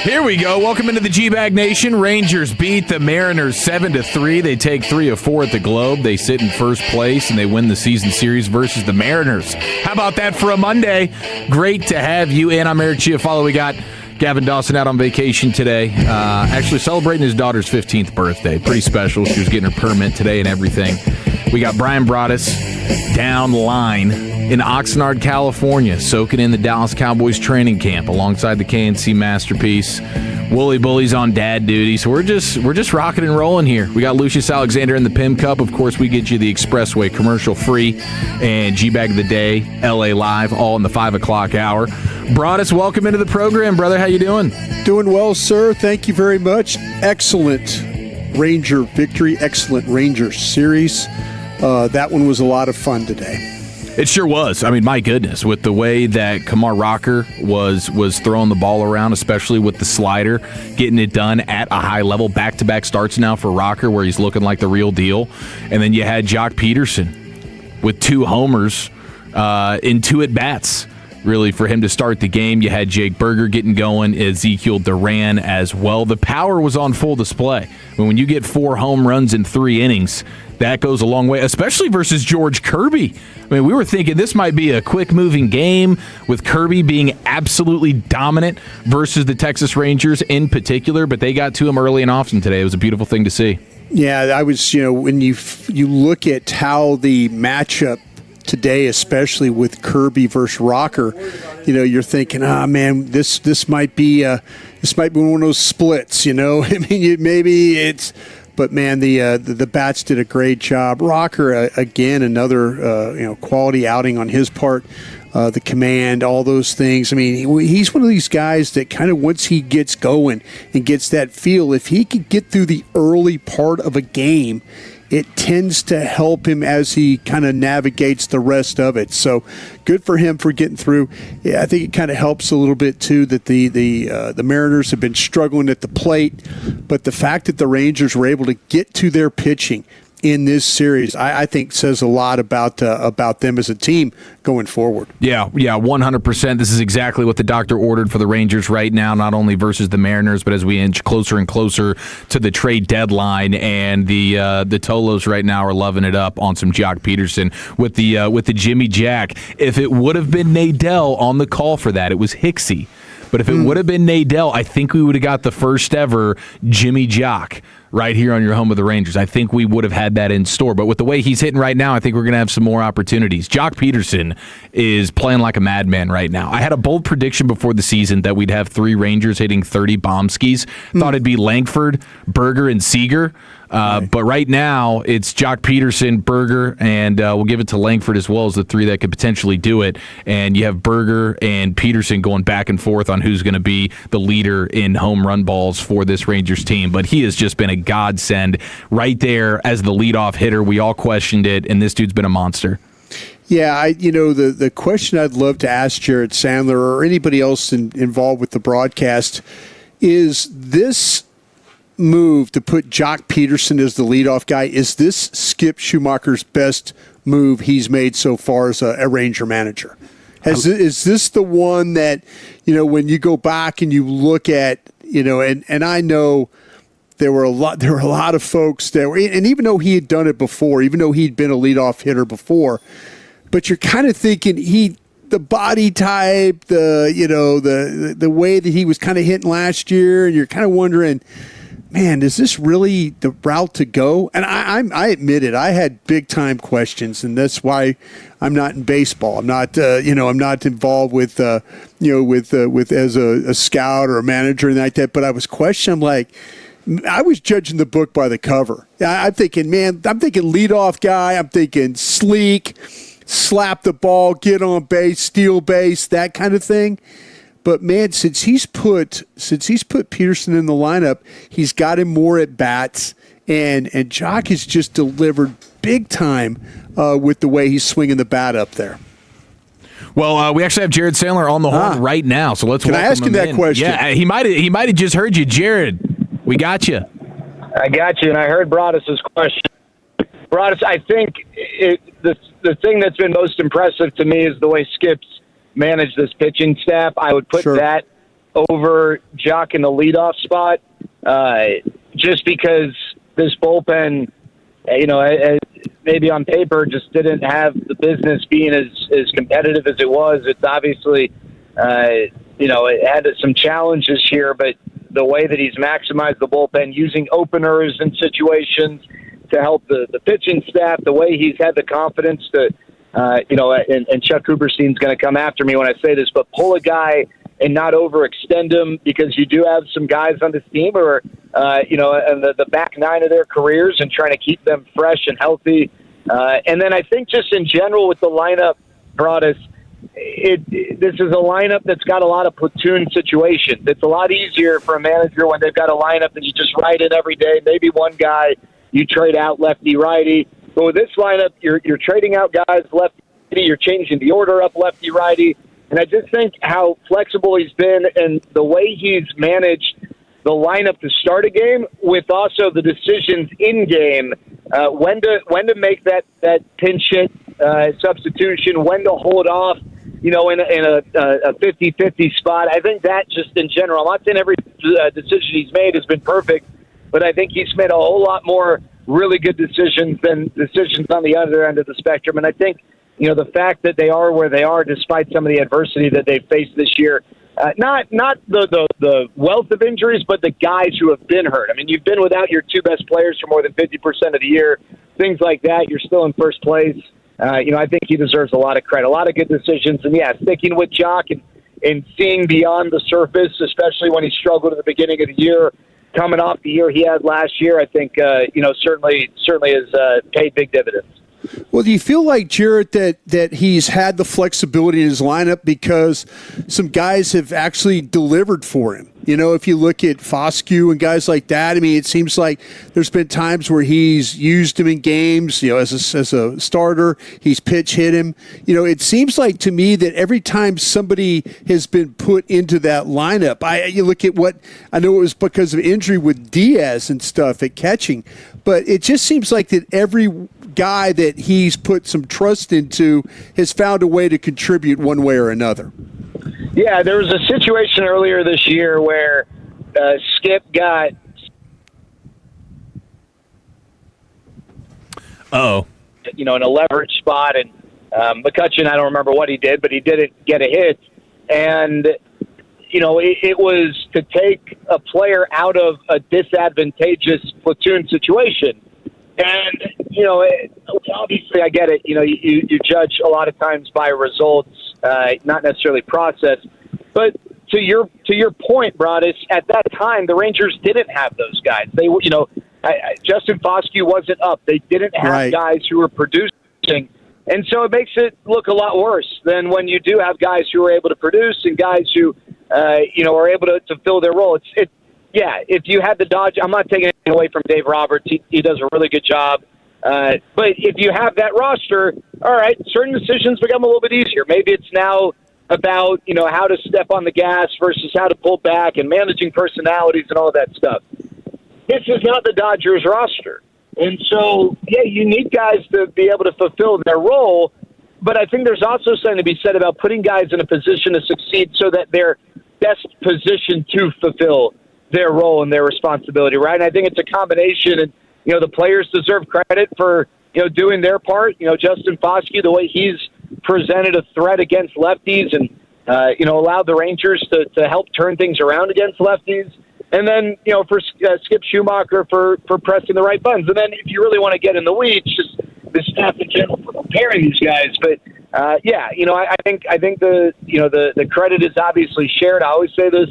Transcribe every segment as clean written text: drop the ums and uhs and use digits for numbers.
Here we go. Welcome into the G-Bag Nation. Rangers beat the Mariners 7-3. They take 3 of 4 at the Globe. They sit in first place, and they win the season series versus the Mariners. How about that for a Monday? Great to have you in. I'm Eric Chiafalo. We got Gavin Dawson out on vacation today, actually celebrating his daughter's 15th birthday. Pretty special. She was getting her permit today and everything. We got Brian Broaddus down the line in Oxnard, California, soaking in the Dallas Cowboys training camp alongside the KNC Masterpiece. Wooly Bully's on dad duty, so we're just rocking and rolling here. We got Lucius Alexander in the Pim Cup. Of course, we get you the Expressway commercial free and G-Bag of the Day, LA Live, all in the 5 o'clock hour. Broaddus, welcome into the program, brother. How you doing? Doing well, sir. Thank you very much. Excellent Ranger victory, excellent Ranger series. That one was a lot of fun today. It sure was. I mean, my goodness, with the way that Kamar Rocker was throwing the ball around, especially with the slider, getting it done at a high level. Back-to-back starts now for Rocker, where he's looking like the real deal. And then you had Jock Peterson with 2 homers in 2 at-bats, really, for him to start the game. You had Jake Berger getting going, Ezekiel Duran as well. The power was on full display. I mean, when you get 4 home runs in 3 innings, that goes a long way, especially versus George Kirby. I mean, we were thinking this might be a quick-moving game with Kirby being absolutely dominant versus the Texas Rangers in particular, but they got to him early and often today. It was a beautiful thing to see. Yeah, I was, when you look at how the matchup today, especially with Kirby versus Rocker, you're thinking, man, this might be one of those splits. I mean, maybe it's. But, man, the bats did a great job. Rocker, again, another quality outing on his part. The command, all those things. I mean, he's one of these guys that kind of once he gets going and gets that feel, if he could get through the early part of a game, it tends to help him as he kind of navigates the rest of it. So good for him for getting through. Yeah, I think it kind of helps a little bit, too, that the Mariners have been struggling at the plate. But the fact that the Rangers were able to get to their pitching in this series, I think says a lot about them as a team going forward. Yeah, 100%. This is exactly what the doctor ordered for the Rangers right now, not only versus the Mariners, but as we inch closer and closer to the trade deadline. And the Tolos right now are loving it up on some Jock Peterson with the Jimmy Jack. If it would have been Nadell on the call for that, it was Hicksy. But if it would have been Nadell, I think we would have got the first ever Jimmy Jock right here on your home of the Rangers. I think we would have had that in store. But with the way he's hitting right now, I think we're going to have some more opportunities. Jock Peterson is playing like a madman right now. I had a bold prediction before the season that we'd have 3 Rangers hitting 30 bomb skis. Thought it'd be Langford, Berger, and Seager. But right now, it's Jock Peterson, Berger, and we'll give it to Langford as well as the 3 that could potentially do it. And you have Berger and Peterson going back and forth on who's going to be the leader in home run balls for this Rangers team. But he has just been a godsend right there as the leadoff hitter. We all questioned it, and this dude's been a monster. Yeah, the question I'd love to ask Jared Sandler or anybody else involved with the broadcast is this move to put Jock Peterson as the leadoff guy, is this Skip Schumacher's best move he's made so far as a Ranger manager? Is this the one that, when you go back and you look at, and I know there were a lot of folks that were, and even though he had done it before, even though he'd been a leadoff hitter before, but you're kind of thinking the body type, the way that he was kind of hitting last year, and you're kind of wondering, man, is this really the route to go? And I admit it, I had big time questions, and that's why I'm not in baseball. I'm not, I'm not involved with, with as a scout or a manager and like that. But I was questioning. I was judging the book by the cover. I'm thinking leadoff guy. I'm thinking sleek, slap the ball, get on base, steal base, that kind of thing. But, man, since he's put Peterson in the lineup, he's got him more at bats, and Jock has just delivered big time with the way he's swinging the bat up there. Well, we actually have Jared Sandler on the horn right now, so let's welcome him in. Can I ask him that question? Yeah, he might have just heard you. Jared, we got you. I got you, and I heard Broaddus' question. Broaddus, I think the thing that's been most impressive to me is the way Skip's manage this pitching staff. I would put that over Jock in the leadoff spot, just because this bullpen, maybe on paper just didn't have the business being as competitive as it was. It's obviously, it had some challenges here, but the way that he's maximized the bullpen using openers in situations to help the pitching staff, the way he's had the confidence to, and Chuck Cooperstein's going to come after me when I say this, but pull a guy and not overextend him, because you do have some guys on this team who are, in the back nine of their careers and trying to keep them fresh and healthy. And then I think just in general with the lineup, Broadus, this is a lineup that's got a lot of platoon situations. It's a lot easier for a manager when they've got a lineup that you just ride in every day. Maybe one guy you trade out lefty righty, but with this lineup, you're trading out guys lefty. You're changing the order up lefty righty, and I just think how flexible he's been and the way he's managed the lineup to start a game, with also the decisions in game, when to make that pinch hit substitution, when to hold off, in a 50-50 spot. I think that just in general, I'm not saying every decision he's made has been perfect, but I think he's made a whole lot more really good decisions than decisions on the other end of the spectrum. And I think, the fact that they are where they are despite some of the adversity that they've faced this year, not the wealth of injuries, but the guys who have been hurt. I mean, you've been without your two best players for more than 50% of the year, things like that. You're still in first place. I think he deserves a lot of credit, a lot of good decisions. And, sticking with Jock and seeing beyond the surface, especially when he struggled at the beginning of the year, coming off the year he had last year, I think, certainly has paid big dividends. Well, do you feel like, Jarrett, that he's had the flexibility in his lineup because some guys have actually delivered for him? If you look at Foscue and guys like that, I mean, it seems like there's been times where he's used him in games, as a starter, he's pitch hit him. It seems like to me that every time somebody has been put into that lineup, you look at what, I know it was because of injury with Diaz and stuff at catching, but it just seems like that every guy that he's put some trust into has found a way to contribute one way or another. Yeah, there was a situation earlier this year where Skip got... in a leverage spot, and McCutcheon, I don't remember what he did, but he didn't get a hit. And, it was to take a player out of a disadvantageous platoon situation. And, obviously I get it. You judge a lot of times by results, not necessarily process. But to your point, Broadus, at that time, the Rangers didn't have those guys. They were, Justin Foscue wasn't up. They didn't have guys who were producing. And so it makes it look a lot worse than when you do have guys who are able to produce and guys who, are able to fill their role. If you had the Dodge, I'm not taking anything away from Dave Roberts. He does a really good job. But if you have that roster, all right, certain decisions become a little bit easier. Maybe it's now about, how to step on the gas versus how to pull back and managing personalities and all of that stuff. This is not the Dodgers roster. And so, you need guys to be able to fulfill their role. But I think there's also something to be said about putting guys in a position to succeed so that they're best positioned to fulfill their role and their responsibility, right? And I think it's a combination, and the players deserve credit for doing their part. Justin Foscue, the way he's presented a threat against lefties and allowed the Rangers to help turn things around against lefties, and then for Skip Schumacher for pressing the right buttons. And then if you really want to get in the weeds, just the staff in general for preparing these guys. But I think the credit is obviously shared. I always say this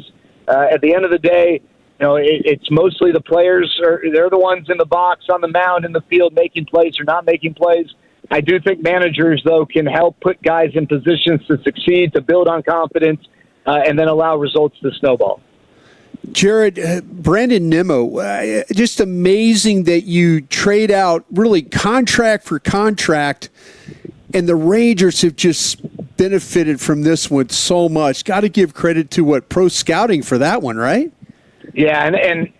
at the end of the day. It's mostly the players. They're the ones in the box, on the mound, in the field, making plays or not making plays. I do think managers, though, can help put guys in positions to succeed, to build on confidence, and then allow results to snowball. Jared, Brandon Nimmo, just amazing that you trade out really contract for contract, and the Rangers have just benefited from this one so much. Got to give credit to pro scouting for that one, right? Yeah, and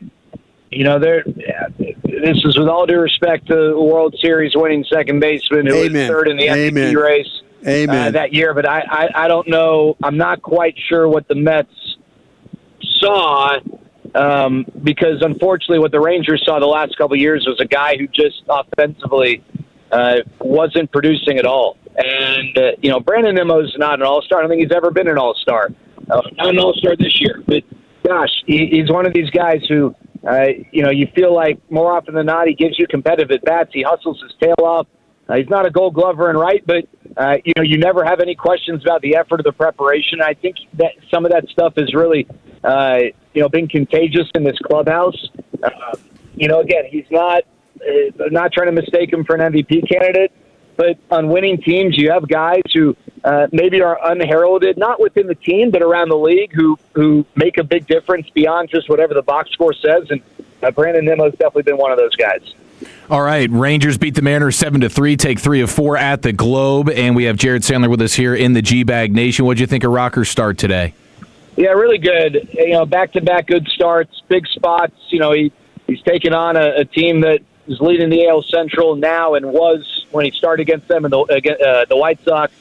this is with all due respect to the World Series winning second baseman who was third in the MVP race that year. But I don't know. I'm not quite sure what the Mets saw, because unfortunately what the Rangers saw the last couple of years was a guy who just offensively wasn't producing at all. And, Brandon Nimmo's not an all-star. I don't think he's ever been an all-star. Not an all-star this year. But, gosh, he's one of these guys who, you feel like more often than not he gives you competitive at-bats. He hustles his tail off. He's not a Gold Glover and right, but, you never have any questions about the effort or the preparation. I think that some of that stuff has really, been contagious in this clubhouse. Again, he's not trying to mistake him for an MVP candidate, but on winning teams, you have guys who maybe are unheralded, not within the team, but around the league who make a big difference beyond just whatever the box score says, and Brandon Nimmo's definitely been one of those guys. All right, Rangers beat the Mariners 7-3, take 3 of 4 at the Globe, and we have Jared Sandler with us here in the G-Bag Nation. What'd you think of Rocker's start today? Yeah, really good. Back-to-back good starts, big spots. He's taken on a team that is leading the AL Central now and was when he started against them in the White Sox,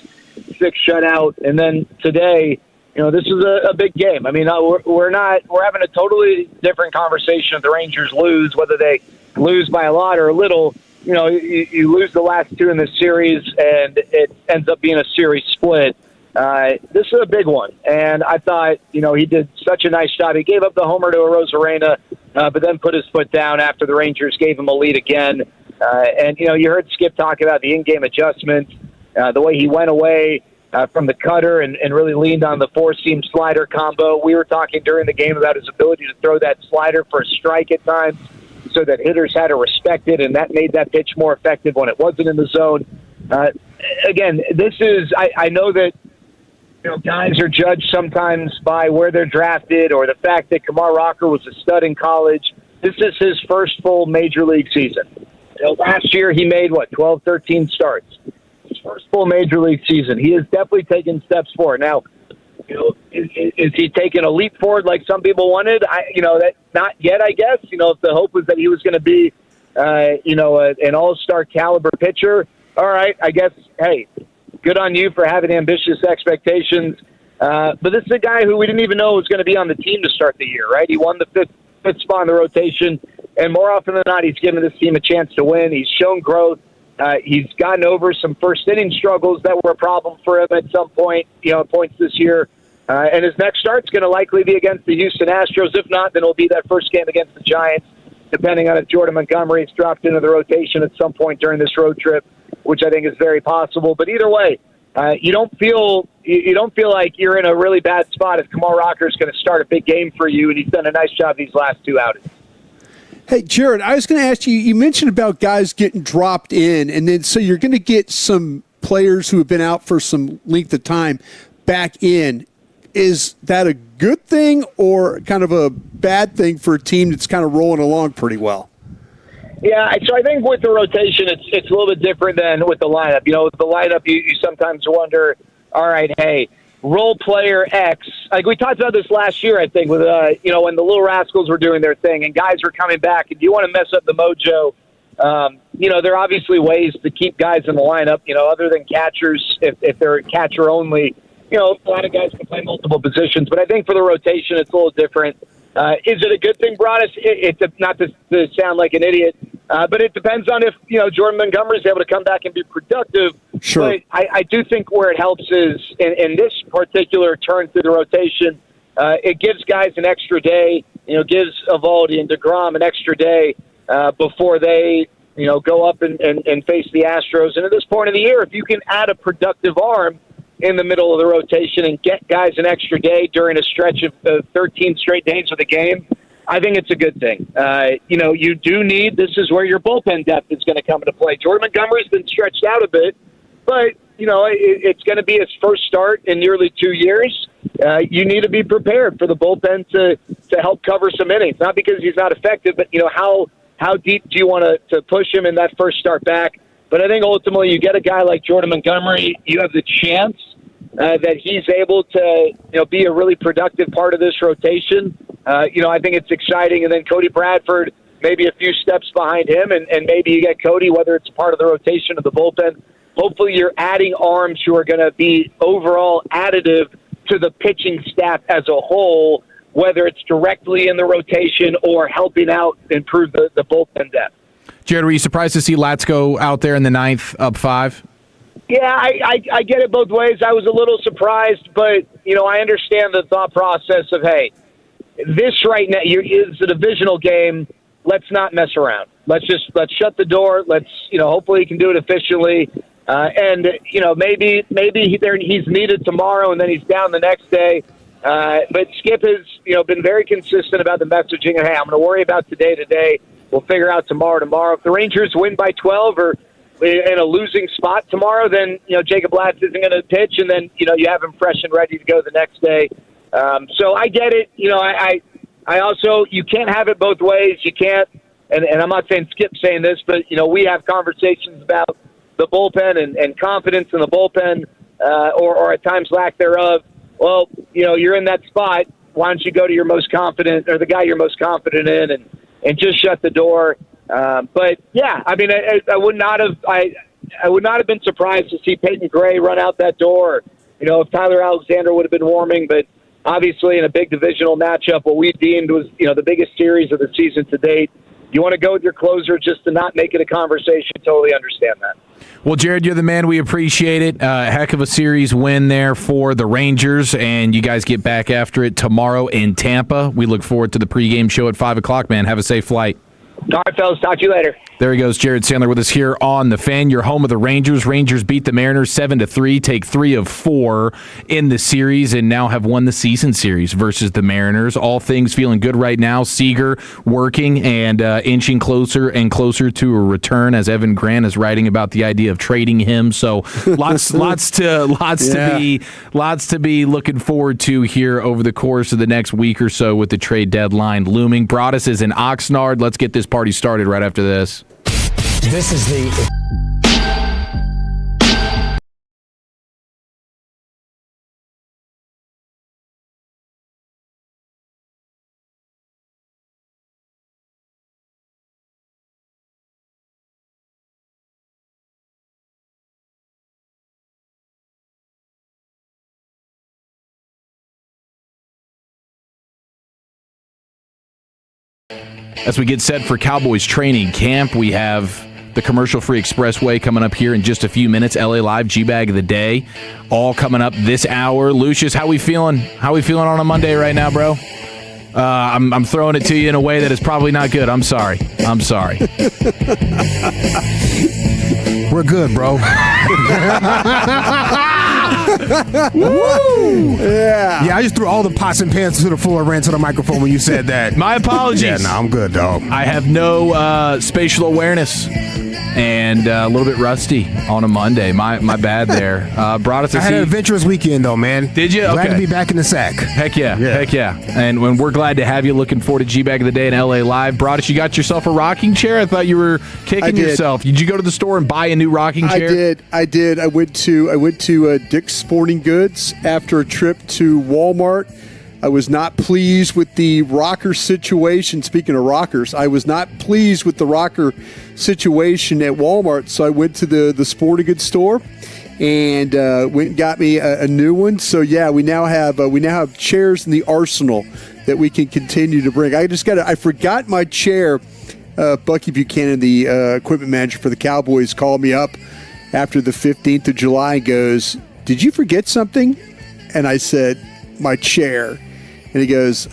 6 shutout, and then today. This is a big game. I mean, we're having a totally different conversation if the Rangers lose, whether they lose by a lot or a little. You lose the last 2 in this series, and it ends up being a series split. This is a big one, and I thought, he did such a nice job. He gave up the homer to Arozarena, but then put his foot down after the Rangers gave him a lead again. And you heard Skip talk about the in-game adjustments, the way he went away from the cutter and really leaned on the 4-seam slider combo. We were talking during the game about his ability to throw that slider for a strike at times so that hitters had to respect it, and that made that pitch more effective when it wasn't in the zone. Again, this is – I know that guys are judged sometimes by where they're drafted or the fact that Kumar Rocker was a stud in college. This is his first full major league season. Last year he made, 12, 13 starts. His first full major league season. He has definitely taken steps forward. Now, is he taking a leap forward like some people wanted? That not yet, I guess. If the hope was that he was going to be, an all-star caliber pitcher, all right, I guess, hey, good on you for having ambitious expectations. But this is a guy who we didn't even know was going to be on the team to start the year, right? He won the fifth spot in the rotation, and more often than not, he's given this team a chance to win. He's shown growth. He's gotten over some first-inning struggles that were a problem for him at some point, points this year. And his next start's going to likely be against the Houston Astros. If not, then it'll be that first game against the Giants, depending on if Jordan Montgomery is dropped into the rotation at some point during this road trip, which I think is very possible. But either way, you don't feel like you're in a really bad spot if Kumar Rocker is going to start a big game for you, and he's done a nice job these last 2 outings. Hey, Jared, I was going to ask you, you mentioned about guys getting dropped in, and then so you're going to get some players who have been out for some length of time back in. Is that a good thing or kind of a bad thing for a team that's kind of rolling along pretty well? Yeah, so I think with the rotation, it's a little bit different than with the lineup. With the lineup, you sometimes wonder, all right, hey, role player X. Like we talked about this last year, I think, with when the Little Rascals were doing their thing and guys were coming back, and you want to mess up the mojo. There are obviously ways to keep guys in the lineup. Other than catchers, if they're catcher only. A lot of guys can play multiple positions, but I think for the rotation, it's a little different. Is it a good thing, Broadus? It's not to sound like an idiot, but it depends on if Jordan Montgomery is able to come back and be productive. Sure. But I do think where it helps is in this particular turn through the rotation, it gives guys an extra day. Gives Eovaldi and DeGrom an extra day before they go up and face the Astros. And at this point of the year, if you can add a productive arm in the middle of the rotation and get guys an extra day during a stretch of 13 straight days of the game, I think it's a good thing. You do need, this is where your bullpen depth is going to come into play. Jordan Montgomery's been stretched out a bit, but, it's going to be his first start in nearly 2 years. You need to be prepared for the bullpen to help cover some innings, not because he's not effective, but, how deep do you want to push him in that first start back? But I think ultimately you get a guy like Jordan Montgomery, you have the chance that he's able to be a really productive part of this rotation. I think it's exciting. And then Cody Bradford, maybe a few steps behind him, and maybe you get Cody, whether it's part of the rotation of the bullpen. Hopefully you're adding arms who are going to be overall additive to the pitching staff as a whole whether it's directly in the rotation or helping out improve the bullpen depth. Jared, were you surprised to see Latsko out there in the ninth, up 5? Yeah, I get it both ways. I was a little surprised, but, I understand the thought process of, hey, this right now is a divisional game. Let's not mess around. Let's shut the door. Let's, hopefully he can do it efficiently. And maybe he's needed tomorrow and then he's down the next day. But Skip has, been very consistent about the messaging of, hey, I'm going to worry about today. We'll figure out tomorrow. If the Rangers win by 12 or in a losing spot tomorrow, then, Jacob Latz isn't going to pitch, and then, you have him fresh and ready to go the next day. So I get it. I also, you can't have it both ways. You can't, and I'm not saying Skip's saying this, but, we have conversations about the bullpen and confidence in the bullpen or at times lack thereof. Well, you're in that spot. Why don't you go to your most confident or the guy you're most confident in and just shut the door? But yeah, I mean, I would not have been surprised to see Peyton Gray run out that door. If Tyler Alexander would have been warming, but obviously in a big divisional matchup, what we deemed was the biggest series of the season to date. You want to go with your closer just to not make it a conversation. Totally understand that. Well, Jared, you're the man. We appreciate it. Heck of a series win there for the Rangers, and you guys get back after it tomorrow in Tampa. We look forward to the pregame show at 5 o'clock, man. Have a safe flight. All right, fellas. Talk to you later. There he goes, Jared Sandler with us here on The Fan, your home of the Rangers. Rangers beat the Mariners 7-3, take 3 of 4 in the series, and now have won the season series versus the Mariners. All things feeling good right now. Seager working and inching closer and closer to a return, as Evan Grant is writing about the idea of trading him. So lots to be looking forward to here over the course of the next week or so with the trade deadline looming. Broadus is in Oxnard. Let's get this party started right after this. This is the... As we get set for Cowboys training camp, we have the commercial-free expressway coming up here in just a few minutes. LA Live, G-Bag of the Day, all coming up this hour. Lucius, how we feeling? How we feeling on a Monday right now, bro? I'm throwing it to you in a way that is probably not good. I'm sorry. We're good, bro. Woo! Yeah, I just threw all the pots and pans to the floor and ran to the microphone when you said that. My apologies. Yeah, I'm good, dog. I have no spatial awareness and a little bit rusty on a Monday. My bad there. Brought us. I had an adventurous weekend, though, man. Did you? Glad okay. to be back in the sack. Heck yeah. And when we're glad to have you, looking forward to G-Bag of the Day in LA Live. Broadus, you got yourself a rocking chair? I thought you were kicking yourself. Did you go to the store and buy a new rocking chair? I did. I went to Dick's Sporting Goods after a trip to Walmart. I was not pleased with the rocker situation. Speaking of rockers, I was not pleased with the rocker situation at Walmart, so I went to the sporting goods store and went and got me a new one. So yeah, we now have chairs in the arsenal that we can continue to bring. I forgot my chair. Bucky Buchanan, the equipment manager for the Cowboys, called me up after the 15th of July and goes, "Did you forget something?" And I said, "My chair." And he goes,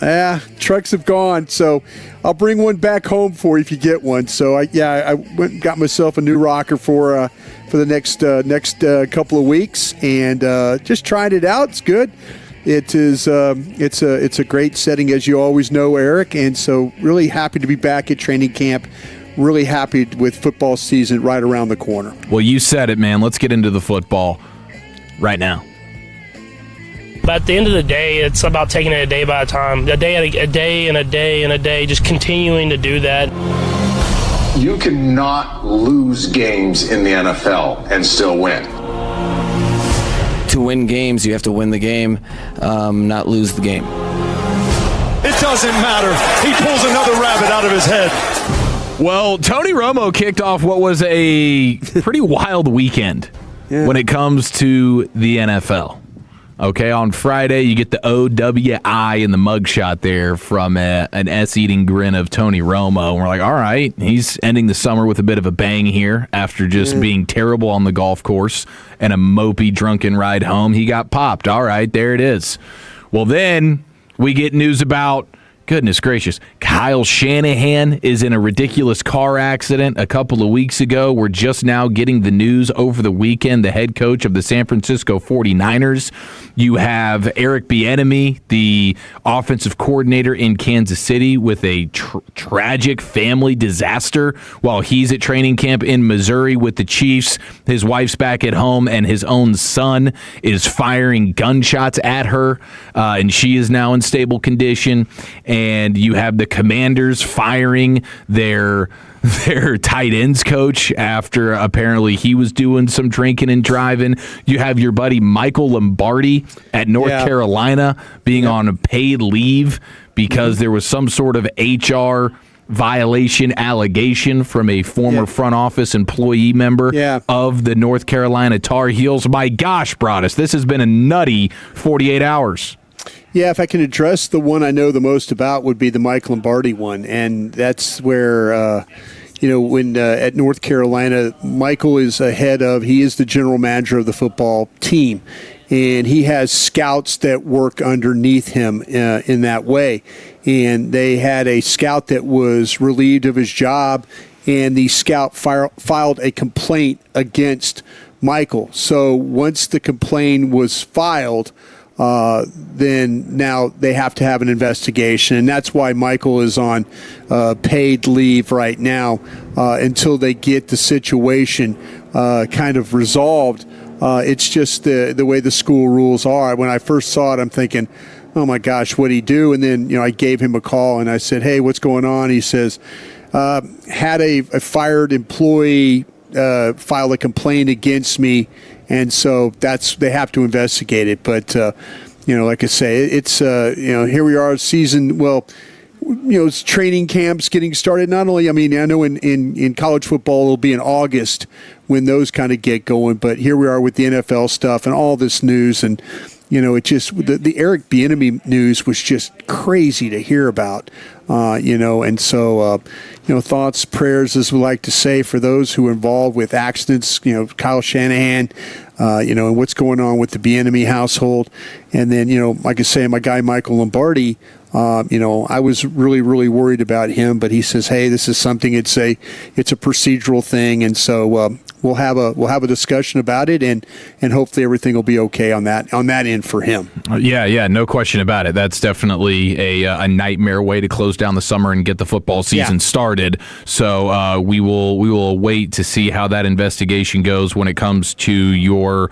trucks have gone, so I'll bring one back home for you if you get one. So I went and got myself a new rocker for the next couple of weeks, and just tried it out. It's good. It is it's a great setting, as you always know, Eric. And so really happy to be back at training camp. Really happy with football season right around the corner. Well, you said it, man. Let's get into the football right now. But at the end of the day, it's about taking it a day by a time, a day, just continuing to do that. You cannot lose games in the NFL and still win. To win games, you have to win the game, not lose the game. It doesn't matter. He pulls another rabbit out of his head. Well, Tony Romo kicked off what was a pretty wild weekend when it comes to the NFL. Okay, on Friday, you get the OWI in the mugshot there from an S-eating grin of Tony Romo. And we're like, all right, he's ending the summer with a bit of a bang here after just being terrible on the golf course and a mopey drunken ride home. He got popped. All right, there it is. Well, then we get news about, goodness gracious, Kyle Shanahan is in a ridiculous car accident a couple of weeks ago. We're just now getting the news over the weekend, the head coach of the San Francisco 49ers. You have Eric Bieniemy, the offensive coordinator in Kansas City, with a tragic family disaster while he's at training camp in Missouri with the Chiefs. His wife's back at home, and his own son is firing gunshots at her, and she is now in stable condition. And you have the Commanders firing their tight ends coach after apparently he was doing some drinking and driving. You have your buddy Michael Lombardi at North Carolina being on a paid leave because there was some sort of HR violation allegation from a former front office employee member of the North Carolina Tar Heels. My gosh, Broadus, this has been a nutty 48 hours. Yeah, if I can address the one I know the most about would be the Mike Lombardi one, and that's where, when at North Carolina, Michael is he is the general manager of the football team, and he has scouts that work underneath him in that way, and they had a scout that was relieved of his job, and the scout filed a complaint against Michael. So once the complaint was filed, then now they have to have an investigation, and that's why Michael is on paid leave right now until they get the situation kind of resolved. It's just the way the school rules are. When I first saw it, I'm thinking, oh my gosh, what'd he do? And then I gave him a call and I said, hey, what's going on? He says, had a fired employee file a complaint against me. And so they have to investigate it. But, like I say, it's, here we are, season, it's training camps getting started. Not only, I know in college football it'll be in August when those kind of get going, but here we are with the NFL stuff and all this news. And, it just, the Eric Bieniemy news was just crazy to hear about, and so, thoughts, prayers, as we like to say, for those who are involved with accidents, Kyle Shanahan, and what's going on with the Bieniemy household. And then, like I say, my guy Michael Lombardi, I was really, really worried about him, but he says, hey, this is something, it's a procedural thing. And so we'll have a discussion about it, and hopefully everything will be okay on that end for him. Yeah, no question about it. That's definitely a nightmare way to close down the summer and get the football season started. So we will wait to see how that investigation goes when it comes to your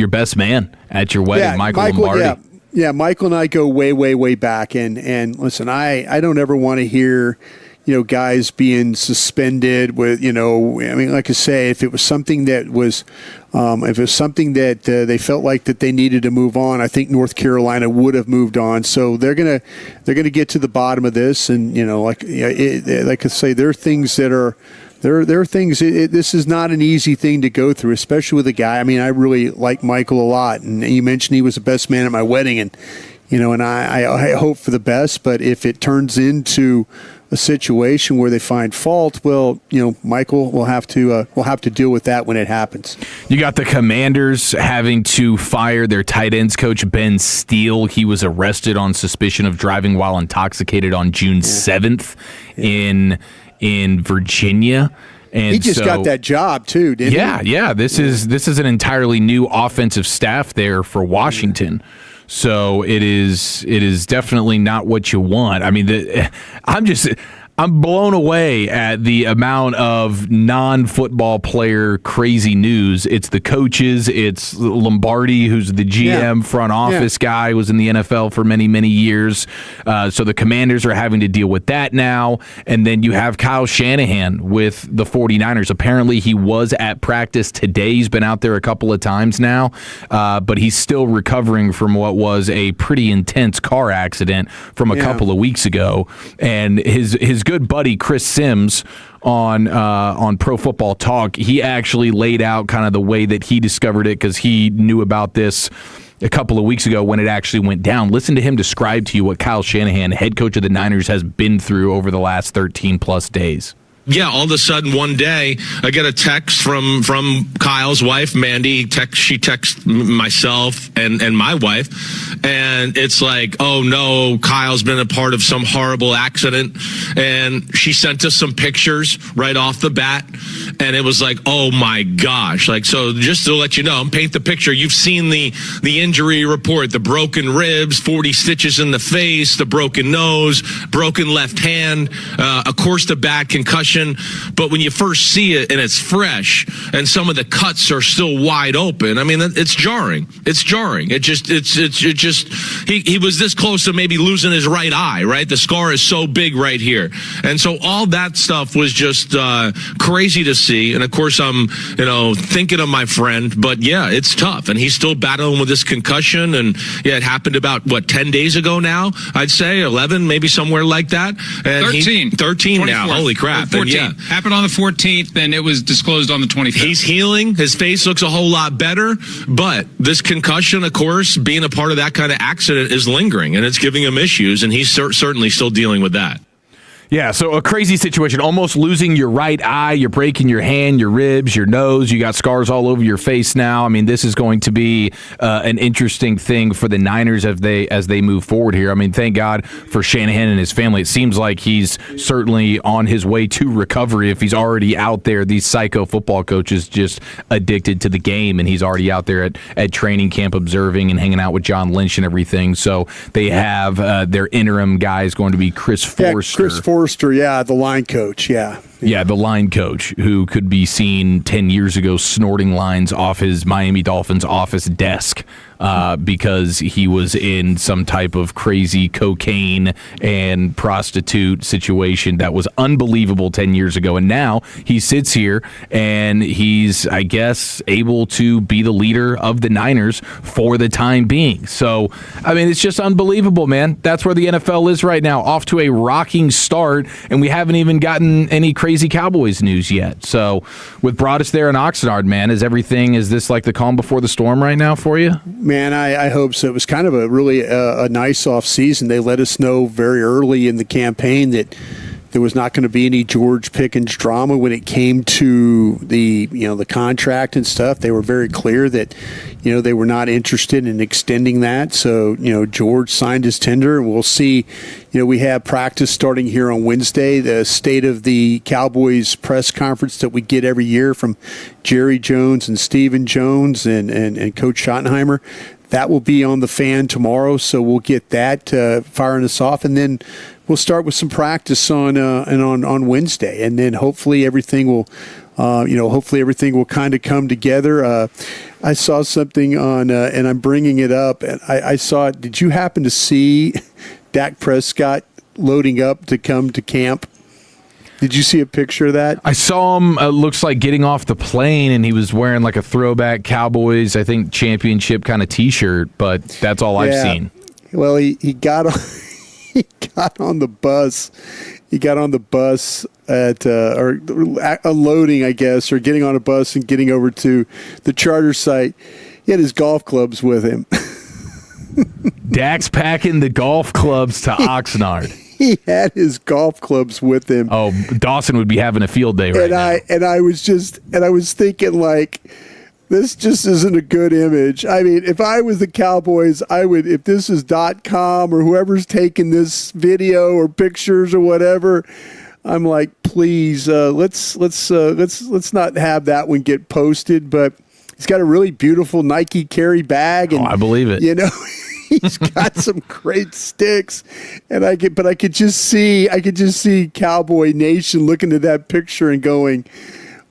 best man at your wedding, Michael Lombardi. Yeah, Michael and I go way, way, way back. And listen, I don't ever want to hear, guys being suspended with, like I say, if it was something that was, they felt like that they needed to move on, I think North Carolina would have moved on. So they're gonna get to the bottom of this. And, like I say, there are things that are, there are things. This is not an easy thing to go through, especially with a guy. I really like Michael a lot, and you mentioned he was the best man at my wedding, and and I hope for the best. But if it turns into a situation where they find fault, Michael will have to deal with that when it happens. You got the Commanders having to fire their tight ends coach Ben Steele. He was arrested on suspicion of driving while intoxicated on June 7th in Virginia. And he just got that job too, didn't he? Yeah. This is an entirely new offensive staff there for Washington. So it is definitely not what you want. I'm blown away at the amount of non-football player crazy news. It's the coaches. It's Lombardi, who's the GM front office guy, was in the NFL for many, many years. So the Commanders are having to deal with that now. And then you have Kyle Shanahan with the 49ers. Apparently he was at practice today. He's been out there a couple of times now. But he's still recovering from what was a pretty intense car accident from a couple of weeks ago. And his good buddy Chris Sims on Pro Football Talk, he actually laid out kind of the way that he discovered it, because he knew about this a couple of weeks ago when it actually went down. Listen to him describe to you what Kyle Shanahan, head coach of the Niners, has been through over the last 13-plus days. Yeah, all of a sudden one day I get a text from Kyle's wife, Mandy. She texts myself and my wife, and it's like, oh no, Kyle's been a part of some horrible accident, and she sent us some pictures right off the bat, and it was like, oh my gosh. Like, so just to let you know, paint the picture. You've seen the injury report, the broken ribs, 40 stitches in the face, the broken nose, broken left hand, of course the bad concussion. But when you first see it and it's fresh and some of the cuts are still wide open, I mean, it's jarring. It's jarring. He was this close to maybe losing his right eye, right? The scar is so big right here. And so all that stuff was just crazy to see. And of course, I'm, thinking of my friend, but yeah, it's tough. And he's still battling with this concussion. And yeah, it happened about 10 days ago now, I'd say 11, maybe somewhere like that. And 13 now. Holy crap. 14. Yeah. Happened on the 14th, and it was disclosed on the 25th. He's healing. His face looks a whole lot better. But this concussion, of course, being a part of that kind of accident is lingering, and it's giving him issues, and he's certainly still dealing with that. Yeah, so a crazy situation, almost losing your right eye, you're breaking your hand, your ribs, your nose, you got scars all over your face now. I mean, this is going to be an interesting thing for the Niners as they move forward here. I mean, thank God for Shanahan and his family. It seems like he's certainly on his way to recovery if he's already out there. These psycho football coaches just addicted to the game, and he's already out there at training camp observing and hanging out with John Lynch and everything. So they have their interim guy is going to be Chris Forrester. The line coach, Yeah, the line coach who could be seen 10 years ago snorting lines off his Miami Dolphins office desk because he was in some type of crazy cocaine and prostitute situation that was unbelievable 10 years ago. And now he sits here and he's, I guess, able to be the leader of the Niners for the time being. So, I mean, it's just unbelievable, man. That's where the NFL is right now, off to a rocking start, and we haven't even gotten any crazy Cowboys news yet. So with Broadus there in Oxnard, man, is this like the calm before the storm right now for you? Man, I hope so. It was kind of a really a nice off season. They let us know very early in the campaign that there was not going to be any George Pickens drama when it came to the contract and stuff. They were very clear that they were not interested in extending that. So George signed his tender, and we'll see. We have practice starting here on Wednesday. The State of the Cowboys press conference that we get every year from Jerry Jones and Stephen Jones and Coach Schottenheimer. That will be on the Fan tomorrow, so we'll get that firing us off, and then we'll start with some practice on Wednesday, and then hopefully everything will kind of come together. I saw something on, and I'm bringing it up, and I saw it. Did you happen to see Dak Prescott loading up to come to camp? Did you see a picture of that? I saw him, looks like getting off the plane, and he was wearing like a throwback Cowboys, I think, championship kind of T-shirt, but that's all I've seen. Well, he got on, he got on the bus. He got on the bus at or unloading, I guess, or getting on a bus and getting over to the charter site. He had his golf clubs with him. Dak's packing the golf clubs to Oxnard. He had his golf clubs with him. Oh, Dawson would be having a field day right now. And I was thinking, like, this just isn't a good image. I mean, if I was the Cowboys, I would, if this is .com or whoever's taking this video or pictures or whatever, I'm like, please, let's not have that one get posted. But he's got a really beautiful Nike carry bag, and I believe it. He's got some great sticks, and I could just see Cowboy Nation looking at that picture and going,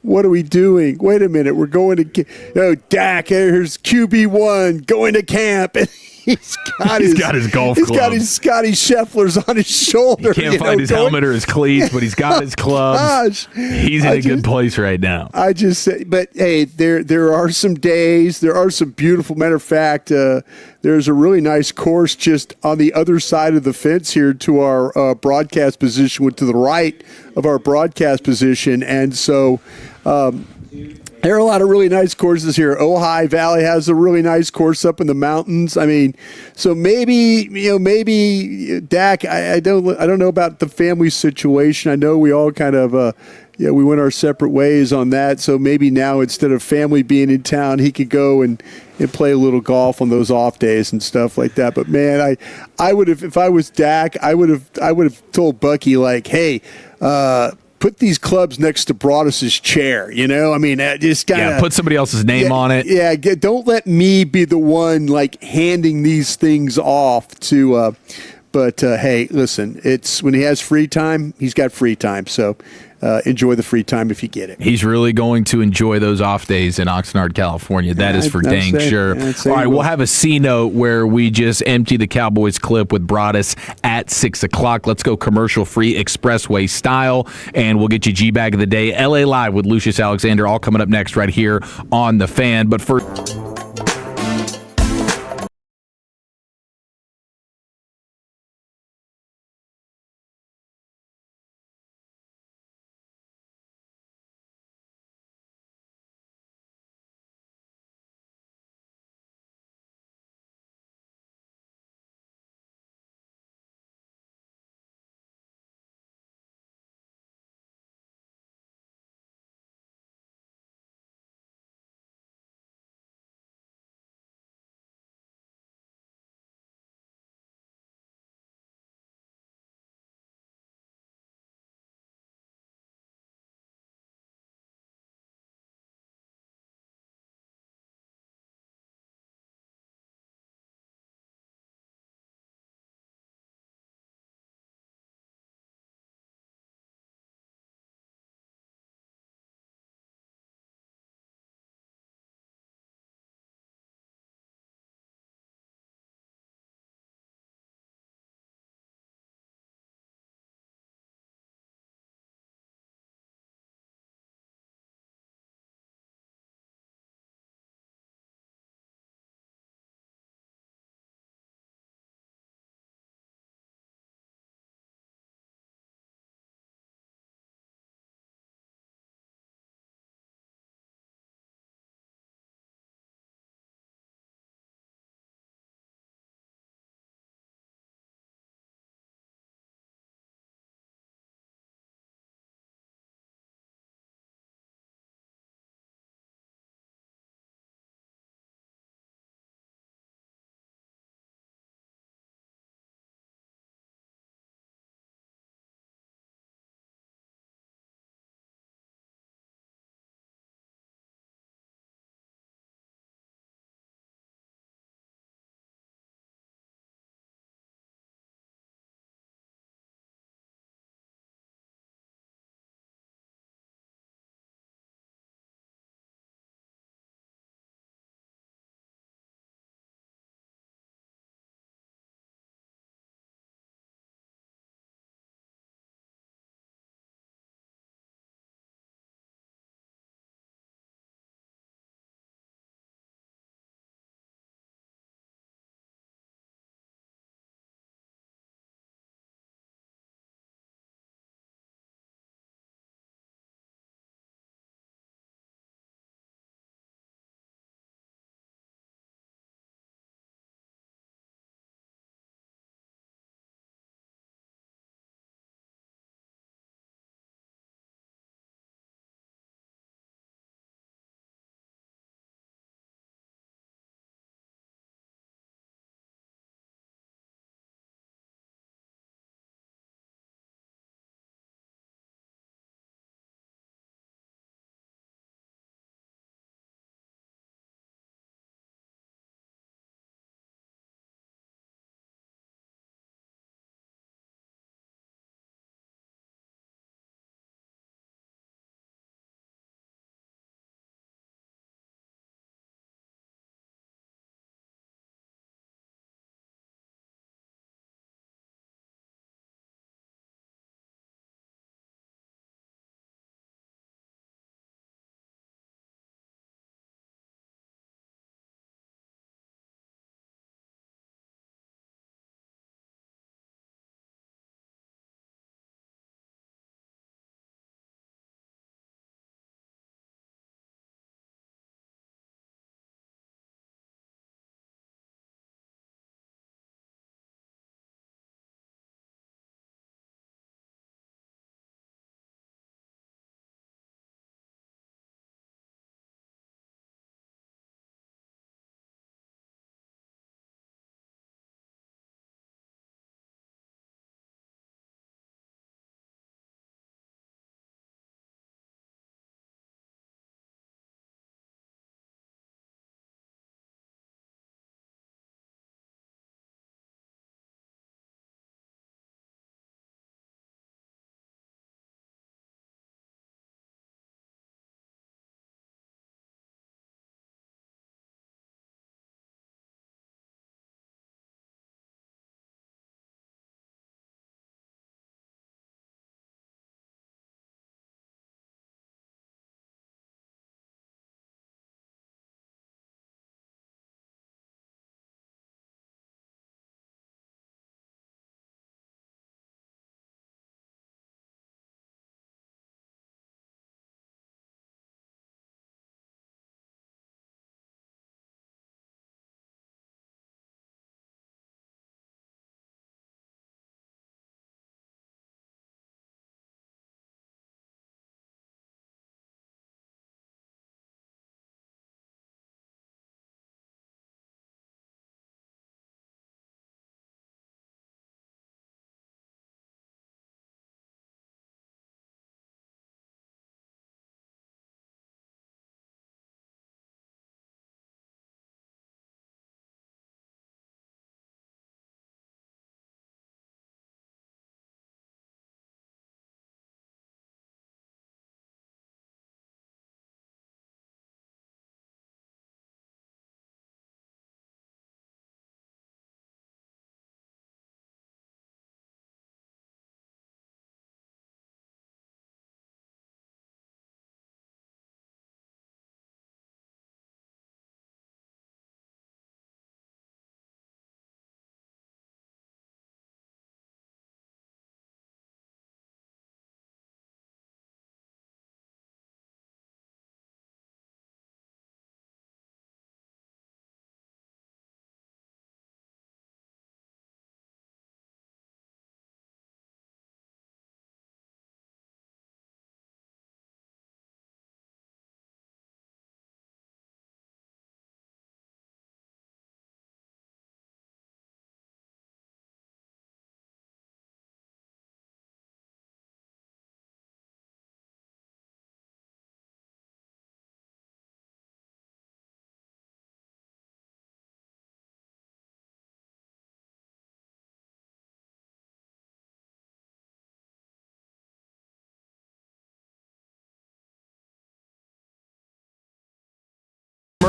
"What are we doing? Wait a minute, we're going to Dak. Here's QB1 going to camp." And he's got his golf clubs. He's got his Scotty Schefflers on his shoulder. He can't find his helmet or his cleats, but he's got his clubs. Gosh, he's in a good place right now. I just say, but hey, there are some days. There are some beautiful. Matter of fact, there's a really nice course just on the other side of the fence here to our broadcast position, to the right of our broadcast position, and so. There are a lot of really nice courses here. Ojai Valley has a really nice course up in the mountains. I mean, so maybe Dak. I don't know about the family situation. I know we all kind of we went our separate ways on that. So maybe now instead of family being in town, he could go and play a little golf on those off days and stuff like that. But man, I would have, if I was Dak, I would have told Bucky, like, hey, put these clubs next to Broadus's chair. I mean, just gotta put somebody else's name on it. Yeah, don't let me be the one like handing these things off to. But hey, listen, it's when he has free time, he's got free time. So enjoy the free time if you get it. He's really going to enjoy those off days in Oxnard, California. That is for dang sure. All right, we'll have a C-note where we just empty the Cowboys clip with Broadus at 6 o'clock. Let's go commercial-free expressway style, and we'll get you G-Bag of the Day. LA Live with Lucius Alexander, all coming up next right here on The Fan. But first...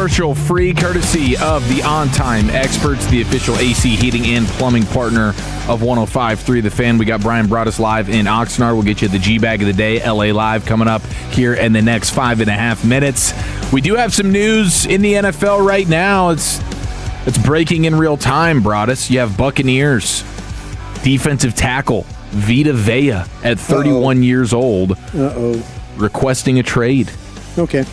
Commercial free, courtesy of the On Time Experts, the official AC heating and plumbing partner of 105.3 The Fan. We got Brian Broaddus live in Oxnard. We'll get you the G-Bag of the Day, LA Live, coming up here in the next 5.5 minutes. We do have some news in the NFL right now. It's breaking in real time, Broaddus. You have Buccaneers defensive tackle Vita Vea at 31 years old requesting a trade. Okay.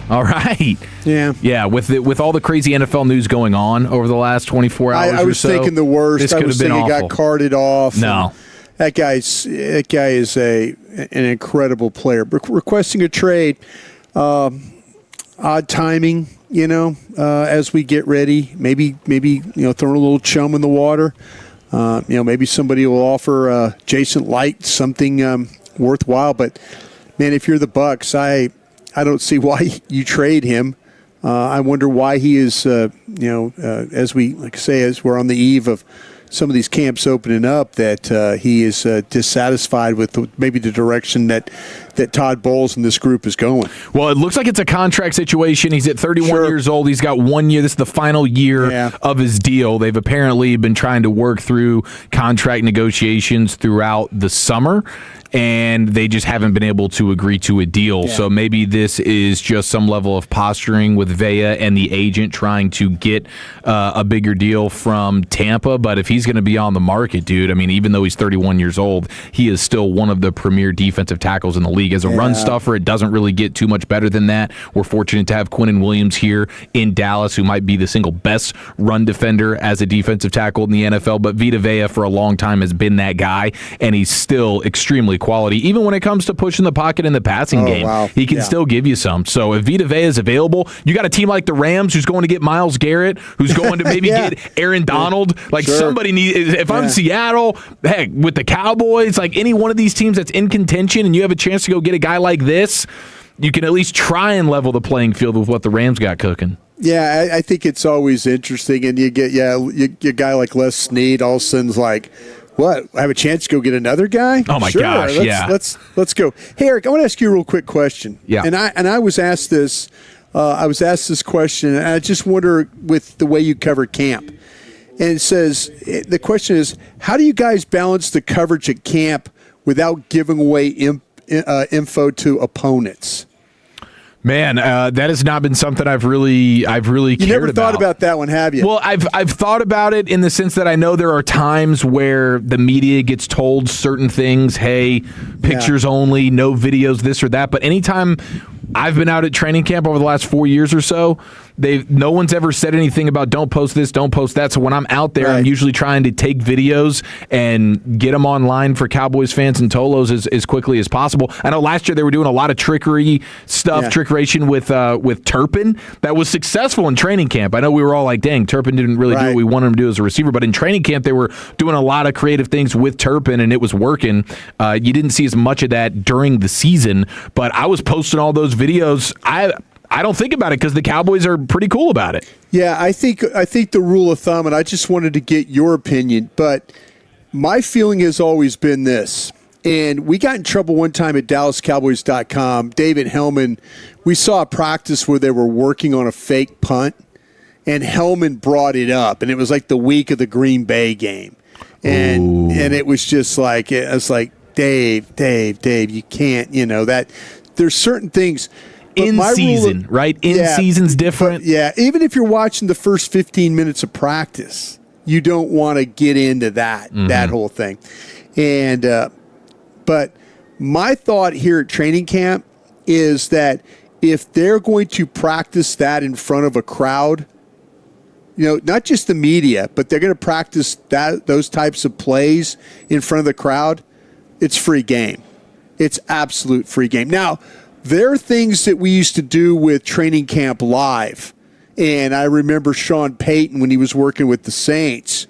All right. Yeah. Yeah, with all the crazy NFL news going on over the last 24 hours I was thinking the worst. This I could was have been thinking awful. he got carted off. No. That guy is an incredible player. Requesting a trade, odd timing, as we get ready. Maybe throwing a little chum in the water. Maybe somebody will offer Jason Light something worthwhile. But man, if you're the Bucs, I don't see why you trade him. I wonder why he is, as we're on the eve of some of these camps opening up, that he is dissatisfied with maybe the direction that Todd Bowles and this group is going. Well, it looks like it's a contract situation. He's at 31 years old. He's got 1 year. This is the final year of his deal. They've apparently been trying to work through contract negotiations throughout the summer, and they just haven't been able to agree to a deal. Yeah. So maybe this is just some level of posturing with Vea and the agent trying to get a bigger deal from Tampa. But if he's going to be on the market, dude, I mean, even though he's 31 years old, he is still one of the premier defensive tackles in the league. As a run stuffer, it doesn't really get too much better than that. We're fortunate to have Quinnen Williams here in Dallas, who might be the single best run defender as a defensive tackle in the NFL. But Vita Vea for a long time has been that guy, and he's still extremely quality. Even when it comes to pushing the pocket in the passing game, he can still give you some. So if Vita Vea is available, you got a team like the Rams who's going to get Myles Garrett, who's going to maybe get Aaron Donald. Like somebody needs. If I'm Seattle, heck, with the Cowboys, like any one of these teams that's in contention, and you have a chance to go get a guy like this, you can at least try and level the playing field with what the Rams got cooking. Yeah, I think it's always interesting, and you get a guy like Les Snead all of a sudden's like, what? I have a chance to go get another guy? Oh my gosh! Let's go. Hey, Eric, I want to ask you a real quick question. Yeah. And I was asked this. I was asked this question, and I just wonder with the way you cover camp. And it says the question is, how do you guys balance the coverage at camp without giving away info to opponents? Man, that has not been something I've really cared about. You never thought about that one, have you? Well, I've thought about it in the sense that I know there are times where the media gets told certain things. Hey, pictures only, no videos, this or that. But anytime I've been out at training camp over the last 4 years or so, no one's ever said anything about don't post this, don't post that. So when I'm out there, I'm usually trying to take videos and get them online for Cowboys fans and Tolos as quickly as possible. I know last year they were doing a lot of trickery stuff, trickeration with Turpin that was successful in training camp. I know we were all like, dang, Turpin didn't really do what we wanted him to do as a receiver. But in training camp, they were doing a lot of creative things with Turpin, and it was working. You didn't see as much of that during the season, but I was posting all those videos. I don't think about it because the Cowboys are pretty cool about it. Yeah, I think the rule of thumb, and I just wanted to get your opinion, but my feeling has always been this. And we got in trouble one time at DallasCowboys.com. David Hellman, we saw a practice where they were working on a fake punt, and Hellman brought it up, and it was like the week of the Green Bay game. And it was just like, Dave, you can't, that there's certain things. In season, right? In season's different. Even if you're watching the first 15 minutes of practice, you don't want to get into that whole thing. And but my thought here at training camp is that if they're going to practice that in front of a crowd, not just the media, but they're going to practice those types of plays in front of the crowd, it's free game. It's absolute free game. Now, there are things that we used to do with Training Camp Live. And I remember Sean Payton, when he was working with the Saints,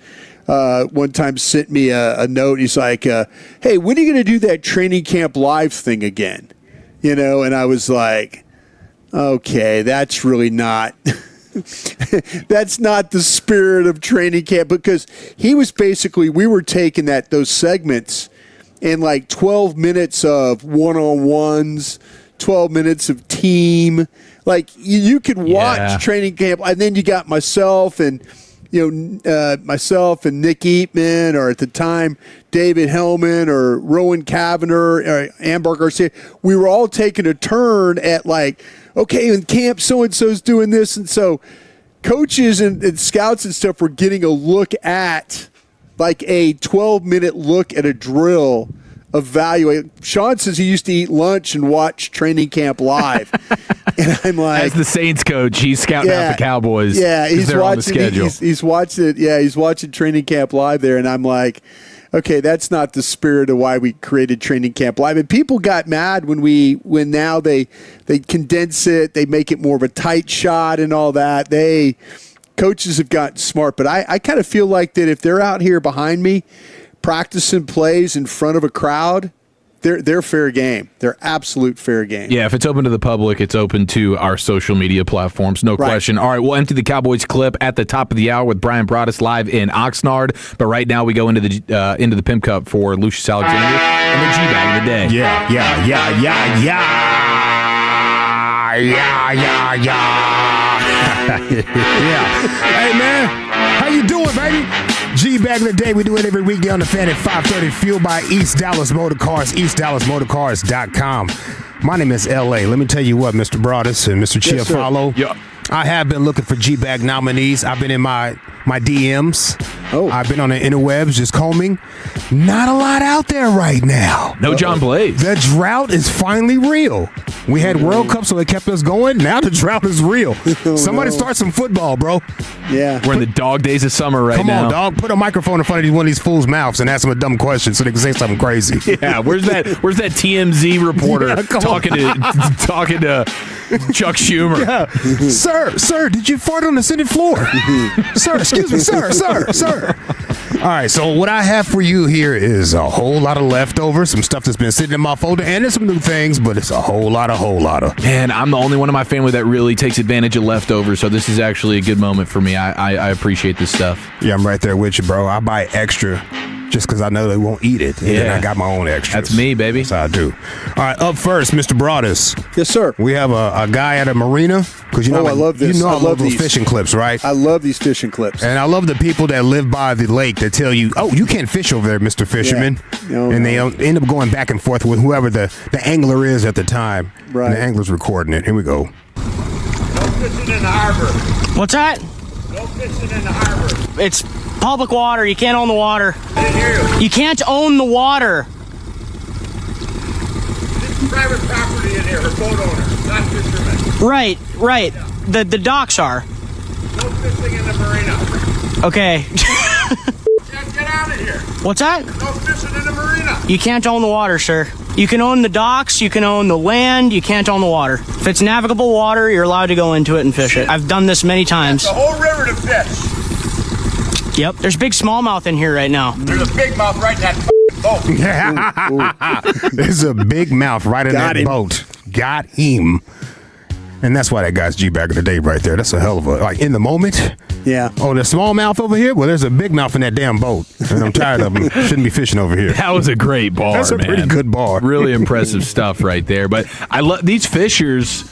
one time sent me a note. He's like, hey, when are you going to do that Training Camp Live thing again? And I was like, okay, that's really not that's not the spirit of training camp, because he was basically, we were taking those segments and like 12 minutes of one-on-ones, 12 minutes of team. Like you could watch training camp, and then you got myself and myself and Nick Eatman, or at the time David Hellman or Rowan Kavanagh or Ambar Garcia. We were all taking a turn at like, okay, in camp so and so's doing this, and so coaches and scouts and stuff were getting a look at like a 12-minute look at a drill. Evaluate. Sean says he used to eat lunch and watch training camp live, and I'm like, as the Saints coach, he's scouting out the Cowboys. Yeah, he's watching on the schedule. He's watching it. Yeah, he's watching training camp live there, and I'm like, okay, that's not the spirit of why we created training camp live. And people got mad when now they condense it, they make it more of a tight shot and all that. Coaches have gotten smart, but I kind of feel like that if they're out here behind me practicing plays in front of a crowd, they're fair game. They're absolute fair game. Yeah, if it's open to the public, it's open to our social media platforms, no question. All right, we'll empty the Cowboys clip at the top of the hour with Brian Broaddus live in Oxnard. But right now, we go into the Pimp Cup for Lucius Alexander and the G-Bag of the day. Yeah. Hey, man, how you doing, baby? G-Bag of the day. We do it every weekday on the fan at 5:30, fueled by East Dallas Motor Cars, eastdallasmotorcars.com. My name is L.A. Let me tell you what, Mr. Broaddus and Mr. Chiafalo. Yeah. I have been looking for G-Bag nominees. I've been in my DMs. Oh. I've been on the interwebs just combing. Not a lot out there right now. No John Blaze. The drought is finally real. We had World Cup, so it kept us going. Now the drought is real. Somebody start some football, bro. Yeah. We're in the dog days of summer right now. Come on, dog. Put a microphone in front of one of these fools' mouths and ask them a dumb question so they can say something crazy. Yeah, where's that TMZ reporter talking to Chuck Schumer? Yeah. Sir, did you fart on the Senate floor? Sir, excuse me, sir. All right, so what I have for you here is a whole lot of leftovers, some stuff that's been sitting in my folder, and there's some new things, but it's a whole lot of. Man, I'm the only one in my family that really takes advantage of leftovers, so this is actually a good moment for me. I appreciate this stuff. Yeah, I'm right there with you, bro. I buy extra just because I know they won't eat it. And then I got my own extras. That's me, baby. That's how I do. All right, up first, Mr. Broaddus. Yes, sir. We have a guy at a marina. Because I love this. You know I love those these fishing clips, right? I love these fishing clips. And I love the people that live by the lake that tell you, oh, you can't fish over there, Mr. Fisherman. Yeah. They end up going back and forth with whoever the angler is at the time. Right. And the angler's recording it. Here we go. No fishing in the harbor. What's that? No fishing in the harbor. It's public water. You can't own the water. I didn't hear you. You can't own the water. It's private property in here, her boat owner, not fishermen. Right. The docks are. No fishing in the marina. Okay. Get out of here. What's that? No fishing in the marina. You can't own the water, sir. You can own the docks, you can own the land, you can't own the water. If it's navigable water, you're allowed to go into it and fish it. I've done this many times. The whole river to fish. Yep. There's big smallmouth in here right now. There's a big mouth right in that boat. There's a big mouth right in that boat. Got him. And that's why that guy's G-Bag of the day right there. That's a hell of a, like, in the moment. Yeah. Oh, the small mouth over here? Well, there's a big mouth in that damn boat. And I'm tired of them. Shouldn't be fishing over here. That was a great bar, That's a pretty good bar. Really impressive stuff right there. But I love these fishers.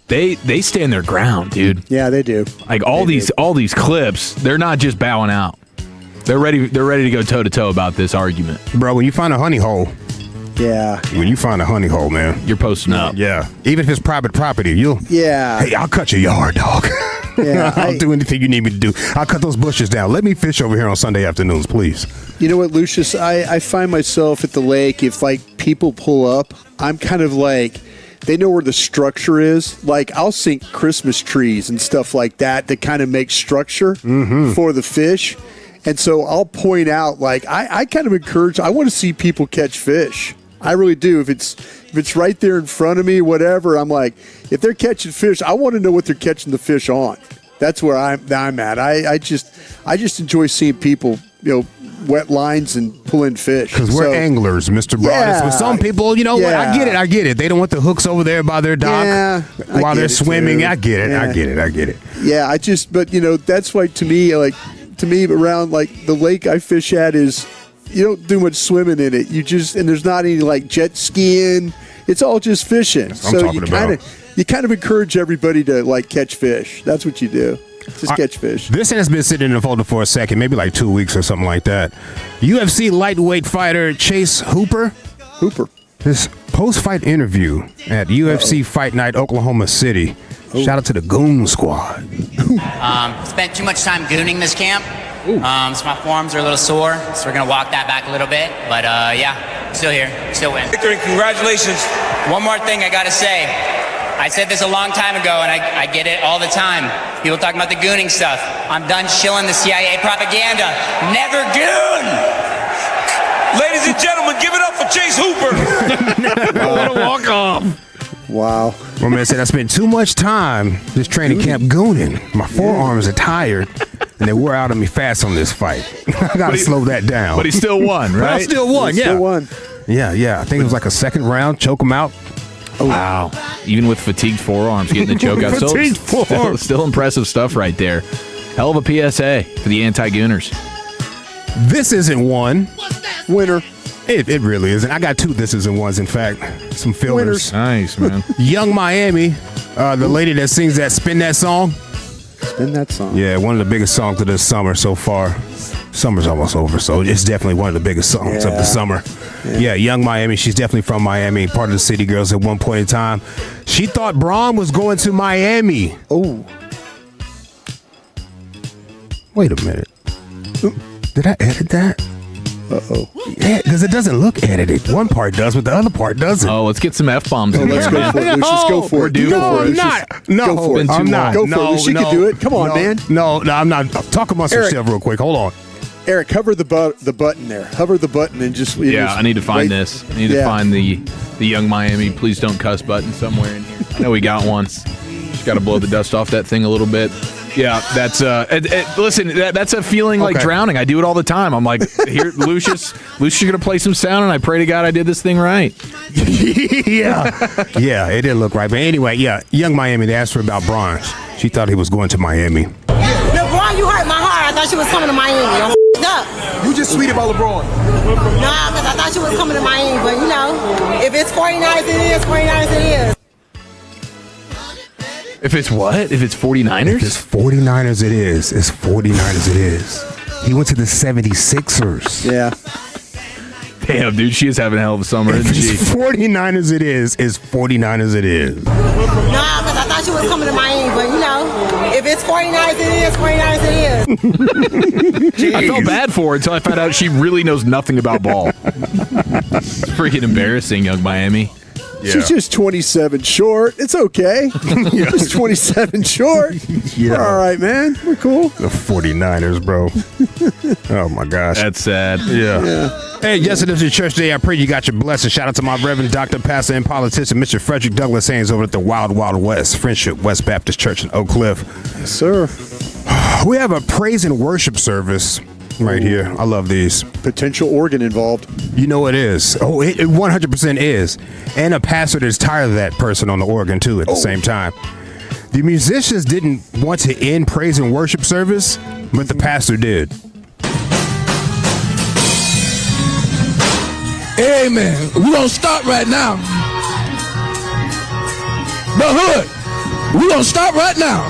They stand their ground, dude. Yeah, they do. Like all these clips, they're not just bowing out. They're ready to go toe to toe about this argument. Bro, when you find a honey hole, Yeah. when you find a honey hole, man, You're posting up. yeah. Even if it's private property, Yeah. hey, I'll cut your yard, dog. Yeah, I'll do anything you need me to do. I'll cut those bushes down. Let me fish over here on Sunday afternoons, please. You know what, Lucius? I find myself at the lake, if like people pull up, I'm kind of like, they know where the structure is. Like I'll sink Christmas trees and stuff like that to kind of make structure for the fish. And so I'll point out, like, I kind of encourage, I want to see people catch fish. I really do. If it's right there in front of me, whatever, I'm like, if they're catching fish, I want to know what they're catching the fish on. That's where I'm at. I just enjoy seeing people, wet lines and pull in fish. Because we're anglers, Mr. Broaddus. Yeah. With some people, what? I get it. They don't want the hooks over there by their dock while they're swimming. Too. I get it. Yeah. I get it. Yeah, that's why to me, around like the lake I fish at is, you don't do much swimming in it. And there's not any like jet skiing. It's all just fishing. That's what I'm talking about. You kind of encourage everybody to like catch fish. That's what you do. Just catch fish. This has been sitting in the folder for a second, maybe like 2 weeks or something like that. UFC lightweight fighter Chase Hooper. His post-fight interview at UFC Fight Night, Oklahoma City. Shout out to the Goon Squad. Spent too much time gooning this camp. So my forearms are a little sore, so we're going to walk that back a little bit. But yeah, still here, still win. Victory, congratulations. One more thing I got to say. I said this a long time ago, and I get it all the time. People talking about the gooning stuff. I'm done shilling the CIA propaganda. Never goon! Ladies and gentlemen, give it up for Chase Hooper. What a walk-off. Wow. My man said I spent too much time this training camp gooning. My forearms are tired, and they wore out on me fast on this fight. I got to slow that down. But he still won, right? I still won, Still won. Yeah. I think it was like a second round, choke him out. Oh, wow. Even with fatigued forearms, getting the choke out. Fatigued forearms. Still impressive stuff right there. Hell of a PSA for the anti-gooners. This isn't one. Winner. It really isn't. I got two this isn't ones, in fact. Some fillers. Nice, man. Young Miami, the lady that sings that Spin That Song. Spin That Song. Yeah, one of the biggest songs of this summer so far. Summer's almost over, so it's definitely one of the biggest songs of the summer. Yeah, Young Miami. She's definitely from Miami, part of the City Girls at one point in time. She thought Braun was going to Miami. Oh. Wait a minute. Did I edit that? Uh-oh. Yeah, because it doesn't look edited. One part does, but the other part doesn't. Oh, let's get some F-bombs in Let's here, go for it, Lucius. Go for it. No, I'm not. No, go for it. I'm not. Go for it. Lucius, you can do it. Come on, man. No, I'm not. Talk amongst yourself real quick. Hold on. Eric, hover the button there. Hover the button and just... I need to find this. I need to find the Young Miami Please Don't Cuss button somewhere in here. I know we got one. Just got to blow the dust off that thing a little bit. Yeah, that's listen, that's a feeling like drowning. I do it all the time. I'm like, here, Lucius, you're going to play some sound, and I pray to God I did this thing right. Yeah, it didn't look right. But anyway, Young Miami, they asked her about Braun. She thought he was going to Miami. LeBron, you hurt my heart. I thought you was coming to Miami. I'm up. You just sweet about LeBron. Nah, because I thought you was coming to Miami. But, you know, if it's 49ers, it is. 49ers, it is. If it's what? If it's 49ers? If it's 49ers, it is. It's 49ers, it is. He went to the 76ers. Yeah. Damn, dude, she is having a hell of a summer, isn't she? If it's 49ers, it is. It's 49ers, it is. Nah, because I thought you was coming to Miami. But, you know, if it's 49ers, it is. 49ers, it is. I felt bad for her until I found out she really knows nothing about ball. It's freaking embarrassing, Young Miami. Yeah. She's just 27 short. It's okay. Just 27 short. Yeah. We're all right, man. We're cool. The 49ers, bro. Oh, my gosh. That's sad. Yeah. Hey, yesterday's your church day. I pray you got your blessing. Shout out to my Reverend Dr. Pastor and politician, Mr. Frederick Douglass Haynes over at the Wild Wild West Friendship West Baptist Church in Oak Cliff. Yes, sir. We have a praise and worship service right here. I love these. Potential organ involved. You know it is. Oh, it 100% is. And a pastor that's tired of that person on the organ, too, at the same time. The musicians didn't want to end praise and worship service, but the pastor did. Amen. We're going to start right now. But Hood, we're going to start right now.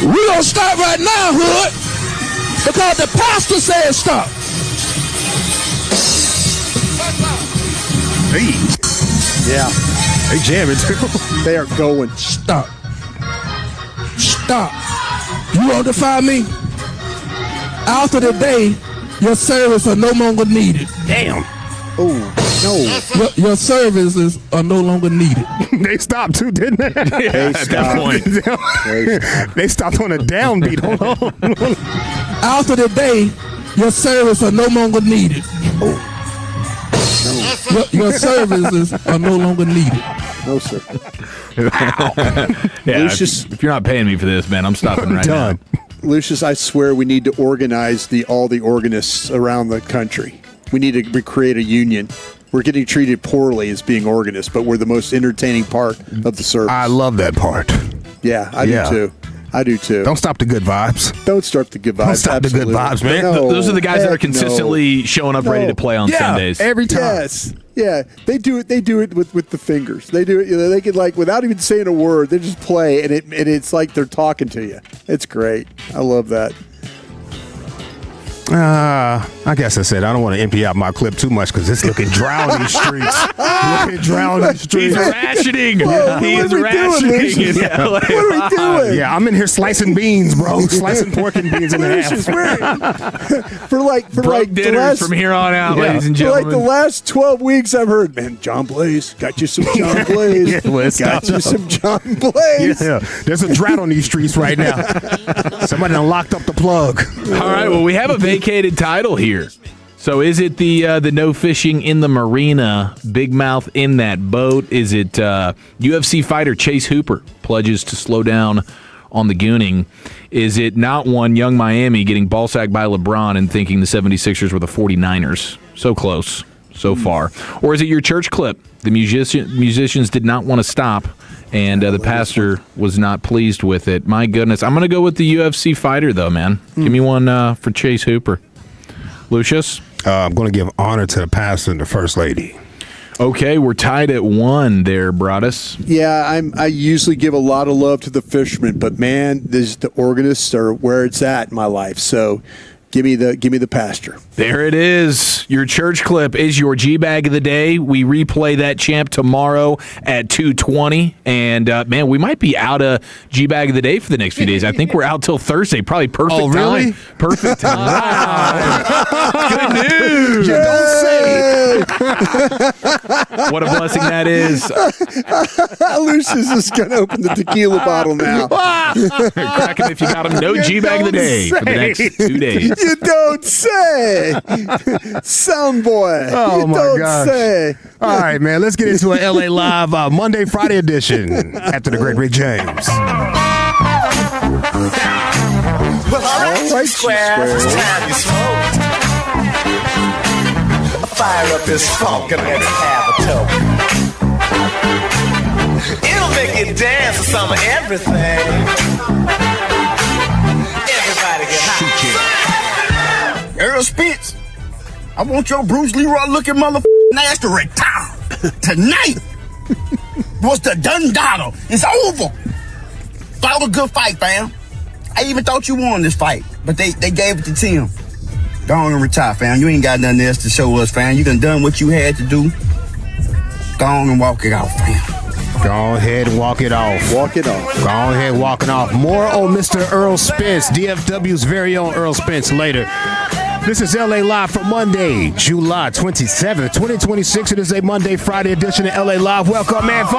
We're going to start right now, Hood. Because the pastor said stop. Hey. Yeah. They jamming too. They are going. Stop. Stop. You won't defy me? After the day, your service are no longer needed. Damn. Oh, no. Your services are no longer needed. They stopped too, didn't they? Yeah, at that point. They stopped on a downbeat. Hold on. After the day, your services are no longer needed. Oh. No. Your services are no longer needed. No, sir. Yeah, Lucius, if you're not paying me for this, man, I'm stopping right now. Lucius, I swear we need to organize all the organists around the country. We need to create a union. We're getting treated poorly as being organists, but we're the most entertaining part of the service. I love that part. Yeah, I do too. I do too. Don't stop the good vibes. Don't start the good vibes. Don't stop the good vibes, man. No, Those are the guys that are heck consistently showing up ready to play on Sundays. Every time. Yes. Yeah, they do it. They do it with the fingers. They do it. They can without even saying a word. They just play, and it's like they're talking to you. It's great. I love that. I guess I said I don't want to empty out my clip too much because it's looking dry on these streets. He's rationing. He is rationing. What are we doing? Yeah, I'm in here slicing beans, bro. Slicing pork and beans in half. For dinners from here on out, ladies and gentlemen. For the last 12 weeks, I've heard, man, John Blaze, got you some John Blaze. Got you some John Blaze. Yeah, there's a drought on these streets right now. Somebody done locked up the plug. All right, well, we have a vacated title here. So is it the no fishing in the marina, big mouth in that boat? Is it UFC fighter Chase Hooper pledges to slow down on the gooning? Is it not one young Miami getting ball sacked by LeBron and thinking the 76ers were the 49ers? So close, so far. Or is it your church clip? The musicians did not want to stop, and the pastor was not pleased with it. My goodness. I'm going to go with the UFC fighter, though, man. Give me one for Chase Hooper. Lucius? I'm going to give honor to the pastor and the first lady. Okay, we're tied at 1 there, Broadus. Yeah, I usually give a lot of love to the fishermen, but man, the organists are where it's at in my life. So give me the pastor. There it is. Your church clip is your G-Bag of the day. We replay that, champ, tomorrow at 2:20. And, man, we might be out of G-Bag of the day for the next few days. I think we're out till Thursday. Probably perfect time. Oh, really? Perfect time. Good news. You don't say. What a blessing that is. Lucius is going to open the tequila bottle now. Crack him if you got him. No G-Bag of the day for the next 2 days. You don't say. Sound boy. Oh, you my don't gosh. say. All right, man. Let's get into an LA Live Monday, Friday edition after the great Rick James. Well, all right, square. It's time you smoke. Fire up this funk and let's have a toke. It'll make you dance to some of everything. Everybody get high. Earl Spence, I want your Bruce Leroy looking motherfucking ass to retire tonight. Was the done battle? It's over. That was a good fight, fam. I even thought you won this fight, but they gave it to Tim. Go on and retire, fam. You ain't got nothing else to show us, fam. You done what you had to do. Go on and walk it off, fam. Go ahead and walk it off. Walk it off. Go ahead, walking off. More on Mr. Earl Spence, DFW's very own Earl Spence later. This is LA Live for Monday, July 27th, 2026. It is a Monday, Friday edition of LA Live. Welcome, man. We're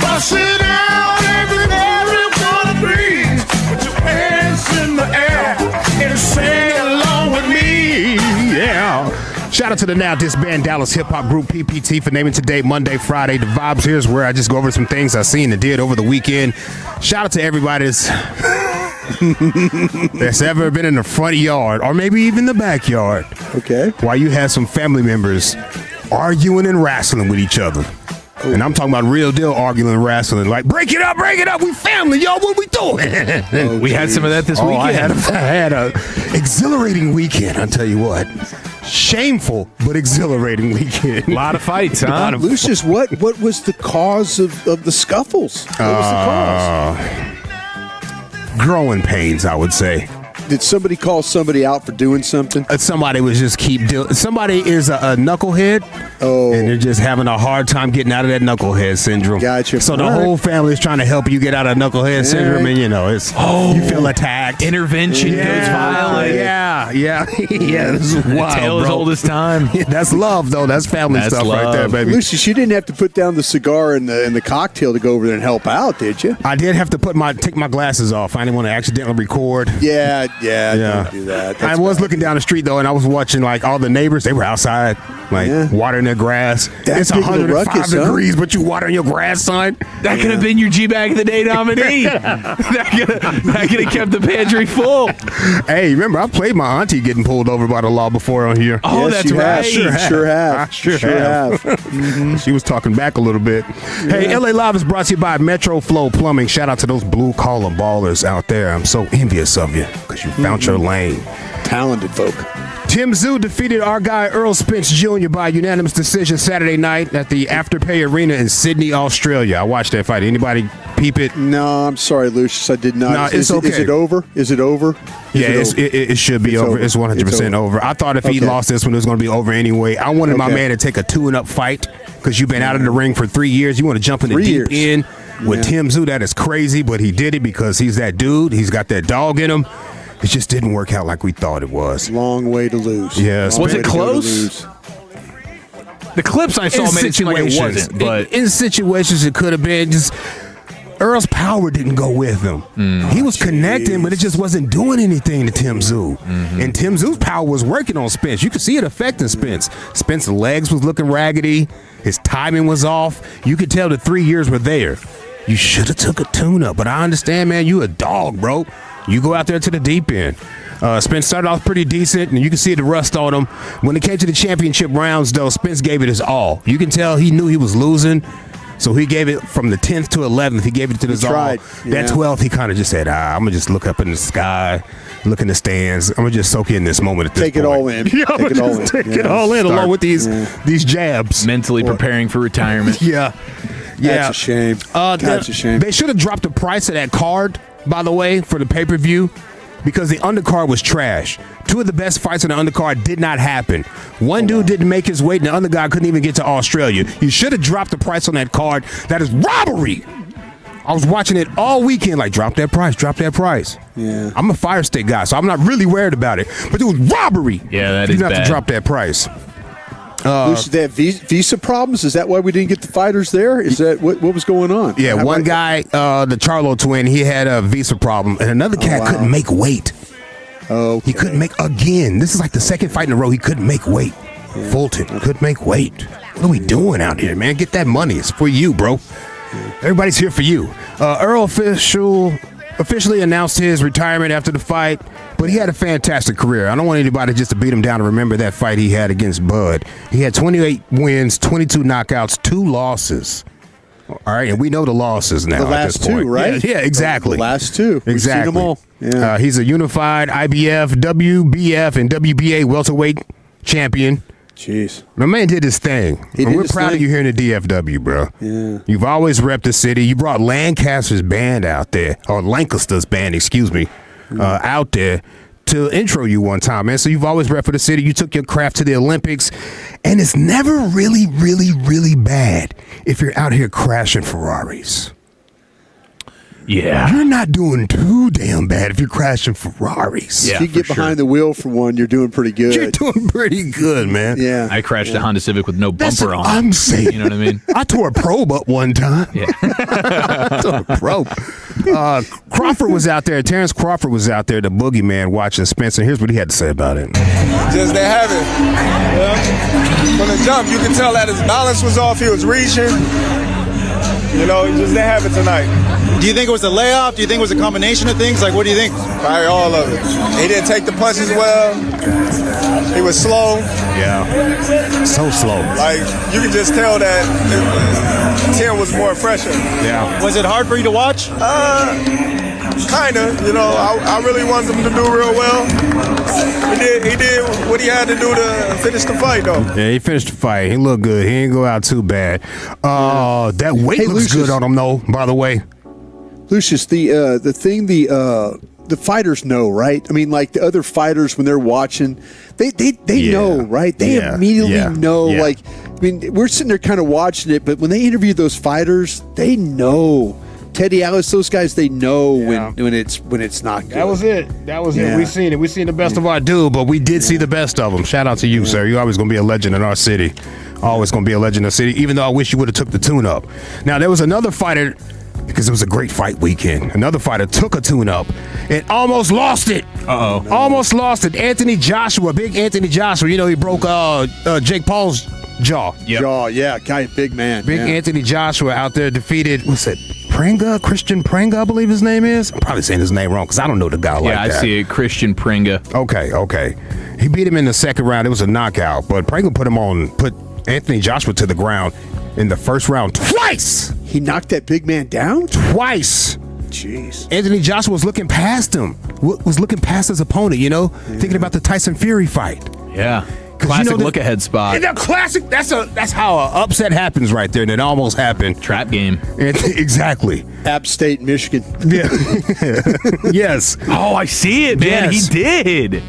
busting out everywhere we wanna breathe. Put your hands in the air and sing along with me. Yeah. Shout out to the now disbanded Dallas hip hop group PPT for naming today Monday, Friday. The vibes here is where I just go over some things I seen and did over the weekend. Shout out to everybody that's ever been in the front yard or maybe even the backyard. Okay. While you had some family members arguing and wrestling with each other. And I'm talking about real deal arguing and wrestling. Like, break it up, we family, y'all, what we doing? We had some of that this weekend. I had a exhilarating weekend, I'll tell you what. Shameful, but exhilarating weekend. A lot of fights, huh? Lucius, what was the cause of the scuffles? What was the cause? Growing pains, I would say. Did somebody call somebody out for doing something? Somebody was just keep doing. Somebody is a knucklehead, and they're just having a hard time getting out of that knucklehead syndrome. Gotcha. So the whole family is trying to help you get out of knucklehead syndrome, and it's you feel attacked. Intervention goes violent. Yeah. This is wild, tale bro. as old as time. That's love, though. That's family stuff love. right there, baby. Lucius, you didn't have to put down the cigar and the cocktail to go over there and help out, did you? I did have to take my glasses off. I didn't want to accidentally record. Yeah. Don't do that. I was looking down the street, though, and I was watching, like, all the neighbors. They were outside, like, watering their grass. That It's big of a 105 ruckus, huh? degrees, but you watering your grass, son. That could have been your G-Bag of the Day nominee. that could have kept the pantry full. Hey, remember, I played my auntie getting pulled over by the law before on here. Oh, Yes, that's you right. have. Sure have. I sure have. She was talking back a little bit. Hey, LA Live is brought to you by Metro Flow Plumbing. Shout out to those blue-collar ballers out there. I'm so envious of you because you found your lane. Talented folk. Tim Zoo defeated our guy Earl Spence Jr. by unanimous decision Saturday night at the Afterpay Arena in Sydney, Australia. I watched that fight. Anybody peep it? No, I'm sorry, Lucius. I did not. No, it's okay. Is it over? Is it over? It should be over. It's 100% over. I thought if he lost this one, it was going to be over anyway. I wanted my man to take a tune-up fight because you've been out of the ring for 3 years. You want to jump in the deep end with Tim Zoo. That is crazy, but he did it because he's that dude. He's got that dog in him. It just didn't work out like we thought it was. Long way to lose. Yes. Was it close? The clips I saw made it seem like it wasn't. But in situations, it could have been just Earl's power didn't go with him. He was connecting, but it just wasn't doing anything to Tim Zoo. And Tim Zoo's power was working on Spence. You could see it affecting Spence. Spence's legs was looking raggedy. His timing was off. You could tell the 3 years were there. You should have took a tune-up, but I understand, man. You a dog, bro. You go out there to the deep end. Spence started off pretty decent, and you can see the rust on him. When it came to the championship rounds, though, Spence gave it his all. You can tell he knew he was losing, so he gave it from the 10th to 11th. He gave it to his all. That 12th, he kind of just said, I'm going to just look up in the sky, look in the stands. I'm going to just soak in this moment at this point. Take it all in. Yeah, Take it all in. Take it all in along with these jabs. Mentally preparing for retirement. Yeah. That's a shame. That's a shame. They should have dropped the price of that card, by the way, for the pay-per-view, because the undercard was trash. 2 of the best fights on the undercard did not happen. One dude didn't make his weight, and the other guy couldn't even get to Australia. You should have dropped the price on that card. That is robbery. I was watching it all weekend, like, drop that price, drop that price. Yeah. I'm a Fire Stick guy, so I'm not really worried about it. But it was robbery. Yeah, that you is have bad. to drop that price. Lucius, they have visa problems? Is that why we didn't get the fighters there? Is that what was going on? Yeah, one guy, the Charlo twin, he had a visa problem, and another cat couldn't make weight. Oh, he couldn't make again. This is like the second fight in a row he couldn't make weight. Fulton couldn't make weight. What are we doing out here, man? Get that money. It's for you, bro. Everybody's here for you. Earl officially announced his retirement after the fight, but he had a fantastic career. I don't want anybody just to beat him down and remember that fight he had against Bud. He had 28 wins, 22 knockouts, 2 losses. All right, and we know the losses now. The last at this point. 2, right? Yeah, exactly. The last 2. Exactly. We've seen them all. Yeah. He's a unified IBF, WBF, and WBA welterweight champion. Jeez. My man did his thing. And we're proud of you here in the DFW, bro. Yeah. You've always repped the city. You brought Lancaster's band out there, or Lancaster's band, excuse me, out there to intro you one time, man. So you've always repped for the city. You took your craft to the Olympics, and it's never really, really, really bad if you're out here crashing Ferraris. Yeah. You're not doing too damn bad if you're crashing Ferraris. If you get behind the wheel for one, you're doing pretty good. You're doing pretty good, man. Yeah. I crashed a Honda Civic with no That's bumper what on. I'm saying. You know what I mean? I tore a probe up one time. Yeah. I tore a probe. Crawford was out there. Terrence Crawford was out there, the boogeyman, watching Spencer. Here's what he had to say about it. Just they have it. Yeah. From the jump, you can tell that his balance was off. He was reaching. You know, just they have it tonight. Do you think it was a layoff? Do you think it was a combination of things? Like, what do you think? Probably all of it. He didn't take the punches well. He was slow. Yeah. So slow. Like, you can just tell that Tim was more fresher. Yeah. Was it hard for you to watch? Kind of. You know, I really wanted him to do real well. He did what he had to do to finish the fight, though. Yeah, he finished the fight. He looked good. He didn't go out too bad. That weight looks Lucius, good on him, though, by the way. Lucius, the thing the fighters know, right? I mean, like the other fighters when they're watching, they know, right? They immediately know. Yeah. Like, I mean, we're sitting there kind of watching it, but when they interview those fighters, they know. Teddy Ellis, those guys, they know when it's not good. That was it. That was Yeah. it. We seen it. We seen the best of our dude, but we did see the best of him. Shout out to you, sir. You're always gonna be a legend in our city. Always gonna be a legend in the city. Even though I wish you would have took the tune-up. Now there was another fighter, because it was a great fight weekend. Another fighter took a tune-up and almost lost it. Almost lost it. Anthony Joshua, big Anthony Joshua. You know he broke Jake Paul's Jaw. Yep. Jaw, yeah. Guy, big man. Big yeah. Anthony Joshua out there defeated, what's it, Pringa? Christian Pringa, I believe his name is. I'm probably saying his name wrong because I don't know the guy like that. Yeah, I see it. Christian Pringa. Okay. He beat him in the second round. It was a knockout, but Pringa put Anthony Joshua to the ground in the first round twice. He knocked that big man down? Twice. Jeez. Anthony Joshua was looking past him, was looking past his opponent, thinking about the Tyson Fury fight. Yeah. Classic look-ahead spot. And the classic, that's how an upset happens right there, and it almost happened. Trap game. Exactly. App State, Michigan. Yeah. Yes. Oh, I see it, man. Yes. He did.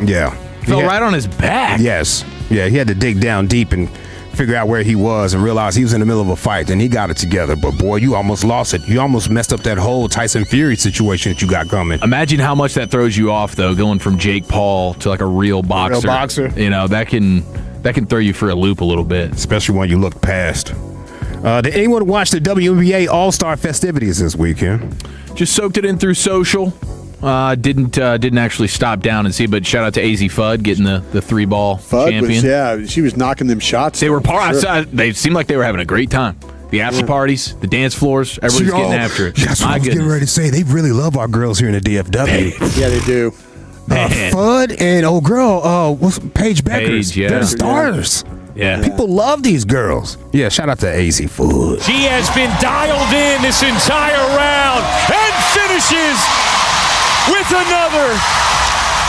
Yeah. Fell right on his back. Yes. Yeah, he had to dig down deep and figure out where he was and realize he was in the middle of a fight, and he got it together. But boy, you almost lost it. You almost messed up that whole Tyson Fury situation that you got coming. Imagine how much that throws you off, though, going from Jake Paul to like a real boxer. Real boxer. That can throw you for a loop a little bit. Especially when you look past. Did anyone watch the WNBA All-Star festivities this weekend? Just soaked it in through social. Didn't actually stop down and see, but shout out to AZ Fudd getting the 3-ball champion. She was knocking them shots. They were sure. They seemed like they were having a great time. The after parties, the dance floors, everybody's getting after it. That's what I was getting ready to say. They really love our girls here in the DFW. Yeah, they do. Fudd and old girl, what's Paige Beckers? Paige, yeah. They're the stars. Yeah. People love these girls. Yeah, shout out to AZ Fudd. She has been dialed in this entire round and finishes with another.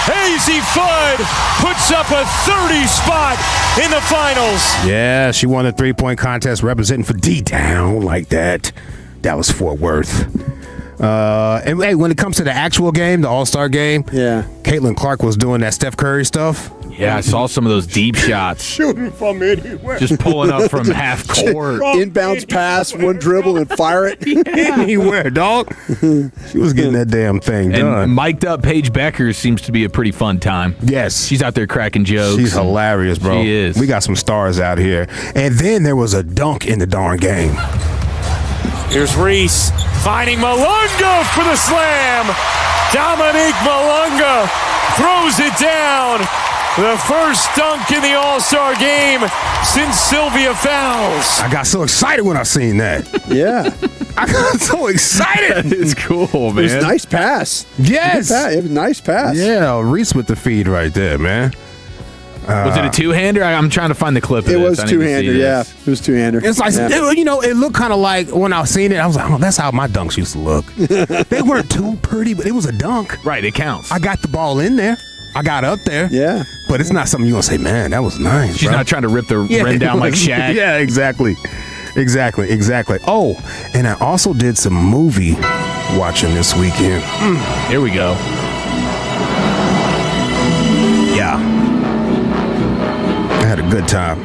AZ Fudd puts up a 30 spot in the finals. Yeah, she won the 3-point contest representing for D-Town like that. Dallas Fort Worth. And hey, when it comes to the actual game, the All-Star game, Caitlin Clark was doing that Steph Curry stuff. Yeah, I saw some of those deep shots. Shooting from anywhere. Just pulling up from half court. Inbounds pass, one dribble, and fire it. Anywhere, dog. She was getting that damn thing done. And mic'd up Paige Becker seems to be a pretty fun time. Yes. She's out there cracking jokes. She's hilarious, bro. She is. We got some stars out here. And then there was a dunk in the darn game. Here's Reese finding Malunga for the slam. Dominique Malunga throws it down. The first dunk in the All-Star game since Sylvia Fowles. I got so excited when I seen that. Yeah. I got so excited. It's cool, man. It was a nice pass. Yes. It was a nice pass. Yeah, Reese with the feed right there, man. Was it a two-hander? I'm trying to find the clip of It this. was two-hander, yeah. It was two-hander. It's like, it looked kind of like when I seen it, I was like, oh, that's how my dunks used to look. They weren't too pretty, but it was a dunk. Right, it counts. I got the ball in there. I got up there. Yeah. But it's not something you're going to say, man, that was nice. She's not trying to rip the rim down like Shaq. Yeah, exactly. Oh, and I also did some movie watching this weekend. Here we go. Yeah. I had a good time.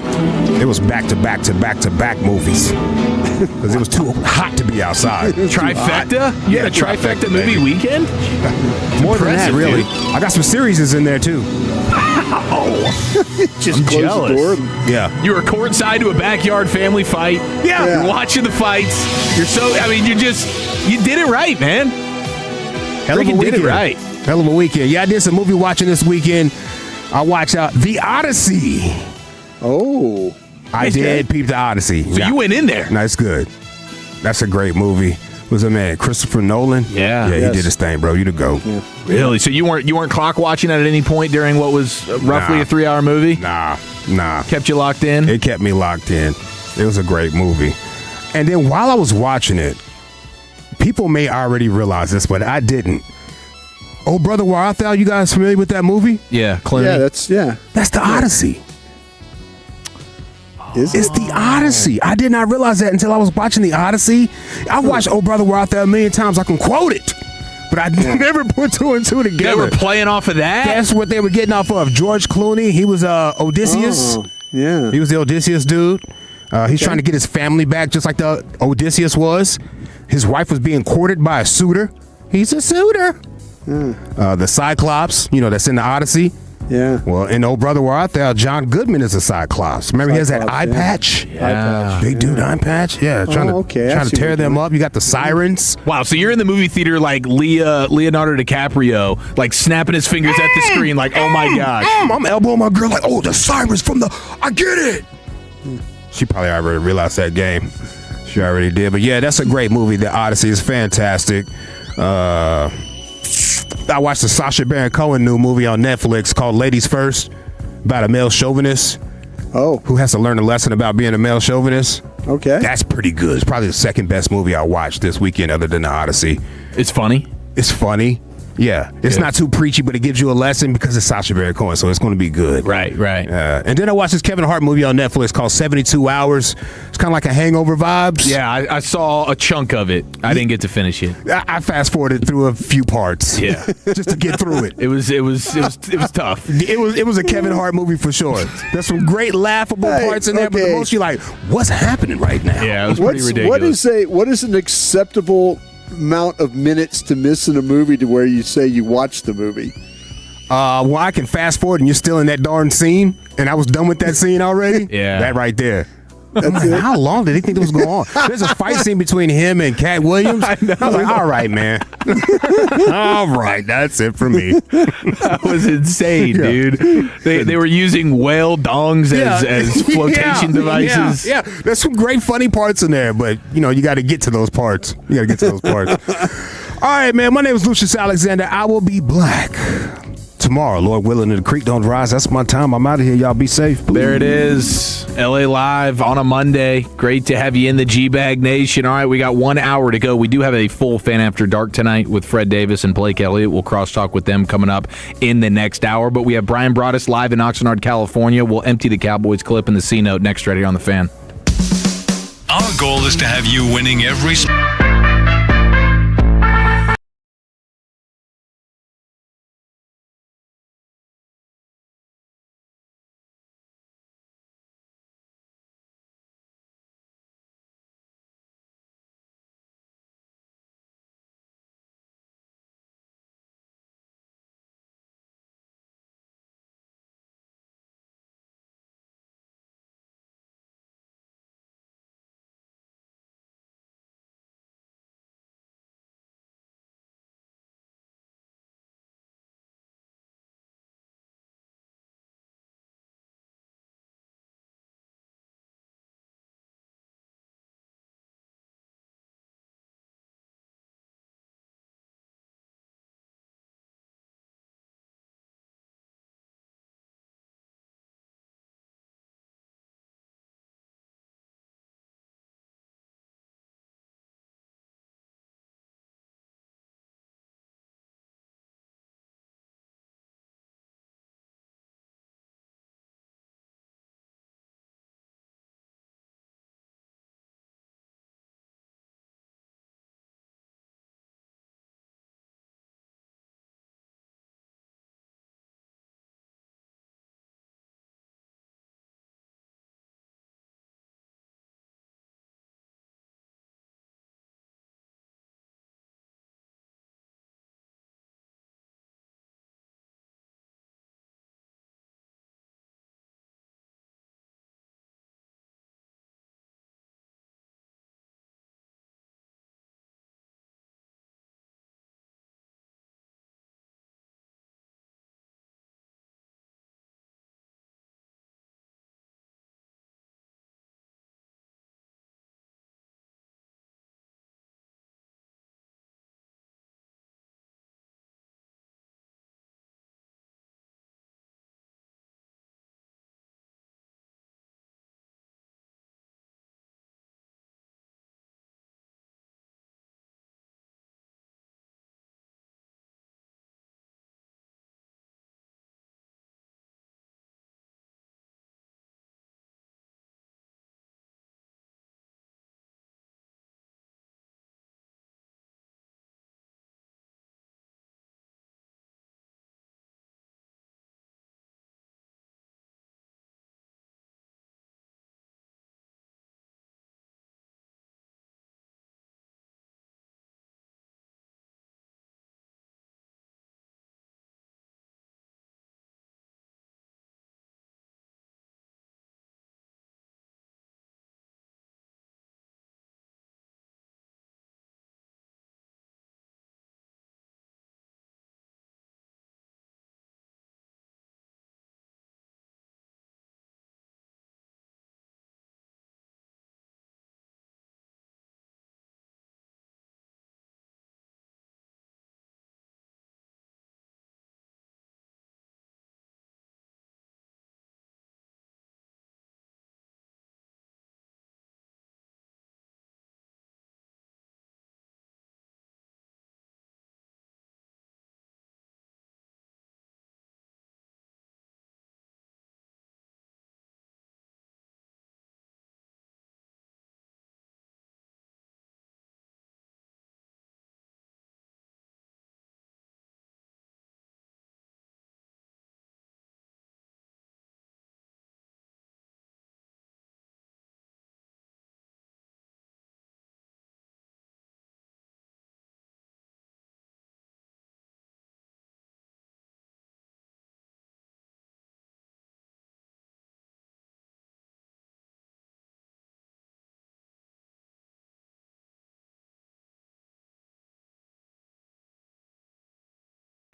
It was back-to-back movies. Because it was too hot to be outside. Trifecta? You had a trifecta movie weekend? More than that, really. I got some series in there, too. Just I'm close jealous. the door. Yeah. You were courtside to a backyard family fight. Yeah. You're watching the fights. You did it right, man. Hell of a Freaking weekend. did it right. Hell of a weekend. Yeah, I did some movie watching this weekend. I watched The Odyssey. Oh. I did peep The Odyssey. So you went in there. That's good. That's a great movie. Was a man Christopher Nolan? Yeah. He did his thing, bro. You to go. Yeah. Really? So you weren't clock watching at any point during what was roughly a 3-hour movie? Nah. Kept you locked in? It kept me locked in. It was a great movie. And then while I was watching it, people may already realize this, but I didn't. Oh, Brother, Where Art Thou? You guys familiar with that movie? Yeah, Clooney. Yeah, that's The Odyssey. It's The Odyssey. I did not realize that until I was watching The Odyssey. I've watched Oh Brother, Where Art Thou a million times. I can quote it. But I never put two and two together. They were playing off of that? That's what they were getting off of. George Clooney, he was Odysseus. Oh, yeah. He was the Odysseus dude. He's trying to get his family back just like the Odysseus was. His wife was being courted by a suitor. He's a suitor. The Cyclops, that's in The Odyssey. Yeah. Well, in Oh Brother, Where Art Thou, John Goodman is a Cyclops. Remember, he has that eye patch? Yeah. Big dude eye patch? Yeah. Trying to tear them up. You got the sirens. Wow, so you're in the movie theater like Leonardo DiCaprio, like snapping his fingers at the screen like, oh my gosh. I'm elbowing my girl like, oh, the sirens from I get it. She probably already realized that game. She already did. But yeah, that's a great movie. The Odyssey is fantastic. I watched the Sacha Baron Cohen new movie on Netflix called Ladies First, about a male chauvinist. Oh. Who has to learn a lesson about being a male chauvinist. Okay. That's pretty good. It's probably the second best movie I watched this weekend other than The Odyssey. It's funny. It's funny. Yeah. It's not too preachy, but it gives you a lesson because it's Sacha Baron Cohen, so it's going to be good. Right. And then I watched this Kevin Hart movie on Netflix called 72 Hours. It's kind of like a Hangover vibes. Yeah, I saw a chunk of it. I didn't get to finish it. I fast forwarded through a few parts. Yeah. Just to get through it. It was tough. It was a Kevin Hart movie for sure. There's some great laughable parts in there, but the most you're like, what's happening right now? Yeah, it was pretty ridiculous. What is an acceptable amount of minutes to miss in a movie to where you say you watched the movie? Well, I can fast forward and you're still in that darn scene, and I was done with that scene already. Yeah. That right there. How long did he think it was going on? There's a fight scene between him and Cat Williams. I was like, all right, man. All right, that's it for me. That was insane, dude. They were using whale dongs as flotation devices. Yeah, there's some great funny parts in there, but you got to get to those parts. All right, man. My name is Lucius Alexander. I will be black tomorrow, Lord willing, and the creek don't rise. That's my time. I'm out of here. Y'all be safe. Please. There it is. LA Live on a Monday. Great to have you in the G-Bag Nation. All right, we got 1 hour to go. We do have a full Fan After Dark tonight with Fred Davis and Blake Elliott. We'll crosstalk with them coming up in the next hour. But we have Brian Broaddus live in Oxnard, California. We'll empty the Cowboys clip in the C-Note next right here on The Fan. Our goal is to have you winning every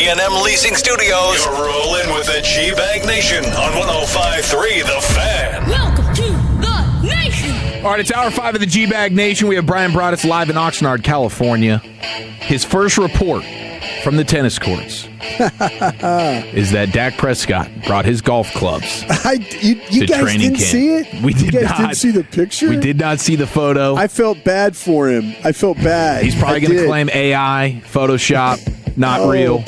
K&M Leasing Studios. You're rolling with the G-Bag Nation on 105.3 The Fan. Welcome to the nation. All right, it's Hour 5 of the G-Bag Nation. We have Brian Broaddus live in Oxnard, California. His first report from the tennis courts is that Dak Prescott brought his golf clubs You guys training didn't camp. see it? We did you guys not. didn't see the picture? We did not see the photo. I felt bad for him. I felt bad. He's probably going to claim AI, Photoshop, not real.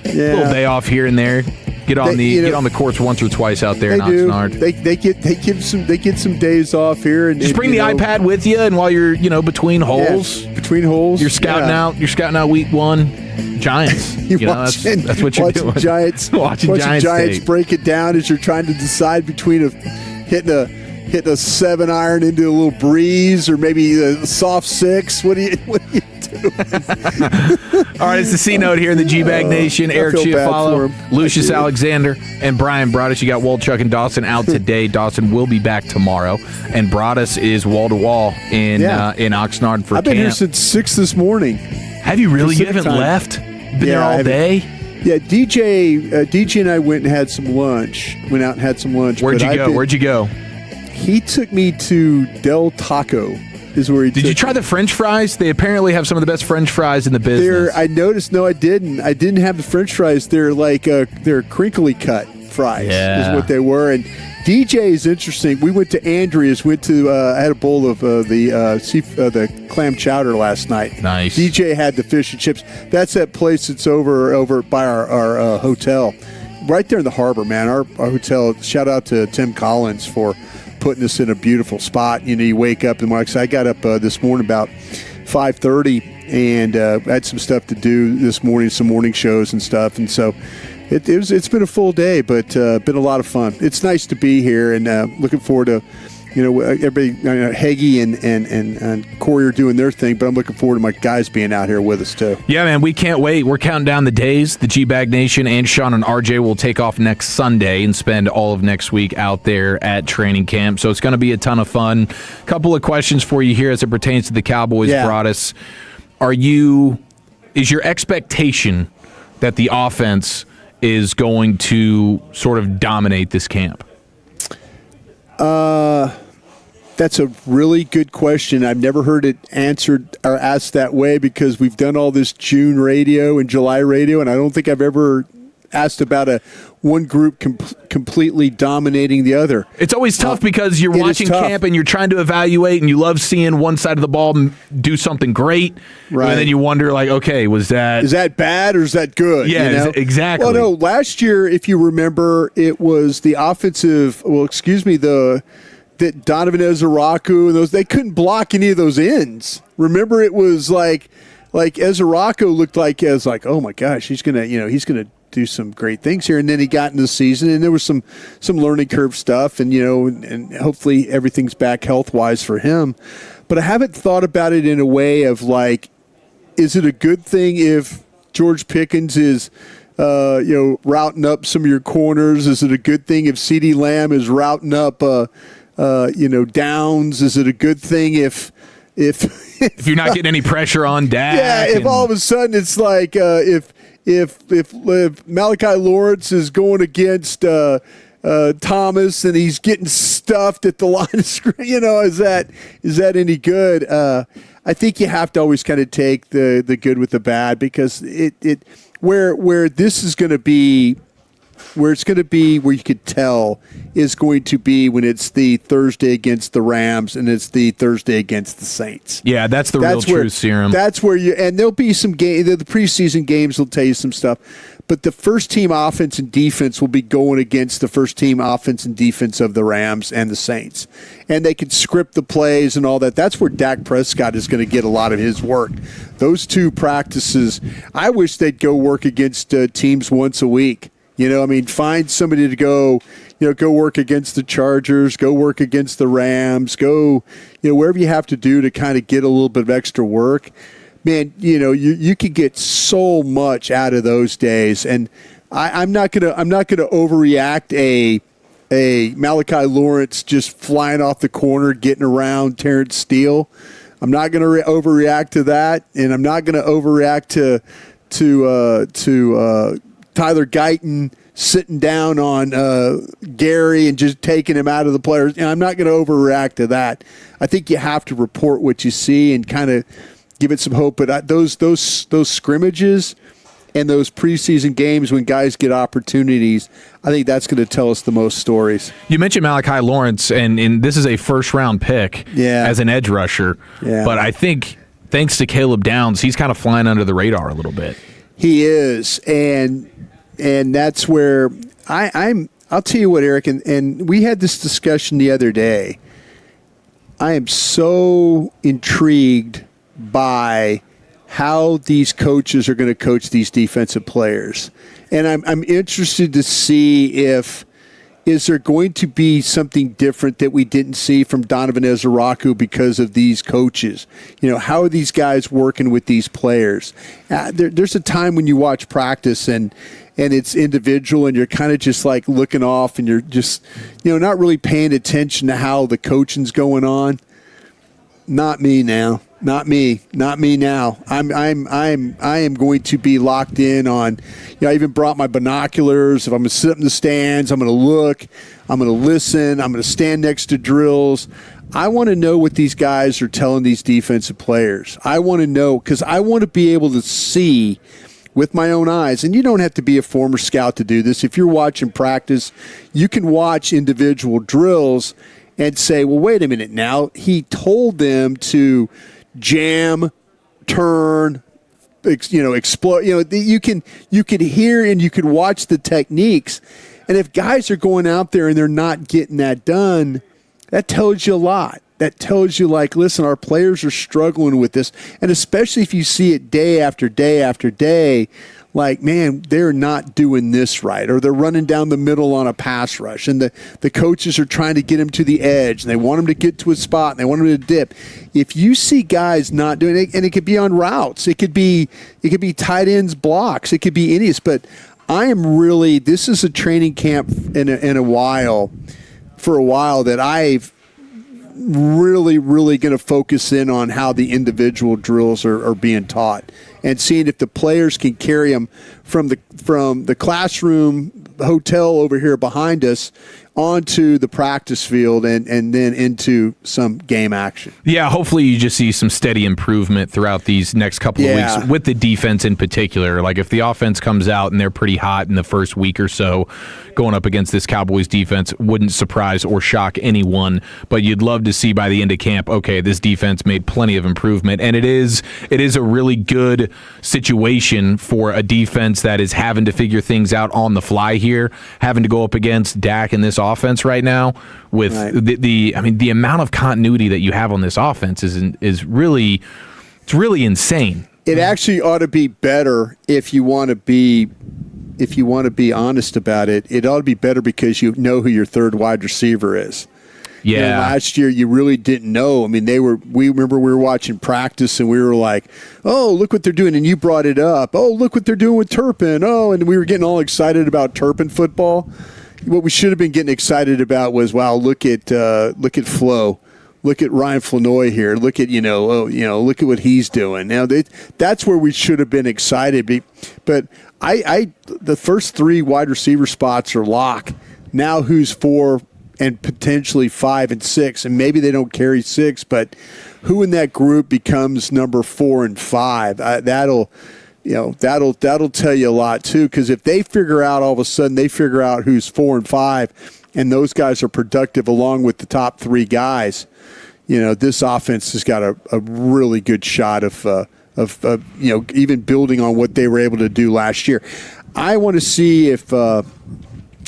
Yeah. A little day off here and there. Get on the courts once or twice out there in Oxnard. They get some days off here and just bring the iPad with you, and while you're between holes, you're scouting out. You're scouting out week 1 Giants. That's what you're doing. Giants, watching Giants break it down as you're trying to decide between hitting a 7-iron into a little breeze or maybe a soft 6. What do you do? All right, it's the C note here in the G-Bag Nation. Eric Chiafalo, Lucius Alexander, and Brian Broaddus. You got Wolchuk and Dawson out today. Dawson will be back tomorrow, and Broaddus is wall to wall in Oxnard for camp. I've been here since 6 this morning. Have you really? You haven't left? Been there all day? Yeah, DJ and I went and had some lunch. Went out and had some lunch. Where'd you go? He took me to Del Taco. Is where he Did you try the French fries? They apparently have some of the best French fries in the business. I noticed. No, I didn't. I didn't have the French fries. They're like they're crinkly cut fries. Yeah. Is what they were. And DJ is interesting. We went to Andrea's. I had a bowl of the clam chowder last night. Nice. DJ had the fish and chips. That's that place that's over by our hotel, right there in the harbor. Man, our hotel. Shout out to Tim Collins for putting us in a beautiful spot. You wake up in the morning. I got up this morning about 5:30 and had some stuff to do this morning, some morning shows and stuff. And so it's been a full day, but been a lot of fun. It's nice to be here and looking forward to, everybody, Hagee and Corey are doing their thing, but I'm looking forward to my guys being out here with us too. Yeah, man, we can't wait. We're counting down the days. The G-Bag Nation and Sean and RJ will take off next Sunday and spend all of next week out there at training camp. So it's going to be a ton of fun. Couple of questions for you here as it pertains to the Cowboys, Broaddus. Is your expectation that the offense is going to sort of dominate this camp? That's a really good question. I've never heard it answered or asked that way because we've done all this June radio and July radio, and I don't think I've ever asked about one group completely dominating the other. It's always tough because you're watching camp and you're trying to evaluate, and you love seeing one side of the ball do something great, right? And then you wonder, like, okay, is that bad or is that good? Yeah, exactly. Well, no, last year, if you remember, it was the offensive. Well, excuse me, that Donovan Ezeraku and those, they couldn't block any of those ends. Remember, it was like Ezeraku looked like oh my gosh, he's gonna do some great things here. And then he got into the season, and there was some learning curve stuff, and and hopefully everything's back health wise for him. But I haven't thought about it in a way of like, is it a good thing if George Pickens is routing up some of your corners? Is it a good thing if CeeDee Lamb is routing up downs? Is it a good thing if you're not getting any pressure on Dak? Yeah, if all of a sudden it's like if Malachi Lawrence is going against Thomas and he's getting stuffed at the line of scrimmage, is that any good? I think you have to always kind of take the good with the bad, because where this is going to be. Where it's going to be, where you could tell, is going to be when it's the Thursday against the Rams and it's the Thursday against the Saints. Yeah, that's the real truth serum. That's where and there'll be some game. The preseason games will tell you some stuff, but the first team offense and defense will be going against the first team offense and defense of the Rams and the Saints, and they can script the plays and all that. That's where Dak Prescott is going to get a lot of his work. Those two practices, I wish they'd go work against teams once a week. Find somebody to go work against the Chargers, go work against the Rams, go, wherever you have to do to kind of get a little bit of extra work. Man, you could get so much out of those days. And I'm not gonna overreact a Malachi Lawrence just flying off the corner, getting around Terrence Steele. I'm not going to overreact to that, and I'm not going to overreact to Tyler Guyton sitting down on Gary and just taking him out of the players. You know, I'm not going to overreact to that. I think you have to report what you see and kind of give it some hope. But those scrimmages and those preseason games when guys get opportunities, I think that's going to tell us the most stories. You mentioned Malachi Lawrence, and this is a first-round pick as an edge rusher. Yeah. But I think thanks to Caleb Downs, he's kind of flying under the radar a little bit. He is, and that's where I'll tell you what, Eric, and we had this discussion the other day. I am so intrigued by how these coaches are going to coach these defensive players. And I'm interested to see is there going to be something different that we didn't see from Donovan Ezeraku because of these coaches? You know, how are these guys working with these players? There's a time when you watch practice and it's individual and you're kind of just like looking off and you're just, you know, not really paying attention to how the coaching's going on. Not me now. Not me now. I am going to be locked in on, you know, I even brought my binoculars. If I'm going to sit up in the stands, I'm going to look, I'm going to listen, I'm going to stand next to drills. I want to know what these guys are telling these defensive players. I want to know because I want to be able to see with my own eyes. And you don't have to be a former scout to do this. If you're watching practice, you can watch individual drills and say, well, wait a minute now. He told them to jam, turn, explode. You know, you could hear and you could watch the techniques. And if guys are going out there and they're not getting that done, that tells you a lot. That tells you, like, listen, our players are struggling with this. And especially if you see it day after day after day, like, man, they're not doing this right, or they're running down the middle on a pass rush, and the coaches are trying to get them to the edge, and they want them to get to a spot, and they want them to dip. If you see guys not doing it, and it could be on routes, it could be tight ends blocks, it could be any, but I am really, this is a training camp in a while, for a while, that I've really going to focus in on how the individual drills are being taught and seeing if the players can carry them from the classroom hotel over here behind us onto the practice field and then into some game action. Yeah, hopefully you just see some steady improvement throughout these next couple of weeks with the defense in particular. Like if the offense comes out and they're pretty hot in the first week or so going up against this Cowboys defense, wouldn't surprise or shock anyone, but you'd love to see by the end of camp, okay, this defense made plenty of improvement, and it is a really good situation for a defense that is having to figure things out on the fly here, having to go up against Dak in this offense right now with the amount of continuity that you have on this offense is really insane. It actually ought to be better if you want to be honest about it. It ought to be better because you know who your third wide receiver is. Yeah. You know, last year you really didn't know. I mean, we remember we were watching practice and we were like, oh, look what they're doing. And you brought it up. Oh, look what they're doing with Turpin. Oh, and we were getting all excited about Turpin football. What we should have been getting excited about was, wow, look at Flo. Look at Ryan Flanoy here. Look at, look at what he's doing. Now, that's where we should have been excited. But the first three wide receiver spots are locked. Now who's 4 and potentially 5 and 6, and maybe they don't carry 6, but who in that group becomes number 4 and 5? That'll tell you a lot too. Because if they figure out all of a sudden who's 4 and 5, and those guys are productive along with the top 3 guys, this offense has got a really good shot of even building on what they were able to do last year. I want to see if.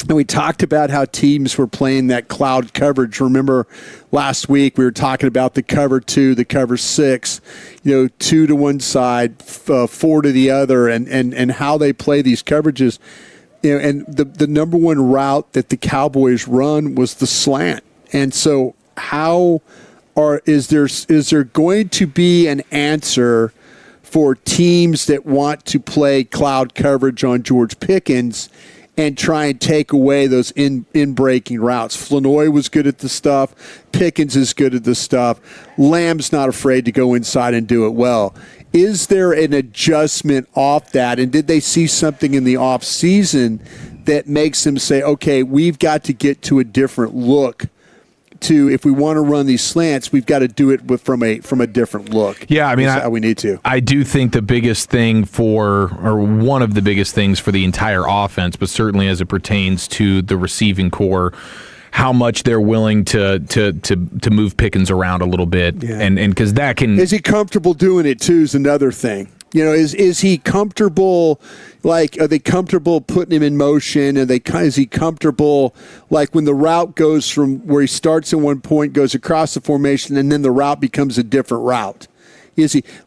And we talked about how teams were playing that cloud coverage. Remember last week we were talking about the cover 2, the cover 6, 2 to one side, 4 to the other, and how they play these coverages. And the number one route that the Cowboys run was the slant. And so is there going to be an answer for teams that want to play cloud coverage on George Pickens and try and take away those in-breaking routes. Flanoy was good at the stuff. Pickens is good at the stuff. Lamb's not afraid to go inside and do it well. Is there an adjustment off that? And did they see something in the off season that makes them say, okay, we've got to get to a different look to, if we want to run these slants, we've got to do it from a different look. Yeah, I mean, how we need to. I do think the biggest thing or one of the biggest things for the entire offense, but certainly as it pertains to the receiving core, how much they're willing to move Pickens around a little bit, and because that can. Is he comfortable doing it too? Is another thing. Is he comfortable? Like, are they comfortable putting him in motion? Is he comfortable, like, when the route goes from where he starts at one point, goes across the formation, and then the route becomes a different route?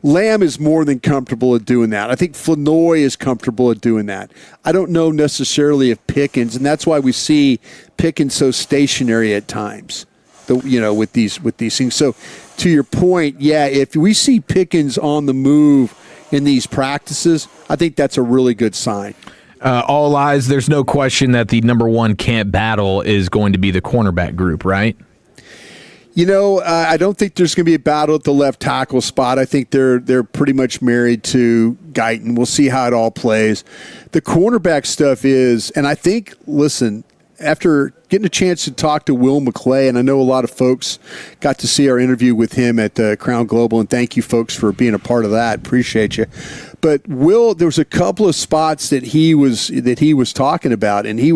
Lamb is more than comfortable at doing that. I think Flanoy is comfortable at doing that. I don't know necessarily if Pickens, and that's why we see Pickens so stationary at times. With these things. So, to your point, if we see Pickens on the move in these practices, I think that's a really good sign. All eyes, there's no question that the number one camp battle is going to be the cornerback group, right? I don't think there's going to be a battle at the left tackle spot. I think they're pretty much married to Guyton. We'll see how it all plays. The cornerback stuff is, and I think, listen, after getting a chance to talk to Will McClay, and I know a lot of folks got to see our interview with him at Crown Global, and thank you folks for being a part of that. Appreciate you. But Will, there was a couple of spots that he was talking about, and he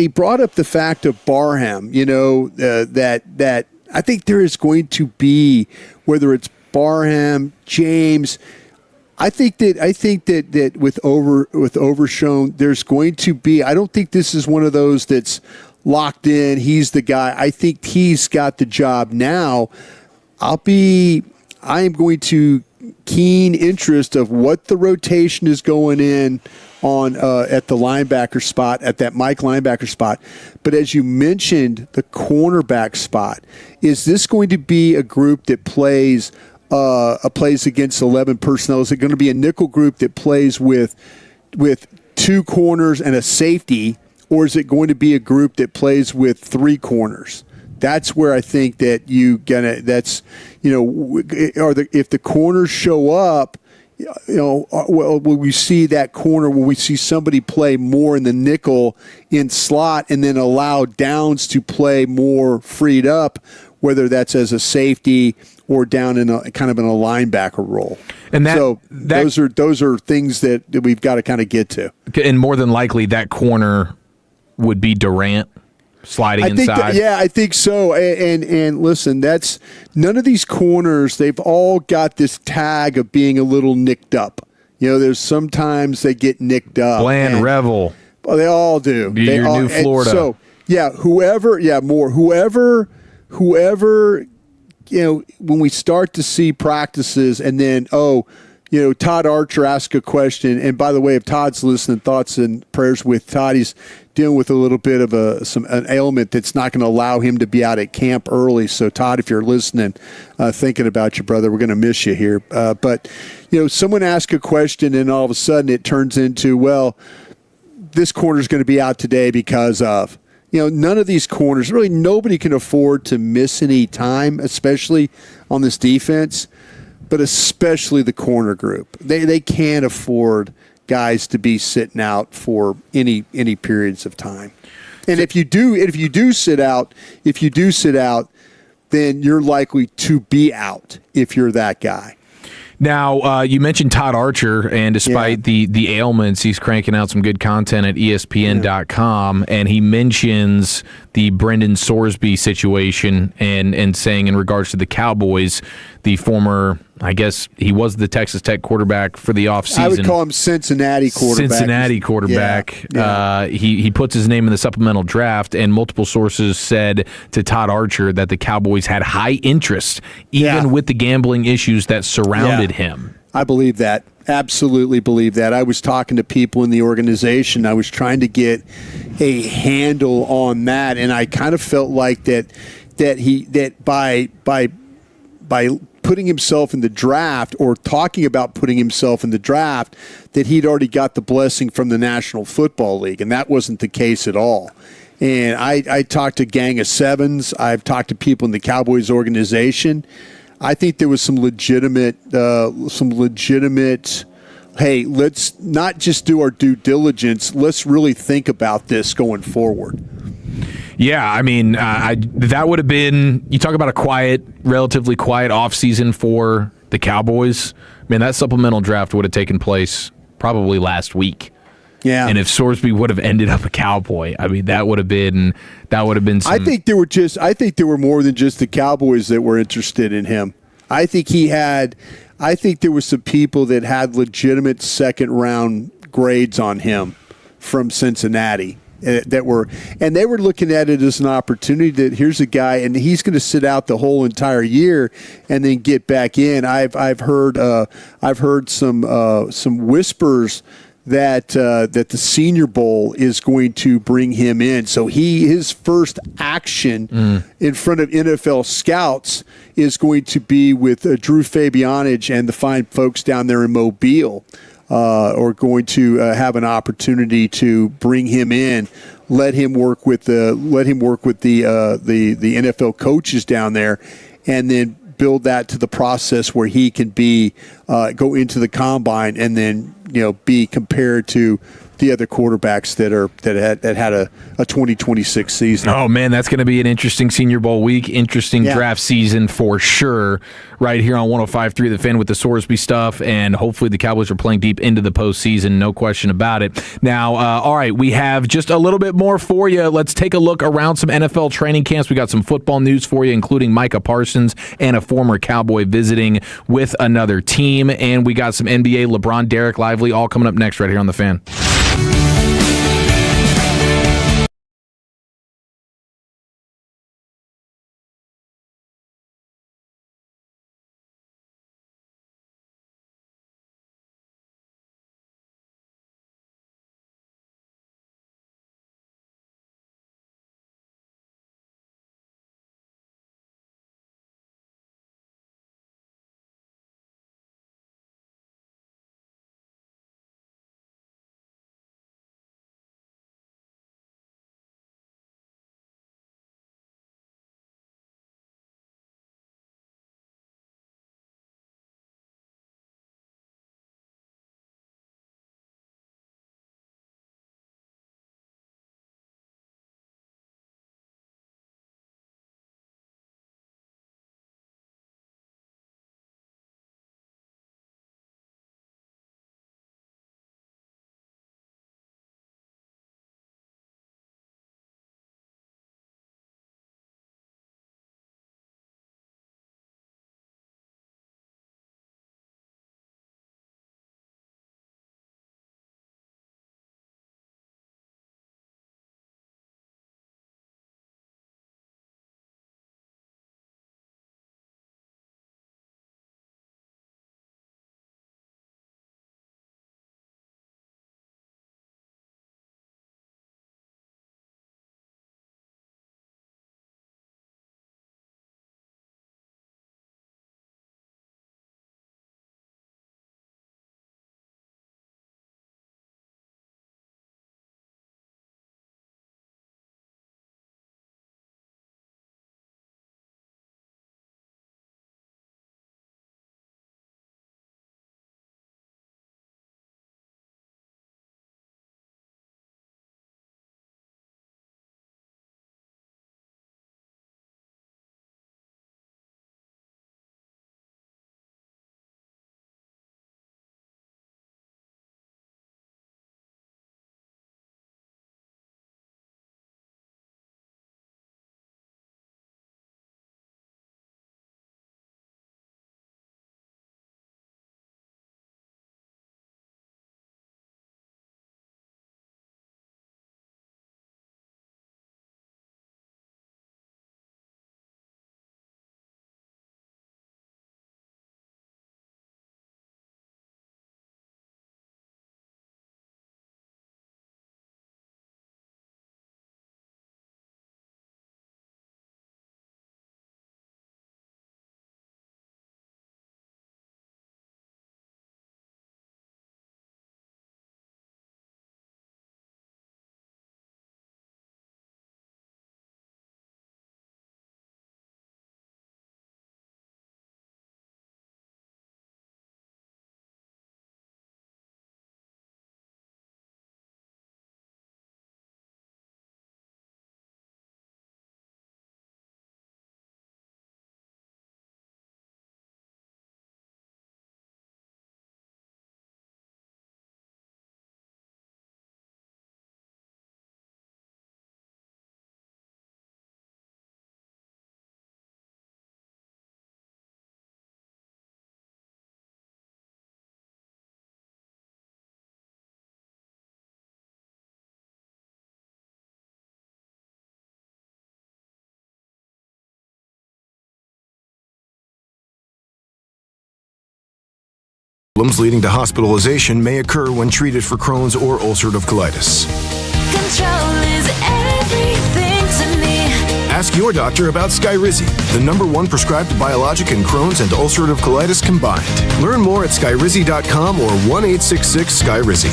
brought up the fact of Barham. That I think there is going to be, whether it's Barham, James. I think that with Overshown, there's going to be. I don't think this is one of those that's locked in. He's the guy. I think he's got the job now. I am going to keen interest of what the rotation is going in on at the linebacker spot, at that Mike linebacker spot. But as you mentioned, the cornerback spot, is this going to be a group that plays against 11 personnel? Is it going to be a nickel group that plays with two corners and a safety, or is it going to be a group that plays with three corners? That's where I think that if the corners show up, will we see that corner? Will we see somebody play more in the nickel in slot and then allow Downs to play more freed up, whether that's as a safety or down in a kind of in a linebacker role? And those are things that we've got to kind of get to. And more than likely, that corner would be Durant sliding inside. I think so. And listen, that's none of these corners. They've all got this tag of being a little nicked up. There's sometimes they get nicked up. Bland, Revel. Well, they all do. New Florida. So whoever. When we start to see practices and then, Todd Archer asked a question. And by the way, if Todd's listening, thoughts and prayers with Todd. He's dealing with a little bit of an ailment that's not going to allow him to be out at camp early. So, Todd, if you're listening, thinking about you, brother, we're going to miss you here. But someone asked a question and all of a sudden it turns into, well, this corner's going to be out today because of. None of these corners, really nobody can afford to miss any time, especially on this defense, but especially the corner group. They can't afford guys to be sitting out for any periods of time. And if you do sit out, then you're likely to be out if you're that guy. Now, you mentioned Todd Archer, and despite the ailments, he's cranking out some good content at ESPN.com, and he mentions the Brendan Sorsby situation and saying in regards to the Cowboys, the former, I guess he was the Texas Tech quarterback for the offseason. I would call him Cincinnati quarterback. Yeah. He puts his name in the supplemental draft, and multiple sources said to Todd Archer that the Cowboys had high interest, even with the gambling issues that surrounded him. I believe that. Absolutely believe that. I was talking to people in the organization. I was trying to get a handle on that, and I kind of felt like that by putting himself in the draft or talking about putting himself in the draft that he'd already got the blessing from the National Football League, and that wasn't the case at all. And I talked to Gang of Sevens. I've talked to people in the Cowboys organization. I think there was some legitimate, hey, let's not just do our due diligence. Let's really think about this going forward. Yeah, I mean, that would have been, you talk about a relatively quiet offseason for the Cowboys. Man, that supplemental draft would have taken place probably last week. Yeah. And if Sorsby would have ended up a Cowboy, I mean, that would have been some... I think there were more than just the Cowboys that were interested in him. I think there were some people that had legitimate second round grades on him from Cincinnati they were looking at it as an opportunity that here's a guy and he's going to sit out the whole entire year and then get back in. I've heard some whispers that the Senior Bowl is going to bring him in. So his first action in front of NFL scouts is going to be with Drew Fabianich and the fine folks down there in Mobile. Or going to have an opportunity to bring him in, let him work with the NFL coaches down there, and then build that to the process where he can go into the combine and then be compared to the other quarterbacks that had a 2026 season. Oh man, that's going to be an interesting Senior Bowl week, interesting draft season for sure. Right here on 105.3 The Fan with the Sorsby stuff, and hopefully the Cowboys are playing deep into the postseason, no question about it. Now, all right, we have just a little bit more for you. Let's take a look around some NFL training camps. We got some football news for you, including Micah Parsons and a former Cowboy visiting with another team, and we got some NBA, LeBron, Derek Lively, all coming up next right here on The Fan. Problems leading to hospitalization may occur when treated for Crohn's or ulcerative colitis. Control is everything to me. Ask your doctor about Skyrizi, the #1 prescribed biologic in Crohn's and ulcerative colitis combined. Learn more at skyrizi.com or 1-866-SKYRIZI.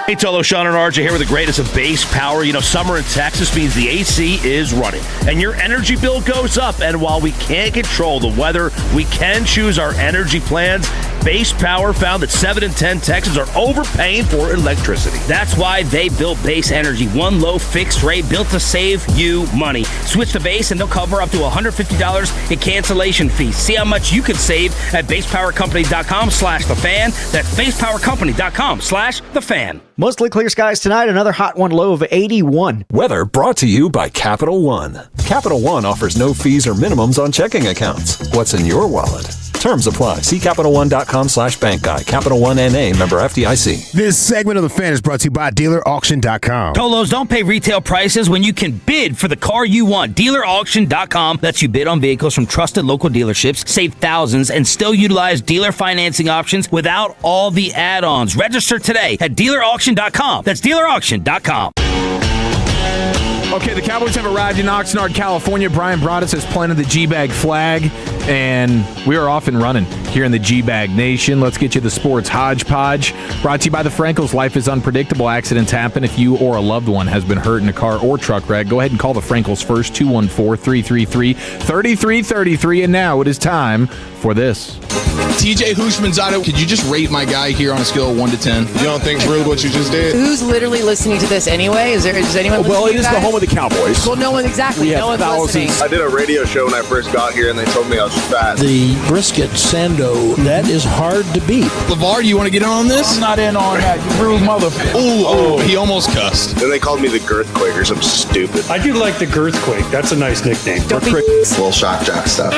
Hey, Tolo, Sean and RJ here with the greatest of base power. You know, summer in Texas means the AC is running, and your energy bill goes up. And while we can't control the weather, we can choose our energy plans. Base Power found that 7 in 10 Texans are overpaying for electricity. That's why they built Base Energy, one low fixed rate built to save you money. Switch to Base and they'll cover up to $150 in cancellation fees. See how much you can save at basepowercompany.com/thefan. That's basepowercompany.com/thefan. Mostly clear skies tonight, another hot one, low of 81. Weather brought to you by Capital One. Capital One offers no fees or minimums on checking accounts. What's in your wallet? Terms apply. See CapitalOne.com/bank guide. Capital One NA, member FDIC. This segment of The Fan is brought to you by DealerAuction.com. Tolos, don't pay retail prices when you can bid for the car you want. DealerAuction.com lets you bid on vehicles from trusted local dealerships, save thousands, and still utilize dealer financing options without all the add-ons. Register today at DealerAuction.com. That's DealerAuction.com. Okay, the Cowboys have arrived in Oxnard, California. Brian Broaddus has planted the G-Bag flag, and we are off and running here in the G-Bag Nation. Let's get you the sports hodgepodge. Brought to you by the Frankels. Life is unpredictable. Accidents happen. If you or a loved one has been hurt in a car or truck wreck, go ahead and call the Frankels first, 214-333-3333. And now it is time for this. TJ Hushmanzada, could you just rate my guy here on a scale of 1 to 10? You don't think it's rude what you just did? Who's literally listening to this anyway? Is anyone listening? Well, it is the home of the Cowboys. Well, no one exactly. No one's listening. I did a radio show when I first got here, and they told me I was fat. The brisket sando, that is hard to beat. LeVar, do you want to get in on this? I'm not in on that, you rude mother. Oh, he almost cussed. Then they called me the Girthquake or something stupid. I do like the Girthquake. That's a nice nickname. Little shock jock stuff.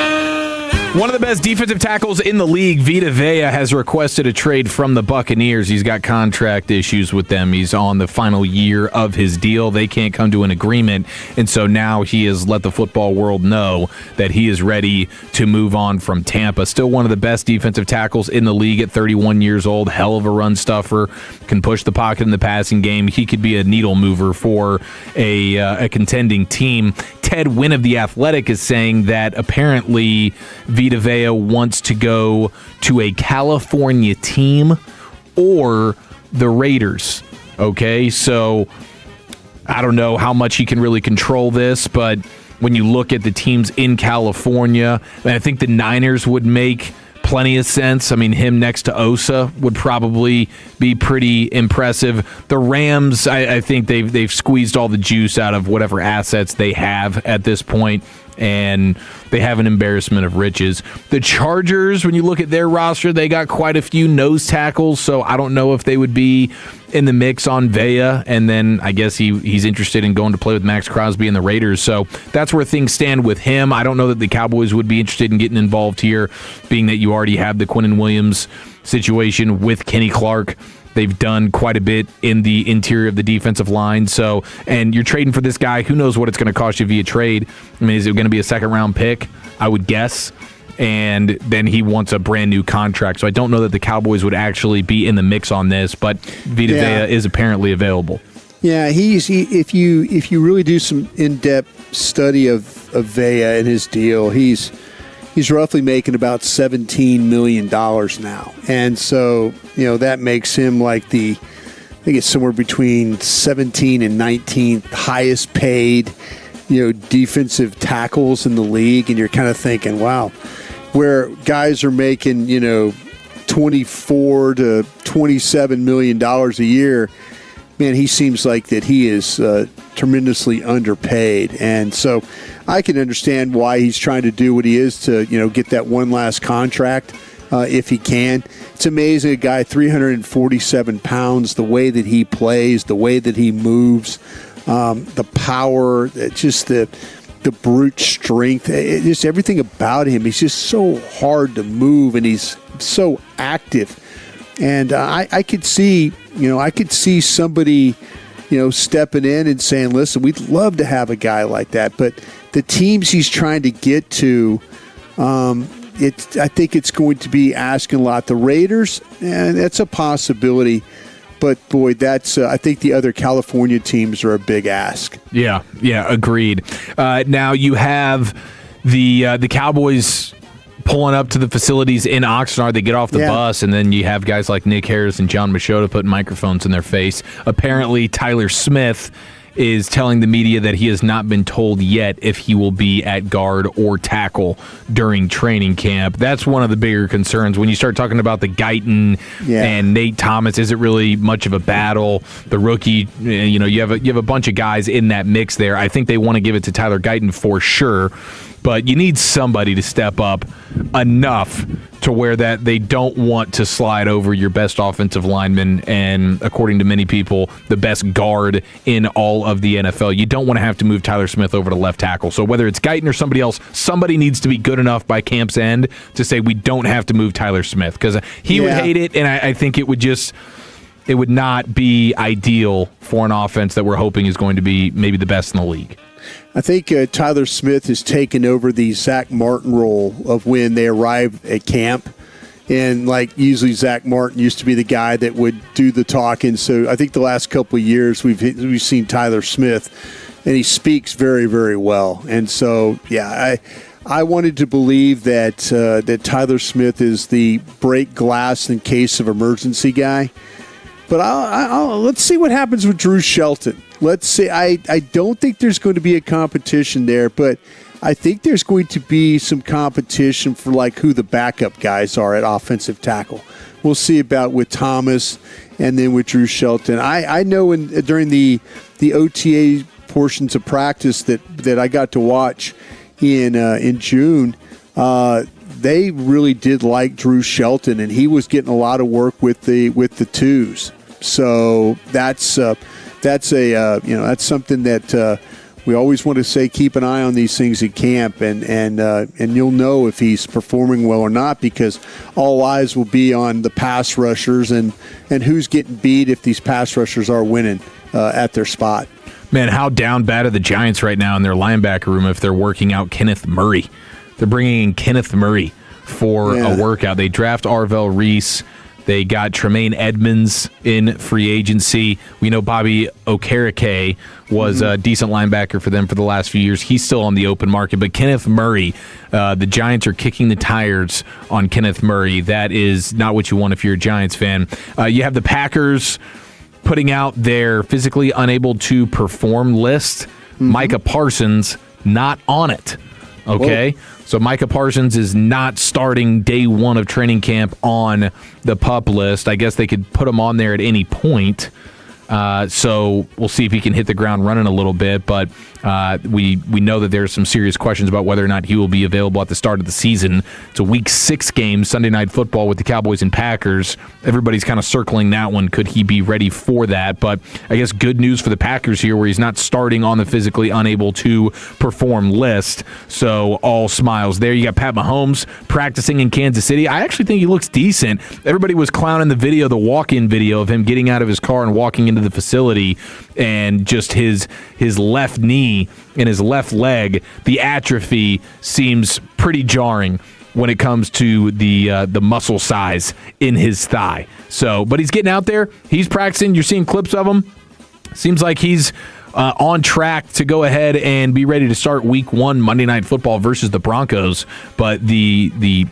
One of the best defensive tackles in the league, Vita Vea, has requested a trade from the Buccaneers. He's got contract issues with them. He's on the final year of his deal. They can't come to an agreement, and so now he has let the football world know that he is ready to move on from Tampa. Still one of the best defensive tackles in the league at 31 years old. Hell of a run stuffer. Can push the pocket in the passing game. He could be a needle mover for a contending team. Ted Wynn of The Athletic is saying that apparently Vita Vea wants to go to a California team or the Raiders. Okay, so I don't know how much he can really control this, but when you look at the teams in California, I think the Niners would make plenty of sense. I mean, him next to Osa would probably be pretty impressive. The Rams, I think they've squeezed all the juice out of whatever assets they have at this point, and they have an embarrassment of riches. The Chargers, when you look at their roster, they got quite a few nose tackles, so I don't know if they would be in the mix on Vea, and then I guess he's interested in going to play with Max Crosby and the Raiders, so that's where things stand with him. I don't know that the Cowboys would be interested in getting involved here, being that you already have the Quinnen Williams situation with Kenny Clark. They've done quite a bit in the interior of the defensive line. So, and you're trading for this guy. Who knows what it's going to cost you via trade? I mean, is it going to be a second-round pick? I would guess. And then he wants a brand-new contract. So I don't know that the Cowboys would actually be in the mix on this, but Vita Vea is apparently available. Yeah, if you really do some in-depth study of Vea and his deal, he's roughly making about $17 million now. And so, that makes him like I think it's somewhere between 17 and 19th highest paid, defensive tackles in the league. And you're kind of thinking, wow, where guys are making, $24 to $27 million a year, man, he seems like that he is tremendously underpaid. And so I can understand why he's trying to do what he is to, get that one last contract if he can. It's amazing, a guy 347 pounds, the way that he plays, the way that he moves, the power, just the brute strength, just everything about him. He's just so hard to move, and he's so active. And I could see somebody, stepping in and saying, listen, we'd love to have a guy like that. But the teams he's trying to get to, I think it's going to be asking a lot. The Raiders, that's a possibility. But, boy, I think the other California teams are a big ask. Yeah, agreed. Now you have the Cowboys pulling up to the facilities in Oxnard. They get off the bus, and then you have guys like Nick Harris and John Machota putting microphones in their face. Apparently, Tyler Smith is telling the media that he has not been told yet if he will be at guard or tackle during training camp. That's one of the bigger concerns. When you start talking about the Guyton and Nate Thomas, is it really much of a battle? The rookie, you have a bunch of guys in that mix there. I think they want to give it to Tyler Guyton for sure, but you need somebody to step up enough to where that they don't want to slide over your best offensive lineman and, according to many people, the best guard in all of the NFL. You don't want to have to move Tyler Smith over to left tackle. So whether it's Guyton or somebody else, somebody needs to be good enough by camp's end to say we don't have to move Tyler Smith, because he would hate it, and I think it would not be ideal for an offense that we're hoping is going to be maybe the best in the league. I think Tyler Smith has taken over the Zach Martin role of when they arrive at camp. And, usually Zach Martin used to be the guy that would do the talking. So I think the last couple of years we've seen Tyler Smith, and he speaks very, very well. And so, I wanted to believe that Tyler Smith is the break glass in case of emergency guy. But let's see what happens with Drew Shelton. Let's see. I don't think there's going to be a competition there, but I think there's going to be some competition for who the backup guys are at offensive tackle. We'll see about with Thomas and then with Drew Shelton. I know during the OTA portions of practice that I got to watch in June, they really did like Drew Shelton, and he was getting a lot of work with the twos. So that's something that we always want to say. Keep an eye on these things at camp, and you'll know if he's performing well or not, because all eyes will be on the pass rushers and who's getting beat if these pass rushers are winning at their spot. Man, how down bad are the Giants right now in their linebacker room if they're working out Kenneth Murray? They're bringing in Kenneth Murray for a workout. They draft Arvell Reese. They got Tremaine Edmonds in free agency. We know Bobby Okereke was a decent linebacker for them for the last few years. He's still on the open market. But Kenneth Murray, the Giants are kicking the tires on Kenneth Murray. That is not what you want if you're a Giants fan. You have the Packers putting out their physically unable to perform list. Micah Parsons not on it. Okay? Whoa. So Micah Parsons is not starting day one of training camp on the PUP list. I guess they could put him on there at any point. So we'll see if he can hit the ground running a little bit. But we know that there's some serious questions about whether or not he will be available at the start of the season. It's a Week 6 game, Sunday Night Football with the Cowboys and Packers. Everybody's kind of circling that one. Could he be ready for that? But I guess good news for the Packers here, where he's not starting on the physically unable to perform list. So all smiles there. You got Pat Mahomes practicing in Kansas City. I actually think he looks decent. Everybody was clowning the walk-in video of him getting out of his car and walking into the facility, and just his left knee and his left leg, the atrophy seems pretty jarring when it comes to the muscle size in his thigh. So, but he's getting out there. He's practicing. You're seeing clips of him. Seems like he's on track to go ahead and be ready to start Week 1 Monday Night Football versus the Broncos. But the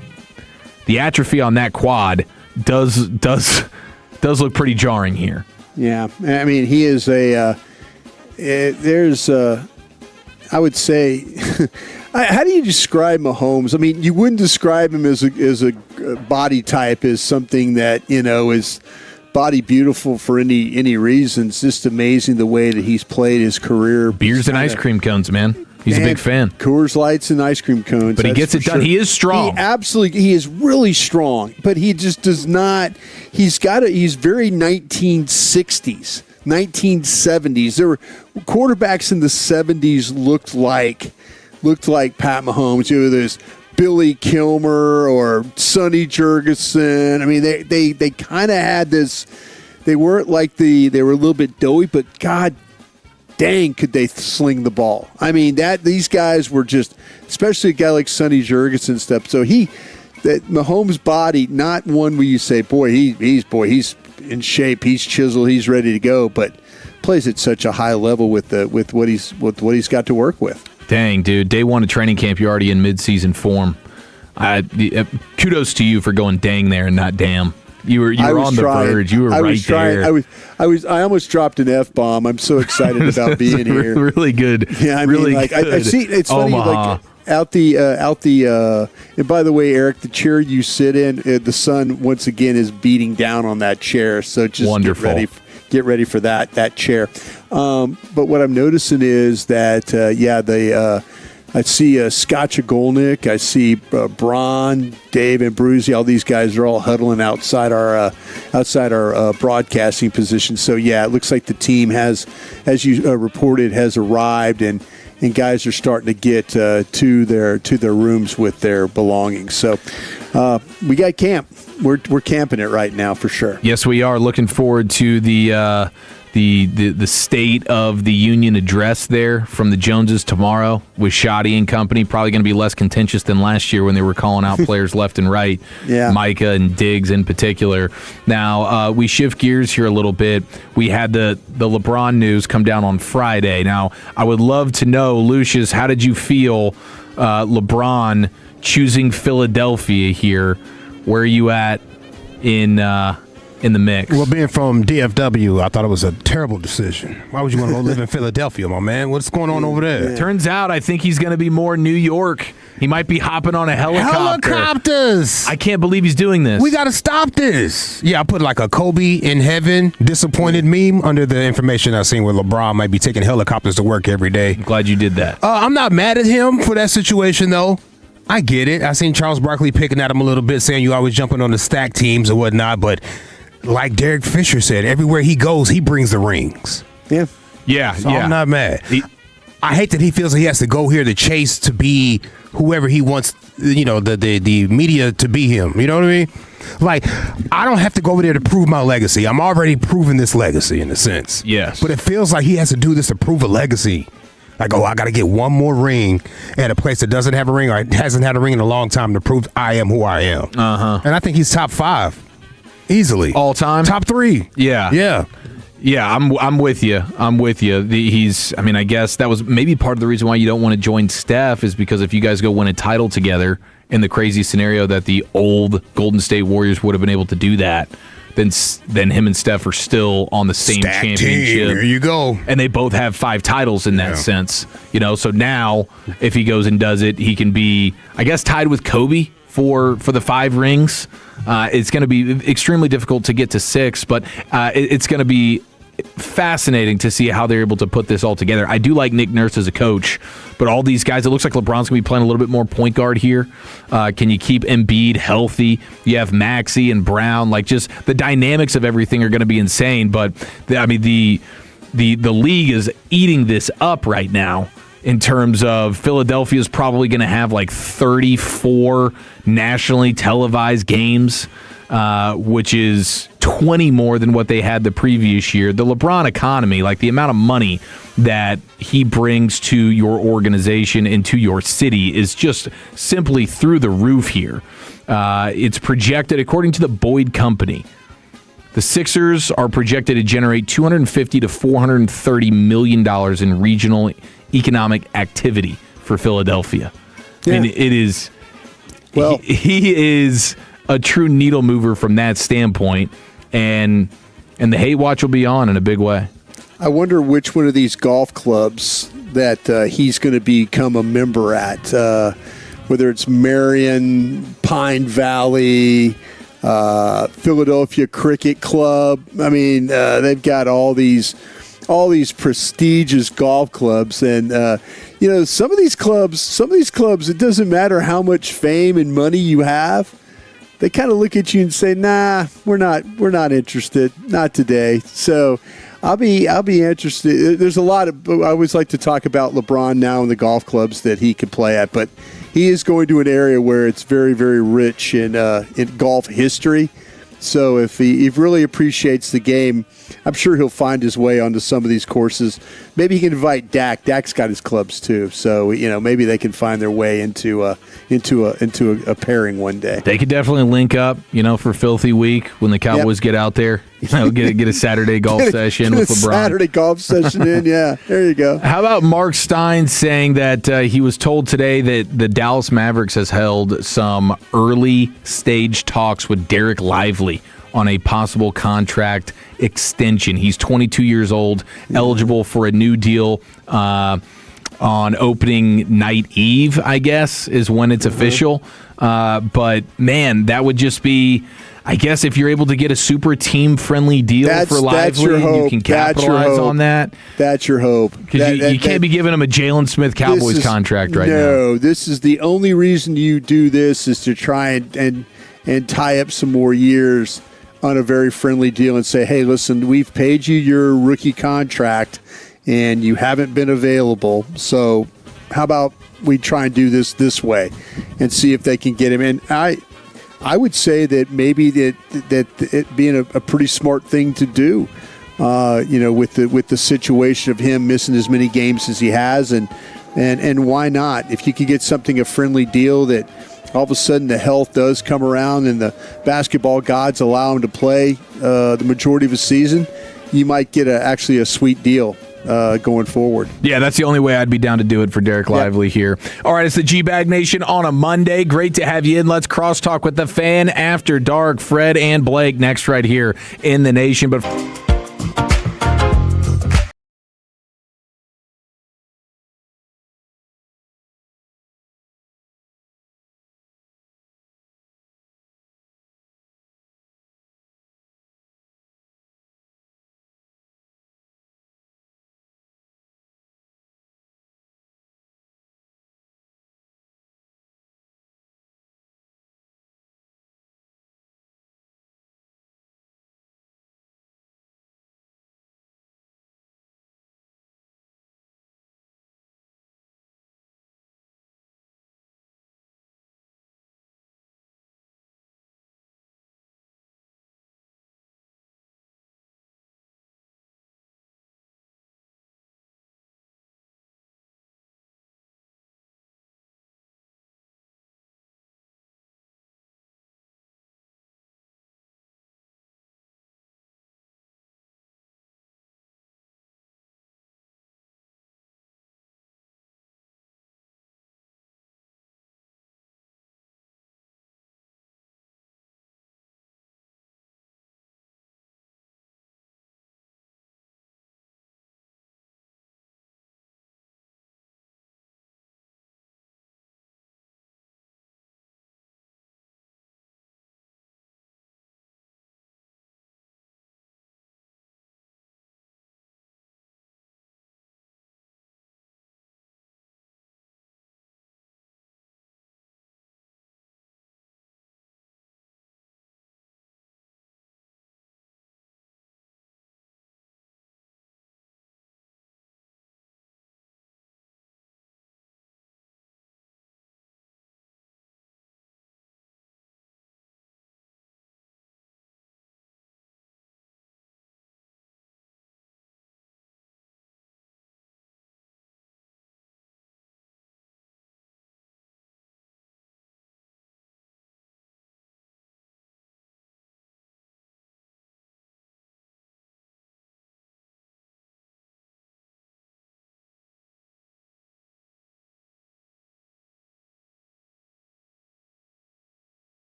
atrophy on that quad does look pretty jarring here. Yeah, I mean, he is I would say, how do you describe Mahomes? I mean, you wouldn't describe him as a body type as something that, is body beautiful for any reason. It's just amazing the way that he's played his career. Beers and ice cream cones, man. He's a big fan. Coors Lights and ice cream cones. But he gets it done. Sure. He is strong. He is really strong, but he just does not. He's very 1960s, 1970s. There were quarterbacks in the 70s looked like Pat Mahomes. There's Billy Kilmer or Sonny Jurgensen. I mean, they kind of had this. They weren't like they were a little bit doughy, but God dang, could they sling the ball. I mean, these guys were just, especially a guy like Sonny Jurgensen stuff. So that Mahomes' body, not one where you say, boy, he's in shape, he's chiseled, he's ready to go, but plays at such a high level with what he's got to work with. Dang, dude! Day one of training camp, you're already in midseason form. Kudos to you for going dang there and not damn. You were on the verge. You were right there. I almost dropped an F-bomb. I'm so excited about being here. Really good. Yeah, really like good. I see. It's Omaha. funny. And by the way, Eric, the chair you sit in, the sun once again is beating down on that chair. So just wonderful. Get ready for that chair. But what I'm noticing is that I see Scott Chagolnik, I see Braun, Dave, and Bruzy. All these guys are all huddling outside our broadcasting position. So it looks like the team has, as you reported, has arrived, and guys are starting to get to their rooms with their belongings. So we got camp. We're camping it right now for sure. Yes, we are looking forward to the State of the Union address there from the Joneses tomorrow with Shoddy and company. Probably going to be less contentious than last year when they were calling out players left and right. Yeah. Micah and Diggs in particular. Now, we shift gears here a little bit. We had the LeBron news come down on Friday. Now, I would love to know, Lucius, how did you feel LeBron choosing Philadelphia here? Where are you at in the mix? Well, being from DFW, I thought it was a terrible decision. Why would you want to go live in Philadelphia, my man? What's going on over there? Yeah. Turns out I think he's going to be more New York. He might be hopping on a helicopter. Helicopters! I can't believe he's doing this. We got to stop this. Yeah, I put like a Kobe in heaven disappointed meme under the information I've seen where LeBron might be taking helicopters to work every day. I'm glad you did that. I'm not mad at him for that situation, though. I get it. I seen Charles Barkley picking at him a little bit, saying you always jumping on the stack teams and whatnot, but like Derek Fisher said, everywhere he goes, he brings the rings. Yeah. Yeah, so I'm not mad. I hate that he feels like he has to go here to chase to be whoever he wants, the media to be him. You know what I mean? Like, I don't have to go over there to prove my legacy. I'm already proving this legacy in a sense. Yes. But it feels like he has to do this to prove a legacy. Like, I got to get one more ring at a place that doesn't have a ring or hasn't had a ring in a long time to prove I am who I am. Uh-huh. And I think he's top 5. Easily. All time? Top 3. Yeah. Yeah. Yeah, I'm with you. I guess that was maybe part of the reason why you don't want to join Steph is because if you guys go win a title together in the crazy scenario that the old Golden State Warriors would have been able to do that, then him and Steph are still on the same championship. Team. There you go. And they both have 5 titles in that sense. So now if he goes and does it, he can be, I guess, tied with Kobe for the 5 rings. It's going to be extremely difficult to get to 6, but it's going to be fascinating to see how they're able to put this all together. I do like Nick Nurse as a coach, but all these guys, it looks like LeBron's going to be playing a little bit more point guard here. Can you keep Embiid healthy? You have Maxey and Brown. Like, just the dynamics of everything are going to be insane, but the league is eating this up right now. In terms of Philadelphia is probably going to have like 34 nationally televised games, which is 20 more than what they had the previous year. The LeBron economy, like the amount of money that he brings to your organization and to your city is just simply through the roof here. It's projected, according to the Boyd Company, the Sixers are projected to generate $250 to $430 million in regional economic activity for Philadelphia. Yeah. I mean, it is. Well, he is a true needle mover from that standpoint, and the hate watch will be on in a big way. I wonder which one of these golf clubs that he's going to become a member at, whether it's Marion, Pine Valley, Philadelphia Cricket Club. I mean, they've got all these prestigious golf clubs, and some of these clubs, it doesn't matter how much fame and money you have. They kind of look at you and say, "Nah, we're not interested, not today." So I'll be interested. There's a lot of. I always like to talk about LeBron now in the golf clubs that he can play at, but he is going to an area where it's very, very rich in golf history. So if he really appreciates the game, I'm sure he'll find his way onto some of these courses. Maybe he can invite Dak. Dak's got his clubs too, so maybe they can find their way into a pairing one day. They could definitely link up, for Filthy Week when the Cowboys get out there. Get a Saturday golf session with LeBron. Saturday golf session in, yeah. There you go. How about Mark Stein saying that he was told today that the Dallas Mavericks has held some early stage talks with Derek Lively on a possible contract extension. He's 22 years old, eligible for a new deal on opening night eve, I guess, is when it's official. But, man, that would just be, I guess, if you're able to get a super team-friendly deal for Lively, you can capitalize on that. That's your hope. Because you can't be giving him a Jalen Smith Cowboys contract right now. No, this is the only reason you do this is to try and tie up some more years on a very friendly deal and say, hey, listen, we've paid you your rookie contract and you haven't been available. So how about we try and do this way and see if they can get him in. I would say that maybe that it being a pretty smart thing to do, with the situation of him missing as many games as he has, and why not? If you could get a friendly deal that all of a sudden the health does come around and the basketball gods allow him to play the majority of the season, you might get actually a sweet deal going forward. Yeah, that's the only way I'd be down to do it for Derek Lively here. All right, it's the G-Bag Nation on a Monday. Great to have you in. Let's crosstalk with the fan after dark. Fred and Blake next right here in the Nation. But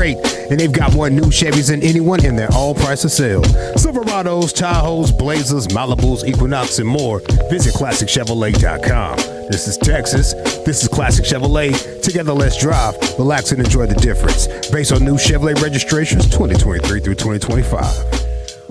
great. And they've got more new Chevys than anyone, and they're all priced to sell. Silverados, Tahoes, Blazers, Malibus, Equinox, and more. Visit ClassicChevrolet.com. This is Texas. This is Classic Chevrolet. Together, let's drive, relax, and enjoy the difference. Based on new Chevrolet registrations 2023 through 2025.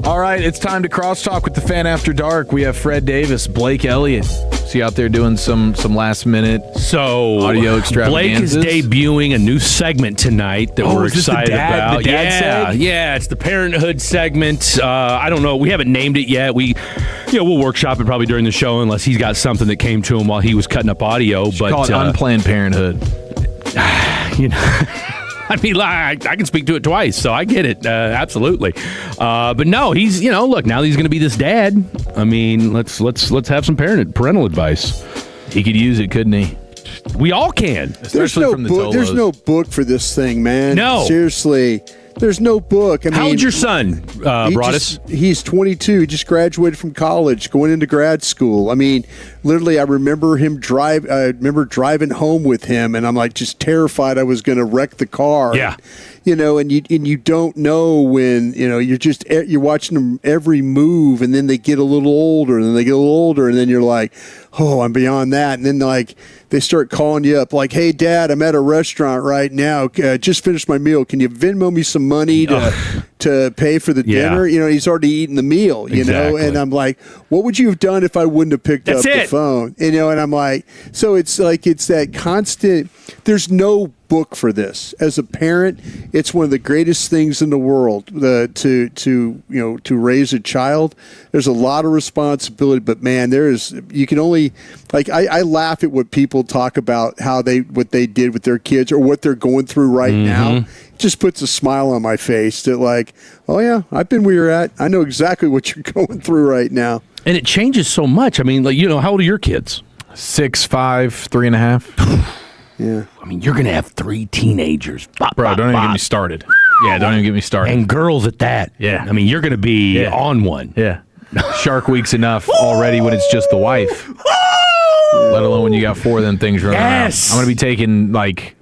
All right, it's time to crosstalk with the Fan After Dark. We have Fred Davis, Blake Elliott. See out there doing some last minute audio extravaganzas. Blake is debuting a new segment tonight that we're excited about. The dad seg? Yeah, it's the parenthood segment. I don't know. We haven't named it yet. We'll workshop it probably during the show unless he's got something that came to him while he was cutting up audio. But call it Unplanned Parenthood. I mean, I can speak to it twice, so I get it, absolutely. But no, he's look, now that he's going to be this dad. I mean, let's have some parental advice. He could use it, couldn't he? We all can, especially from the Tolos. There's no book for this thing, man. No, seriously. There's no book. I mean, how old's your son, Broadus? He's 22. He just graduated from college, going into grad school. I mean, literally, I remember driving home with him, and I'm like just terrified I was going to wreck the car. Yeah. And you don't know when, you're watching them every move, and then they get a little older, and then they get a little older, and then you're like, oh, I'm beyond that. And then they start calling you up like, hey, Dad, I'm at a restaurant right now. Just finished my meal. Can you Venmo me some money to pay for the dinner? He's already eaten the meal, Exactly. and I'm like, what would you have done if I wouldn't have picked up the phone? And I'm like, so it's that constant, there's no book for this. As a parent, it's one of the greatest things in the world to raise a child. There's a lot of responsibility, but man, you can only I laugh at what people talk about what they did with their kids or what they're going through right now. It just puts a smile on my face that like, oh yeah, I've been where you're at. I know exactly what you're going through right now. And it changes so much. I mean, how old are your kids? 6, 5, 3.5. Yeah. I mean, you're going to have 3 teenagers. Bro, don't even get me started. Yeah, don't even get me started. And girls at that. Yeah. I mean, you're going to be on one. Yeah. Shark Week's enough already when it's just the wife. Let alone when you got 4 of them things running around. I'm going to be taking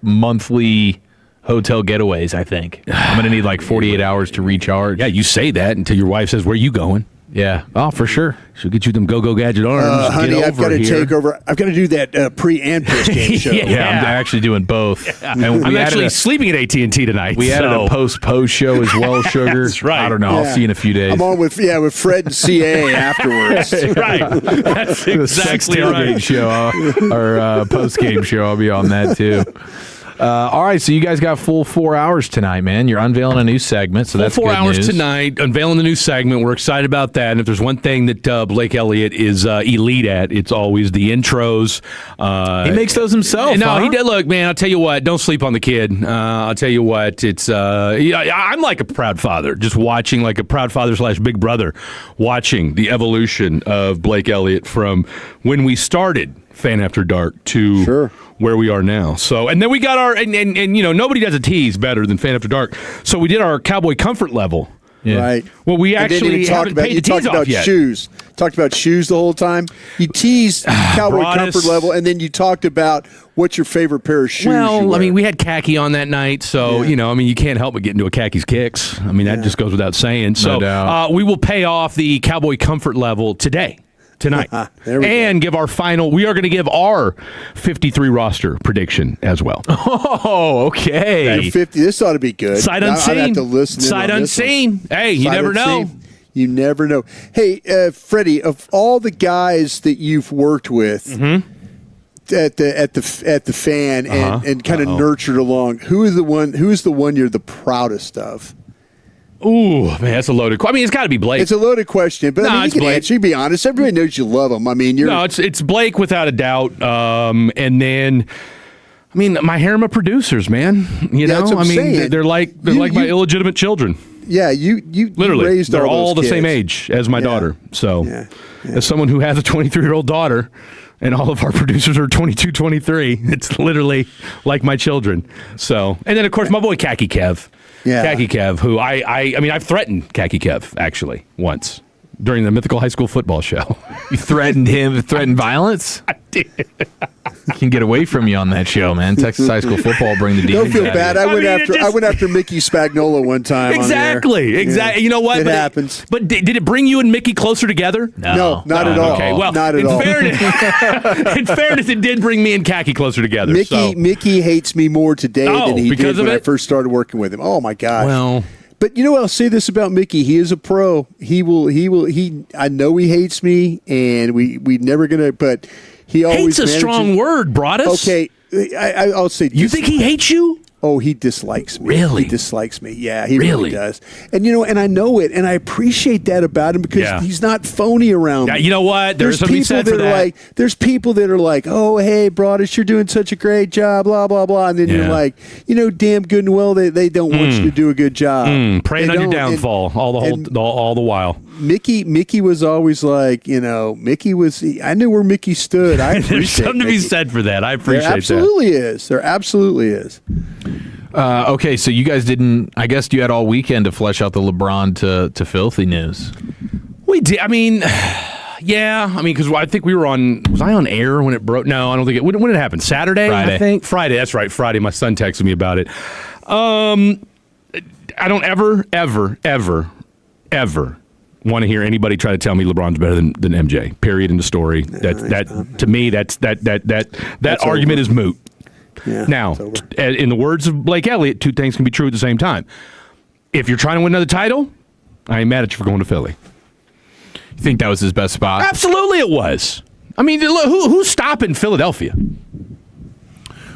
monthly hotel getaways, I think. I'm going to need 48 hours to recharge. Yeah, you say that until your wife says, where you going? Yeah. Oh, for sure. She'll get you them go-go gadget arms. Honey, I've got to take over. I've got to do that pre and post game show. Yeah, I'm actually doing both. Yeah. And I'm actually sleeping at AT&T tonight. We added a post show as well, Sugar. That's right. I don't know. I'll see you in a few days. I'm on with Fred and CA afterwards. Right. That's exactly right. Show or post game show. I'll be on that too. All right, so you guys got full 4 hours tonight, man. You're unveiling a new segment, so that's full 4 good hours news. Tonight, unveiling the new segment. We're excited about that. And if there's one thing that Blake Elliott is elite at, it's always the intros. He makes those himself. No, he did. Look, man, I'll tell you what. Don't sleep on the kid. I'll tell you what. It's I'm like a proud father, just watching like a proud father / big brother, watching the evolution of Blake Elliott from when we started Fan After Dark to where we are now. So, and then we got our and nobody does a tease better than Fan After Dark. So we did our Cowboy comfort level. Yeah. Right. Well, we actually haven't paid the tease off yet. Shoes. Talked about shoes the whole time. You teased Cowboy comfort level, and then you talked about what's your favorite pair of shoes. Well, I mean, we had khaki on that night, so you can't help but get into a khakis kicks. I mean, that just goes without saying. So we will pay off the Cowboy comfort level tonight. And give our final. We are going to give our 53 roster prediction as well. Oh, okay. 50. This ought to be good. Sight unseen. I'd have to listen. Sight unseen. Hey, you never know. You never know. Hey, Freddie, of all the guys that you've worked with at the fan and kind of nurtured along, who's the one you're the proudest of? Ooh, man, that's a loaded question. I mean, it's got to be Blake. It's a loaded question, but you can Blake. answer. You be honest. Everybody knows you love him. I mean, it's Blake without a doubt. And then, I mean, my Harema producers, man. That's what I'm saying. They're like my illegitimate children. Yeah, you literally raised they're all the those same kids. age as my daughter. So, as someone who has a 23-year-old daughter, and all of our producers are 22, 23, it's literally like my children. So, and then of course my boy Khaki Kev. Yeah. Khaki Kev, who I mean, I've threatened Khaki Kev, actually, once during the Mythical High School football show. You threatened him, threatened violence? I did. can get away from you on that show, man. Texas high school football bring the Don't demons. feel out bad. of you. I went after Mickey Spagnola one time. Exactly. Yeah, You know what? It happens. But did it bring you and Mickey closer together? No, not at all. Okay, well, not at all. In fairness, it did bring me and Khaki closer together. Mickey hates me more today than he did when I first started working with him. Oh my gosh. Well, but you know what? I'll say this about Mickey. He is a pro. I know he hates me, and we never gonna. But he always hates a strong word, Broadus. Okay, I'll say. You think he hates you? Oh, he dislikes me. Really? He dislikes me. Yeah, he really does. And and I know it, and I appreciate that about him because he's not phony around me. Yeah, you know what? There's something said for that. There's people that are like, oh, hey, Broadus, you're doing such a great job, blah, blah, blah. And then you're like, damn good and well, they don't want you to do a good job. Praying on your downfall all the while. Mickey was always like, I knew where Mickey stood. I appreciate There's something to be said for that. I appreciate there absolutely is. There absolutely is. Okay, so you guys didn't. I guess you had all weekend to flesh out the LeBron to filthy news. We did. I mean, yeah. I mean, because I think we were on. Was I on air when it broke? No, I don't think it. When did it happen? Saturday, Friday. I think. Friday. That's right. Friday. My son texted me about it. I don't ever want to hear anybody try to tell me LeBron's better than MJ. Period. In the story. That to me, that argument is moot. Yeah, now, in the words of Blake Elliott, two things can be true at the same time. If you're trying to win another title, I ain't mad at you for going to Philly. You think that was his best spot? Absolutely, it was. I mean, who's stopping Philadelphia?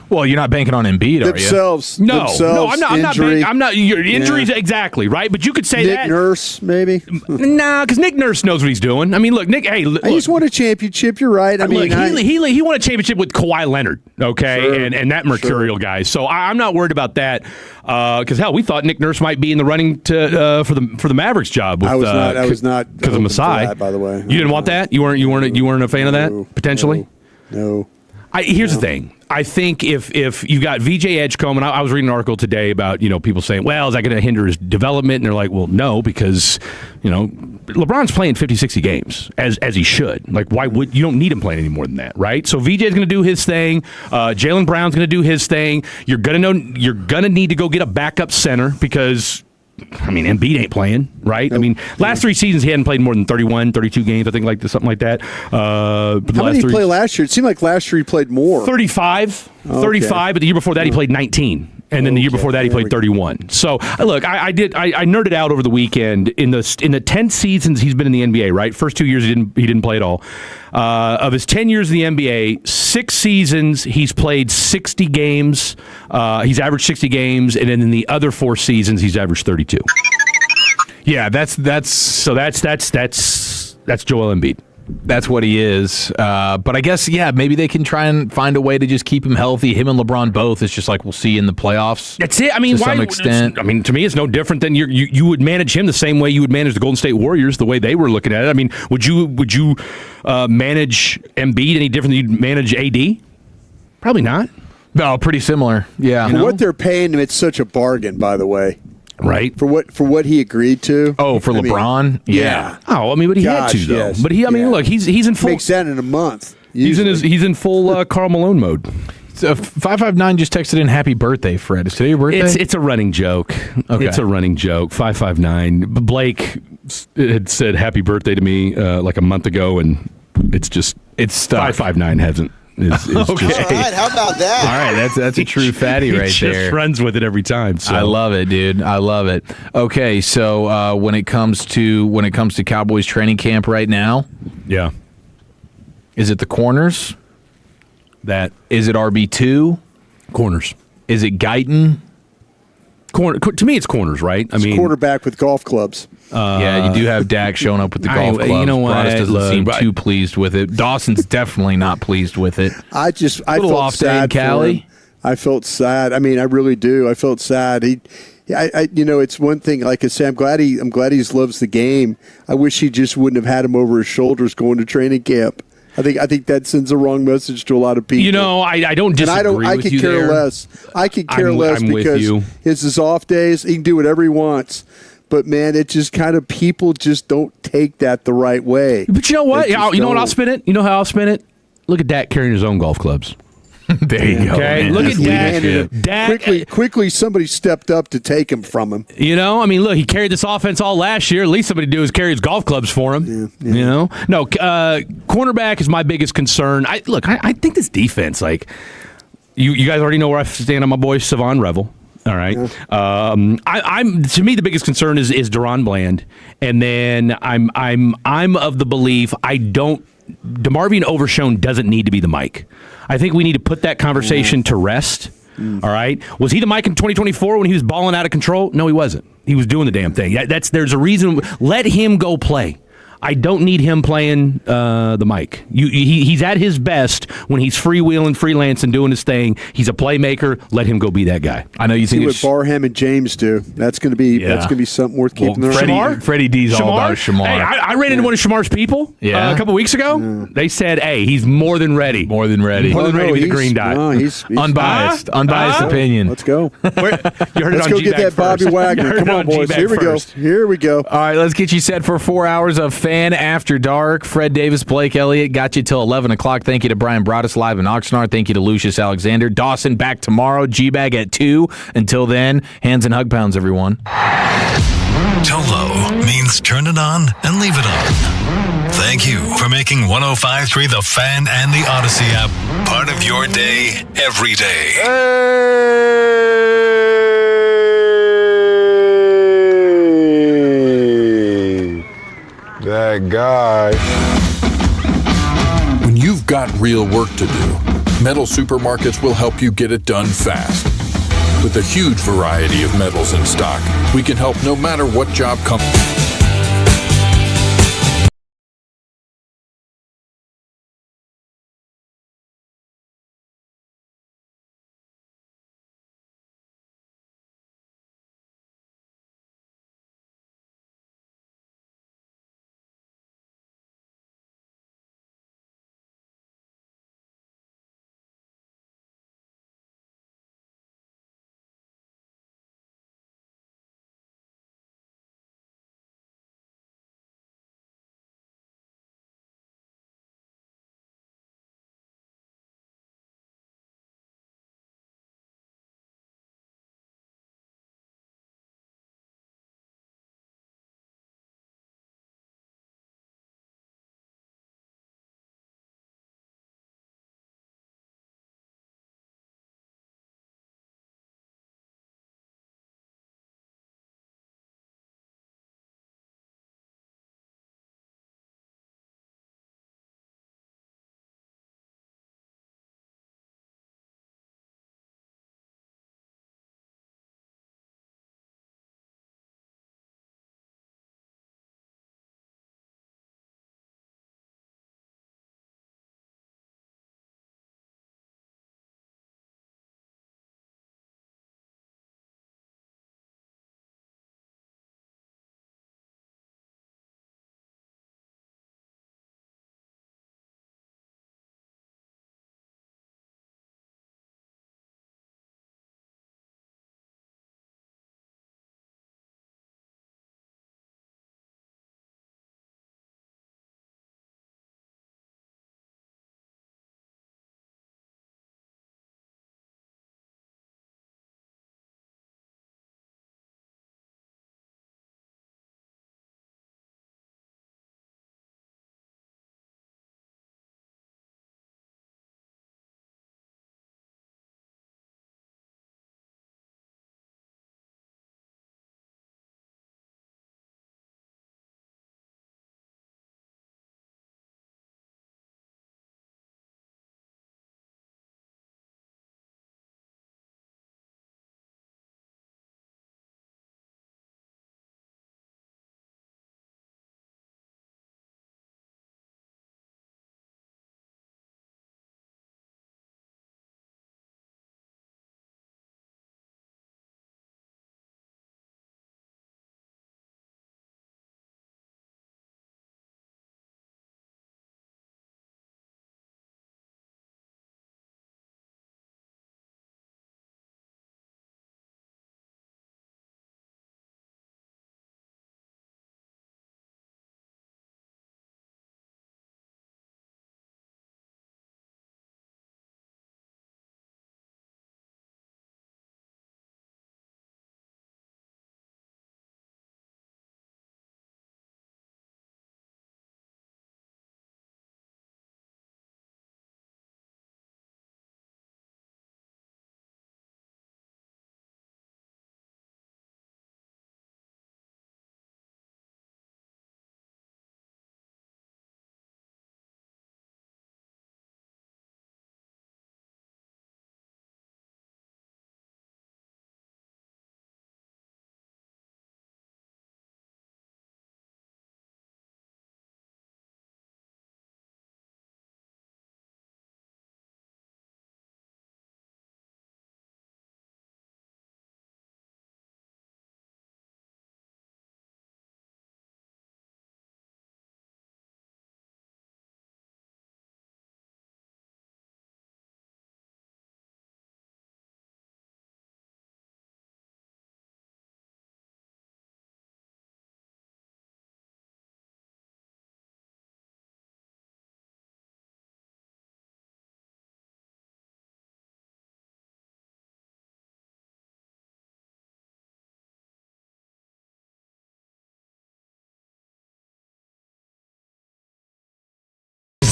Well, you're not banking on Embiid, are themselves, you? No, I'm not. I'm not. Your injuries, exactly right. But you could say Nick Nurse, maybe. Nah, because Nick Nurse knows what he's doing. I mean, look, Nick. Hey, I just won a championship. You're right. I mean, he won a championship with Kawhi Leonard. Okay, Sure. and that mercurial guy. So I'm not worried about that. Because hell, we thought Nick Nurse might be in the running to for the Mavericks job. With, I was not because of Masai. By the way, you didn't want that. You weren't a fan of that potentially. No. Here's the thing. I think if you got VJ Edgecombe, and I was reading an article today about people saying, well, is that going to hinder his development? And they're like, well, no, because LeBron's playing 50, 60 games as he should. Like, why would you don't need him playing any more than that, right? So VJ's going to do his thing. Jaylen Brown's going to do his thing. You're gonna need to go get a backup center because. I mean, Embiid ain't playing, right? I mean, last 3 seasons he hadn't played more than 31, 32 games, I think, something like that. How many did he play last year? It seemed like last year he played more. 35, but the year before that he played 19. And then the year before that, he played 31. So, look, I nerded out over the weekend. In the 10 seasons he's been in the NBA, right? First 2 years he didn't play at all. Of his 10 years in the NBA, 6 seasons he's played 60 games. He's averaged 60 games, and then in the other 4 seasons he's averaged 32. Yeah, that's Joel Embiid. That's what he is. But I guess, maybe they can try and find a way to just keep him healthy. Him and LeBron both. It's just like we'll see in the playoffs. That's it. I mean, to some extent. I mean, to me, it's no different than you would manage him the same way you would manage the Golden State Warriors, the way they were looking at it. I mean, would you manage Embiid any different than you'd manage AD? Probably not. No, pretty similar. Yeah. For what they're paying him, it's such a bargain, by the way. Right. For what he agreed to. Oh, for LeBron? Yeah. Oh, I mean, but he had to, though. Yes. But look, he's in full. Makes that in a month. He's in full Karl Malone mode. So 559 just texted in happy birthday, Fred. Is today your birthday? It's a running joke. Okay. It's a running joke. 559. Blake had said happy birthday to me like a month ago, and it's stuck. 559 hasn't. Okay. All right, how about that? All right, that's a true fatty right he there. Just runs with it every time. So. I love it, dude. I love it. Okay, so when it comes to Cowboys training camp right now, yeah, is it the corners? Is it RB2? Corners. Is it Guyton? To me, it's corners, right? It's quarterback with golf clubs. Yeah, you do have Dak showing up with the golf clubs. You know what? Broadus doesn't seem too pleased with it. Dawson's definitely not pleased with it. I felt sad for him. I felt sad. I mean, I really do. I felt sad. It's one thing. Like I say, I'm glad he loves the game. I wish he just wouldn't have had him over his shoulders going to training camp. I think that sends a wrong message to a lot of people. I don't disagree with you there. I could care less because it's his off days. He can do whatever he wants. But, man, it just kind of people just don't take that the right way. But you know what? You know what I'll spin it? You know how I'll spin it? Look at Dak carrying his own golf clubs. There you go. Okay, man. look That's at Dak. leadership. Dak. Quickly, somebody stepped up to take him from him. You know, I mean, look, he carried this offense all last year. At least somebody do is carry his golf clubs for him. Yeah. You know, no, cornerback is my biggest concern. I think this defense, like you guys already know where I stand on my boy Savon Revel. All right. I'm to me the biggest concern is Deron Bland, and then I'm of the belief DeMarvion Overshown doesn't need to be the Mike. I think we need to put that conversation to rest. All right. Was he the Mike in 2024 when he was balling out of control? No, he wasn't. He was doing the damn thing. There's a reason. Let him go play. I don't need him playing the mic. He's at his best when he's freewheeling, freelancing, doing his thing. He's a playmaker. Let him go be that guy. I know you See think what Barham and James do. That's going to be something worth keeping an eye on. Freddie D's all about Shamar. Hey, I ran into one of Shamar's people a couple weeks ago. They said, "Hey, he's more than ready. More than ready. More than ready with the green dot." No, he's unbiased opinion. Let's go. You heard Let's it on go G-Bag get that Bobby first. Wagner. You heard Come it on, boys. G-Bag Here we first. go. Here we go. All right, let's get you set for 4 hours of Fan After Dark. Fred Davis, Blake Elliott got you till 11 o'clock. Thank you to Brian Broaddus live in Oxnard. Thank you to Lucius Alexander. Dawson back tomorrow. G-Bag at 2. Until then, hands and hug pounds, everyone. Tolo means turn it on and leave it on. Thank you for making 105.3 The Fan and the Odyssey app part of your day every day. That guy. When you've got real work to do, Metal Supermarkets will help you get it done fast. With a huge variety of metals in stock, we can help no matter what job comes.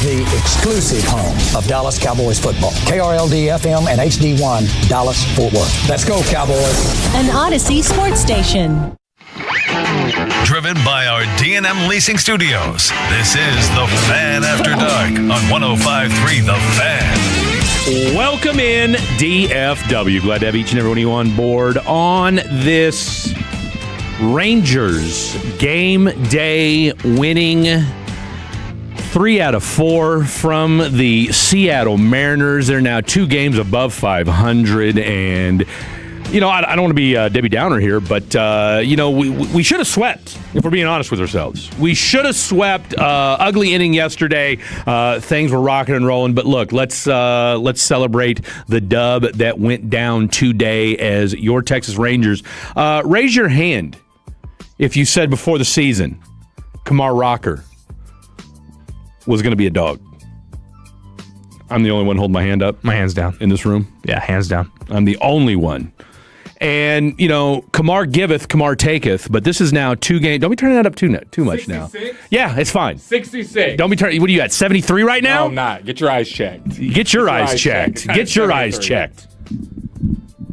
the exclusive home of Dallas Cowboys football. KRLD-FM and HD1, Dallas, Fort Worth. Let's go, Cowboys. An Odyssey sports station. Driven by our D&M Leasing Studios, this is The Fan After Dark on 105.3 The Fan. Welcome in, DFW. Glad to have each and every one of you on board on this Rangers game day winning 3 out of 4 from the Seattle Mariners. They're now 2 games above 500, and I don't want to be Debbie Downer here, but we should have swept, if we're being honest with ourselves. We should have swept. Ugly inning yesterday. Things were rocking and rolling, but look, let's celebrate the dub that went down today as your Texas Rangers. Raise your hand if you said before the season Kamar Rocker was going to be a dog. I'm the only one holding my hand up. My hand's down. In this room? Yeah, hands down. I'm the only one. And, Kamar giveth, Kamar taketh, but this is now 2 games. Don't be turning that up too much 66? Now. Yeah, it's fine. 66. Don't be turning. What are you at, 73 right now? No, I'm not. Get your eyes checked. Get your eyes checked. Get your eyes checked.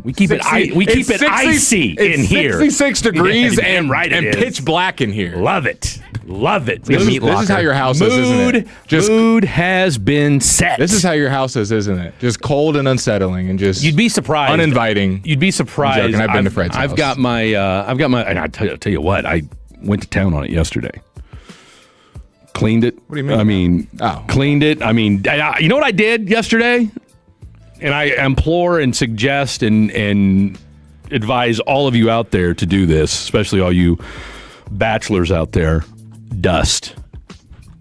We keep it icy in here. 66 degrees and pitch black in here. Love it. This is how your house is, isn't it? Mood has been set. This is how your house is, isn't it? Just cold and unsettling, and just you'd be surprised, uninviting. You'd be surprised. I've been to Fred's house. I've got my, and I tell you what, I went to town on it yesterday. Cleaned it. What do you mean? Cleaned it. You know what I did yesterday? And I implore and suggest and advise all of you out there to do this, especially all you bachelors out there. Dust.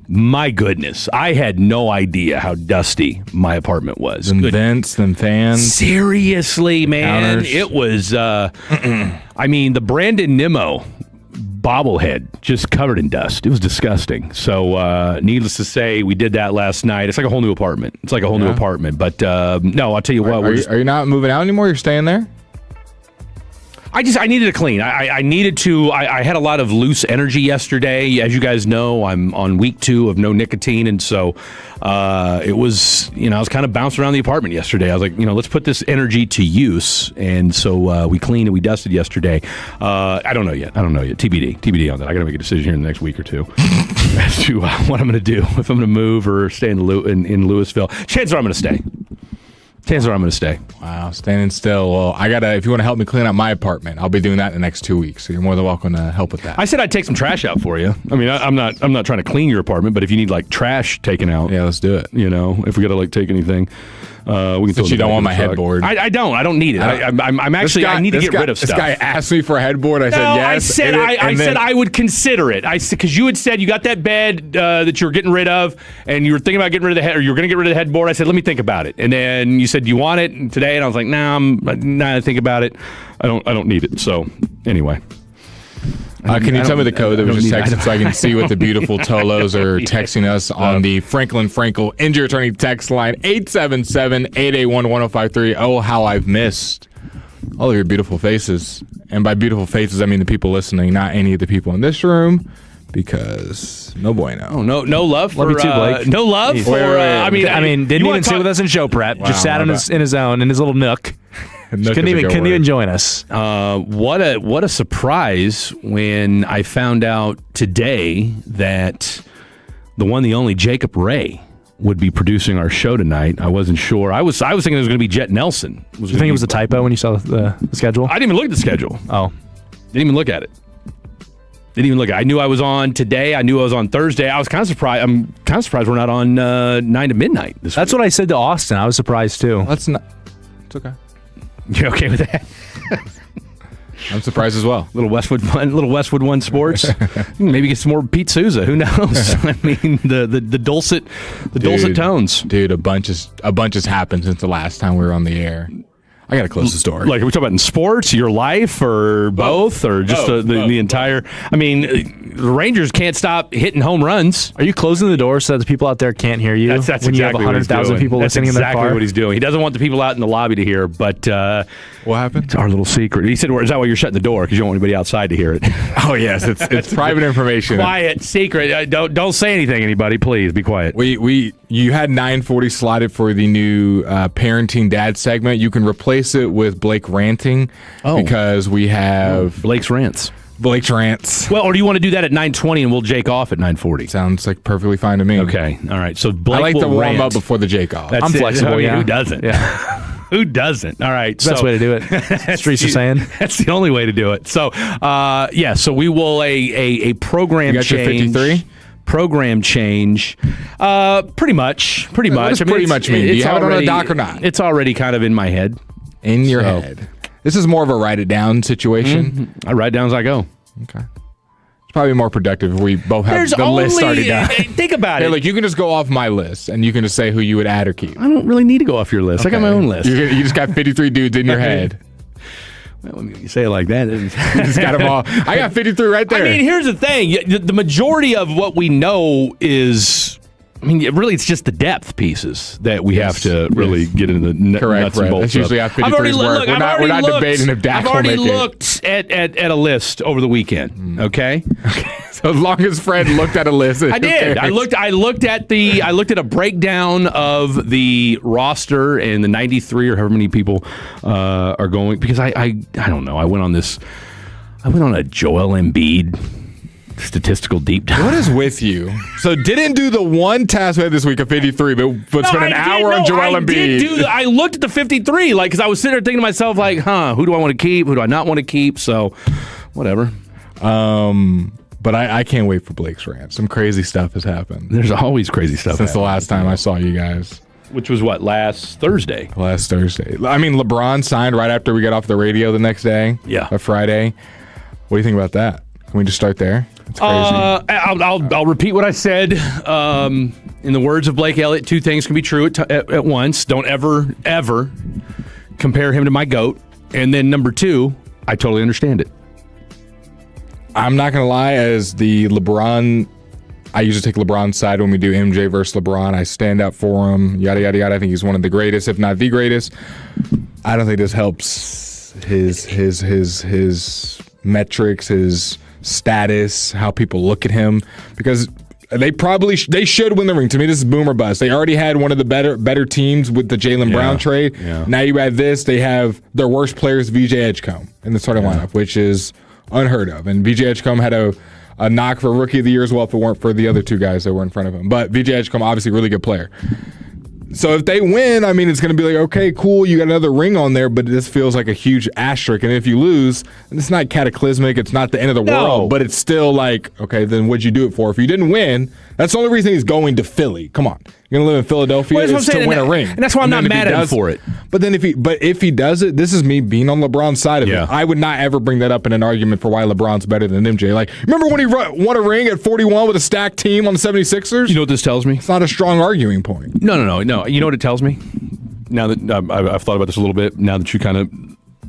My goodness, I had no idea how dusty my apartment was. Them vents, them fans. Seriously, man. Counters. It was, the Brandon Nimmo bobblehead just covered in dust. It was disgusting. So, needless to say, we did that last night. It's like a whole new apartment. But no, I'll tell you what. Are you not moving out anymore? You're staying there? I needed to clean. I needed to. I had a lot of loose energy yesterday. As you guys know, I'm on week 2 of no nicotine, and so it was. I was kind of bouncing around the apartment yesterday. I was like, let's put this energy to use, and so we cleaned and we dusted yesterday. I don't know yet. TBD on that. I got to make a decision here in the next week or 2 as to what I'm going to do, if I'm going to move or stay in Louisville. Chances are I'm going to stay. Wow, standing still. Well, if you want to help me clean up my apartment, I'll be doing that in the next 2 weeks. So you're more than welcome to help with that. I said I'd take some trash out for you. I'm not trying to clean your apartment, but if you need trash taken out, yeah, let's do it. If we got to take anything, we can. Since you don't want my headboard, I don't need it. I need to get rid of stuff. This guy asked me for a headboard. I said yes. I said I would consider it. Because you had said you got that bed that you were getting rid of, and you were thinking about getting rid of the head, or you were going to get rid of the headboard. I said, let me think about it. And then you said, do you want it today? And I was like, nah, I'm not think about it. I don't need it. So anyway. Can you tell me the code that was just texted so I can see what the beautiful Tolos are texting us on the Franklin Frankel Injury Attorney text line 877-881-1053. Oh, how I've missed all of your beautiful faces. And by beautiful faces, I mean the people listening, not any of the people in this room, because no bueno. Oh, no love for love you too, Blake. No love for didn't even sit with us in show prep. Wow, just sat in his own in his little nook. Couldn't even join us. What a surprise when I found out today that the one, the only Jacob Ray would be producing our show tonight. I wasn't sure. I was thinking it was going to be Jet Nelson. Did you think it was a typo when you saw the schedule? I didn't even look at the schedule. Oh, didn't even look at it. I knew I was on today. I knew I was on Thursday. I was kind of surprised. I'm kind of surprised we're not on 9 to midnight this week. That's what I said to Austin. I was surprised too. It's okay. You're okay with that? I'm surprised as well. Little Westwood One Sports. Maybe get some more Pete Souza. Who knows? the dulcet tones. Dude, a bunch has happened since the last time we were on the air. I got to close the story. Like, are we talking about in sports, your life, or both, or just the entire? I mean, the Rangers can't stop hitting home runs. Are you closing the door so that the people out there can't hear you? That's when exactly you have 100,000 people listening in their car. That's exactly what he's doing. He doesn't want the people out in the lobby to hear. But what happened? It's our little secret. He said, "Is that why you're shutting the door? Because you don't want anybody outside to hear it." Oh yes, it's private information. Quiet, secret. Don't say anything, anybody. Please be quiet. You had 940 slotted for the new parenting dad segment. You can replace it with Blake ranting because we have Blake's rants. Blake's rants. Well, or do you want to do that at 9:20 and we'll jake off at 9:40? Sounds like perfectly fine to me. Okay, all right. So Blake I like will to warm rant up before the jake off. I'm flexible. I mean, Who doesn't? Yeah. Who doesn't? All right. Best way to do it. Streets are saying. That's the only way to do it. So, so we will a program you got change. Your 53? Program change. Pretty much. What does pretty much mean? Do you have it on a doc or not? It's already kind of in my head. In your head. This is more of a write it down situation. Mm-hmm. I write down as I go. Okay. It's probably more productive if we both have the list already done. Think about it. Look, you can just go off my list and you can just say who you would add or keep. I don't really need to go off your list. Okay. I got my own list. You just got 53 dudes in your head. Well, when you say it like that, you just got them all. I got 53 right there. I mean, here's the thing. The majority of what we know is, I mean, really, it's just the depth pieces that we have to really get into the nuts and bolts. That's usually how 53's work. We're not debating if Dak will make it. I've already looked at a list over the weekend. Okay. So as long as Fred looked at a list, I did. I looked at a breakdown of the roster and the 93 or however many people are going, because I don't know. I went on a Joel Embiid statistical deep dive. What is with you? So didn't do the one task we had this week of 53, but spent an hour on Joel Embiid. I looked at the 53, because I was sitting there thinking to myself, who do I want to keep? Who do I not want to keep? So, whatever. But I can't wait for Blake's rant. Some crazy stuff has happened. There's always crazy stuff since the last time I saw you guys. Which was what, last Thursday? Last Thursday. I mean, LeBron signed right after we got off the radio the next day. Yeah. A Friday. What do you think about that? Can we just start there? It's crazy. I'll repeat what I said. In the words of Blake Elliott, two things can be true at once. Don't ever compare him to my GOAT. And then number two, I totally understand it. I'm not going to lie, as the LeBron, I usually take LeBron's side when we do MJ versus LeBron. I stand up for him, yada, yada, yada. I think he's one of the greatest, if not the greatest. I don't think this helps his metrics, his status, how people look at him, because they should win the ring. To me, this is boom or bust. They already had one of the better teams with the Jaylen Brown trade. Yeah. Now you add this, they have their worst players, VJ Edgecombe, in the starting lineup, which is unheard of. And VJ Edgecombe had a knock for Rookie of the Year as well if it weren't for the other two guys that were in front of him. But VJ Edgecombe, obviously a really good player. So if they win, I mean, it's going to be like, okay, cool, you got another ring on there, but this feels like a huge asterisk. And if you lose, it's not cataclysmic, it's not the end of the world, but it's still like, okay, then what'd you do it for? If you didn't win, that's the only reason he's going to Philly. Come on. You're going to live in Philadelphia to win a ring. And that's why I'm not mad at him for it. But then if he does it, this is me being on LeBron's side of it. I would not ever bring that up in an argument for why LeBron's better than MJ. Like, remember when he won a ring at 41 with a stacked team on the 76ers? You know what this tells me? It's not a strong arguing point. No. You know what it tells me? Now that I've thought about this a little bit, now that you kind of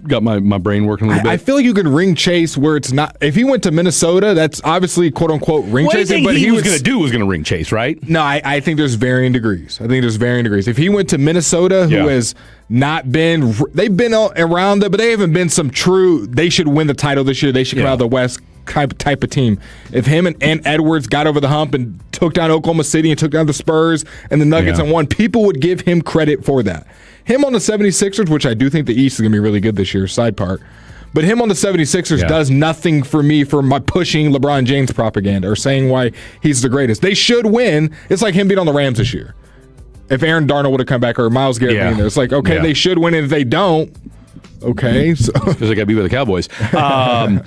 got my brain working a little bit. I feel like you can ring chase where it's not. If he went to Minnesota, that's obviously quote unquote ring chasing. But he was going to do was going to ring chase, right? No, I think there's varying degrees. If he went to Minnesota, who has not been, they've been around it, but they haven't been some true. They should win the title this year. They should come out of the West type of team. If him and Edwards got over the hump and took down Oklahoma City and took down the Spurs and the Nuggets and won, people would give him credit for that. Him on the 76ers, which I do think the East is going to be really good this year, side part. But him on the 76ers does nothing for me for my pushing LeBron James propaganda or saying why he's the greatest. They should win. It's like him being on the Rams this year. If Aaron Darnold would have come back or Myles Garrett being there, it's like, okay, they should win. And if they don't, okay. Because they got to be with the Cowboys. No,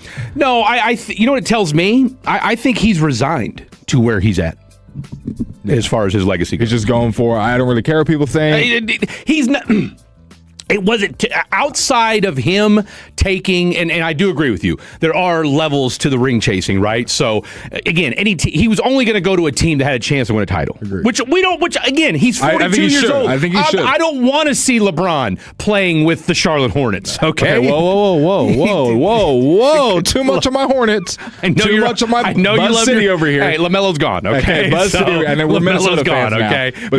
you know what it tells me? I think he's resigned to where he's at. As far as his legacy goes. He's just going for, I don't really care what people think. He's not. It wasn't outside of him taking, and I do agree with you, there are levels to the ring chasing, right? So, again, he was only going to go to a team that had a chance to win a title. Agreed. Which again, he's 42 years old. I think he should. I don't want to see LeBron playing with the Charlotte Hornets, okay? Whoa. Too much of my Hornets. Too much of my Buzz City over here. Hey, LaMelo's gone, okay? Buzz City, and then we're Minnesota gone, fans okay? now.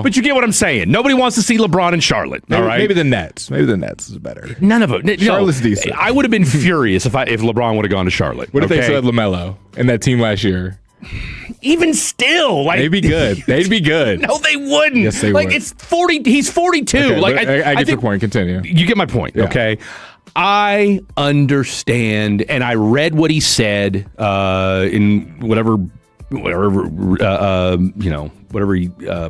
But you get what I'm saying. Nobody wants to see LeBron in Charlotte, all right? Maybe the Nets. Maybe the Nets is better. None of it. Charlotte's decent. I would have been furious if LeBron would have gone to Charlotte. What if they still had LaMelo in that team last year? Even still, they'd be good. They'd be good. No, they wouldn't. Yes, they would. It's 40. He's 42. Okay, I get your point. Continue. You get my point. Yeah. Okay. I understand, and I read what he said in whatever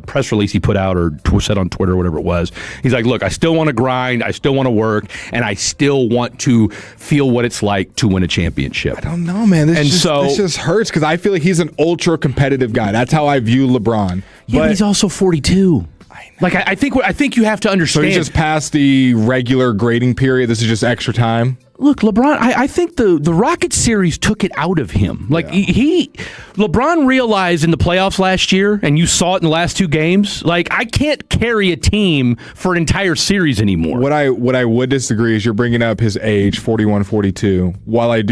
press release he put out or said on Twitter, whatever it was. He's like, look, I still want to grind, I still want to work, and I still want to feel what it's like to win a championship. I don't know, man. This just hurts because I feel like he's an ultra competitive guy. That's how I view LeBron. Yeah, but he's also 42. Like I think you have to understand. So he's just past the regular grading period. This is just extra time. Look, LeBron, I think the Rockets series took it out of him. Like LeBron realized in the playoffs last year, and you saw it in the last two games, like I can't carry a team for an entire series anymore. What I would disagree is you're bringing up his age, 41, 42. While I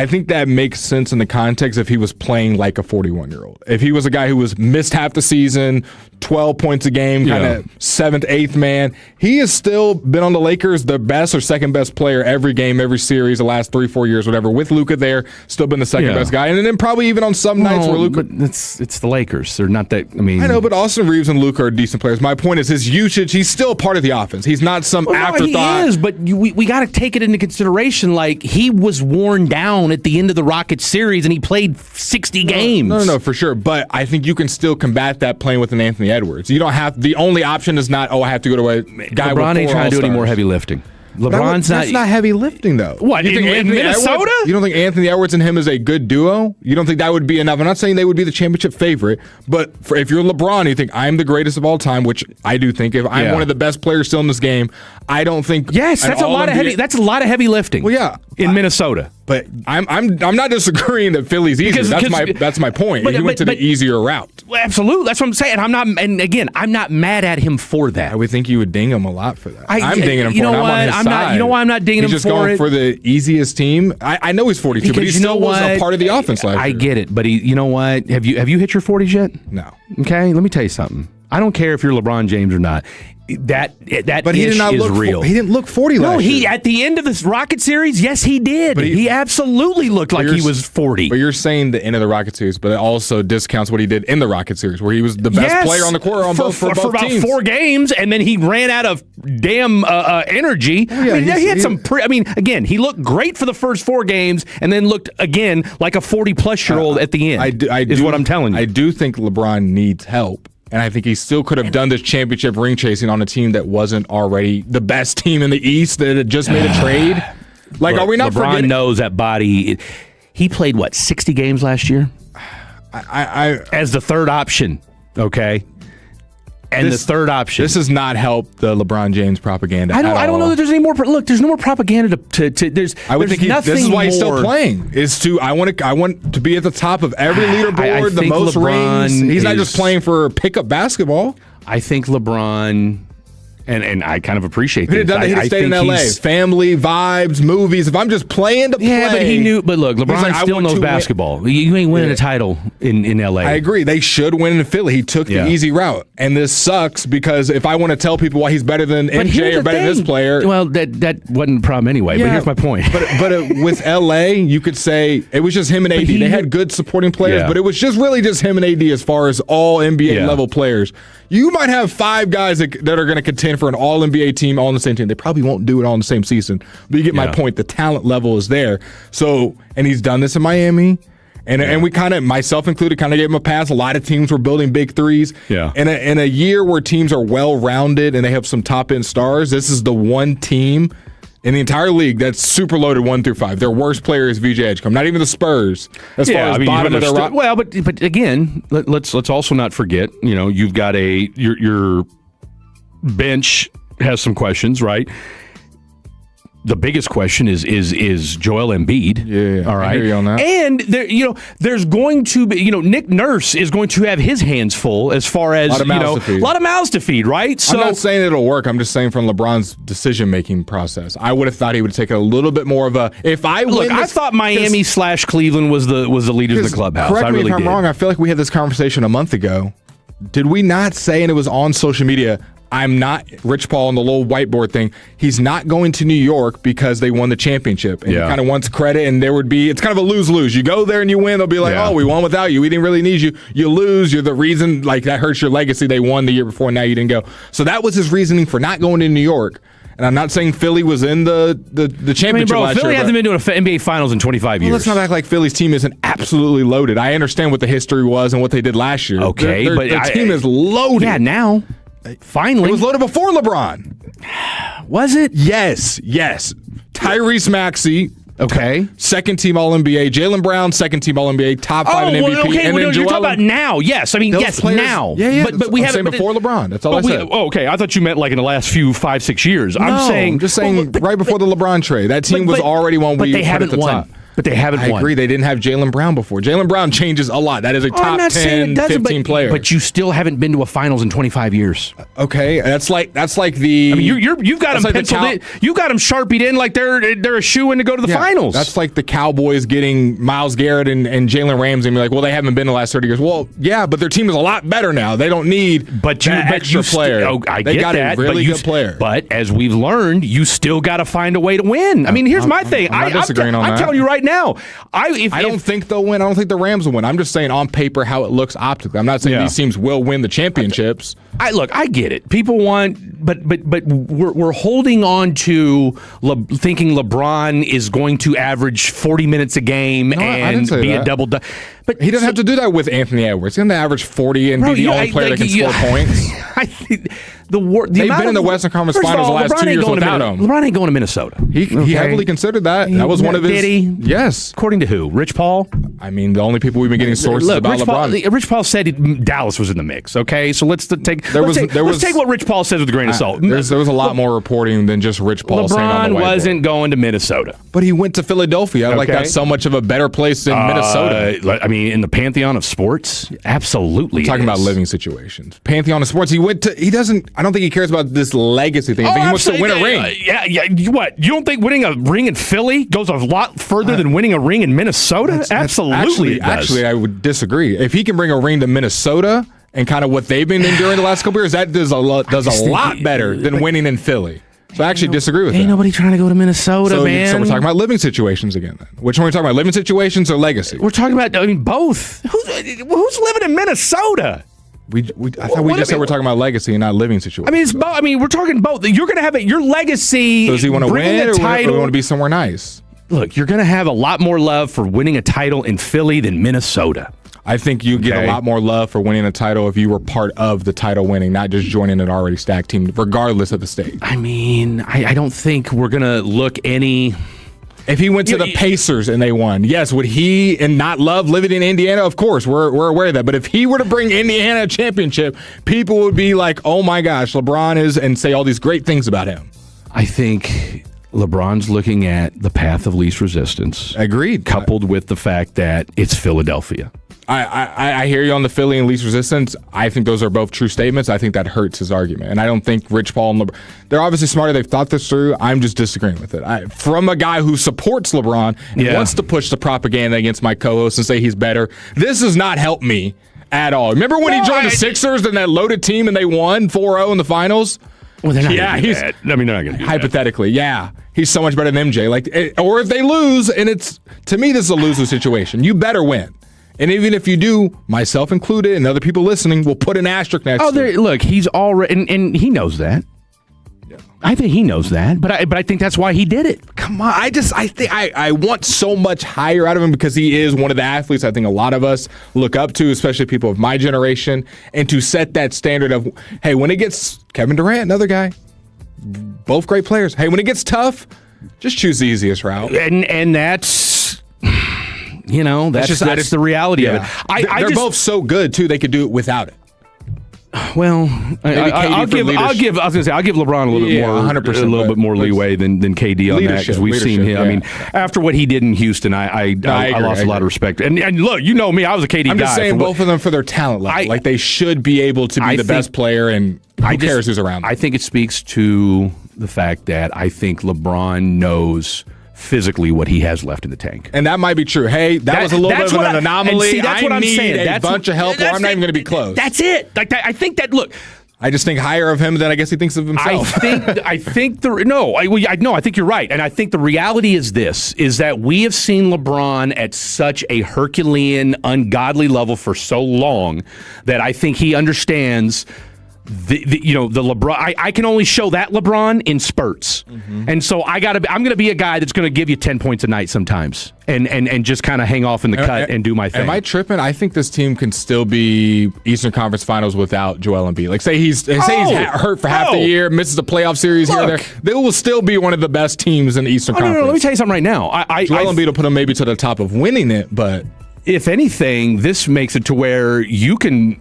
think that makes sense in the context if he was playing like a 41-year-old. If he was a guy who was missed half the season, 12 points a game, kind of seventh, eighth man, he has still been on the Lakers, the best or second best player every game, every series, the last 3-4 years, whatever. With Luka there, still been the second best guy, and then probably even on some nights where Luka. But it's the Lakers. They're not that. I mean, I know, but Austin Reeves and Luka are decent players. My point is his usage. He's still a part of the offense. He's not some afterthought. He is, but we got to take it into consideration. Like he was worn down at the end of the Rockets series, and he played 60 games. No, for sure. But I think you can still combat that playing with an Anthony Edwards. You don't have. The only option is not. I have to go to a guy. LeBron with ain't trying to do any more heavy lifting. That's not heavy lifting, though. What, you think in Minnesota? Edwards, you don't think Anthony Edwards and him is a good duo? You don't think that would be enough? I'm not saying they would be the championship favorite, but if you're LeBron, you think I'm the greatest of all time, which I do think. If I'm one of the best players still in this game, I don't think. Yes, that's a lot of heavy. That's a lot of heavy lifting. Well, yeah, in Minnesota. But I'm not disagreeing that Philly's easier. That's my point. He went to the easier route. Well, absolutely, that's what I'm saying. I'm not mad at him for that. I would think you would ding him a lot for that. I'm dinging him for it. I'm on his side. You know why I'm not dinging him for it? He's just going for the easiest team. I know he's 42, but he still was a part of the offense last year. I get it, but you know what? Have you hit your 40s yet? No. Okay, let me tell you something. I don't care if you're LeBron James or not. That but he did not look real. He didn't look 40 last year. No, at the end of this Rocket series, yes, he did. But he absolutely looked like he was 40. But you're saying the end of the Rocket series, but it also discounts what he did in the Rocket series, where he was the best player on the court on both for about teams. 4 games, and then he ran out of damn energy. Oh, yeah, he had some. Again, he looked great for the first 4 games, and then looked again like a 40-plus-year-old at the end. Is what I'm telling you. I do think LeBron needs help. And I think he still could have done this championship ring chasing on a team that wasn't already the best team in the East that had just made a trade. Like, are we not forgetting? LeBron knows that body. He played, 60 games last year? As the third option, okay? And the third option. This has not helped the LeBron James propaganda. I don't know that there's any more. Look, there's no more propaganda to I would think this is why he's still playing. I want to be at the top of every leaderboard, the most rings. He's not just playing for pickup basketball. I think LeBron. And I kind of appreciate that. He'd have stayed in L.A. Family, vibes, movies. If I'm just playing to play. Yeah, but he knew. But look, LeBron still knows basketball. You ain't winning a title in L.A. I agree. They should win in Philly. He took the easy route. And this sucks because if I want to tell people why he's better than MJ or better than this player. Well, that wasn't a problem anyway, but here's my point. But with L.A., you could say it was just him and AD. They had good supporting players, but it was really just him and AD as far as all NBA level players. You might have 5 guys that are going to contend for an all-NBA team all on the same team. They probably won't do it all in the same season. But you get my point. The talent level is there. So, and he's done this in Miami. And we kind of, myself included, kind of gave him a pass. A lot of teams were building big threes. Yeah. In a year where teams are well-rounded and they have some top-end stars, this is the one team in the entire league that's super loaded 1 through 5. Their worst player is VJ Edgecombe. Not even the Spurs. As far as bottom of their roster. Well, but again, let's also not forget. You've got your bench has some questions, right? the biggest question is Joel Embiid. Yeah, all right. I hear you on that. And there's going to be, Nick Nurse is going to have his hands full as far as a lot of mouths to feed, right? So I'm not saying it'll work. I'm just saying from LeBron's decision-making process, I would have thought he would have taken a little bit more of a. If I look, I thought Miami/Cleveland was the leaders of the clubhouse. Correct me if I'm wrong. I feel like we had this conversation a month ago. Did we not say, and it was on social media, I'm not Rich Paul and the little whiteboard thing. He's not going to New York because they won the championship. And he kind of wants credit, and it's kind of a lose-lose. You go there and you win, they'll be like, oh, we won without you. We didn't really need you. You lose. You're the reason, like, that hurts your legacy. They won the year before, now you didn't go. So that was his reasoning for not going to New York. And I'm not saying Philly was in the championship last year. Philly hasn't been to an NBA Finals in 25 years. Let's not act like Philly's team isn't absolutely loaded. I understand what the history was and what they did last year. Okay, but their team is loaded. Yeah, now. Finally. It was loaded before LeBron. Was it? Yes. Tyrese Maxey. Okay. Second team All-NBA. Jaylen Brown, second team All-NBA, top 5 in MVP. Okay, and then you're talking about now. Yes. I mean, yes, players, now. Yeah. But we haven't. Before LeBron. That's all I said. Okay. I thought you meant like in the last 5-6 years. I'm just saying right before the LeBron trade. That team was already one we put at the top. But they haven't won. I agree. They didn't have Jaylen Brown before. Jaylen Brown changes a lot. That is a top 10, 15 player. But you still haven't been to a finals in 25 years. Okay, that's like the. I mean, you've got them penciled in. You've got them sharpied in like they're a shoe-in to go to the finals. That's like the Cowboys getting Myles Garrett and Jalen Ramsey and be like, well, they haven't been the last 30 years. Well, yeah, but their team is a lot better now. They don't need extra player. I they get got that, a really good player. But as we've learned, you still got to find a way to win. I mean, here's my thing. I'm not disagreeing on that. I'm telling you right now. I don't think they'll win. I don't think the Rams will win. I'm just saying on paper how it looks optically. I'm not saying these teams will win the championships. I get it. People want, but we're holding on to thinking LeBron is going to average 40 minutes a game and be a double. But he doesn't have to do that with Anthony Edwards. He's going to average 40 and be the only player that can score points. I think they've been in the Western Conference Finals the last 2 years without him. LeBron ain't going to Minnesota. He heavily considered that. That was one of his. Did he? Yes. According to who? Rich Paul? I mean, the only people we've been getting sources about LeBron. Rich Paul said Dallas was in the mix. Okay, so let's take what Rich Paul says with a grain of salt. There was a lot more reporting than just Rich Paul saying on the whiteboard. LeBron wasn't going to Minnesota, but he went to Philadelphia. Okay. Like that's so much of a better place than Minnesota. I mean, in the pantheon of sports, absolutely. We're talking about living situations. Pantheon of sports. I don't think he cares about this legacy thing. I think he wants to win a ring. Yeah. What? You don't think winning a ring in Philly goes a lot further than winning a ring in Minnesota? Absolutely. Actually, I would disagree. If he can bring a ring to Minnesota and kind of what they've been enduring the last couple years, that does a lot better than winning in Philly. So I actually disagree with that. Ain't nobody trying to go to Minnesota, man. So we're talking about living situations again then. Which one are we talking about? Living situations or legacy? We're talking about, both. Who's living in Minnesota? I thought we just said we're talking about legacy and not living situations. I mean, we're talking both. You're going to have your legacy. So does he want to win or want to be somewhere nice? Look, you're going to have a lot more love for winning a title in Philly than Minnesota. I think you get a lot more love for winning a title if you were part of the title winning, not just joining an already stacked team, regardless of the state. I mean, I don't think we're going to look any... If he went to the Pacers and they won, yes, would he and not love living in Indiana? Of course, we're aware of that. But if he were to bring Indiana a championship, people would be like, oh my gosh, LeBron is, and say all these great things about him. I think LeBron's looking at the path of least resistance. Agreed. Coupled with the fact that it's Philadelphia. I hear you on the Philly and least resistance. I think those are both true statements. I think that hurts his argument. And I don't think Rich Paul and LeBron, they're obviously smarter. They've thought this through. I'm just disagreeing with it. From a guy who supports LeBron and wants to push the propaganda against my co-host and say he's better, this does not help me at all. Remember when he joined the Sixers and that loaded team and they won 4-0 in the finals? Well, they're not going to do that. I mean, they're not going to do hypothetically, he's so much better than MJ. Or if they lose, and to me, this is a lose-lose situation. You better win. And even if you do, myself included, and other people listening, will put an asterisk next to it. Look, he's already, and he knows that. Yeah. I think he knows that, but I think that's why he did it. Come on, I think I want so much higher out of him because he is one of the athletes I think a lot of us look up to, especially people of my generation, and to set that standard of, hey, when it gets Kevin Durant, another guy, both great players. Hey, when it gets tough, just choose the easiest route. And that's. That's the reality of it. They're both so good, too, they could do it without it. Well, I'll give leadership. I was gonna say I'll give LeBron a little bit more, 100%, a little bit more leeway than KD on that because we've seen him. Yeah. I mean, after what he did in Houston, I lost a lot of respect. And look, you know me, I was a KD guy. I'm just saying both of them for their talent level. Like they should be able to be the best player, and who cares who's around them. I think it speaks to the fact that I think LeBron knows physically what he has left in the tank. And that might be true. Hey, that was a little bit of an anomaly. That's what I'm saying. A bunch of help, or I'm not even going to be close. That's it. Like I think that. Look, I just think higher of him than I guess he thinks of himself. I think you're right, and I think the reality is this: is that we have seen LeBron at such a Herculean, ungodly level for so long that I think he understands. The LeBron. I can only show that LeBron in spurts, and so I'm going to be a guy that's going to give you 10 points a night sometimes, and just kind of hang off in the cut and do my thing. Am I tripping? I think this team can still be Eastern Conference Finals without Joel Embiid. Like say he's hurt for half the year, misses a playoff series here or there. They will still be one of the best teams in the Eastern Conference. No, let me tell you something right now. Joel Embiid will put them maybe to the top of winning it, but if anything, this makes it to where you can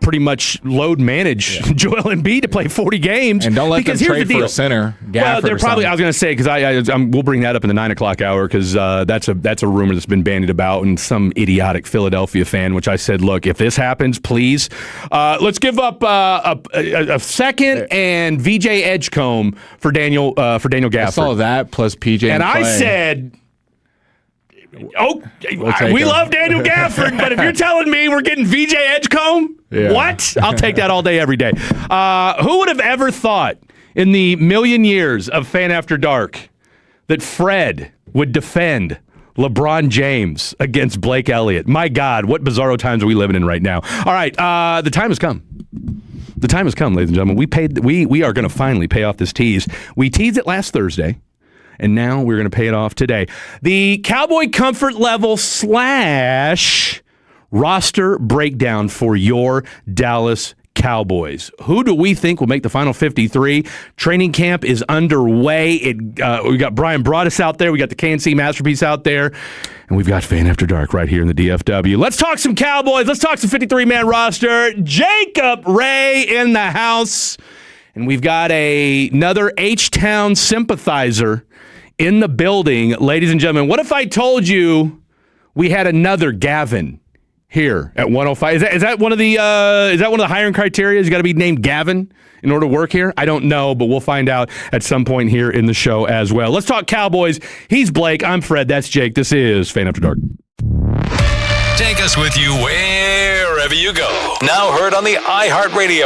pretty much load manage Joel Embiid to play 40 games. And don't let them trade for a center. Well, they're probably. I was going to say because we'll bring that up in the 9 o'clock hour because that's a rumor that's been bandied about, and some idiotic Philadelphia fan. Which I said, look, if this happens, please let's give up a second and VJ Edgecombe for Daniel Gafford. I saw that plus PJ and I said. Oh, we love Daniel Gafford, but if you're telling me we're getting VJ Edgecombe, what? I'll take that all day, every day. Who would have ever thought in the million years of Fan After Dark that Fred would defend LeBron James against Blake Elliott? My God, what bizarro times are we living in right now? All right, the time has come. The time has come, ladies and gentlemen. We are going to finally pay off this tease. We teased it last Thursday. And now we're going to pay it off today. The Cowboy comfort level / roster breakdown for your Dallas Cowboys. Who do we think will make the final 53? Training camp is underway. We got Brian Broaddus out there. We got the KNC Masterpiece out there. And we've got Fan After Dark right here in the DFW. Let's talk some Cowboys. Let's talk some 53-man roster. Jacob Ray in the house. And we've got another H-Town sympathizer in the building. Ladies and gentlemen, what if I told you we had another Gavin here at 105? Is that one of the hiring criteria? You got to be named Gavin in order to work here? I don't know, but we'll find out at some point here in the show as well. Let's talk Cowboys. He's Blake. I'm Fred. That's Jake. This is Fan After Dark. Take us with you wherever you go. Now heard on the iHeartRadio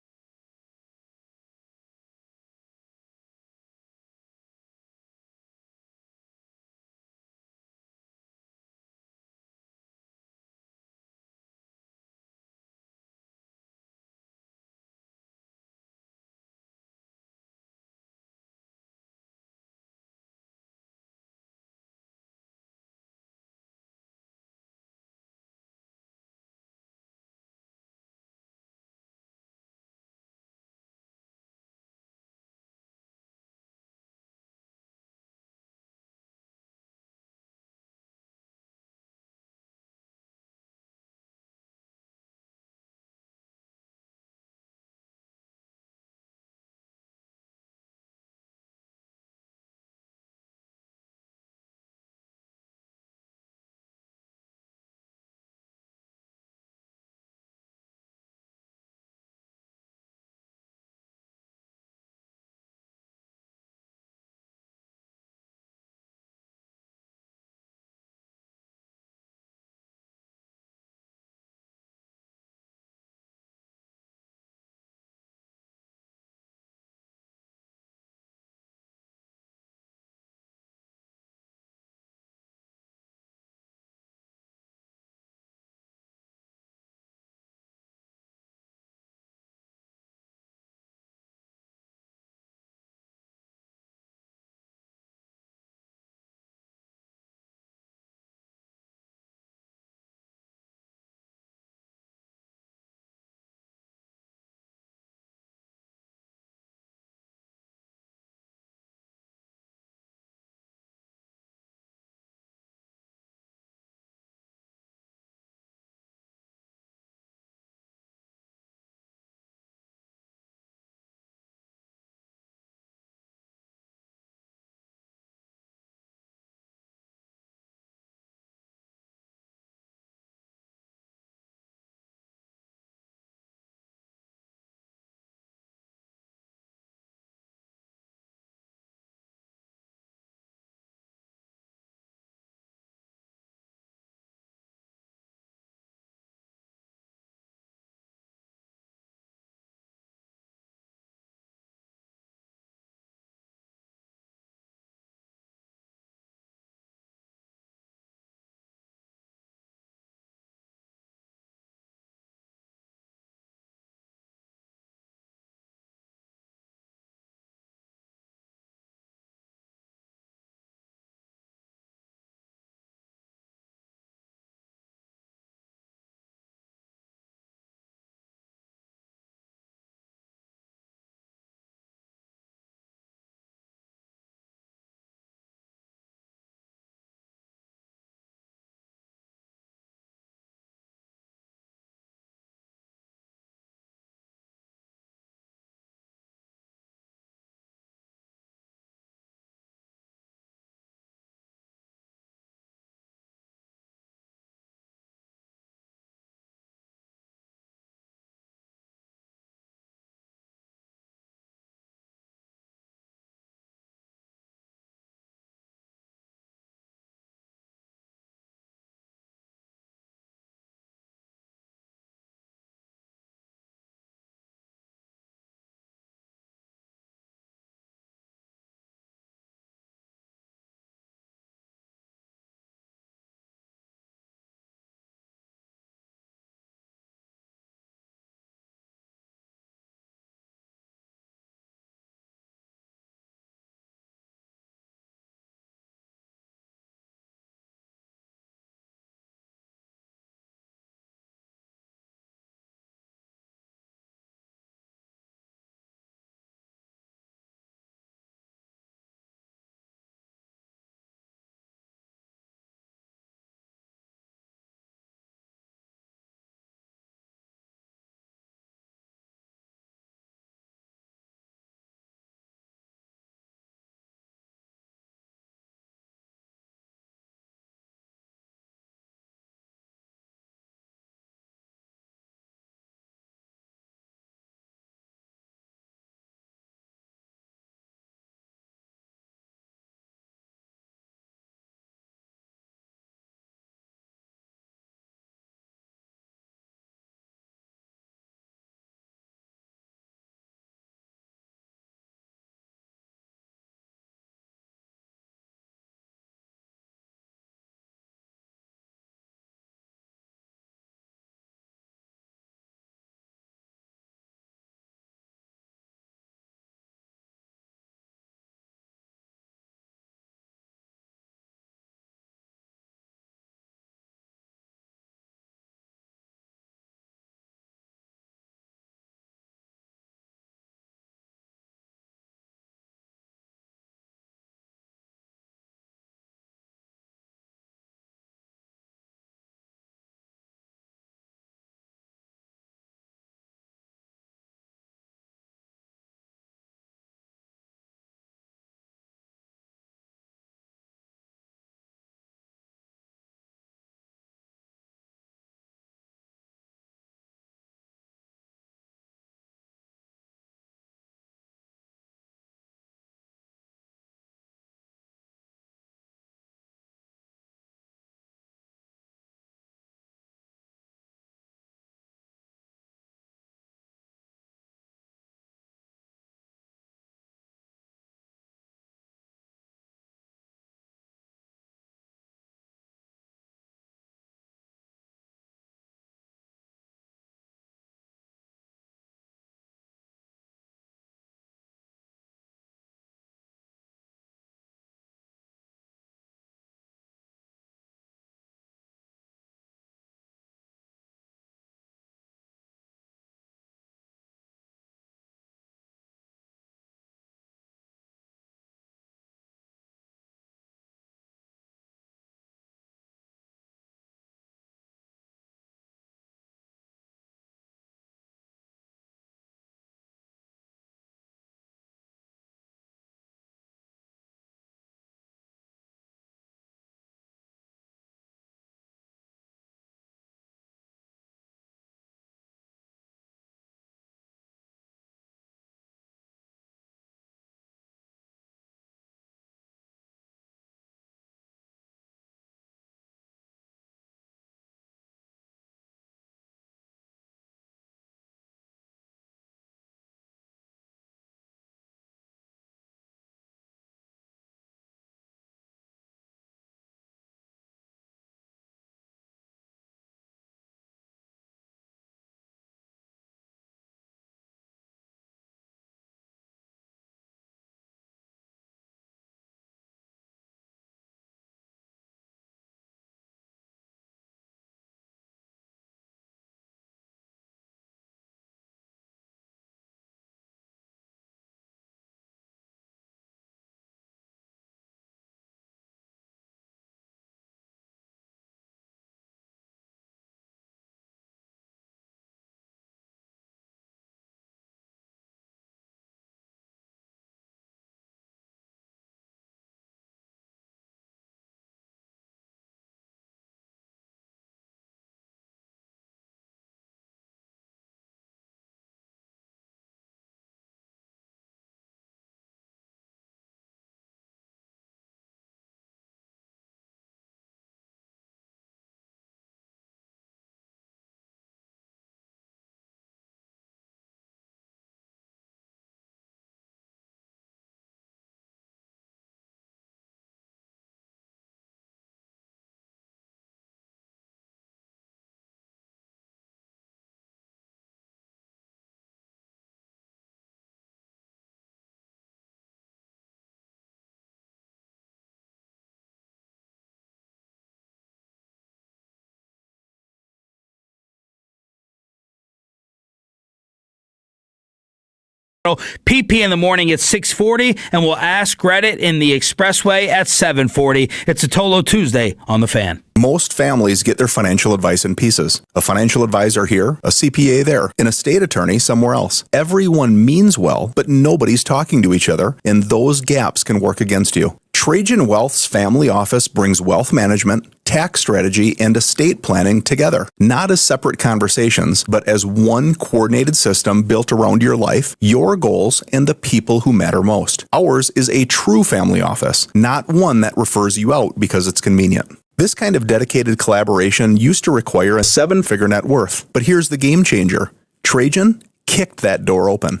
PP in the morning at 6:40, and we'll ask Reddit in the Expressway at 7:40. It's a Tolo Tuesday on The Fan. Most families get their financial advice in pieces. A financial advisor here, a CPA there, an estate attorney somewhere else. Everyone means well, but nobody's talking to each other, and those gaps can work against you. Trajan Wealth's family office brings wealth management, tax strategy, and estate planning together, not as separate conversations, but as one coordinated system built around your life, your goals, and the people who matter most. Ours is a true family office, not one that refers you out because it's convenient. This kind of dedicated collaboration used to require a 7-figure net worth, but here's the game changer. Trajan kicked that door open.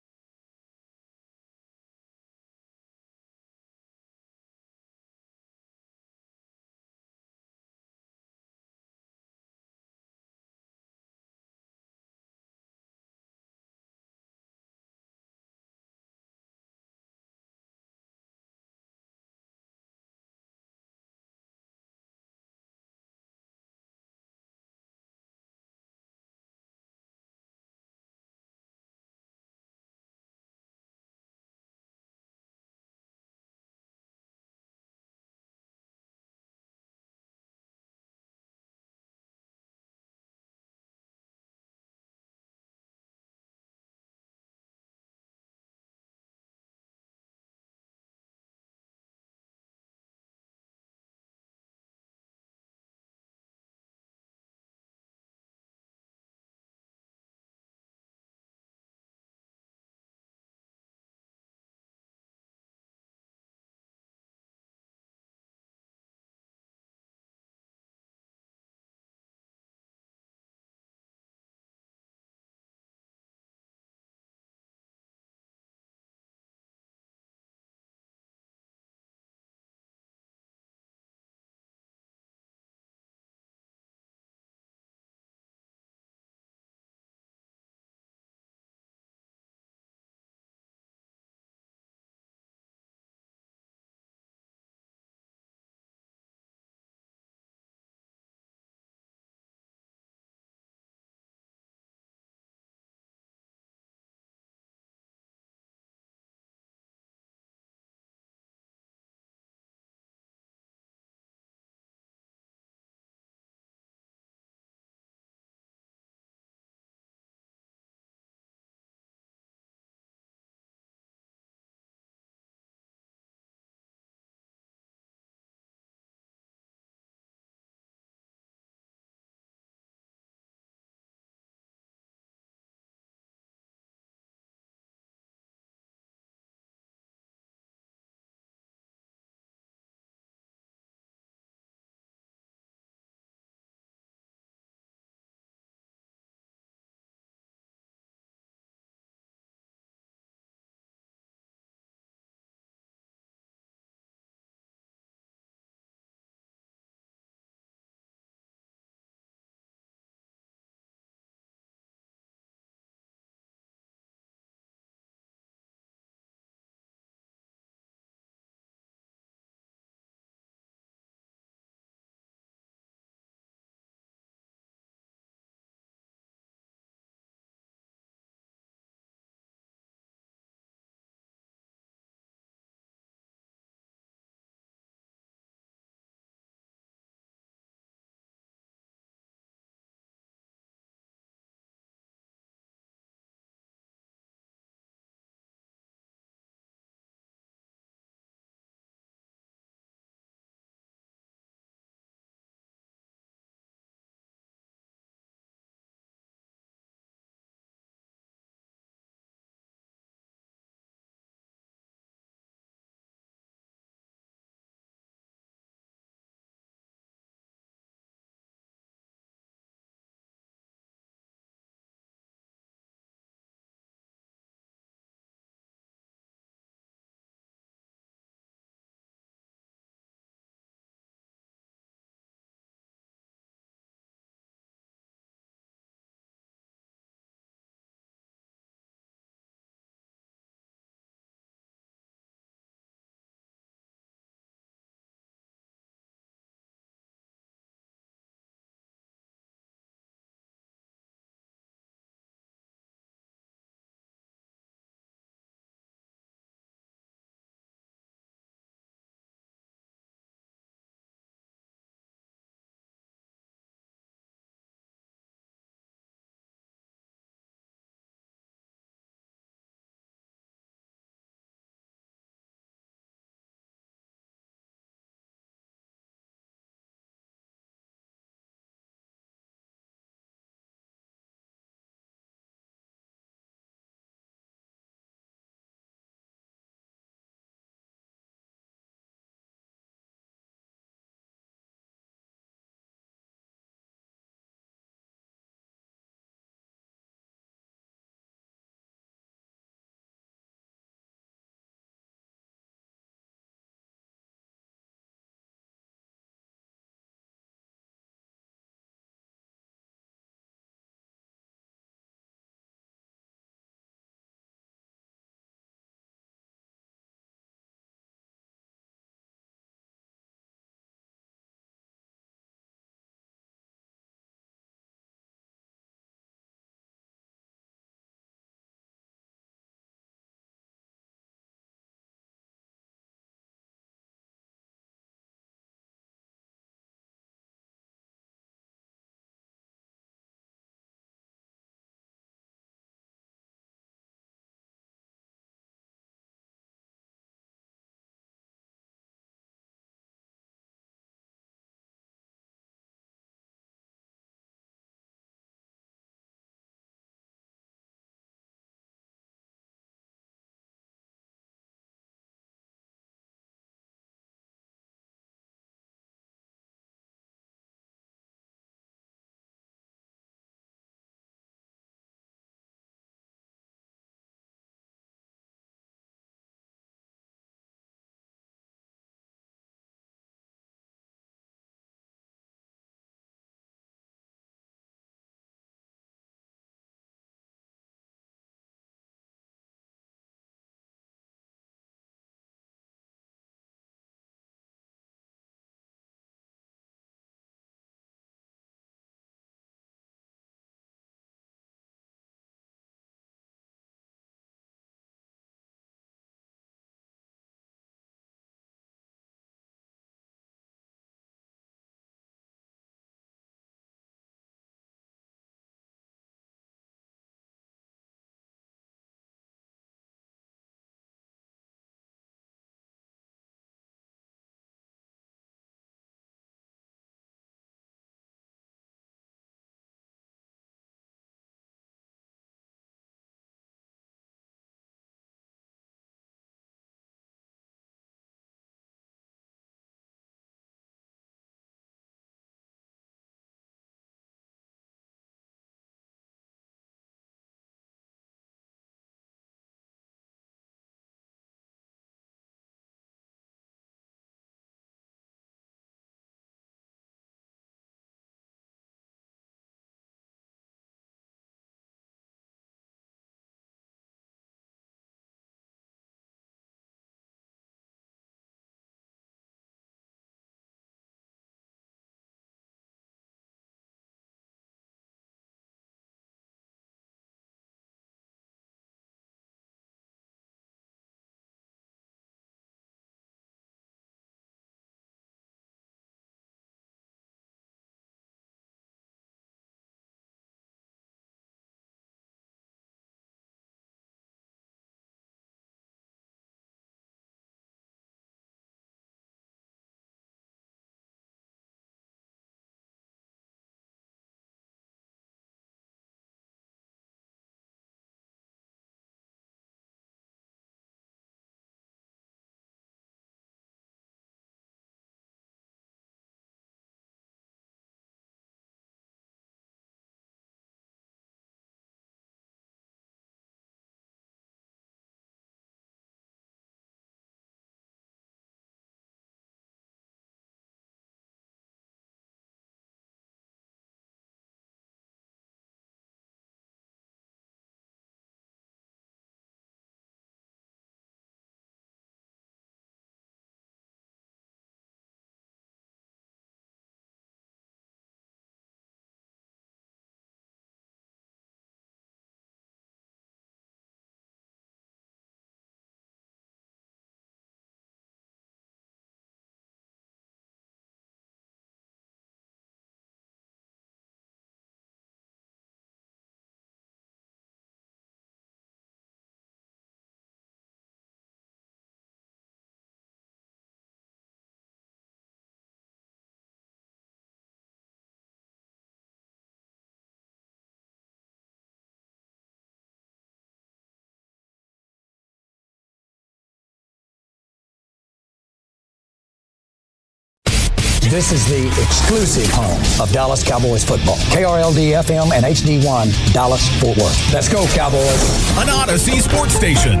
This is the exclusive home of Dallas Cowboys football. KRLD-FM and HD1, Dallas-Fort Worth. Let's go, Cowboys. An Odyssey sports station.